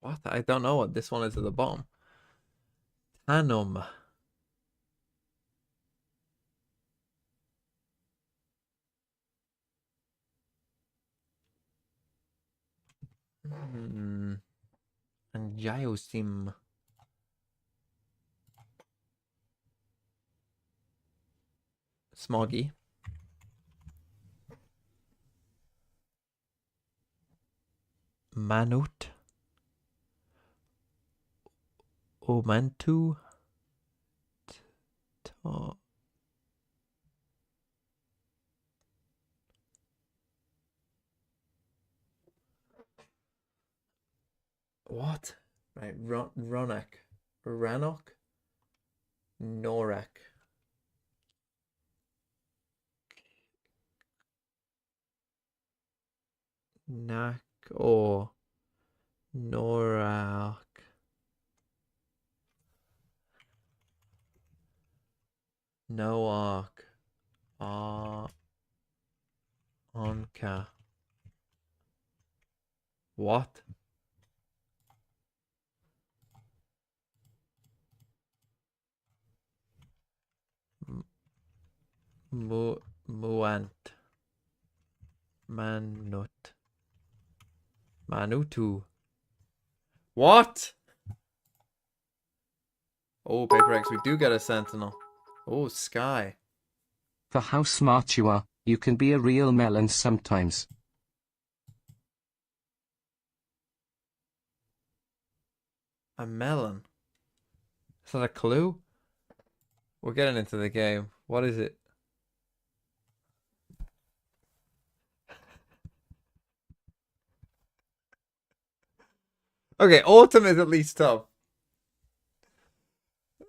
What? I don't know what this one is at the bottom. Tanum. And Jaiosim. Smoggy. Manut. Omantu. What? Right, Ronak. Ranok? Norak. Nak or Norak. Noak. Onka. What? Muant. Manut. Manutu. What? Oh, PaperX, we do get a Sentinel. Oh, Sky. For how smart you are, you can be a real melon sometimes. A melon. Is that a clue? We're getting into the game. What is it? Okay, autumn is at least tough.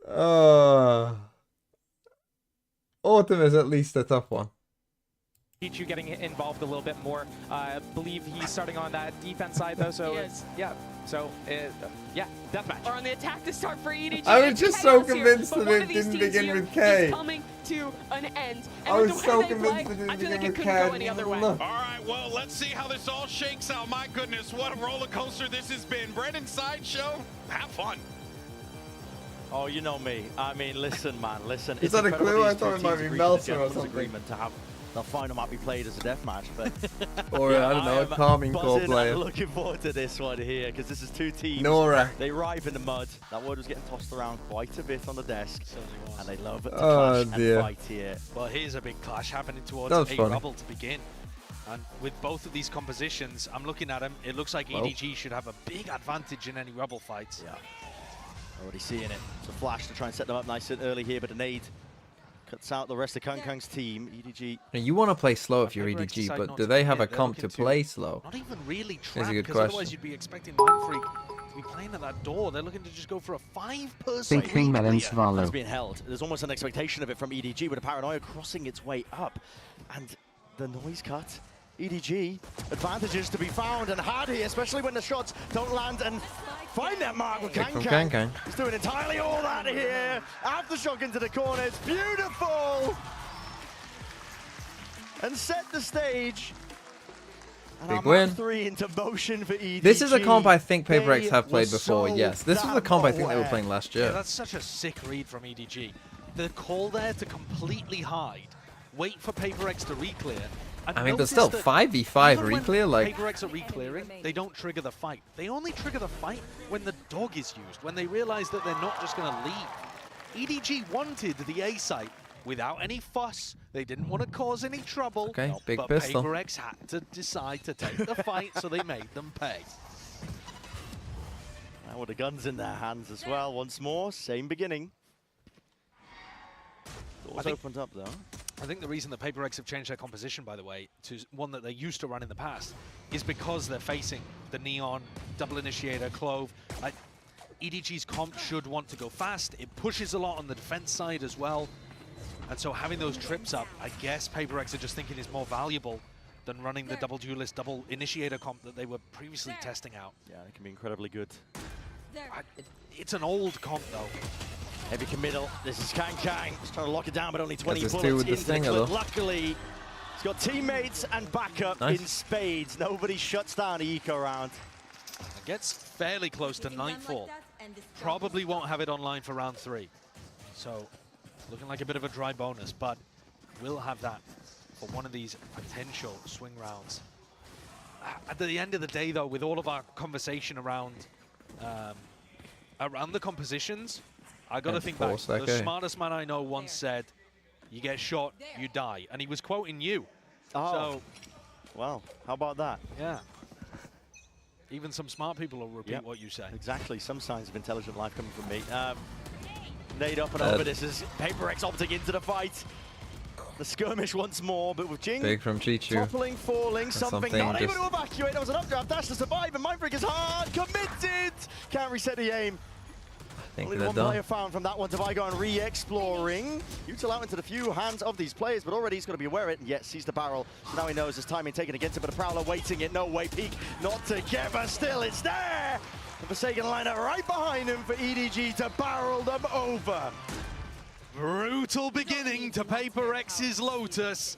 Autumn is at least a tough one. You getting involved a little bit more. I believe he's starting on that defense side though, so yeah. So yeah, deathmatch. Or on the attack to start for EDG. I was just so Chaos here, convinced but that one it of these didn't teams begin here with K. is coming to an end. And I with was the so way they convinced play, that it didn't I feel like begin it with couldn't K. go any other way. All right, well, let's see how this all shakes out. My goodness, what a roller coaster this has been. Brennan Sideshow, have fun. Oh, you know me. I mean, listen, man, listen. Is that a clue? I thought it might be Meltzer or something. Agreement to have the final might be played as a deathmatch, but or I don't know, a calming core player. I'm looking forward to this one here because this is two teams. Nora. They ripe in the mud. That word was getting tossed around quite a bit on the desk, and they love to Oh, clash dear. and fight here. Well, here's a big clash happening towards That was A funny. Rubble to begin. And with both of these compositions, I'm looking at them, it looks like EDG should have a big advantage in any Rubble fights. Yeah, already seeing it. It's a flash to try and set them up nice and early here, but a nade cuts out the rest of Kangkang's team. EDG. Now, you want to play slow if you're PRX EDG, decide but not do to they play have it. a They're comp to looking play slow? Not even really Is trap, a good because question. otherwise you'd be expecting Mindfreak to be playing at that door. They're looking to just go for a 5-person Thinking Melon's It's Valo. being held. There's almost an expectation of it from EDG with a Paranoia crossing its way up. And the noise cut. EDG, advantages to be found and had here, especially when the shots don't land and find that mark with Pick from Kangkang. Kangkang. He's doing entirely all that here. Aftershock into the corner. It's beautiful. And set the stage. And Big our win. map 3 into motion for EDG. This is a comp I think Paper X They have played were before, so yes. This was a damn comp I think they were aware. playing last Yeah, year. that's such a sick read from EDG. The call there to completely hide, wait for Paper X to re-clear. And I mean, but notice still, that 5v5 even when re-clear, like... Paper X are re-clearing, they don't trigger the fight. They only trigger the fight when the dog is used, when they realize that they're not just going to leave. EDG wanted the A site without any fuss. They didn't want to cause any trouble. Okay, big but pistol. Paper X had to decide to take the fight, so they made them pay. Now with the guns in their hands as well. Once more, same beginning. Doors opened up though. I think the reason the Paper X have changed their composition, by the way, to one that they used to run in the past, is because they're facing the Neon, Double Initiator, Clove. EDG's comp should want to go fast. It pushes a lot on the defense side as well. And so having those trips up, I guess Paper X are just thinking is more valuable than running the Double Duelist, Double Initiator comp that they were previously testing out. Yeah, it can be incredibly good. It's an old comp, though. Heavy committal. This is Kangkang. He's trying to lock it down, but only 20 That's his bullets two with the into the stinger, clip. though. Luckily, he's got teammates and backup Nice. in spades. Nobody shuts down the eco round. It gets fairly close to Nightfall. Probably won't have it online for round 3. So, looking like a bit of a dry bonus, but we'll have that for one of these potential swing rounds. At the end of the day, though, with all of our conversation around the compositions, I got to think back. The smartest man I know once said, "You get shot, you die," and he was quoting you. Oh, so, well, how about that? Yeah. Even some smart people will repeat what you say. Exactly. Some signs of intelligent life coming from me. Nade up and over. This is Paper X opting into the fight. The skirmish once more, but with Jing Big from Chichu. toppling, falling, That's something something not able just- to evacuate. That was an updraft dash to survive, and Mindfreak is hard committed. Can't reset the aim. I think Only they're one done. player found from that one. Devigo and re-exploring. Util out into the few hands of these players, but already he's got to be aware of it, and yet sees the barrel. So now he knows his timing taken against him, but a Prowler waiting it. No way, peek not together. Still, it's there. The Forsaken liner right behind him for EDG to barrel them over. Brutal beginning to Paper X's Lotus.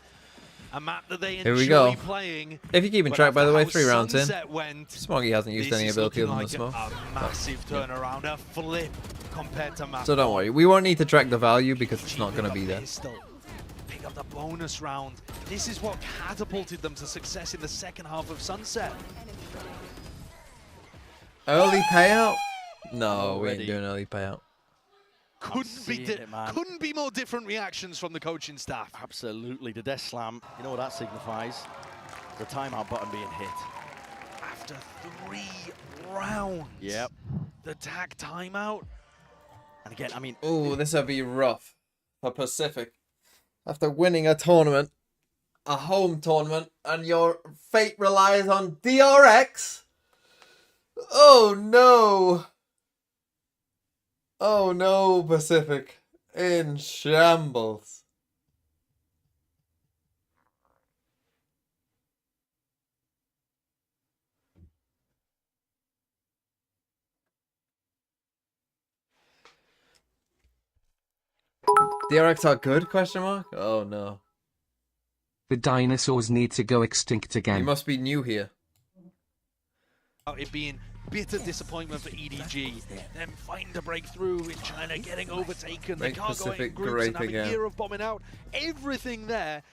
A map that they Here we enjoy go. playing. If you're keeping But track, by the after way, how 3 rounds in. Sunset went, Smoggy hasn't used this any is ability other looking than like the smoke. a massive turnaround, a flip compared to map. So don't worry, we won't need to track the value because it's not going to be there. Pick up the bonus round. This is what catapulted them to success in the second half of Sunset. Early payout? No, we Already. ain't doing early payout. Couldn't be more different reactions from the coaching staff. Absolutely, the death slam. You know what that signifies? The timeout button being hit. After 3 rounds. Yep. the tag timeout. And again, I mean... Ooh, this would be rough for Pacific. After winning a tournament, a home tournament, and your fate relies on DRX? Oh no! Oh no, Pacific. In shambles. DRX are good? Question mark? Oh no. The dinosaurs need to go extinct You again. must be new here. It being bitter disappointment for EDG, then find a breakthrough in China, getting overtaken. They Make can't go in Pacific groups great and have again. a year of bombing out. Everything there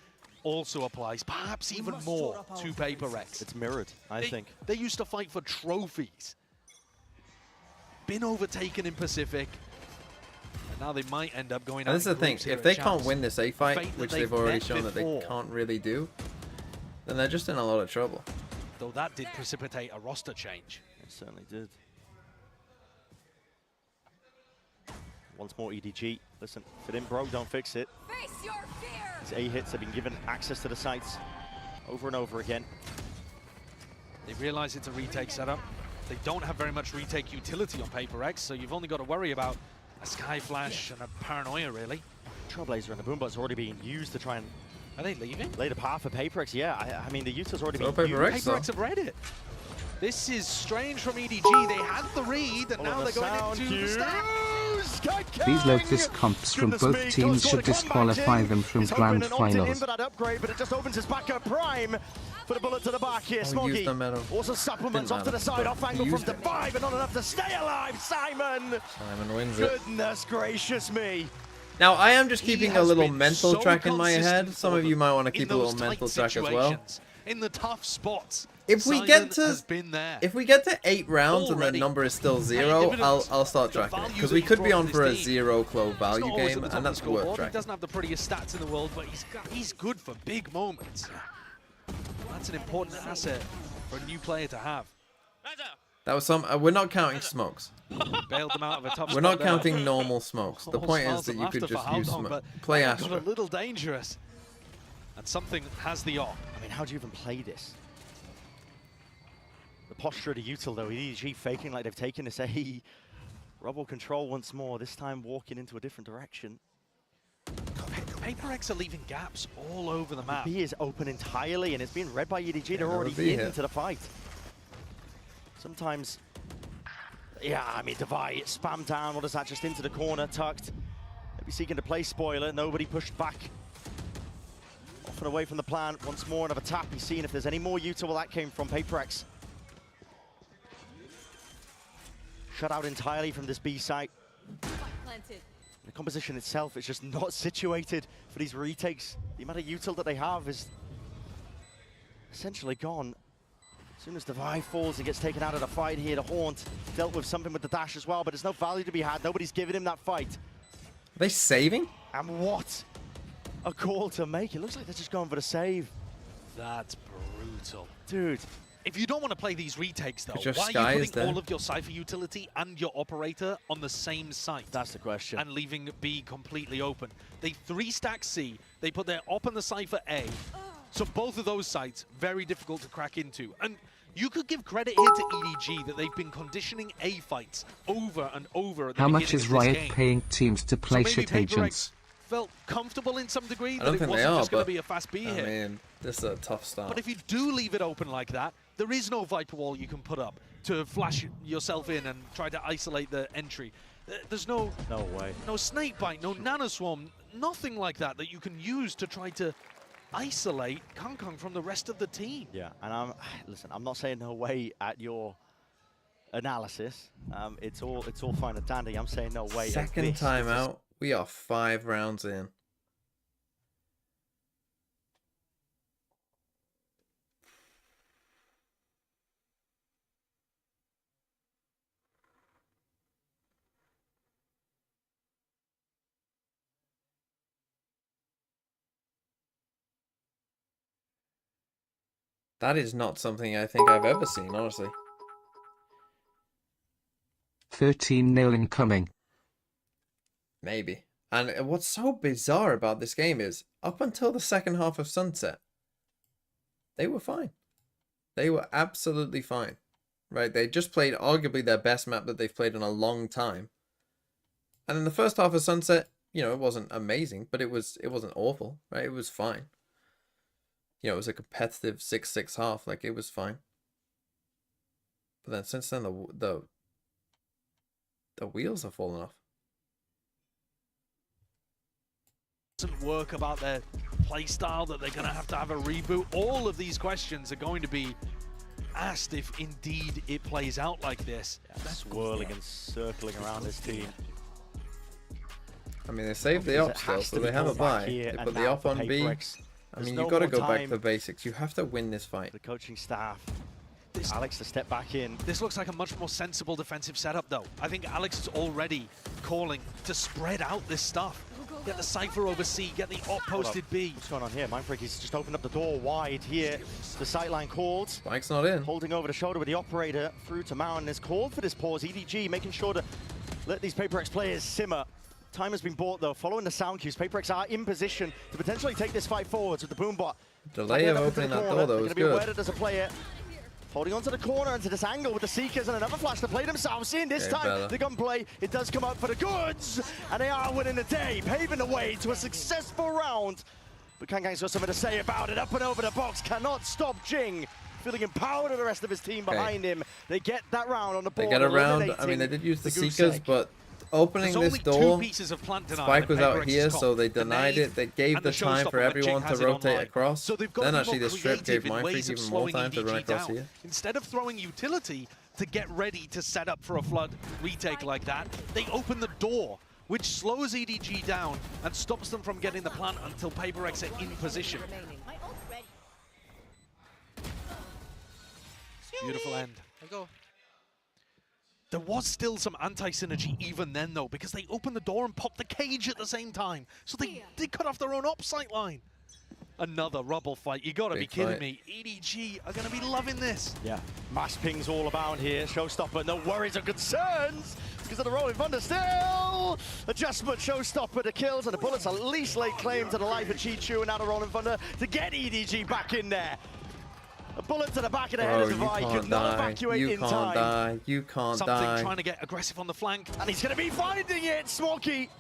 also applies, perhaps even more to PRX. It's mirrored, I think. They used to fight for trophies. Been overtaken in Pacific. And now they might end up going out. And this is the thing, if they can't win this A fight, Fate that which they've they've already met shown that they before. can't really do, then they're just in a lot of trouble. Though that did precipitate a roster change. It certainly did. Once more EDG. Listen, if it ain't broke, don't fix it. Face your fear. These A hits have been given access to the sites over and over again. They realize it's a retake setup. They don't have very much retake utility on PRX, so you've only got to worry about a Sky Flash and a Paranoia, really. Trailblazer and the Boombot's already being used to try and... Are they leaving? Lay the path for PRX, yeah. I mean, the Utah's already been PRX, used. PRX have read it. This is strange from EDG. They had the read, and now they're going into the stack. These Lotus comps from both teams should disqualify them from grand finals. For that upgrade, but it just opens his back up prime for the bullet to the back here. Smoggy also supplements off to the side, off angle from Divide, but not enough to stay alive. Simon wins it. Goodness gracious me. Now, I am just keeping a little been mental so track in my head. consistent Some for of you them might want to in keep a little those mental tight track as well. situations, in the tough spots. If we Simon get to has been there. if we get to 8 rounds and the Already number is still 0, I'll start tracking it, because we could be on for a 0 clove value game, and that's worth He tracking. doesn't have the prettiest stats in the world, but he's good for big moments. That's an important asset for a new player to have. That was some. We're not counting smokes. Bailed them out of a top We're not spot there. counting normal smokes. The All point is smiles that and you could laughter just for use Haldon, smoke. but Play that got Astra. a little dangerous. And something has the op. I mean, how do you even play this? The posture of the util though, EDG faking like they've taken this A. Rubble control once more, this time walking into a different direction. PRX are leaving gaps all over the map. B is open entirely and it's being read by EDG. They're another already B in here. into the fight. Sometimes, yeah, I mean, Divide, spam down. What is that? Just into the corner, tucked. Maybe seeking to play spoiler. Nobody pushed back. Off and away from the plan. Once more, another tap. He's seeing if there's any more util. Well, that came from PRX. Shut out entirely from this B site. The composition itself is just not situated for these retakes. The amount of util that they have is essentially gone. As soon as Divide falls and gets taken out of the fight here, the Haunt dealt with something with the dash as well, but there's no value to be had. Nobody's giving him that fight. Are they saving? And what a call to make. It looks like they're just going for the save. That's brutal. Dude. If you don't want to play these retakes, though, Because your why Sky are you is putting there. all of your Cypher utility and your operator on the same site? That's the question. And leaving B completely open. They 3-stack C, they put their op and the Cypher A. So both of those sites, very difficult to crack into. And you could give credit here to EDG that they've been conditioning A fights over and over at the How much beginning is of this Riot game. paying teams to play So maybe shit agents? felt comfortable in some degree I that don't it think they wasn't are, just going but to be a fast B I hit. mean, this is a tough start. But if you do leave it open like that, there is no Viper wall you can put up to flash yourself in and try to isolate the entry. There's no way. No snake bite, no nanoswarm, nothing like that that you can use to try to isolate Kong from the rest of the team. Yeah, and listen, I'm not saying no way at your analysis. It's all fine and dandy. I'm saying no way. Second timeout. We are 5 rounds in. That is not something I think I've ever seen, honestly. 13-0 incoming. Maybe. And what's so bizarre about this game is, up until the second half of Sunset, they were fine. They were absolutely fine. Right? They just played arguably their best map that they've played in a long time. And in the first half of Sunset, you know, it wasn't amazing, but it wasn't awful, right? It was fine. You know, it was a competitive 6-6 half, like it was fine. But then since then the wheels have fallen off. Doesn't work about their playstyle, that they're going to have a reboot. All of these questions are going to be asked if indeed it plays out like this. Yeah, swirling and circling around this team. I mean, they saved the op still, so they have a buy. They put the op on B. I mean, you've got to go back to the basics. You have to win this fight. The coaching staff. Alex to step back in. This looks like a much more sensible defensive setup, though. I think Alex is already calling to spread out this stuff. Get the Cypher over C, get the op posted B. What's going on here? Mindbreaker's just opened up the door wide here. The sightline called. Spike's not in. Holding over the shoulder with the operator through to Mountain. Is called for this pause. EDG making sure to let these PRX players simmer. Time has been bought, though. Following the sound cues, PRX are in position to potentially take this fight forwards with the boombot. Delay of opening that door, though, was good. They're going to be aware that there's a player holding onto the corner into this angle with the Seekers and another flash to play themselves in. This time, the gunplay, it does come out for the goods, and they are winning the day, paving the way to a successful round. But Kangang's got something to say about it. Up and over the box, cannot stop Jing. Feeling empowered of the rest of his team behind him. They get that round on the board. They get around. I mean, they did use the Seekers, but opening this door, Spike was out here, so they denied it. They gave the time for everyone to rotate across. Then actually the strip gave Mindfreak even more time to run across here. Instead of throwing utility to get ready to set up for a flood retake like that, they open the door, which slows EDG down and stops them from getting the plant until PRX are in position. Beautiful end. There was still some anti-synergy even then, though, because they opened the door and popped the cage at the same time. So they did cut off their own op sight line. Another rubble fight. You gotta be kidding me. EDG are gonna be loving this. Yeah, mass pings all about here. Showstopper, no worries or concerns because of the rolling thunder still. Adjustment, Showstopper, the kills, and the bullets at least laid claim to the life of Chi-Chu, and now the rolling thunder to get EDG back in there. A bullet to the back of the head of Devi, could not evacuate in time. You can't Something die. Trying to get aggressive on the flank. And he's going to be finding it, Smokey.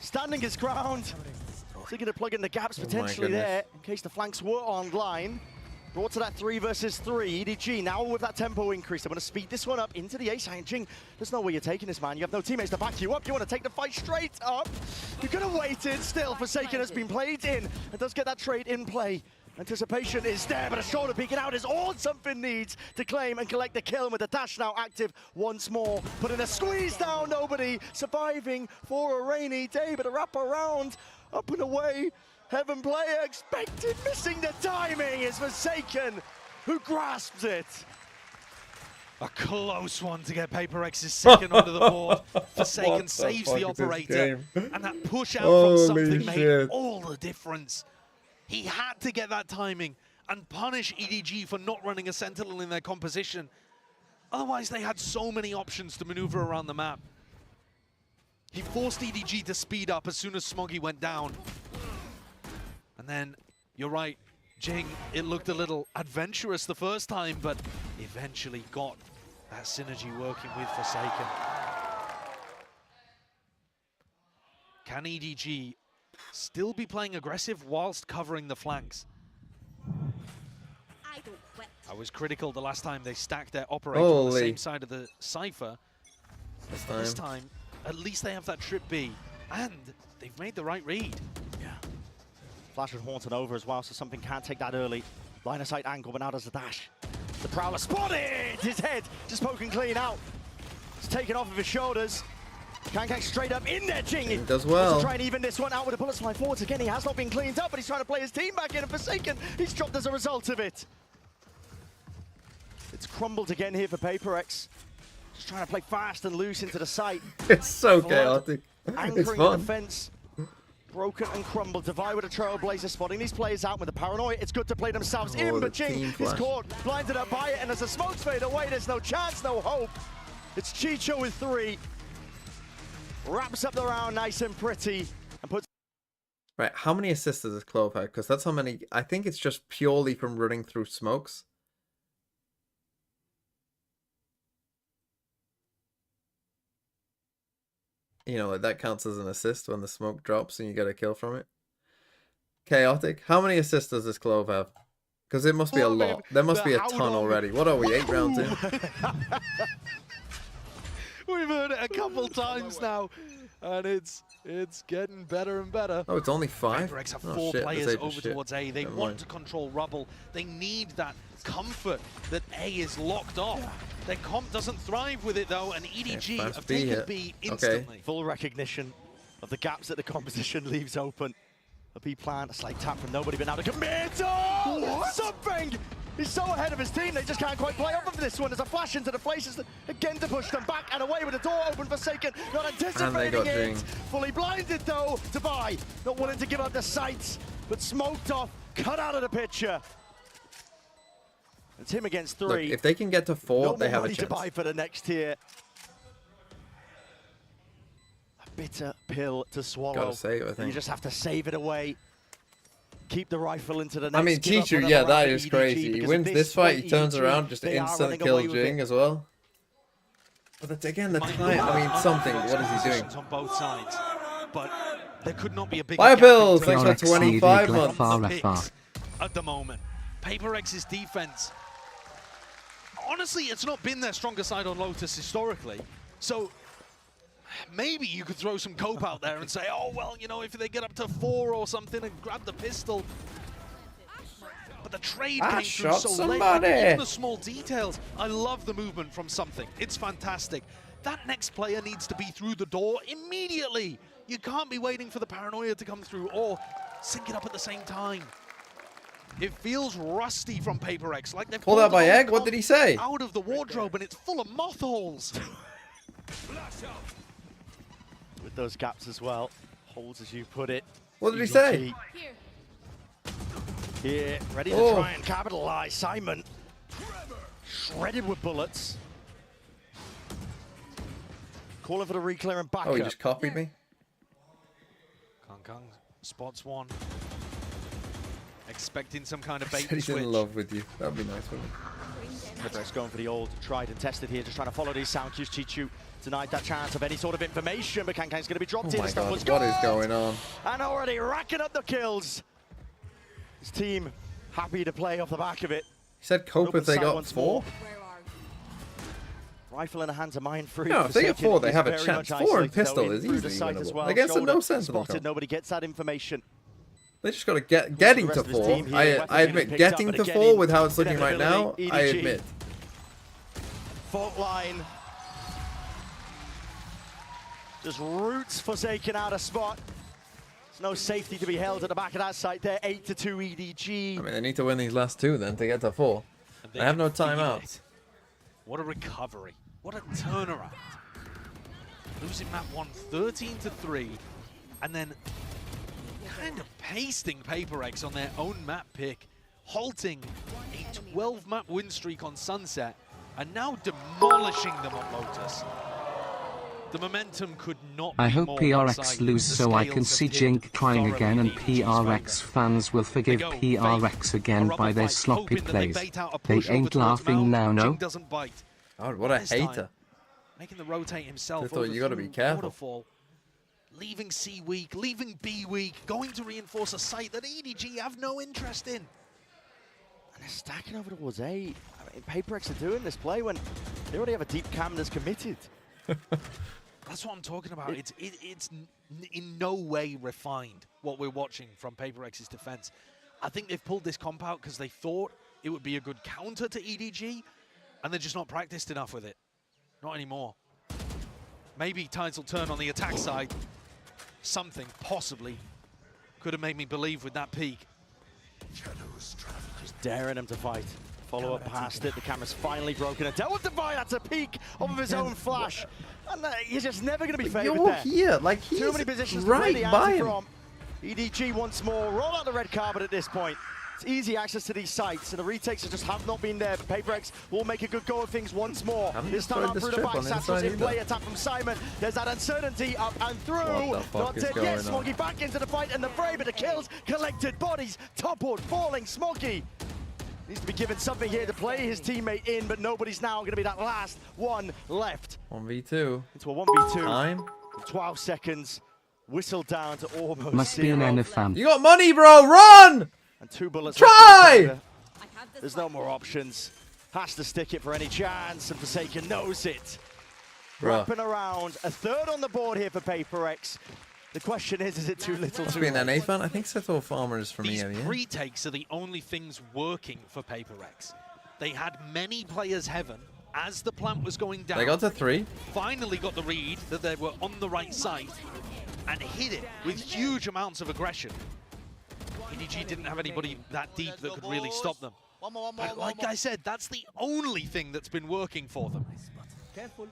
Standing his ground. So going to plug in the gaps potentially there, in case the flanks were online. Brought to that 3 versus 3. EDG now with that tempo increase. They want to speed this one up into the ace. Jing, there's no way you're taking this, man. You have no teammates to back you up. You want to take the fight straight up. You could have waited. Still, Forsaken has been played in and does get that trade in play. Anticipation is there, but a shoulder peeking out is all something needs to claim and collect the kill with the dash now active once more. Putting a squeeze down, nobody surviving for a rainy day, but a wrap around, up and away. Heaven player expected, missing the timing is Forsaken, who grasps it. A close one to get PRX's second onto the board. Forsaken saves the operator, and that push out from something made all the difference. He had to get that timing and punish EDG for not running a Sentinel in their composition. Otherwise, they had so many options to maneuver around the map. He forced EDG to speed up as soon as Smoggy went down. And then, you're right, Jing, it looked a little adventurous the first time, but eventually got that synergy working with Forsaken. Can EDG still be playing aggressive whilst covering the flanks? I was critical the last time they stacked their operator on the same side of the Cypher. This time, at least they have that trip B, and they've made the right read. Yeah. Flash and Haunted over as well, so something can't take that early. Line of sight angle, but now does the dash. The Prowler spotted! His head just poking clean out. It's taken off of his shoulders. Kangkang straight up in there, Jing. He does well. To try and even this one out with the bullets flying forwards again. He has not been cleaned up, but he's trying to play his team back in, and Forsaken, he's dropped as a result of it. It's crumbled again here for PRX. Just trying to play fast and loose into the site. It's so chaotic. Anchoring the defense. Broken and crumbled. Devi with a trailblazer, spotting these players out with the paranoia. It's good to play themselves in, but Jing is caught, blinded up by it, and as the smokes fade away, there's no chance, no hope. It's Chicho with 3. Wraps up the round nice and pretty and puts. Right, how many assists does Clove have? Because that's how many. I think it's just purely from running through smokes. You know, like that counts as an assist when the smoke drops and you get a kill from it. Chaotic. How many assists does this Clove have? Because it must be a lot. There must be a ton already. What are we, 8 rounds in? We've heard it a couple times now, and it's getting better and better. Oh, it's only 5? PRX have Oh, 4 shit, players over towards A. They Never want mind. to control Rubble. They need that comfort that A is locked off. Their comp doesn't thrive with it, though, and EDG have taken B instantly. Full recognition of the gaps that the composition leaves open. A B plan, a slight tap from nobody, but now to commit. Oh, something! He's so ahead of his team, they just can't quite play off of this one. There's a flash into the places again to push them back and away with the door open Forsaken. Not anticipating it. Fully blinded though to buy. Not willing to give up the sights, but smoked off, cut out of the picture. It's him against 3. Look, if they can get to 4, they have a money chance. to buy for the next tier. A bitter pill to swallow. Gotta save it, I think. You just have to save it away. Keep the rifle into the next. I mean, give up Chichu, another yeah, round that for is EDG, crazy. He because wins at this fight, point, he turns EDG, around, just they are instant running kill away with Jing it. as well. But that's, again, the time, I mean, something. What is he doing? On both sides, but there could not be a big Fire Bills, thanks for 25 months. At the moment, PRX's defense. Honestly, it's not been their stronger side on Lotus historically. So maybe you could throw some cope out there and say, oh, well, you know, if they get up to 4 or something and grab the pistol. But the trade came through so late. Even the small details. I love the movement from something. It's fantastic. That next player needs to be through the door immediately. You can't be waiting for the paranoia to come through or sync it up at the same time. It feels rusty from PRX, like they've Pulled out pulled by the Egg? What did he say? out of the wardrobe and it's full of moth holes. With those gaps as well. Holes, as you put it. What did he say? Here, ready to try and capitalize. Simon, shredded with bullets. Calling for the reclear and backup. Oh, he just copied me? Kong spots one. Expecting some kind of bait Said and he's switch. in love with you. That'd be nice, wouldn't it? PRX going for the old tried and tested here, just trying to follow these sound cues. Chichu denied that chance of any sort of information, but Kankang's going to be dropped in. Oh my god, what is going on? And already racking up the kills. His team happy to play off the back of it. He said cope if they got 4? Rifle in the hands of Mine Free. No, if they get 4, they have a chance. 4 and pistol is easily winnable. Against a no sensible comp. Nobody gets that information. They just got to getting to 4. I admit, getting to 4 with how it's looking right now, I admit. Fault line. Just roots Forsaken out of spot. There's no safety to be held at the back of that site there. 8-2 EDG. I mean, they need to win these last 2 then to get to 4. I have no timeouts. What a recovery. What a turnaround. Losing map 1 13-3, and then kind of pasting PRX on their own map pick, halting a 12-map win streak on Sunset, and now demolishing them on Lotus. The momentum could not I be hope more PRX one-sided. lose The so I scales can have see tipped Jink crying thoroughly again and in EDG's PRX fans will forgive They go, PRX again by their sloppy hoping that they plays. bait out a They push over ain't towards laughing Mel. now, no? Jing doesn't bite. Oh, what a This time, hater. making the rotate himself. I thought you gotta be careful. Waterfall, leaving C weak, leaving B weak, going to reinforce a site that EDG have no interest in. And they're stacking over towards A. I mean, PRX are doing this play when they already have a deep cam that's committed. That's what I'm talking about. It's in no way refined, what we're watching from PRX's defense. I think they've pulled this comp out because they thought it would be a good counter to EDG, and they're just not practiced enough with it. Not anymore. Maybe tides will turn on the attack side. Something, possibly, could have made me believe with that peak. Just daring him to fight. Follow up past it. The camera's finally broken. And dealt with Divine. That's a peak off of his own flash. And you're just never going to be favored You're there. here, like he's Too many positions right to by play him. from. EDG once more. Roll out the red carpet at this point. It's easy access to these sites, and the retakes just have not been there. But PRX will make a good go of things once more. This time out through the back, Satchel's in play, attack from Simon. There's that uncertainty up and through. Not dead yet, Smoggy back into the fight and the fray, but the kills, collected bodies, toppled, falling, Smoggy. Needs to be given something here to play his teammate in, but nobody's now going to be that last one left. 1v2. Into a 1v2. Time. 12 seconds. Whistle down to almost Must be an NFM. You got money, bro. Run! And 2 bullets. Try! There's no more options. Has to stick it for any chance, and Forsaken knows it. Wrapping around. A third on the board here for PRX. The question is it too little Must too be an late? NA fan. I think Seto Farmer is from These EMEA. retakes are the only things working for PRX. They had many players heaven as the plant was going down. They got to 3. Finally got the read that they were on the right side and hit it with huge amounts of aggression. EDG didn't have anybody that deep that could really stop them. But like I said, that's the only thing that's been working for them. Careful.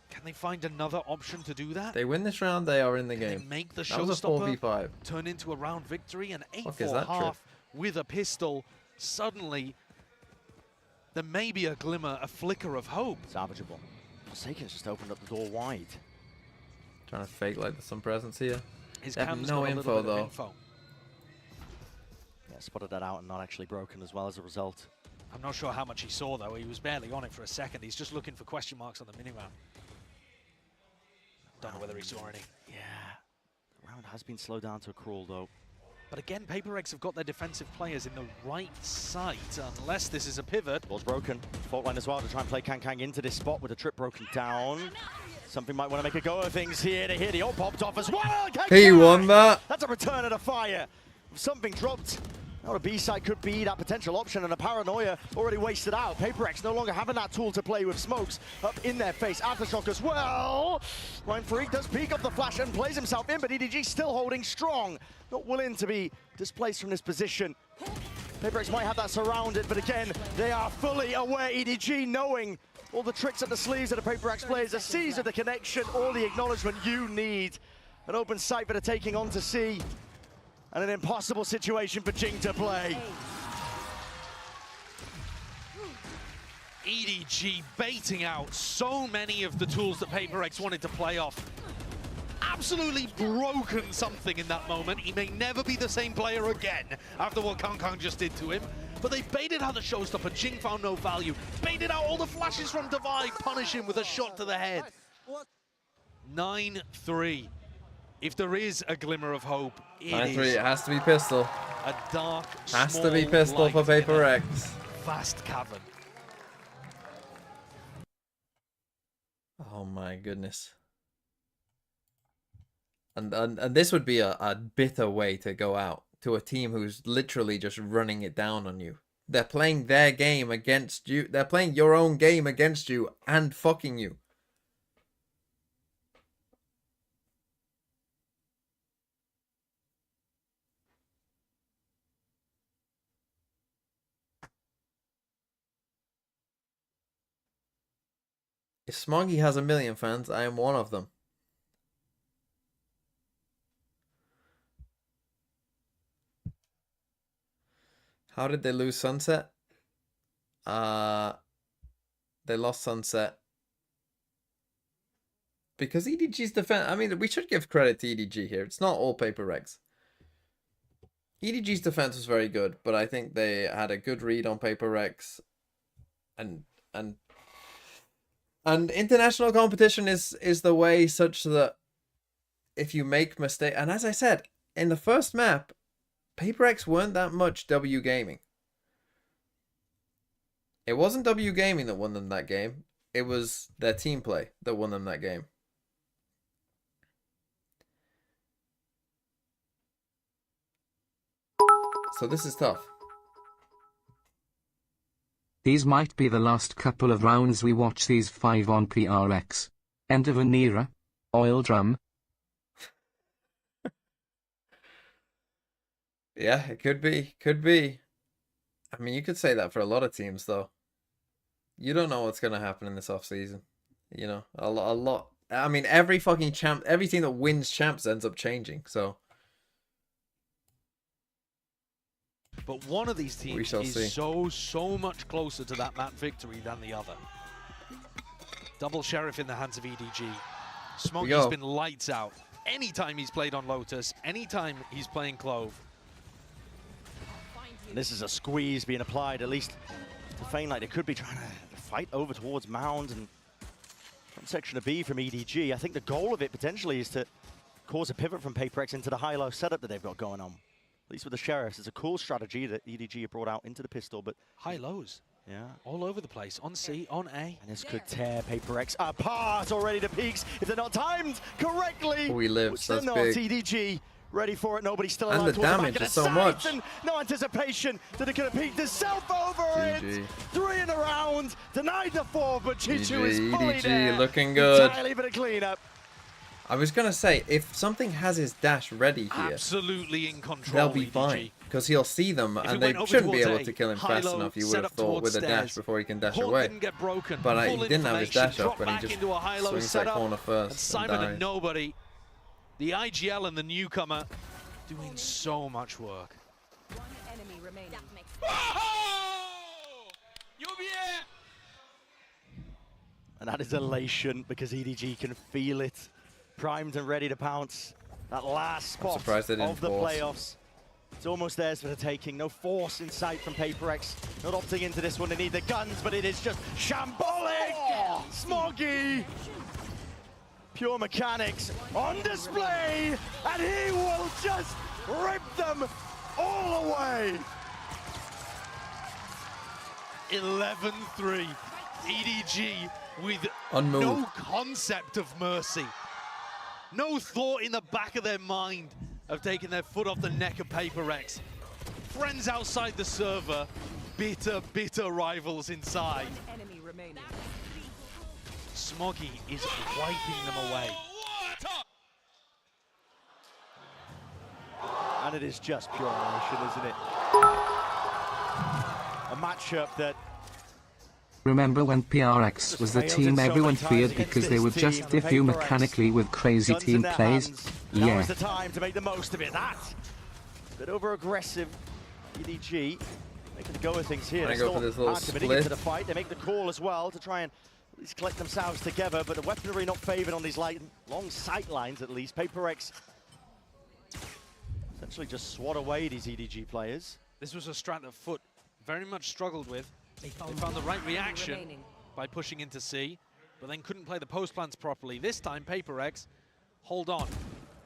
Can they find another option to do that? They win this round, they are in the game. They make the that was a showstopper 4v5. turn into a round victory, and Fuck is 8-4 that half with a pistol. Suddenly, there may be a glimmer, a flicker of hope. Salvageable. Forsaken's just opened up the door wide. Trying to fake like there's some presence here. His They have cam's no got a info little bit of though. info. Yeah, spotted that out and not actually broken as well as a result. I'm not sure how much he saw though. He was barely on it for a second. He's just looking for question marks on the minimap. Don't know whether he saw any. Yeah. The round has been slowed down to a crawl though. But again, PRX have got their defensive players in the right site, unless this is a pivot. Ball's broken. Fault line as well to try and play Kang into this spot with a trip broken down. Something might want to make a go of things here to hear the ult popped off as well. He won that. That's a return of the fire. Something dropped. Now a B-side could be that potential option, and a paranoia already wasted out. PRX no longer having that tool to play with smokes up in their face. Aftershock as well. Ryan Freak does peek off the flash and plays himself in, but EDG still holding strong. Not willing to be displaced from this position. PRX might have that surrounded, but again, they are fully aware, EDG knowing all the tricks up the sleeves of the PRX players, a seize of the connection, all the acknowledgement you need. An open sight for the taking on to C. And an impossible situation for Jing to play. EDG baiting out so many of the tools that PRX wanted to play off. Absolutely broken something in that moment. He may never be the same player again after what Kang just did to him. But they baited out the showstopper. Jing found no value. Baited out all the flashes from Divide. Punish him with a shot to the head. 9-3. If there is a glimmer of hope, it 9-3, is it has to be pistol. a dark, Has to be small pistol for light in a PRX. vast cavern. Oh my goodness. And this would be a bitter way to go out to a team who's literally just running it down on you. They're playing their game against you. They're playing your own game against you and fucking you. If Smoggy has 1 million fans, I am one of them. How did they lose Sunset? They lost Sunset because EDG's defense. I mean, we should give credit to EDG here. It's not all PRX. EDG's defense was very good, but I think they had a good read on PRX, and international competition is the way such that if you make mistakes, and as I said in the first map, PRX weren't that much W gaming. It wasn't W gaming that won them that game. It was their team play that won them that game. So this is tough. These might be the last couple of rounds we watch these 5 on PRX. End of an era. Oil drum. Yeah, it could be. Could be. I mean, you could say that for a lot of teams, though. You don't know what's going to happen in this offseason. You know, a lot. I mean, every fucking champ, every team that wins champs ends up changing, so. but one of these teams is so much closer to that map victory than the other. Double Sheriff in the hands of EDG. Smoggy's been lights out. Anytime he's played on Lotus, anytime he's playing Clove. And this is a squeeze being applied, at least to feign like they could be trying to fight over towards Mound and from section of B from EDG. I think the goal of it potentially is to cause a pivot from PRX into the high-low setup that they've got going on. At least with the Sheriffs, it's a cool strategy that EDG have brought out into the pistol, but... High-lows. Yeah. All over the place, on C, on A. And this could tear PRX apart already to peaks if they're not timed correctly. Oh, he lives, that's big. EDG ready for it, nobody's still alive. And the damage is so much. And no anticipation that it could have peaked himself over it. 3 in a round, denied the 4, but Chichu is fully EDG there. looking good. Entirely bit of cleanup. I was gonna say, if something has his dash ready here, absolutely in control, they'll be fine. Because he'll see them, and they shouldn't be able to kill him fast enough, you would have thought, with a dash before he can dash away. But he didn't have his dash up, and he just swings that corner first and Simon dies. and nobody. The IGL and the newcomer doing so much work. One enemy remaining. And that is elation because EDG can feel it. Primed and ready to pounce. That last spot of the playoffs. It's almost theirs for the taking. No force in sight from PRX. Not opting into this one. They need the guns, but it is just shambolic. Smoggy. Pure mechanics on display. And he will just rip them all away. 11-3. EDG with Unmoved. no concept of mercy. No thought in the back of their mind of taking their foot off the neck of PRX. Friends outside the server, bitter, bitter rivals inside. Enemy remaining. Smoggy is wiping them away. And it is just pure elation, isn't it? A matchup that... Remember when PRX was the team everyone feared because they were just diffuse mechanically with crazy team plays? Now Yeah. is the time to make the most of it. That bit over aggressive EDG making the go of things here. They're still hard committing split. into the fight. They make the call as well to try and at least collect themselves together, but the weaponry not favored on these long sight lines at least. PRX essentially just swat away these EDG players. This was a strat that Foot very much struggled with. They found the right reaction by pushing into C, but then couldn't play the post plants properly. This time, PRX, hold on.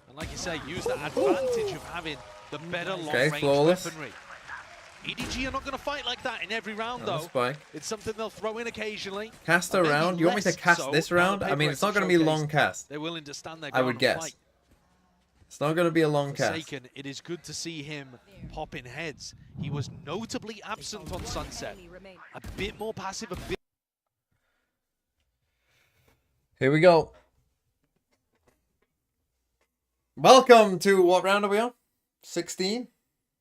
And like you say, use that advantage of having the better long-range weaponry. EDG are not going to fight like that in every round, though. Spike. It's something they'll throw in occasionally. Cast a round? You want me to cast this round? I mean, it's not going to be a long cast. They're willing to stand their I would guess. fight. It's not going to be a long cast. Forsaken, it is good to see him pop in heads. He was notably absent on Sunset. A bit more passive, a bit... Here we go. Welcome to, what round are we on? 16?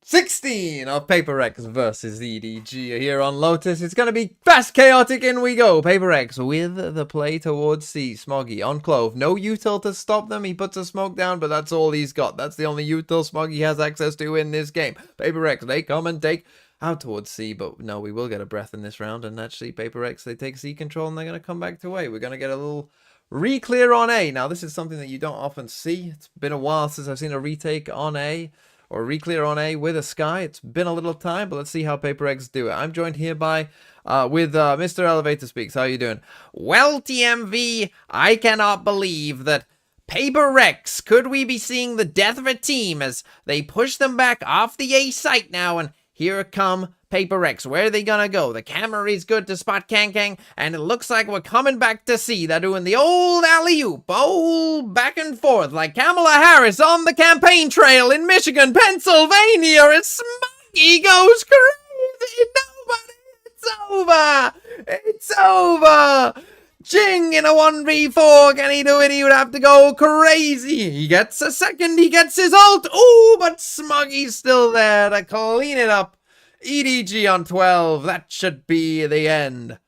16 of PRX versus EDG here on Lotus. It's going to be fast, chaotic, in we go. PRX with the play towards C. Smoggy on Clove. No util to stop them. He puts a smoke down, but that's all he's got. That's the only util Smoggy has access to in this game. PRX, they come and take out towards C, but no, we will get a breath in this round. And actually, PRX, they take C control and they're going to come back to A. We're going to get a little re-clear on A. Now, this is something that you don't often see. It's been a while since I've seen a retake on A. Or re-clear on A with a Sky. It's been a little time, but let's see how PRX do it. I'm joined here by with Mr. Elevator Speaks. How are you doing? Well, TMV, I cannot believe that PRX, could we be seeing the death of a team as they push them back off the A site now, and here come PRX. Where are they gonna go? The camera is good to spot Kang, and it looks like we're coming back to see. They're doing the old alley-oop, old back and forth, like Kamala Harris on the campaign trail in Michigan, Pennsylvania. And Smoggy goes crazy. Nobody, it's over. It's over. Jing in a 1v4. Can he do it? He would have to go crazy. He gets a second. He gets his ult. Ooh, but Smoggy's still there to clean it up. EDG on 12. That should be the end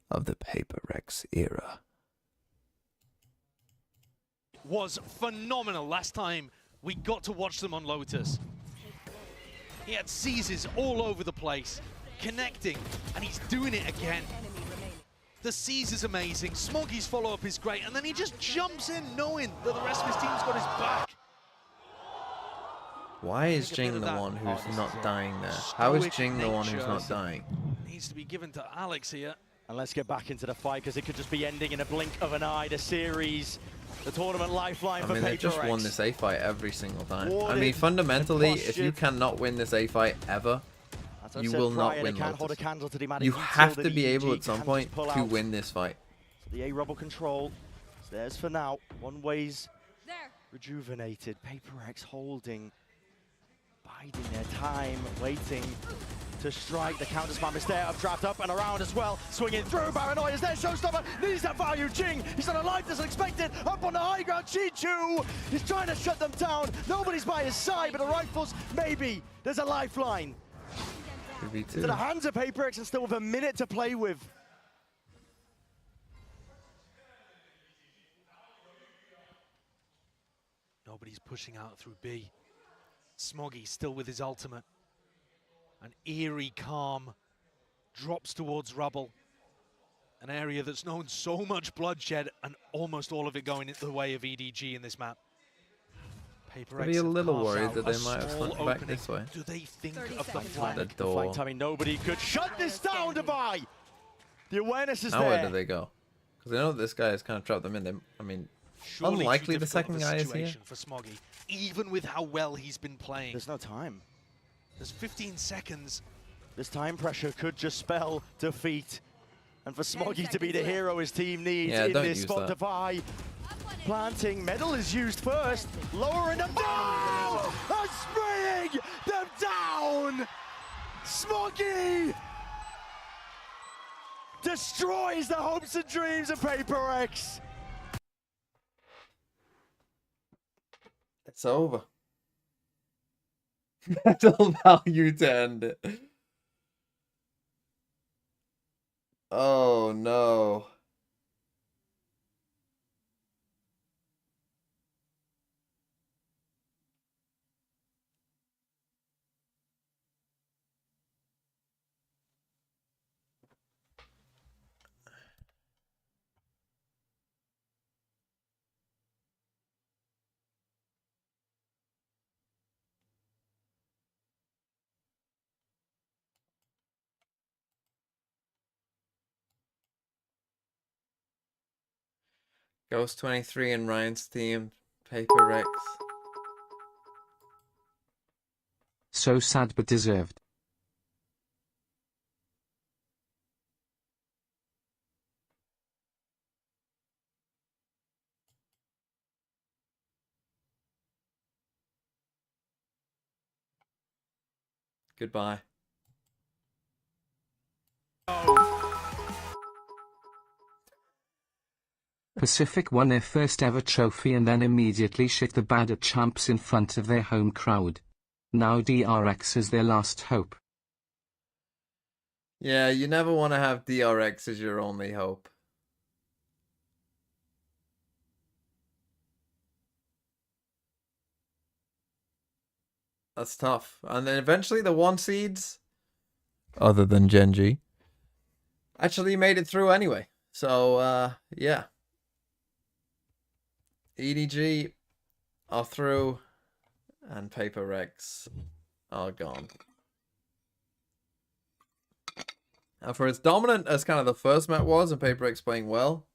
of the PRX era. Was phenomenal last time we got to watch them on Lotus. He had seizes all over the place, connecting, and he's doing it again. The seize is amazing, Smoggy's follow-up is great, and then he just jumps in knowing that the rest of his team's got his back. Why is Jing the one who's not dying there? How is Jing the one who's not dying? Needs to be given to Alex here. And let's get back into the fight, because it could just be ending in a blink of an eye. The series, the tournament lifeline for PRX. They just won this A fight every single time. I mean, fundamentally, if you cannot win this A fight ever, you will not win Lotus. You have to be able at some point to win this fight. So the A rubble control is theirs for now. One way's rejuvenated. PRX holding, biding their time, waiting to strike. The counter spam is there, updraft up and around as well. Swinging through, Paranoia is there, Showstopper needs that value. Jing, he's on a life that's unexpected, up on the high ground. Chi-Chu, he's trying to shut them down. Nobody's by his side, but the rifles, maybe. There's a lifeline. To the hands of PRX and still with a minute to play with. Nobody's pushing out through B. Smoggy still with his ultimate. An eerie calm drops towards rubble. An area that's known so much bloodshed and almost all of it going the way of EDG in this map. I'd be a little worried that they might have snuck back this way. Do they think of the flank? The door. Nobody could shut this down, Dubai. The awareness is now there. Where do they go? Because they know that this guy has kind of trapped them in. I mean, surely unlikely the second guy is here. For Smoggy, even with how well he's been playing. There's no time. There's 15 seconds. This time pressure could just spell defeat. And for Smoggy to be the hero his team needs in this spot, Dubai. Planting, medal is used first, lowering them down, and spraying them down. Smoggy destroys the hopes and dreams of PRX. It's over. Metal value to end it. Oh no. Ghost 23 and Ryan's team, PRX. So sad but deserved. Goodbye. Pacific won their first ever trophy and then immediately shit the bed at champs in front of their home crowd. Now DRX is their last hope. Yeah, you never want to have DRX as your only hope. That's tough. And then eventually the 1 seeds, other than Genji, actually made it through anyway. So, yeah. EDG are through, and PRX are gone. And for as dominant as kind of the first map was, and PRX playing well,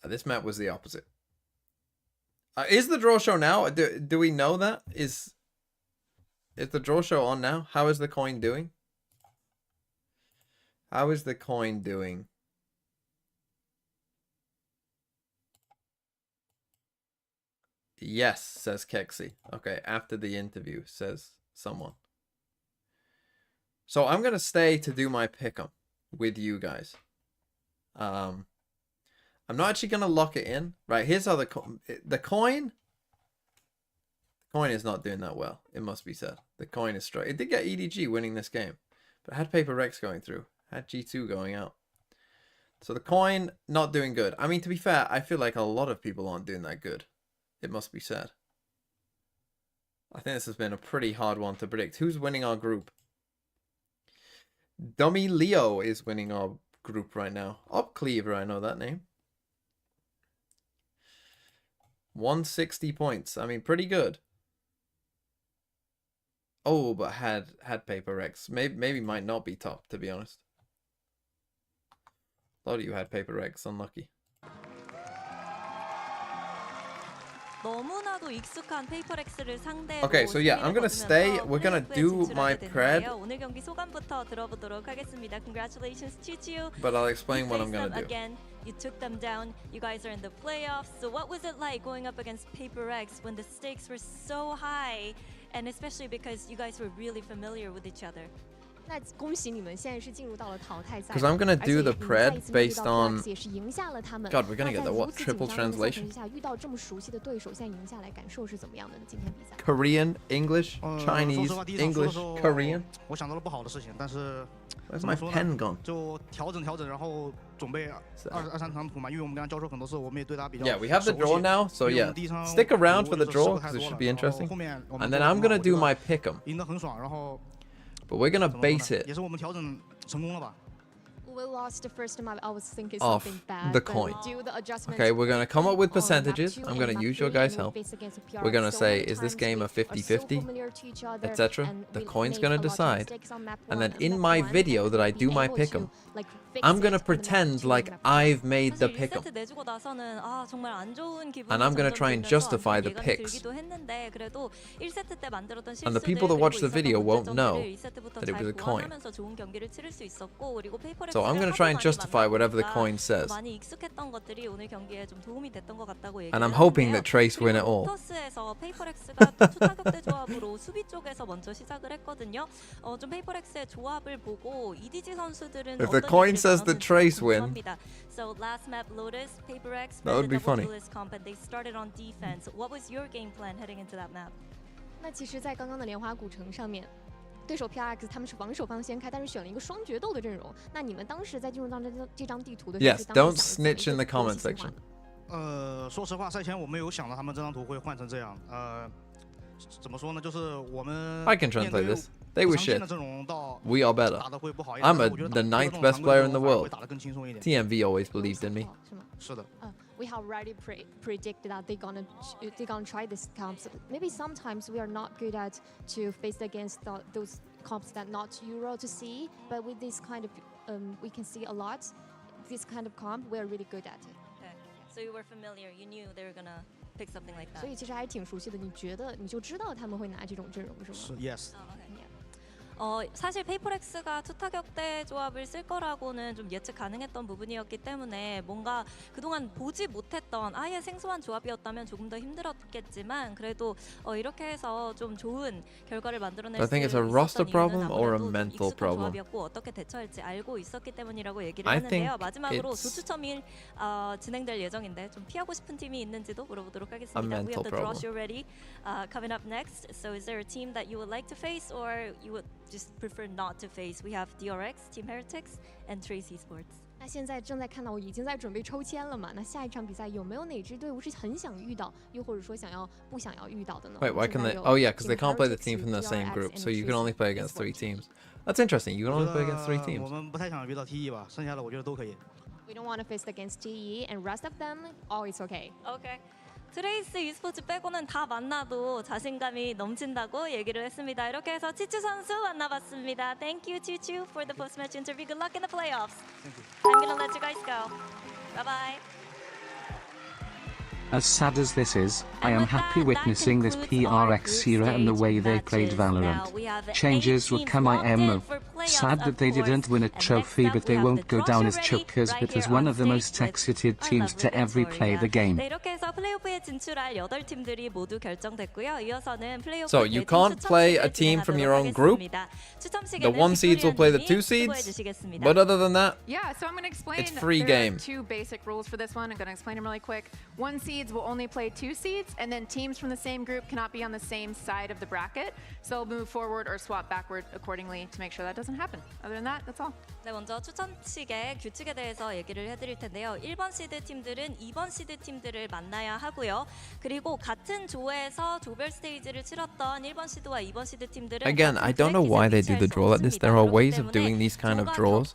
this map was the opposite. Is the draw show now? Do we know that? Is the draw show on now? How is the coin doing? How is the coin doing? Yes, says Kexi. Okay, after the interview, says someone. So I'm going to stay to do my pick'em with you guys. I'm not actually going to lock it in. Right, here's how the coin is not doing that well, it must be said. The coin is straight. It did get EDG winning this game, but it had PRX going through. Had G2 going out. So the coin, not doing good. I mean, to be fair, I feel like a lot of people aren't doing that good. It must be said. I think this has been a pretty hard one to predict. Who's winning our group? Dummy Leo is winning our group right now. Up Cleaver, I know that name. 160 points. I mean, pretty good. Oh, but had PRX. Maybe might not be top, to be honest. Thought you had PRX. Unlucky. Okay, so yeah, I'm gonna stay. We're gonna do my pred. But I'll explain what I'm gonna do. Again, you took them down. You guys are in the playoffs. So what was it like going up against PRX when the stakes were so high, and especially because you guys were really familiar with each other? Because I'm gonna do the pred based on. God, we're gonna get the what? Triple translation. Korean, English, Chinese, English, Korean. Where's my pen gone? Yeah, we have the draw now, so yeah. Stick around for the draw because it should be interesting. And then I'm gonna do my pick'em. But we're gonna base it We lost the first time. I was thinking off something bad. the coin. Okay, we're gonna come up with percentages. I'm gonna use your guys' help. We're gonna say, is this game a 50-50, etc. The coin's gonna decide. And then in my video that I do my pick'em, I'm gonna pretend like I've made the pick'em. And I'm gonna try and justify the picks. And the people that watch the video won't know that it was a coin. So I'm gonna try and justify whatever the coin says. And I'm hoping that Trace win it all. If the coin says that Trace win, so last map Lotus, PRX, that would be funny. They started on defense. What was your game plan heading into that map? 那其实，在刚刚的莲花古城上面，对手 PRX 他们是防守方先开，但是选了一个双决斗的阵容。那你们当时在进入到这张地图的时候 Yes, don't snitch in the comment section. 说实话，赛前我没有想到他们这张图会换成这样。怎么说呢？就是我们 I can translate this. They were shit. We are better. I'm the 9th best player in the world. TMV always believed in me. We have already predicted that they're gonna try this comps. Maybe sometimes we are not good at to face against those comps that not Euro to see, but with this kind of we can see a lot. This kind of comp we're really good at it. Okay. So you were familiar. You knew they were gonna pick something like that. 所以其实还挺熟悉的。你觉得你就知道他们会拿这种阵容是吗？是 Yes. 사실 페이퍼렉스가 투타격대 조합을 쓸 거라고는 좀 예측 가능했던 부분이었기 때문에 뭔가 그동안 보지 못했던 아예 생소한 조합이었다면 조금 더 힘들었겠지만 그래도 이렇게 해서 좀 좋은 결과를 만들어낼 수 I think it's a roster problem or a mental problem. 조합이었고 어떻게 대처할지 알고 있었기 때문이라고 얘기를 하는데요. 마지막으로 조추첨이 진행될 예정인데 좀 피하고 싶은 팀이 있는지도 물어보도록 하겠습니다. We have the draw show ready coming up next. So is there a team that you would like to face or you would just prefer not to face? We have DRX, Team Heretics, and Trace Esports. 那现在正在看到，我已经在准备抽签了嘛？那下一场比赛有没有哪支队伍是很想遇到，又或者说不想要遇到的呢 ？Wait, why can they? Oh yeah, because they can't play the team from the same group, so you can only play against 3 teams. That's interesting. You can only play against 3 teams. 我们不太想遇到 TE 吧，剩下的我觉得都可以。We don't want to face against TE, and rest of them, oh, it's okay. Okay. 트레이스 e스포츠 빼고는 다 만나도 자신감이 넘친다고 얘기를 했습니다. 이렇게 해서 치추 선수 만나봤습니다. Thank you, 치추, for the post-match interview. Good luck in the playoffs. I'm gonna let you guys go. Bye-bye. As sad as this is, I am happy witnessing this PRX era and the way they played Valorant. Changes will come, I am sad that they didn't win a trophy, but they won't go down as chokers but as one of the most exited teams to ever play the game. So you can't play a team from your own group? The 1 seeds will play the 2 seeds? But other than that, yeah, so I'm going to explain. It's free game. There are 2 basic rules for this one. I'm going to explain them really quick. 1 seeds will only play 2 seeds, and then teams from the same group cannot be on the same side of the bracket. So move forward or swap backward accordingly to make sure that doesn't can happen. Other than that, that's all. 네, 먼저 추천칙의 규칙에 대해서 얘기를 해드릴 텐데요. 1번 시드 팀들은 2번 시드 팀들을 만나야 하고요. 그리고 같은 조에서 조별 스테이지를 치렀던 1번 시드와 2번 시드 팀들은 Again, I don't know why they do the draw like this. There are ways of doing these kind of draws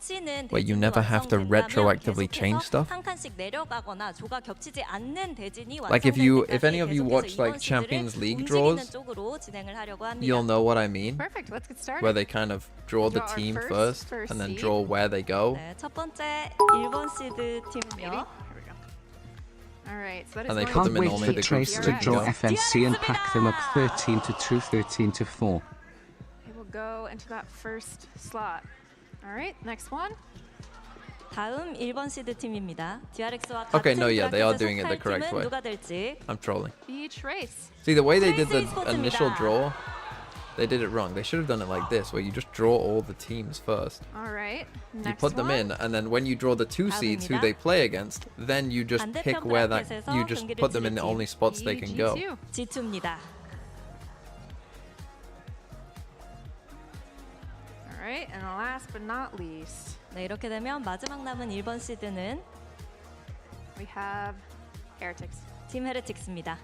where you never have to retroactively change stuff. 한 칸씩 내려가거나 조가 겹치지 않는 대진이 Like if any of you watch like Champions League draws, 쪽으로 진행을 하려고 합니다. you'll know what I mean. Perfect. Let's get started. Where they kind of draw the team first and then draw where they go. 네, 첫 번째 1번 시드 팀이요. Alright, so that is And they going put them in Can't wait only for the Trace groups to that draw go. FNC and pack them up 13 to 2, 13 to 4. It will go into that first slot. Alright, next one. 다음 1번 시드 팀입니다. DRX와 Okay, 같은 no, yeah, they are 브라켓에 doing it the 속할 correct 팀은 way. 누가 될지. I'm trolling. Trace. See, the way they did the Trace initial esports입니다. draw, they did it wrong. They should have done it like this, where you just draw all the teams first. Alright, You next put them one. in, and then when you draw the two seeds who they play against, then you just pick 반대편 where that 브라켓에서 you just 경기를 put them in the 치를 only spots they can go. G2입니다. Alright, and last but not least, 네, 이렇게 되면 마지막 남은 1번 시드는 we have Heretics. 팀 헤레틱스입니다.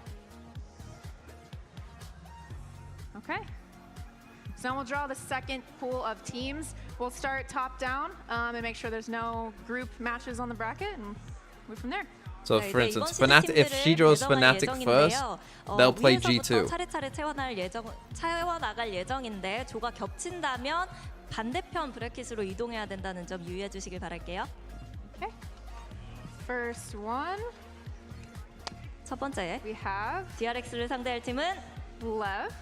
Okay. So we'll draw the second pool of teams. We'll start top down and make sure there's no group matches on the bracket and move from there. So, 네, for 이제 instance, 이번 시드 if she draws 팀들을 Fnatic 예정할 first, 예정인데요. they'll play 위에서부터 G2. 차례차례 채워나갈 예정인데 조가 겹친다면 반대편 브래킷으로 이동해야 된다는 점 유의해 주시길 바랄게요. Okay. First one. 첫 번째, we have DRX를 상대할 팀은 LEV.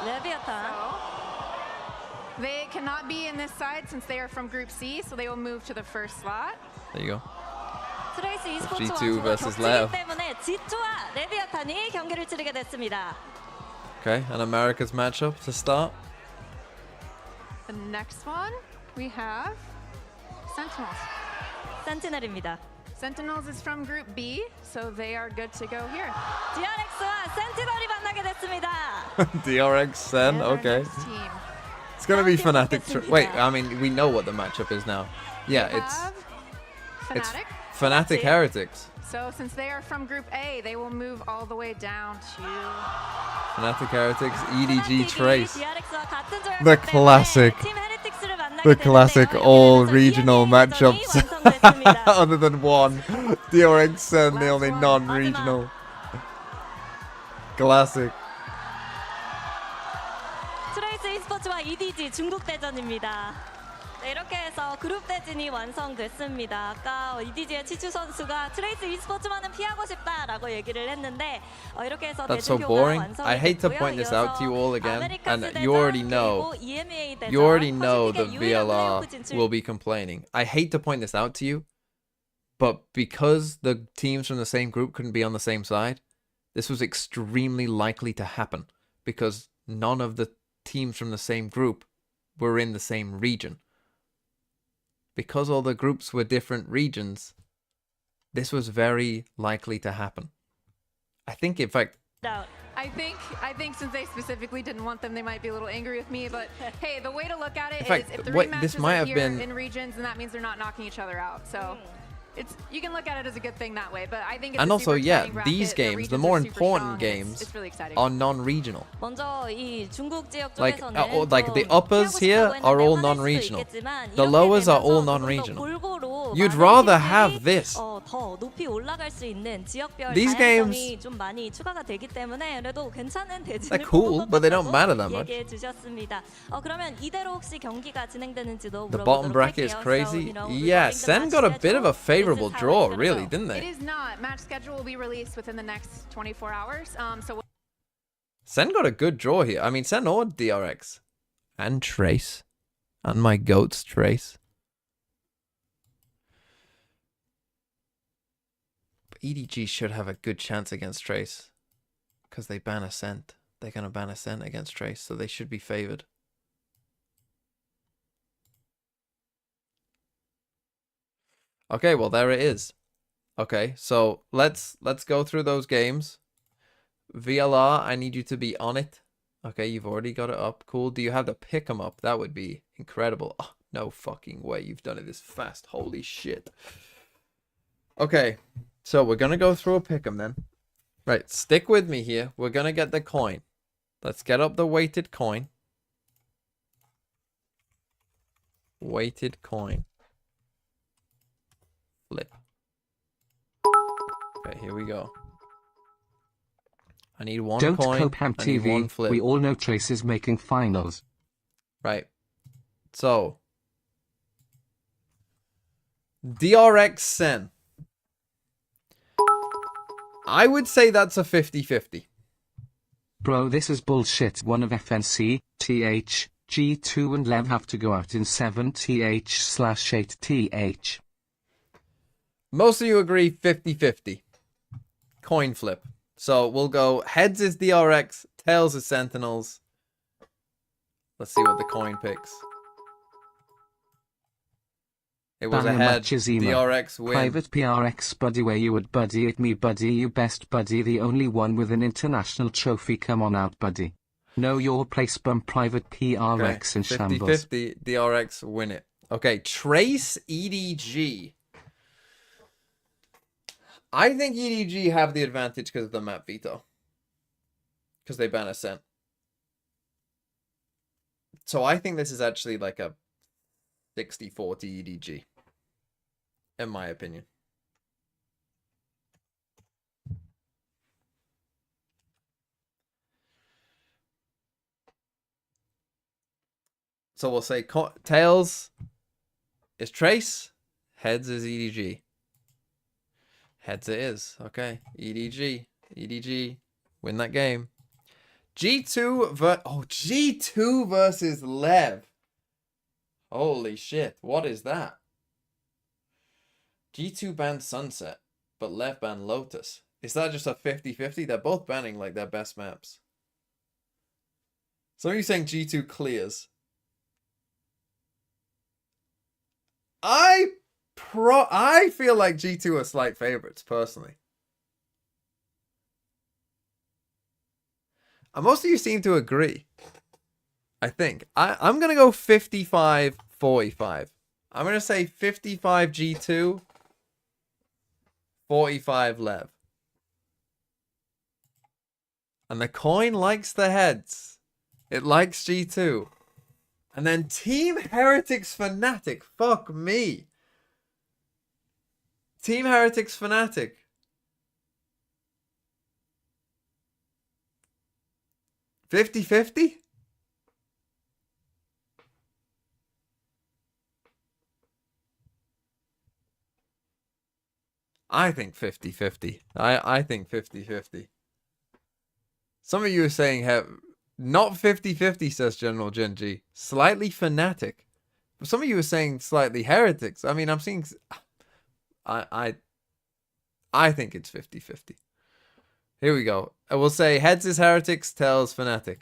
레비아탄. They cannot be in this side since they are from Group C, so they will move to the first slot. There you go. 트레이스 e스포츠와 G2 조가 versus 겹치기 LEV. 때문에 G2와 레비아탄이 경기를 치르게 됐습니다. Okay, and America's matchup to start. The next one we have Sentinels. 센티넬입니다. Sentinels is from Group B, so they are good to go here. DRX와 센티널이 만나게 됐습니다. DRX Sen, okay. Team. It's gonna be Fnatic. Wait, I mean, we know what the matchup is now. Yeah, We it's have Fnatic Heretics. So since they are from Group A, they will move all the way down to Fnatic Heretics, EDG Trace. DRX와 같은 조였기 The 때문에 classic. 팀 헤레틱스를 만나게 The classic 되는데요. all 이렇게 되면서 regional EMEA matchups. 예정이 완성됐습니다. Other than one. DRX Sen, the only non-regional. Classic. 트레이스 e스포츠와 EDG 중국 대전입니다. 네, 이렇게 해서 그룹 대진이 완성됐습니다. 아까 EDG의 치추 선수가 트레이스 e스포츠만은 피하고 싶다라고 얘기를 했는데 이렇게 해서 That's so 대진표가 boring. 완성이 I hate to 됐고요. point this out to you all again, and 아메리카스 you already 대전, know. 그리고 EMEA 대전, You already know the 퍼시픽의 유일한 VLR 플레이오프 진출. will be complaining. I hate to point this out to you, but because the teams from the same group couldn't be on the same side, this was extremely likely to happen because none of the teams from the same group were in the same region. Because all the groups were different regions, this was very likely to happen. I think, in fact, I think since they specifically didn't want them, they might be a little angry with me. But hey, the way to look at it In fact, is if the what- rematches this might are have here been- in regions, then that means they're not knocking each other out. So you can look at it as a good thing that way. But I think it's and a also, super yeah, exciting these bracket. games, the regions more are super important strong, and games, it's really exciting. are non-regional. 먼저 이 중국 지역 Like, 쪽에서는 like the 좀 uppers 피하고 here 싶다고 are all 했는데 화낼 수도 non-regional. 있겠지만 The 이렇게 lowers are all 되면서 조금 더 non-regional. 골고루 You'd 많은 rather 팀들이, have this. 더 높이 올라갈 수 있는 지역별 These 다양성이 좀 많이 추가가 되기 때문에 그래도 괜찮은 대진을 They're cool, but they don't matter that much. 얘기해 주셨습니다. 그러면 이대로 혹시 경기가 진행되는지도 The bottom 물어보도록 bracket is 할게요. crazy. So, you know, Yeah, regarding the Sen match got a bit of a schedule, favorable this is how draw, it's gonna really, go. didn't It they? is not. Match schedule will be released within the next 24 hours. So Sen got a good draw here. I mean, Sen or DRX. And Trace. And my goats, Trace. But EDG should have a good chance against Trace. Because they ban Ascent. They're going to ban Ascent against Trace, so they should be favored. Okay, well, there it is. Okay, so let's go through those games. VLR, I need you to be on it. Okay, you've already got it up. Cool. Do you have to pick them up? That would be incredible. Oh, no fucking way you've done it this fast. Holy shit. Okay, so we're going to go through a pick 'em then. Right, stick with me here. We're going to get the coin. Let's get up the weighted coin. Weighted coin. Flip. Okay, here we go. I need one Don't coin. cope Ham I need one TV. flip. We all know Trace is making finals. Right. So. DRX Sen. I would say that's a 50-50. Bro, this is bullshit. One of FNC, TH, G2 and LEV have to go out in 7TH/8TH. Most of you agree 50-50. Coin flip. So we'll go heads is DRX, tails is Sentinels. Let's see what the coin picks. It was a head. DRX win. Private PRX buddy, where you would buddy it me buddy, you best buddy, the only one with an international trophy, come on out buddy. Know your place, bum. Private PRX in shambles. 50-50, DRX win it. Okay, Trace EDG. I think EDG have the advantage because of the map veto. Because they ban Ascent. So I think this is actually like a 60-40 EDG. In my opinion. So we'll say tails is Trace. Heads is EDG. Heads it is. Okay. EDG. EDG. Win that game. G2 G2 versus LEV. Holy shit. What is that? G2 banned Sunset, but LEV banned Lotus. Is that just a 50-50? They're both banning like their best maps. So are you saying G2 clears? I feel like G2 are slight favorites, personally. And most of you seem to agree. I think. I'm going to go 55-45. I'm going to say 55 G2, 45 LEV. And the coin likes the heads. It likes G2. And then Team Heretics Fnatic. Fuck me. Team Heretics Fnatic. $50-50? I think 50-50. I think 50-50. Some of you are saying not 50-50, says General Genji. Slightly Fnatic. But some of you are saying slightly Heretics. I mean, I'm seeing... I think it's 50-50. Here we go. I will say heads is Heretics, tails Fnatic.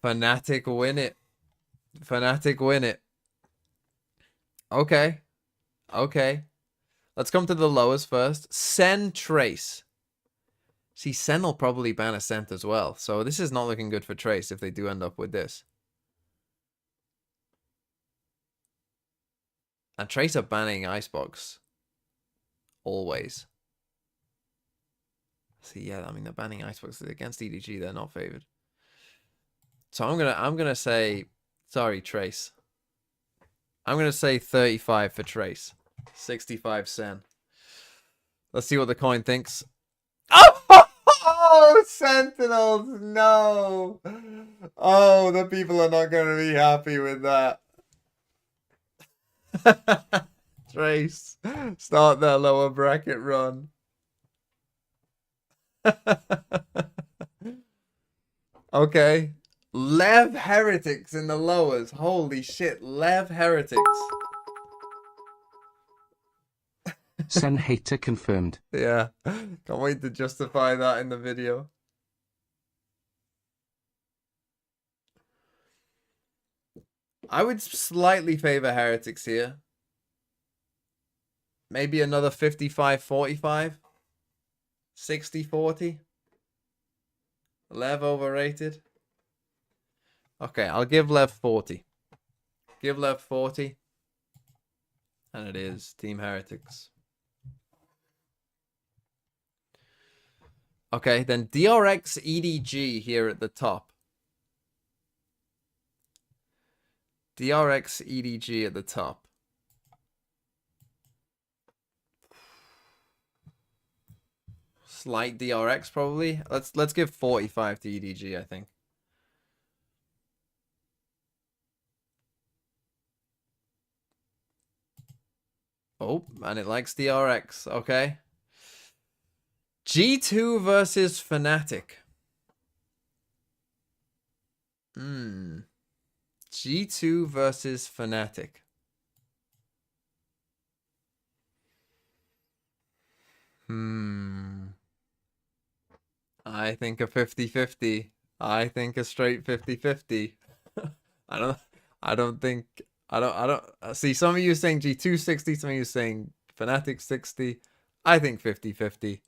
Fnatic win it. Fnatic win it. Okay. Okay. Let's come to the lowest first. Sen Trace. See, Sen will probably ban Ascent as well. So this is not looking good for Trace if they do end up with this. And Trace are banning Icebox. Always. See, yeah, I mean, they're banning Icebox. Against EDG, they're not favored. So I'm gonna say, sorry, Trace. I'm gonna say 35 for Trace. 65 Sen. Let's see what the coin thinks. Oh, Sentinels, no. Oh, the people are not going to be happy with that. Trace, start their lower bracket run. Okay. LEV Heretics in the lowers. Holy shit, LEV Heretics. Sen hater confirmed. Yeah, can't wait to justify that in the video. I would slightly favor Heretics here. Maybe another 55-45. 60-40. LEV overrated. Okay, I'll give LEV 40. Give LEV 40. And it is Team Heretics. Okay, then DRX EDG here at the top. DRX EDG at the top. Slight DRX probably. Let's give 45 to EDG, I think. Oh, and it likes DRX. Okay. G2 versus Fnatic. G2 versus Fnatic. I think a 50-50. I think a straight 50-50. I don't see some of you saying G2 60, some of you saying Fnatic 60. I think 50-50.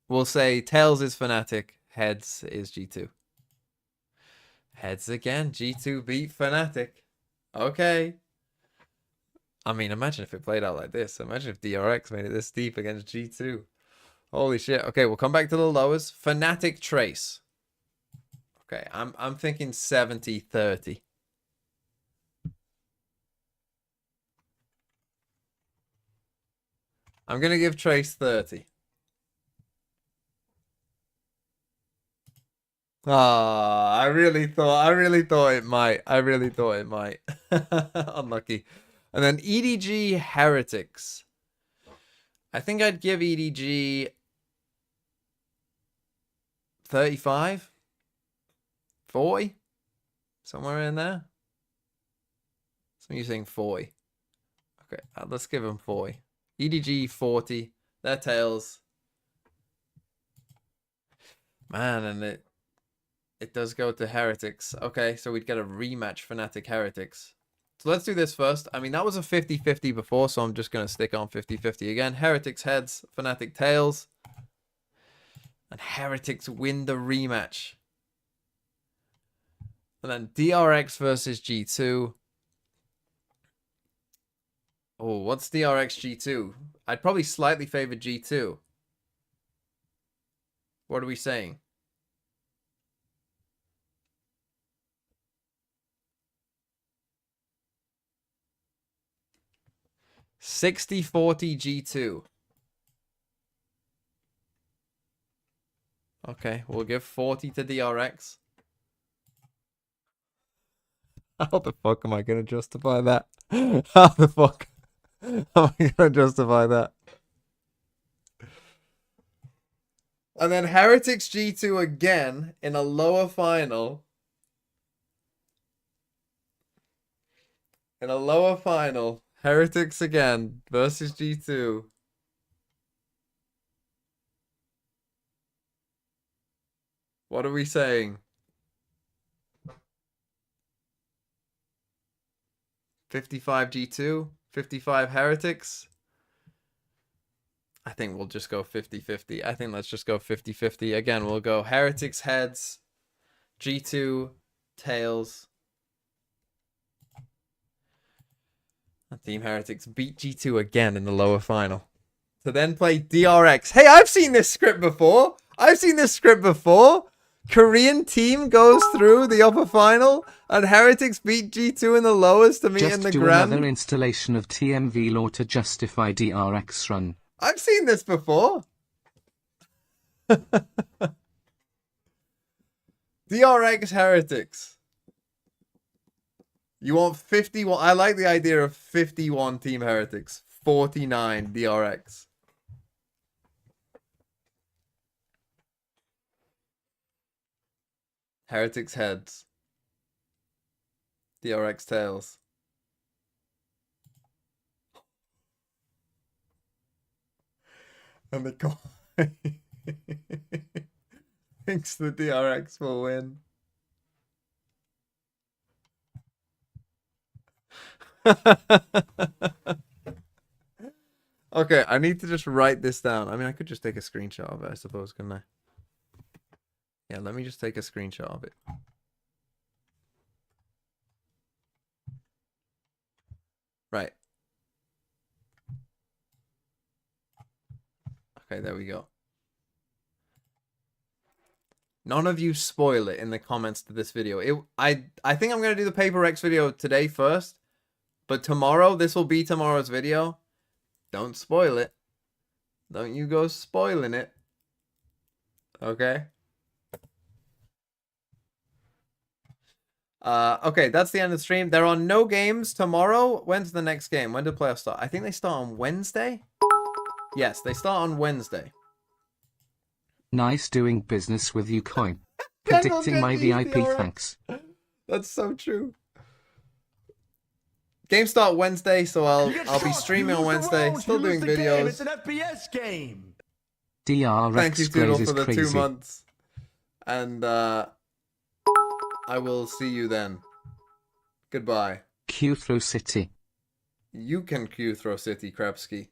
We'll say tails is Fnatic, heads is G2. Heads again, G2 beat Fnatic. Okay. I mean, imagine if it played out like this. Imagine if DRX made it this deep against G2. Holy shit. Okay, we'll come back to the lowers. Fnatic Trace. Okay, I'm thinking 70-30. I'm gonna give Trace 30. Ah, I really thought it might. Unlucky. And then EDG Heretics. I think I'd give EDG 35, 40, somewhere in there. Some of you saying 40. Okay, let's give them 40. EDG 40. Their tails. Man, and it does go to Heretics. Okay, so we'd get a rematch Fnatic Heretics. So let's do this first. I mean, that was a 50-50 before, so I'm just going to stick on 50-50 again. Heretics heads, Fnatic tails. And Heretics win the rematch. And then DRX versus G2. Oh, what's DRX G2? I'd probably slightly favor G2. What are we saying? $60-40 G2. Okay, we'll give 40 to DRX. How the fuck am I going to justify that? How the fuck am I going to justify that? And then Heretics G2 again in a lower final. In a lower final. Heretics again versus G2. What are we saying? 55 G2, 55 Heretics. I think we'll just go 50-50. I think let's just go 50-50. Again, we'll go Heretics heads, G2 tails. Team Heretics beat G2 again in the lower final. To then play DRX. Hey, I've seen this script before. Korean team goes through the upper final, and Heretics beat G2 in the lowest to meet in the grand. Just do another installation of TMV law to justify DRX run. I've seen this before. DRX Heretics. You want 51? I like the idea of 51 Team Heretics, 49 DRX. Heretics heads. DRX tails. And the guy thinks the DRX will win. Okay, I need to just write this down. I mean, I could just take a screenshot of it, I suppose, couldn't I? Yeah, let me just take a screenshot of it. Right. Okay, there we go. None of you spoil it in the comments to this video. I think I'm going to do the PaperX video today first. But tomorrow, this will be tomorrow's video. Don't spoil it. Don't you go spoiling it. Okay? Okay, that's the end of the stream. There are no games tomorrow. When's the next game? When do playoffs start? I think they start on Wednesday. Yes, they start on Wednesday. Nice doing business with you, Coin. Predicting my VIP, thanks. That's so true. Games start Wednesday, so I'll be streaming on Wednesday. Still doing videos. It's an FPS game. DRX Thank you, Doodle, for the crazy. 2 months. And I will see you then. Goodbye. Q throw City. You can Q throw City, Krebsky.